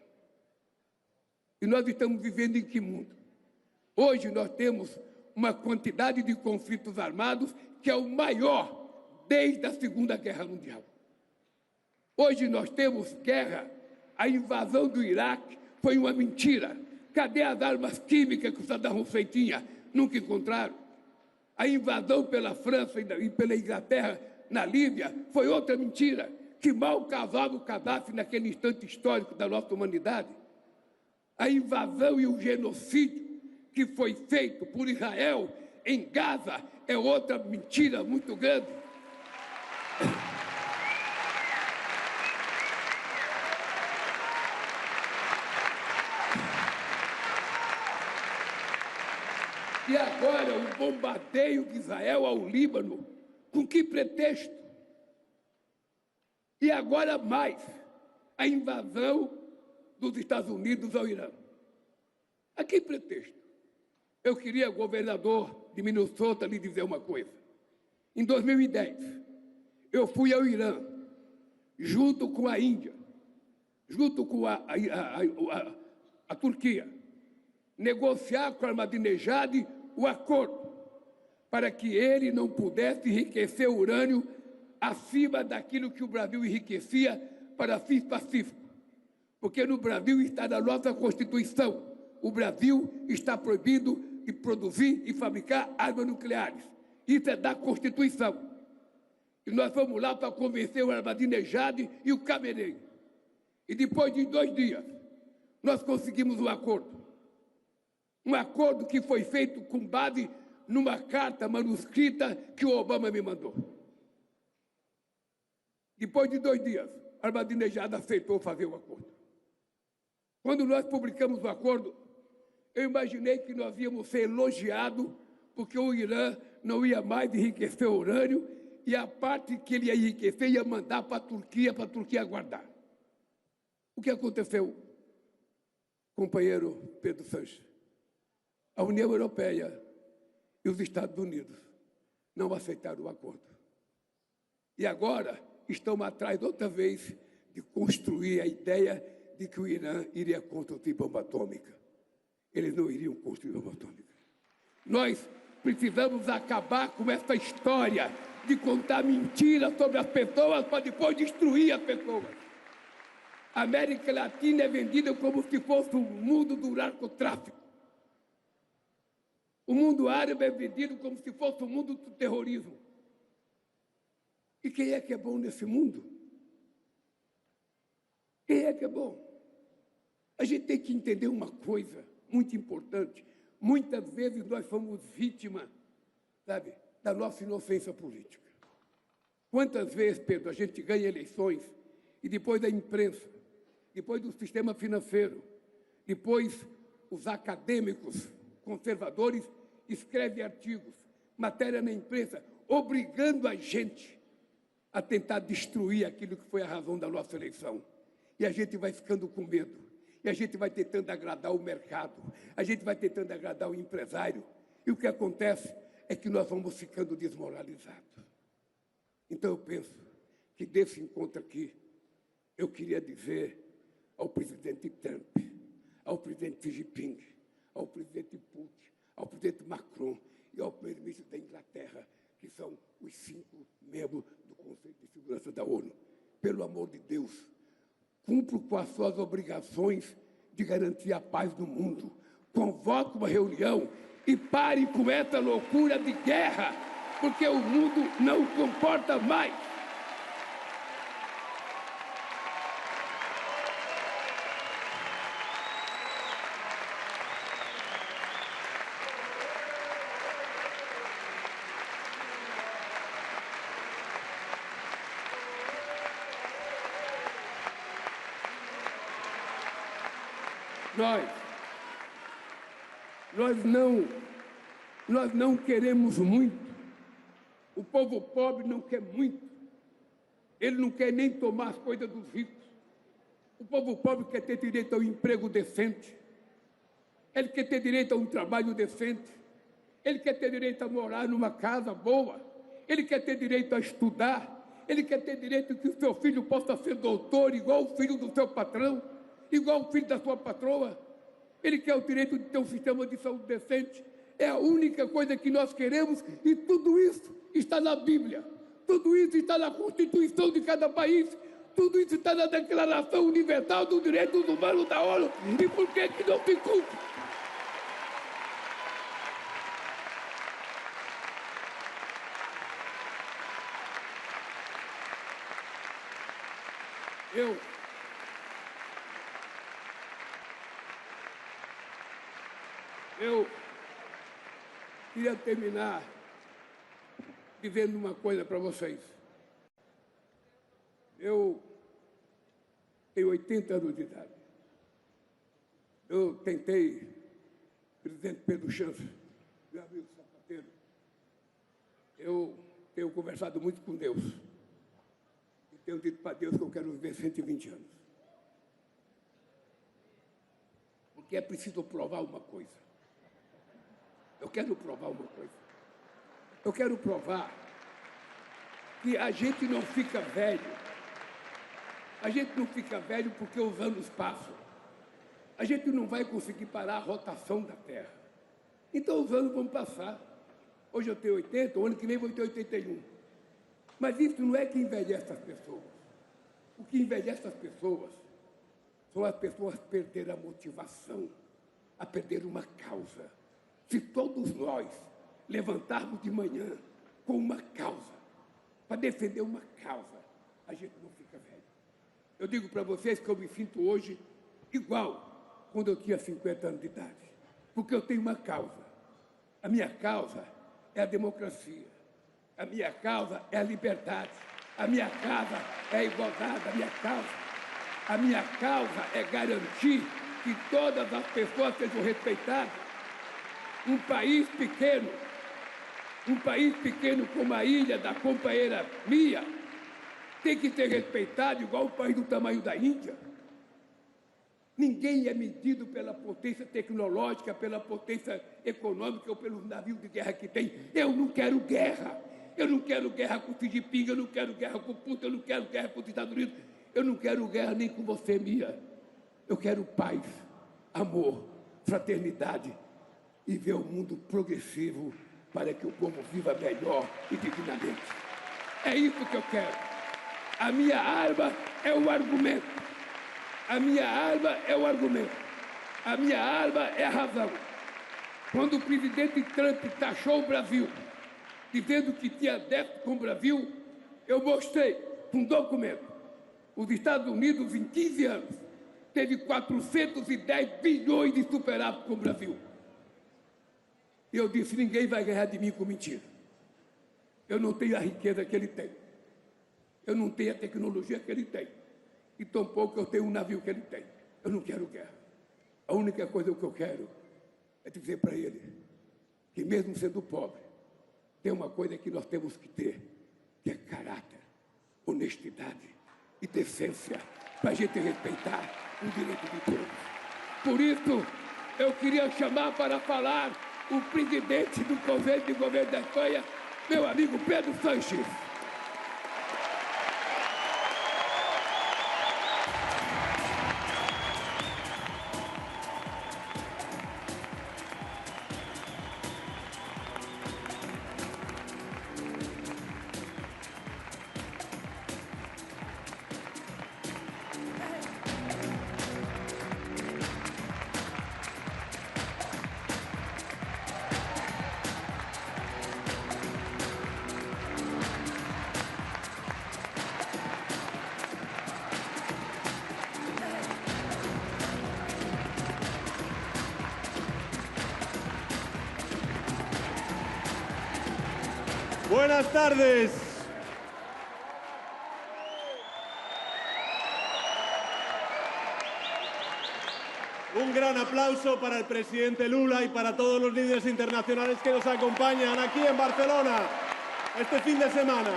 E nós estamos vivendo em que mundo? Hoje nós temos uma quantidade de conflitos armados que é o maior desde a Segunda Guerra Mundial. Hoje nós temos guerra. A invasão do Iraque foi uma mentira. Cadê as armas químicas que o Saddam Hussein tinha? Nunca encontraram. A invasão pela França e pela Inglaterra na Líbia foi outra mentira, que mal cavava o Gaddafi naquele instante histórico da nossa humanidade. A invasão e o genocídio que foi feito por Israel em Gaza é outra mentira muito grande. E agora o bombardeio de Israel ao Líbano, com que pretexto? E agora mais, a invasão dos Estados Unidos ao Irã. A que pretexto? Eu queria, governador de Minnesota, lhe dizer uma coisa. Em 2010, eu fui ao Irã, junto com a Índia, junto com a Turquia, negociar com Ahmadinejad o acordo para que ele não pudesse enriquecer o urânio acima daquilo que o Brasil enriquecia para fins pacíficos. Porque no Brasil está na nossa Constituição. O Brasil está proibido de produzir e fabricar armas nucleares. Isso é da Constituição. E nós fomos lá para convencer o Ahmadinejad e o Khamenei. E depois de 2 dias, nós conseguimos um acordo. Um acordo que foi feito com base numa carta manuscrita que o Obama me mandou. Depois de 2 dias, Ahmadinejad aceitou fazer o acordo. Quando nós publicamos o acordo, eu imaginei que nós íamos ser elogiados porque o Irã não ia mais enriquecer o urânio e a parte que ele ia enriquecer ia mandar para a Turquia guardar. O que aconteceu, companheiro Pedro Sánchez? A União Europeia e os Estados Unidos não aceitaram o acordo. E agora estão atrás, outra vez, de construir a ideia de que o Irã iria construir bomba atômica. Eles não iriam construir bomba atômica. Nós precisamos acabar com essa história de contar mentiras sobre as pessoas para depois destruir as pessoas. A América Latina é vendida como se fosse o mundo do narcotráfico. O mundo árabe é vendido como se fosse o mundo do terrorismo. E quem é que é bom nesse mundo? Quem é que é bom? A gente tem que entender uma coisa muito importante. muitas vezes nós somos vítima, sabe, da nossa inocência política. Quantas vezes, Pedro, a gente ganha eleições e depois da imprensa, depois do sistema financeiro, depois os acadêmicos conservadores escrevem artigos, matéria na imprensa, obrigando a gente a tentar destruir aquilo que foi a razão da nossa eleição. E a gente vai ficando com medo. E a gente vai tentando agradar o mercado. A gente vai tentando agradar o empresário. E o que acontece é que nós vamos ficando desmoralizados. Então eu penso que desse encontro aqui, eu queria dizer ao presidente Trump, ao presidente Xi Jinping, ao presidente Putin, ao presidente Macron e ao primeiro-ministro da Inglaterra, que são os 5 membros do Conselho de Segurança da ONU. Pelo amor de Deus, cumpram com as suas obrigações de garantir a paz no mundo. Convoque uma reunião e pare com essa loucura de guerra, porque o mundo não comporta mais. Nós não queremos muito. O povo pobre não quer muito. Ele não quer nem tomar as coisas dos ricos. O povo pobre quer ter direito a um emprego decente. Ele quer ter direito a um trabalho decente. Ele quer ter direito a morar numa casa boa. Ele quer ter direito a estudar. Ele quer ter direito que o seu filho possa ser doutor, igual o filho do seu patrão, igual o filho da sua patroa. Ele quer o direito de ter um sistema de saúde decente. É a única coisa que nós queremos, e tudo isso está na Bíblia. Tudo isso está na Constituição de cada país. Tudo isso está na Declaração Universal dos Direitos Humanos da ONU. E por que não se cumpre? Eu queria terminar dizendo uma coisa para vocês. Eu tenho 80 anos de idade. Eu tentei, presidente Pedro Sánchez, meu amigo sapateiro, eu tenho conversado muito com Deus. E tenho dito para Deus que eu quero viver 120 anos. Porque é preciso provar uma coisa. Eu quero provar uma coisa. Eu quero provar que a gente não fica velho. A gente não fica velho porque os anos passam. A gente não vai conseguir parar a rotação da Terra. Então os anos vão passar. Hoje eu tenho 80, o ano que vem vou ter 81. Mas isso não é que envelhece as pessoas. O que envelhece as pessoas são as pessoas perderem a motivação, a perder uma causa. Se todos nós levantarmos de manhã com uma causa, para defender uma causa, a gente não fica velho. Eu digo para vocês que eu me sinto hoje igual quando eu tinha 50 anos de idade, porque eu tenho uma causa. A minha causa é a democracia. A minha causa é a liberdade. A minha causa é a igualdade. A minha causa é garantir que todas as pessoas sejam respeitadas. Um país pequeno como a ilha da companheira Mia, tem que ser respeitado igual o país do tamanho da Índia. Ninguém é medido pela potência tecnológica, pela potência econômica ou pelos navios de guerra que tem. Eu não quero guerra. Eu não quero guerra com o Xi Jinping, eu não quero guerra com o Putin, eu não quero guerra com os Estados Unidos. Eu não quero guerra nem com você, Mia. Eu quero paz, amor, fraternidade e ver o mundo progressivo para que o povo viva melhor e dignamente. É isso que eu quero. A minha arma é o argumento. A minha arma é o argumento. A minha arma é a razão. Quando o presidente Trump taxou o Brasil, dizendo que tinha déficit com o Brasil, eu mostrei um documento. Os Estados Unidos, em 15 anos, teve 410 bilhões de superávit com o Brasil. E eu disse, ninguém vai ganhar de mim com mentira. Eu não tenho a riqueza que ele tem. Eu não tenho a tecnologia que ele tem. E tampouco eu tenho um navio que ele tem. Eu não quero guerra. A única coisa que eu quero é dizer para ele que mesmo sendo pobre, tem uma coisa que nós temos que ter, que é caráter, honestidade e decência, para a gente respeitar o direito de todos. Por isso, eu queria chamar para falar o presidente do Conselho de Governo da Espanha, meu amigo Pedro Sánchez. Buenas tardes. Un gran aplauso para el presidente Lula y para todos los líderes internacionales que nos acompañan aquí en Barcelona este fin de semana.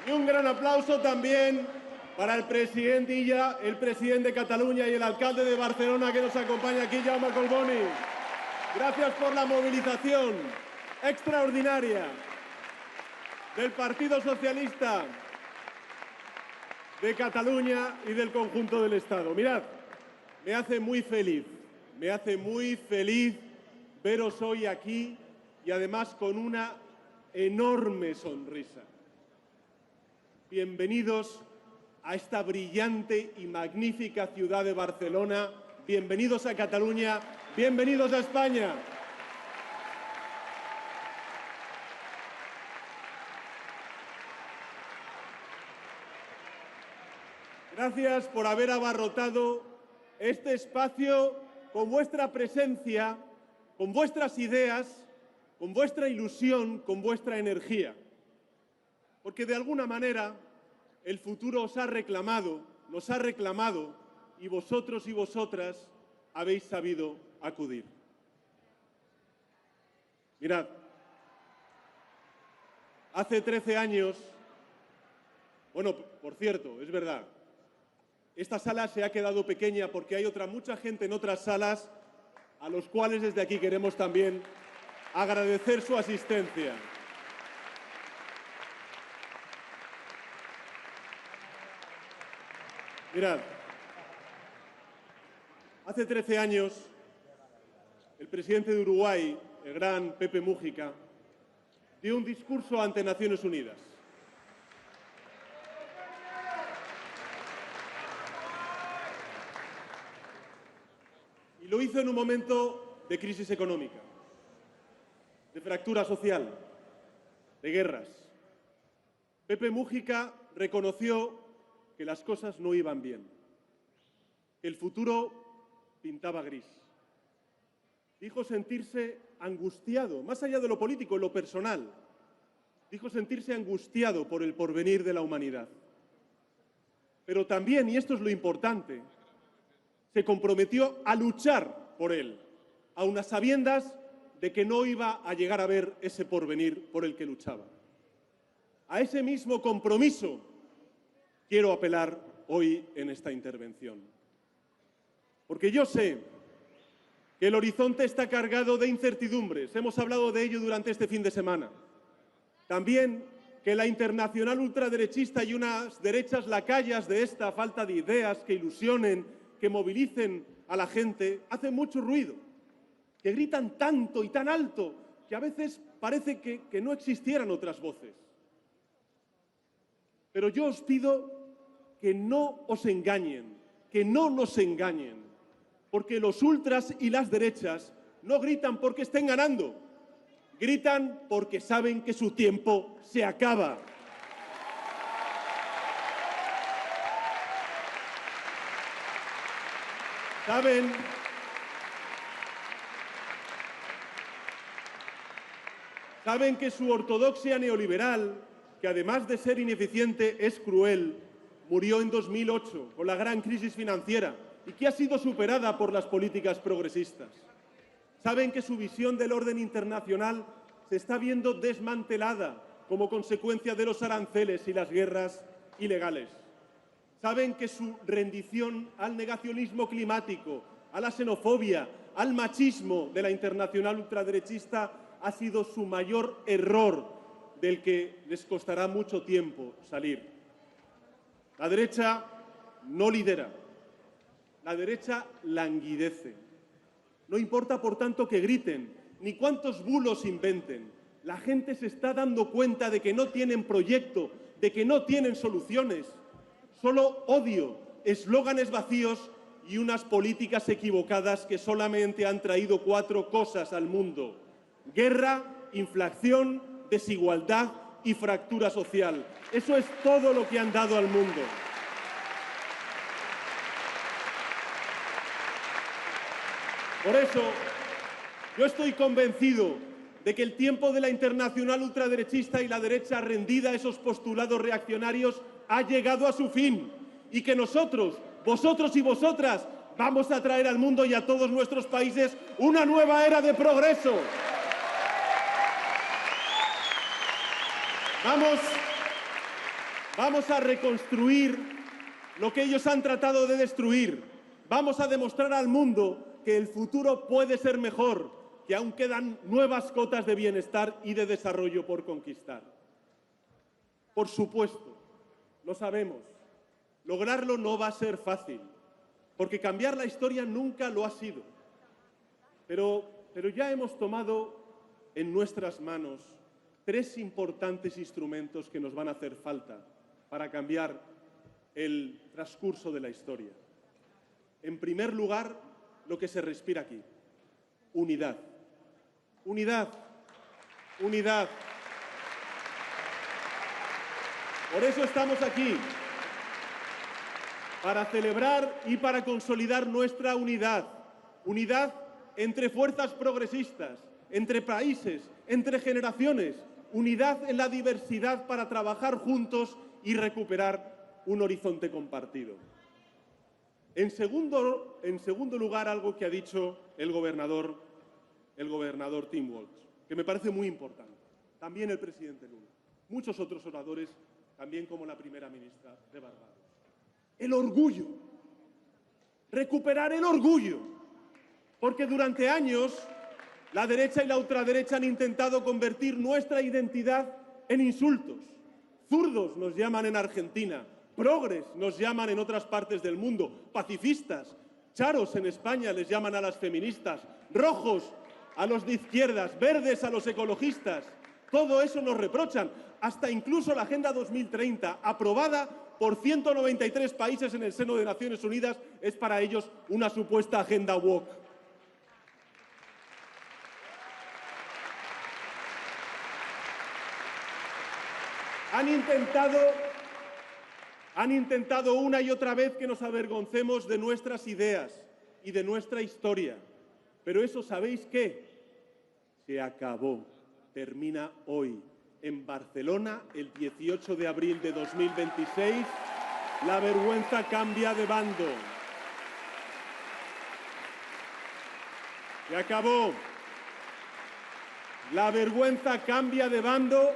Y un gran aplauso también para el presidente Illa, el presidente de Cataluña y el alcalde de Barcelona que nos acompaña aquí, Jaume Collboni. Gracias por la movilización extraordinaria del Partido Socialista de Cataluña y del conjunto del Estado. Mirad, me hace muy feliz veros hoy aquí y además con una enorme sonrisa. Bienvenidos a esta brillante y magnífica ciudad de Barcelona. Bienvenidos a Cataluña, bienvenidos a España. Gracias por haber abarrotado este espacio con vuestra presencia, con vuestras ideas, con vuestra ilusión, con vuestra energía. Porque de alguna manera el futuro os ha reclamado, nos ha reclamado, y vosotros y vosotras habéis sabido acudir. Mirad, hace 13 años, bueno, por cierto, es verdad, esta sala se ha quedado pequeña porque hay mucha gente en otras salas a los cuales desde aquí queremos también agradecer su asistencia. Mirad, hace 13 años, el presidente de Uruguay, el gran Pepe Mújica, dio un discurso ante Naciones Unidas. Y lo hizo en un momento de crisis económica, de fractura social, de guerras. Pepe Mújica reconoció que las cosas no iban bien, que el futuro pintaba gris. Dijo sentirse angustiado, más allá de lo político, en lo personal. Dijo sentirse angustiado por el porvenir de la humanidad. Pero también, y esto es lo importante, se comprometió a luchar por él, aun a sabiendas de que no iba a llegar a ver ese porvenir por el que luchaba. A ese mismo compromiso quiero apelar hoy en esta intervención. Porque yo sé que el horizonte está cargado de incertidumbres. Hemos hablado de ello durante este fin de semana. También que la internacional ultraderechista y unas derechas lacayas de esta falta de ideas que ilusionen, que movilicen a la gente, hacen mucho ruido, que gritan tanto y tan alto que a veces parece que no existieran otras voces. Pero yo os pido que no os engañen, que no nos engañen, porque los ultras y las derechas no gritan porque estén ganando, gritan porque saben que su tiempo se acaba. Saben que su ortodoxia neoliberal, que además de ser ineficiente es cruel, murió en 2008 con la gran crisis financiera y que ha sido superada por las políticas progresistas. Saben que su visión del orden internacional se está viendo desmantelada como consecuencia de los aranceles y las guerras ilegales. Saben que su rendición al negacionismo climático, a la xenofobia, al machismo de la internacional ultraderechista ha sido su mayor error, del que les costará mucho tiempo salir. La derecha no lidera, la derecha languidece. No importa, por tanto, que griten, ni cuántos bulos inventen. La gente se está dando cuenta de que no tienen proyecto, de que no tienen soluciones. Solo odio, eslóganes vacíos y unas políticas equivocadas que solamente han traído 4 cosas al mundo: guerra, inflación, desigualdad y fractura social. Eso es todo lo que han dado al mundo. Por eso, yo estoy convencido de que el tiempo de la internacional ultraderechista y la derecha rendida a esos postulados reaccionarios ha llegado a su fin y que nosotros, vosotros y vosotras, vamos a traer al mundo y a todos nuestros países una nueva era de progreso. Vamos a reconstruir lo que ellos han tratado de destruir. Vamos a demostrar al mundo que el futuro puede ser mejor, que aún quedan nuevas cotas de bienestar y de desarrollo por conquistar. Por supuesto, lo sabemos, lograrlo no va a ser fácil, porque cambiar la historia nunca lo ha sido. Pero ya hemos tomado en nuestras manos 3 importantes instrumentos que nos van a hacer falta para cambiar el transcurso de la historia. En primer lugar, lo que se respira aquí: unidad. Unidad. Unidad. Por eso estamos aquí, para celebrar y para consolidar nuestra unidad. Unidad entre fuerzas progresistas, entre países, entre generaciones. Unidad en la diversidad para trabajar juntos y recuperar un horizonte compartido. En segundo lugar, algo que ha dicho el gobernador Tim Walz, que me parece muy importante. También el presidente Lula. Muchos otros oradores, también como la primera ministra de Barbados. El orgullo. Recuperar el orgullo. Porque durante años la derecha y la ultraderecha han intentado convertir nuestra identidad en insultos. Zurdos nos llaman en Argentina, progres nos llaman en otras partes del mundo, pacifistas, charos en España les llaman a las feministas, rojos a los de izquierdas, verdes a los ecologistas. Todo eso nos reprochan. Hasta incluso la Agenda 2030, aprobada por 193 países en el seno de Naciones Unidas, es para ellos una supuesta agenda woke. Han intentado una y otra vez que nos avergoncemos de nuestras ideas y de nuestra historia. Pero eso, ¿sabéis qué? Se acabó. Termina hoy. En Barcelona, el 18 de abril de 2026, la vergüenza cambia de bando. Se acabó. La vergüenza cambia de bando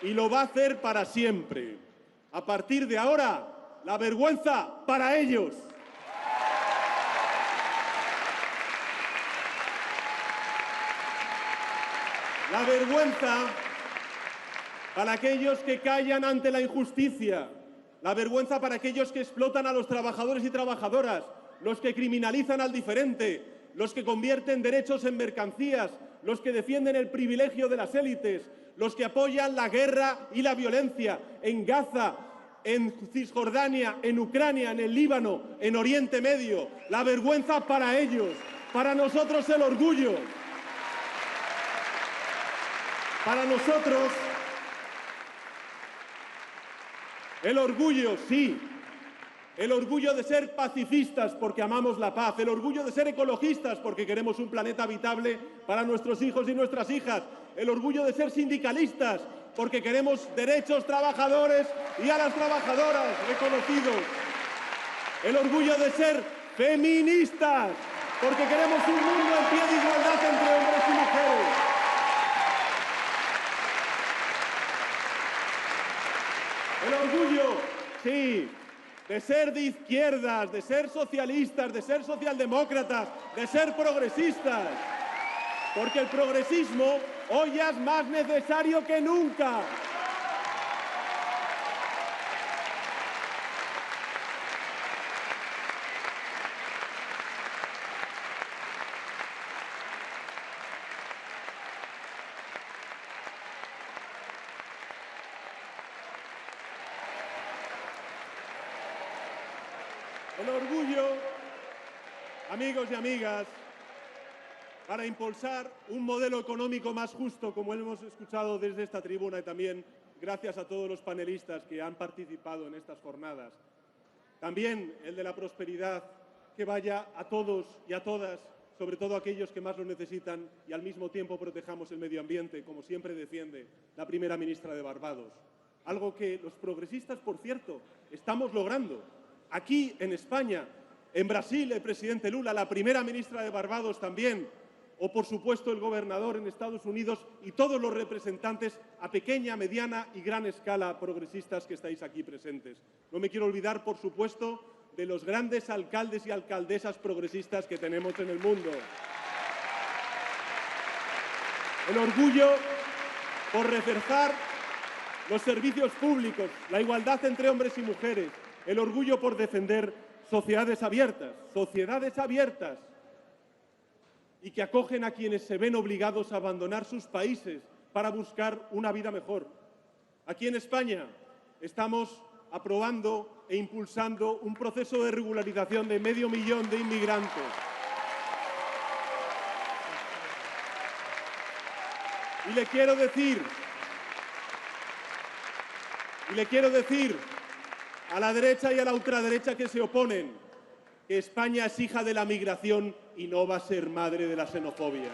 y lo va a hacer para siempre. A partir de ahora, la vergüenza para ellos. La vergüenza para aquellos que callan ante la injusticia. La vergüenza para aquellos que explotan a los trabajadores y trabajadoras, los que criminalizan al diferente, los que convierten derechos en mercancías, los que defienden el privilegio de las élites, los que apoyan la guerra y la violencia en Gaza, en Cisjordania, en Ucrania, en el Líbano, en Oriente Medio. La vergüenza para ellos, para nosotros el orgullo. Para nosotros, el orgullo, sí, El orgullo de ser pacifistas porque amamos la paz, el orgullo de ser ecologistas porque queremos un planeta habitable para nuestros hijos y nuestras hijas, el orgullo de ser sindicalistas porque queremos derechos trabajadores y a las trabajadoras reconocidos, el orgullo de ser feministas porque queremos un mundo en pie de igualdad entre hombres y mujeres. El orgullo, sí, de ser de izquierdas, de ser socialistas, de ser socialdemócratas, de ser progresistas. Porque el progresismo hoy ya es más necesario que nunca. El orgullo, amigos y amigas, para impulsar un modelo económico más justo, como hemos escuchado desde esta tribuna y también gracias a todos los panelistas que han participado en estas jornadas. También el de la prosperidad que vaya a todos y a todas, sobre todo a aquellos que más lo necesitan, y al mismo tiempo protejamos el medio ambiente, como siempre defiende la primera ministra de Barbados. Algo que los progresistas, por cierto, estamos logrando. Aquí, en España, en Brasil, el presidente Lula, la primera ministra de Barbados también, o por supuesto el gobernador en Estados Unidos y todos los representantes a pequeña, mediana y gran escala progresistas que estáis aquí presentes. No me quiero olvidar, por supuesto, de los grandes alcaldes y alcaldesas progresistas que tenemos en el mundo. El orgullo por reforzar los servicios públicos, la igualdad entre hombres y mujeres, el orgullo por defender sociedades abiertas y que acogen a quienes se ven obligados a abandonar sus países para buscar una vida mejor. Aquí en España estamos aprobando e impulsando un proceso de regularización de 500 000 de inmigrantes. Y le quiero decir a la derecha y a la ultraderecha que se oponen que España es hija de la migración y no va a ser madre de la xenofobia.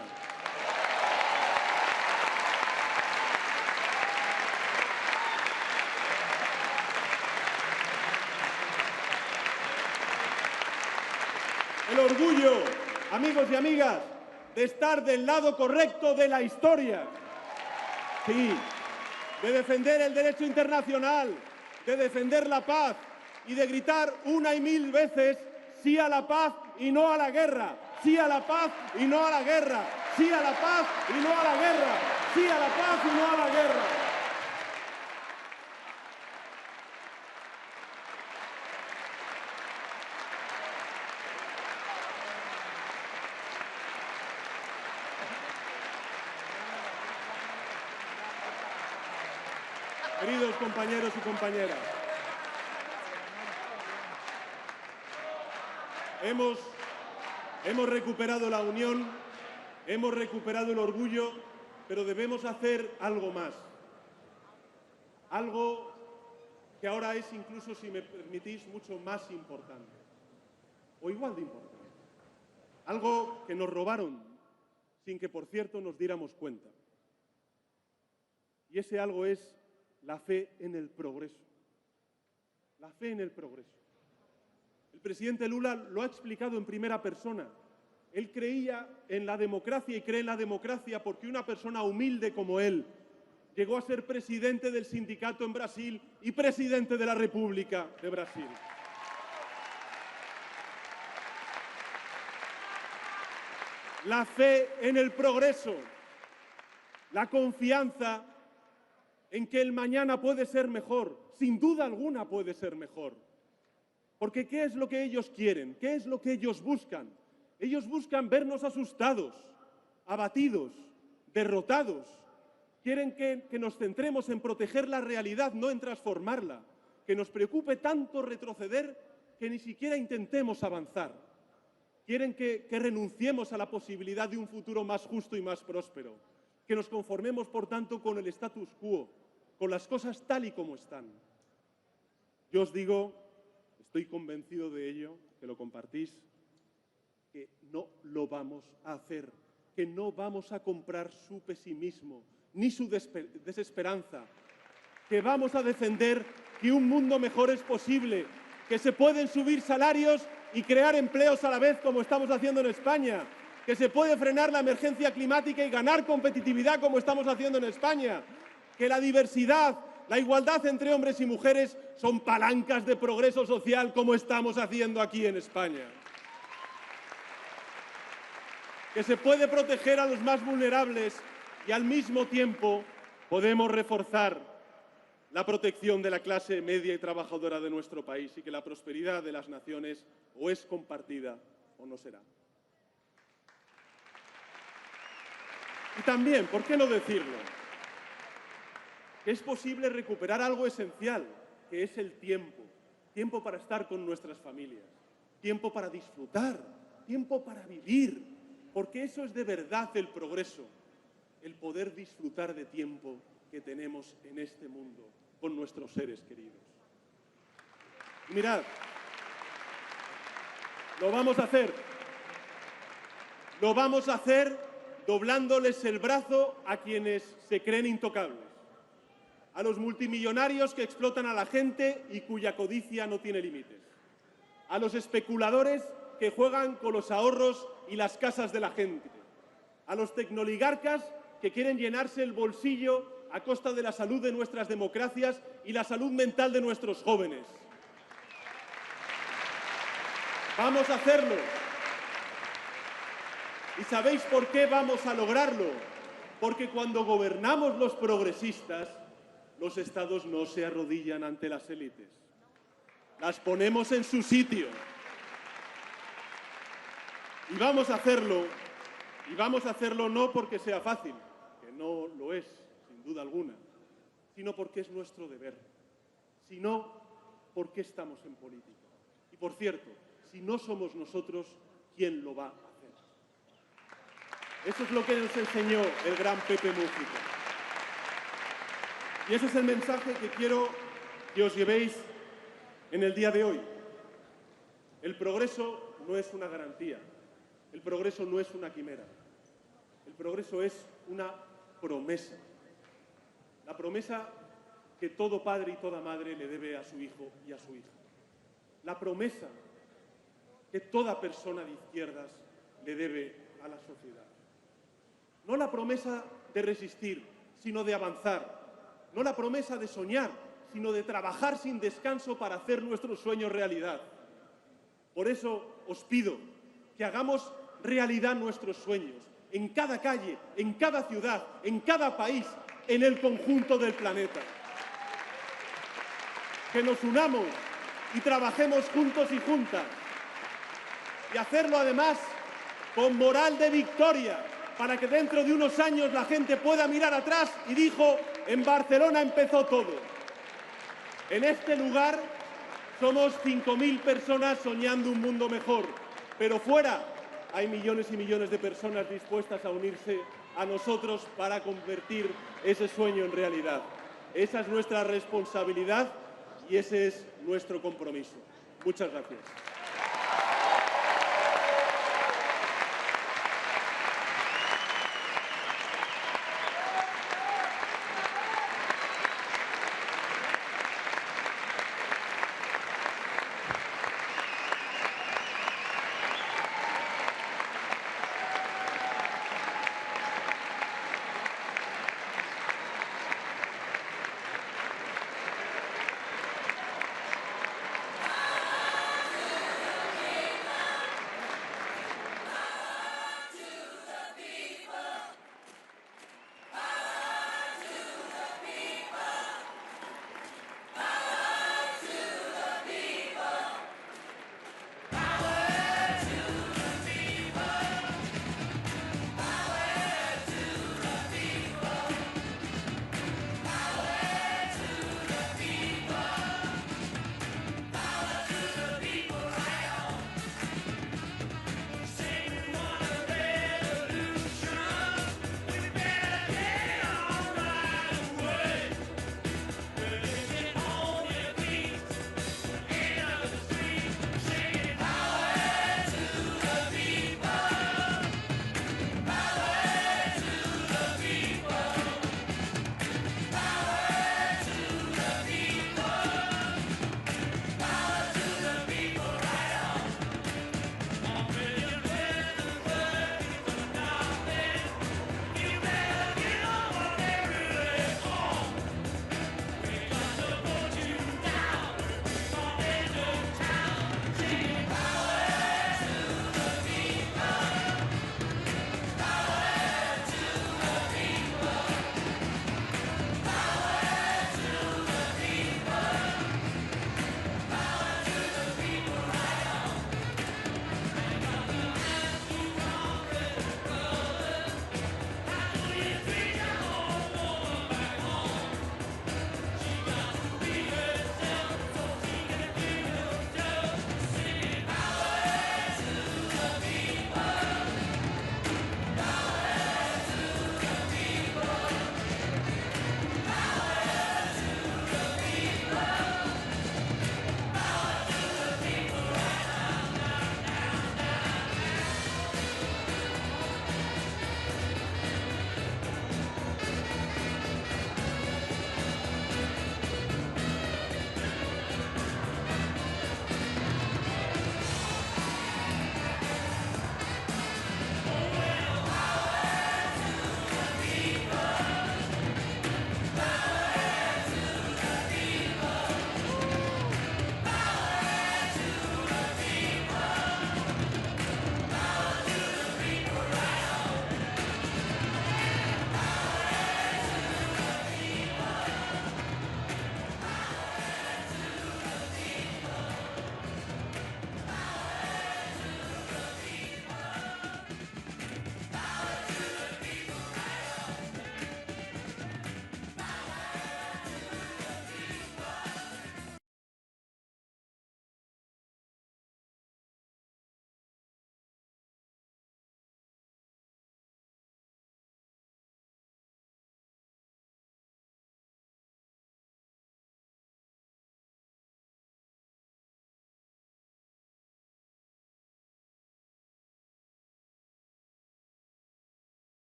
El orgullo, amigos y amigas, de estar del lado correcto de la historia. Sí, de defender el derecho internacional, de defender la paz y de gritar una y mil veces sí a la paz y no a la guerra, sí a la paz y no a la guerra, sí a la paz y no a la guerra, sí a la paz y no a la guerra. Queridos compañeros y compañeras, hemos recuperado la unión, hemos recuperado el orgullo, pero debemos hacer algo más. Algo que ahora es incluso, si me permitís, mucho más importante, o igual de importante. Algo que nos robaron sin que, por cierto, nos diéramos cuenta. Y ese algo es la fe en el progreso. La fe en el progreso. El presidente Lula lo ha explicado en primera persona. Él creía en la democracia y cree en la democracia porque una persona humilde como él llegó a ser presidente del sindicato en Brasil y presidente de la República de Brasil. La fe en el progreso, la confianza en que el mañana puede ser mejor, sin duda alguna puede ser mejor. Porque ¿qué es lo que ellos quieren? ¿Qué es lo que ellos buscan? Ellos buscan vernos asustados, abatidos, derrotados. Quieren que nos centremos en proteger la realidad, no en transformarla. Que nos preocupe tanto retroceder que ni siquiera intentemos avanzar. Quieren que renunciemos a la posibilidad de un futuro más justo y más próspero. Que nos conformemos, por tanto, con el status quo, con las cosas tal y como están. Yo os digo, estoy convencido de ello, que lo compartís, que no lo vamos a hacer, que no vamos a comprar su pesimismo ni su desesperanza, que vamos a defender que un mundo mejor es posible, que se pueden subir salarios y crear empleos a la vez como estamos haciendo en España, que se puede frenar la emergencia climática y ganar competitividad como estamos haciendo en España, que la diversidad, la igualdad entre hombres y mujeres son palancas de progreso social como estamos haciendo aquí en España, que se puede proteger a los más vulnerables y al mismo tiempo podemos reforzar la protección de la clase media y trabajadora de nuestro país y que la prosperidad de las naciones o es compartida o no será. Y también, ¿por qué no decirlo?, que es posible recuperar algo esencial, que es el tiempo. Tiempo para estar con nuestras familias, tiempo para disfrutar, tiempo para vivir, porque eso es de verdad el progreso, el poder disfrutar de tiempo que tenemos en este mundo con nuestros seres queridos. Y mirad, lo vamos a hacer. Lo vamos a hacer doblándoles el brazo a quienes se creen intocables, a los multimillonarios que explotan a la gente y cuya codicia no tiene límites, a los especuladores que juegan con los ahorros y las casas de la gente, a los tecnoligarcas que quieren llenarse el bolsillo a costa de la salud de nuestras democracias y la salud mental de nuestros jóvenes. Vamos a hacerlo. ¿Y sabéis por qué vamos a lograrlo? Porque cuando gobernamos los progresistas, los estados no se arrodillan ante las élites. Las ponemos en su sitio. Y vamos a hacerlo no porque sea fácil, que no lo es, sin duda alguna, sino porque es nuestro deber, sino porque estamos en política. Y por cierto, si no somos nosotros, ¿quién lo va a hacer? Eso es lo que nos enseñó el gran Pepe Mújica. Y ese es el mensaje que quiero que os llevéis en el día de hoy. El progreso no es una garantía, el progreso no es una quimera, el progreso es una promesa. La promesa que todo padre y toda madre le debe a su hijo y a su hija. La promesa que toda persona de izquierdas le debe a la sociedad. No la promesa de resistir, sino de avanzar. No la promesa de soñar, sino de trabajar sin descanso para hacer nuestros sueños realidad. Por eso os pido que hagamos realidad nuestros sueños, en cada calle, en cada ciudad, en cada país, en el conjunto del planeta. Que nos unamos y trabajemos juntos y juntas. Y hacerlo además con moral de victoria, para que dentro de unos años la gente pueda mirar atrás y dijo, en Barcelona empezó todo. En este lugar somos 5.000 personas soñando un mundo mejor, pero fuera hay millones y millones de personas dispuestas a unirse a nosotros para convertir ese sueño en realidad. Esa es nuestra responsabilidad y ese es nuestro compromiso. Muchas gracias.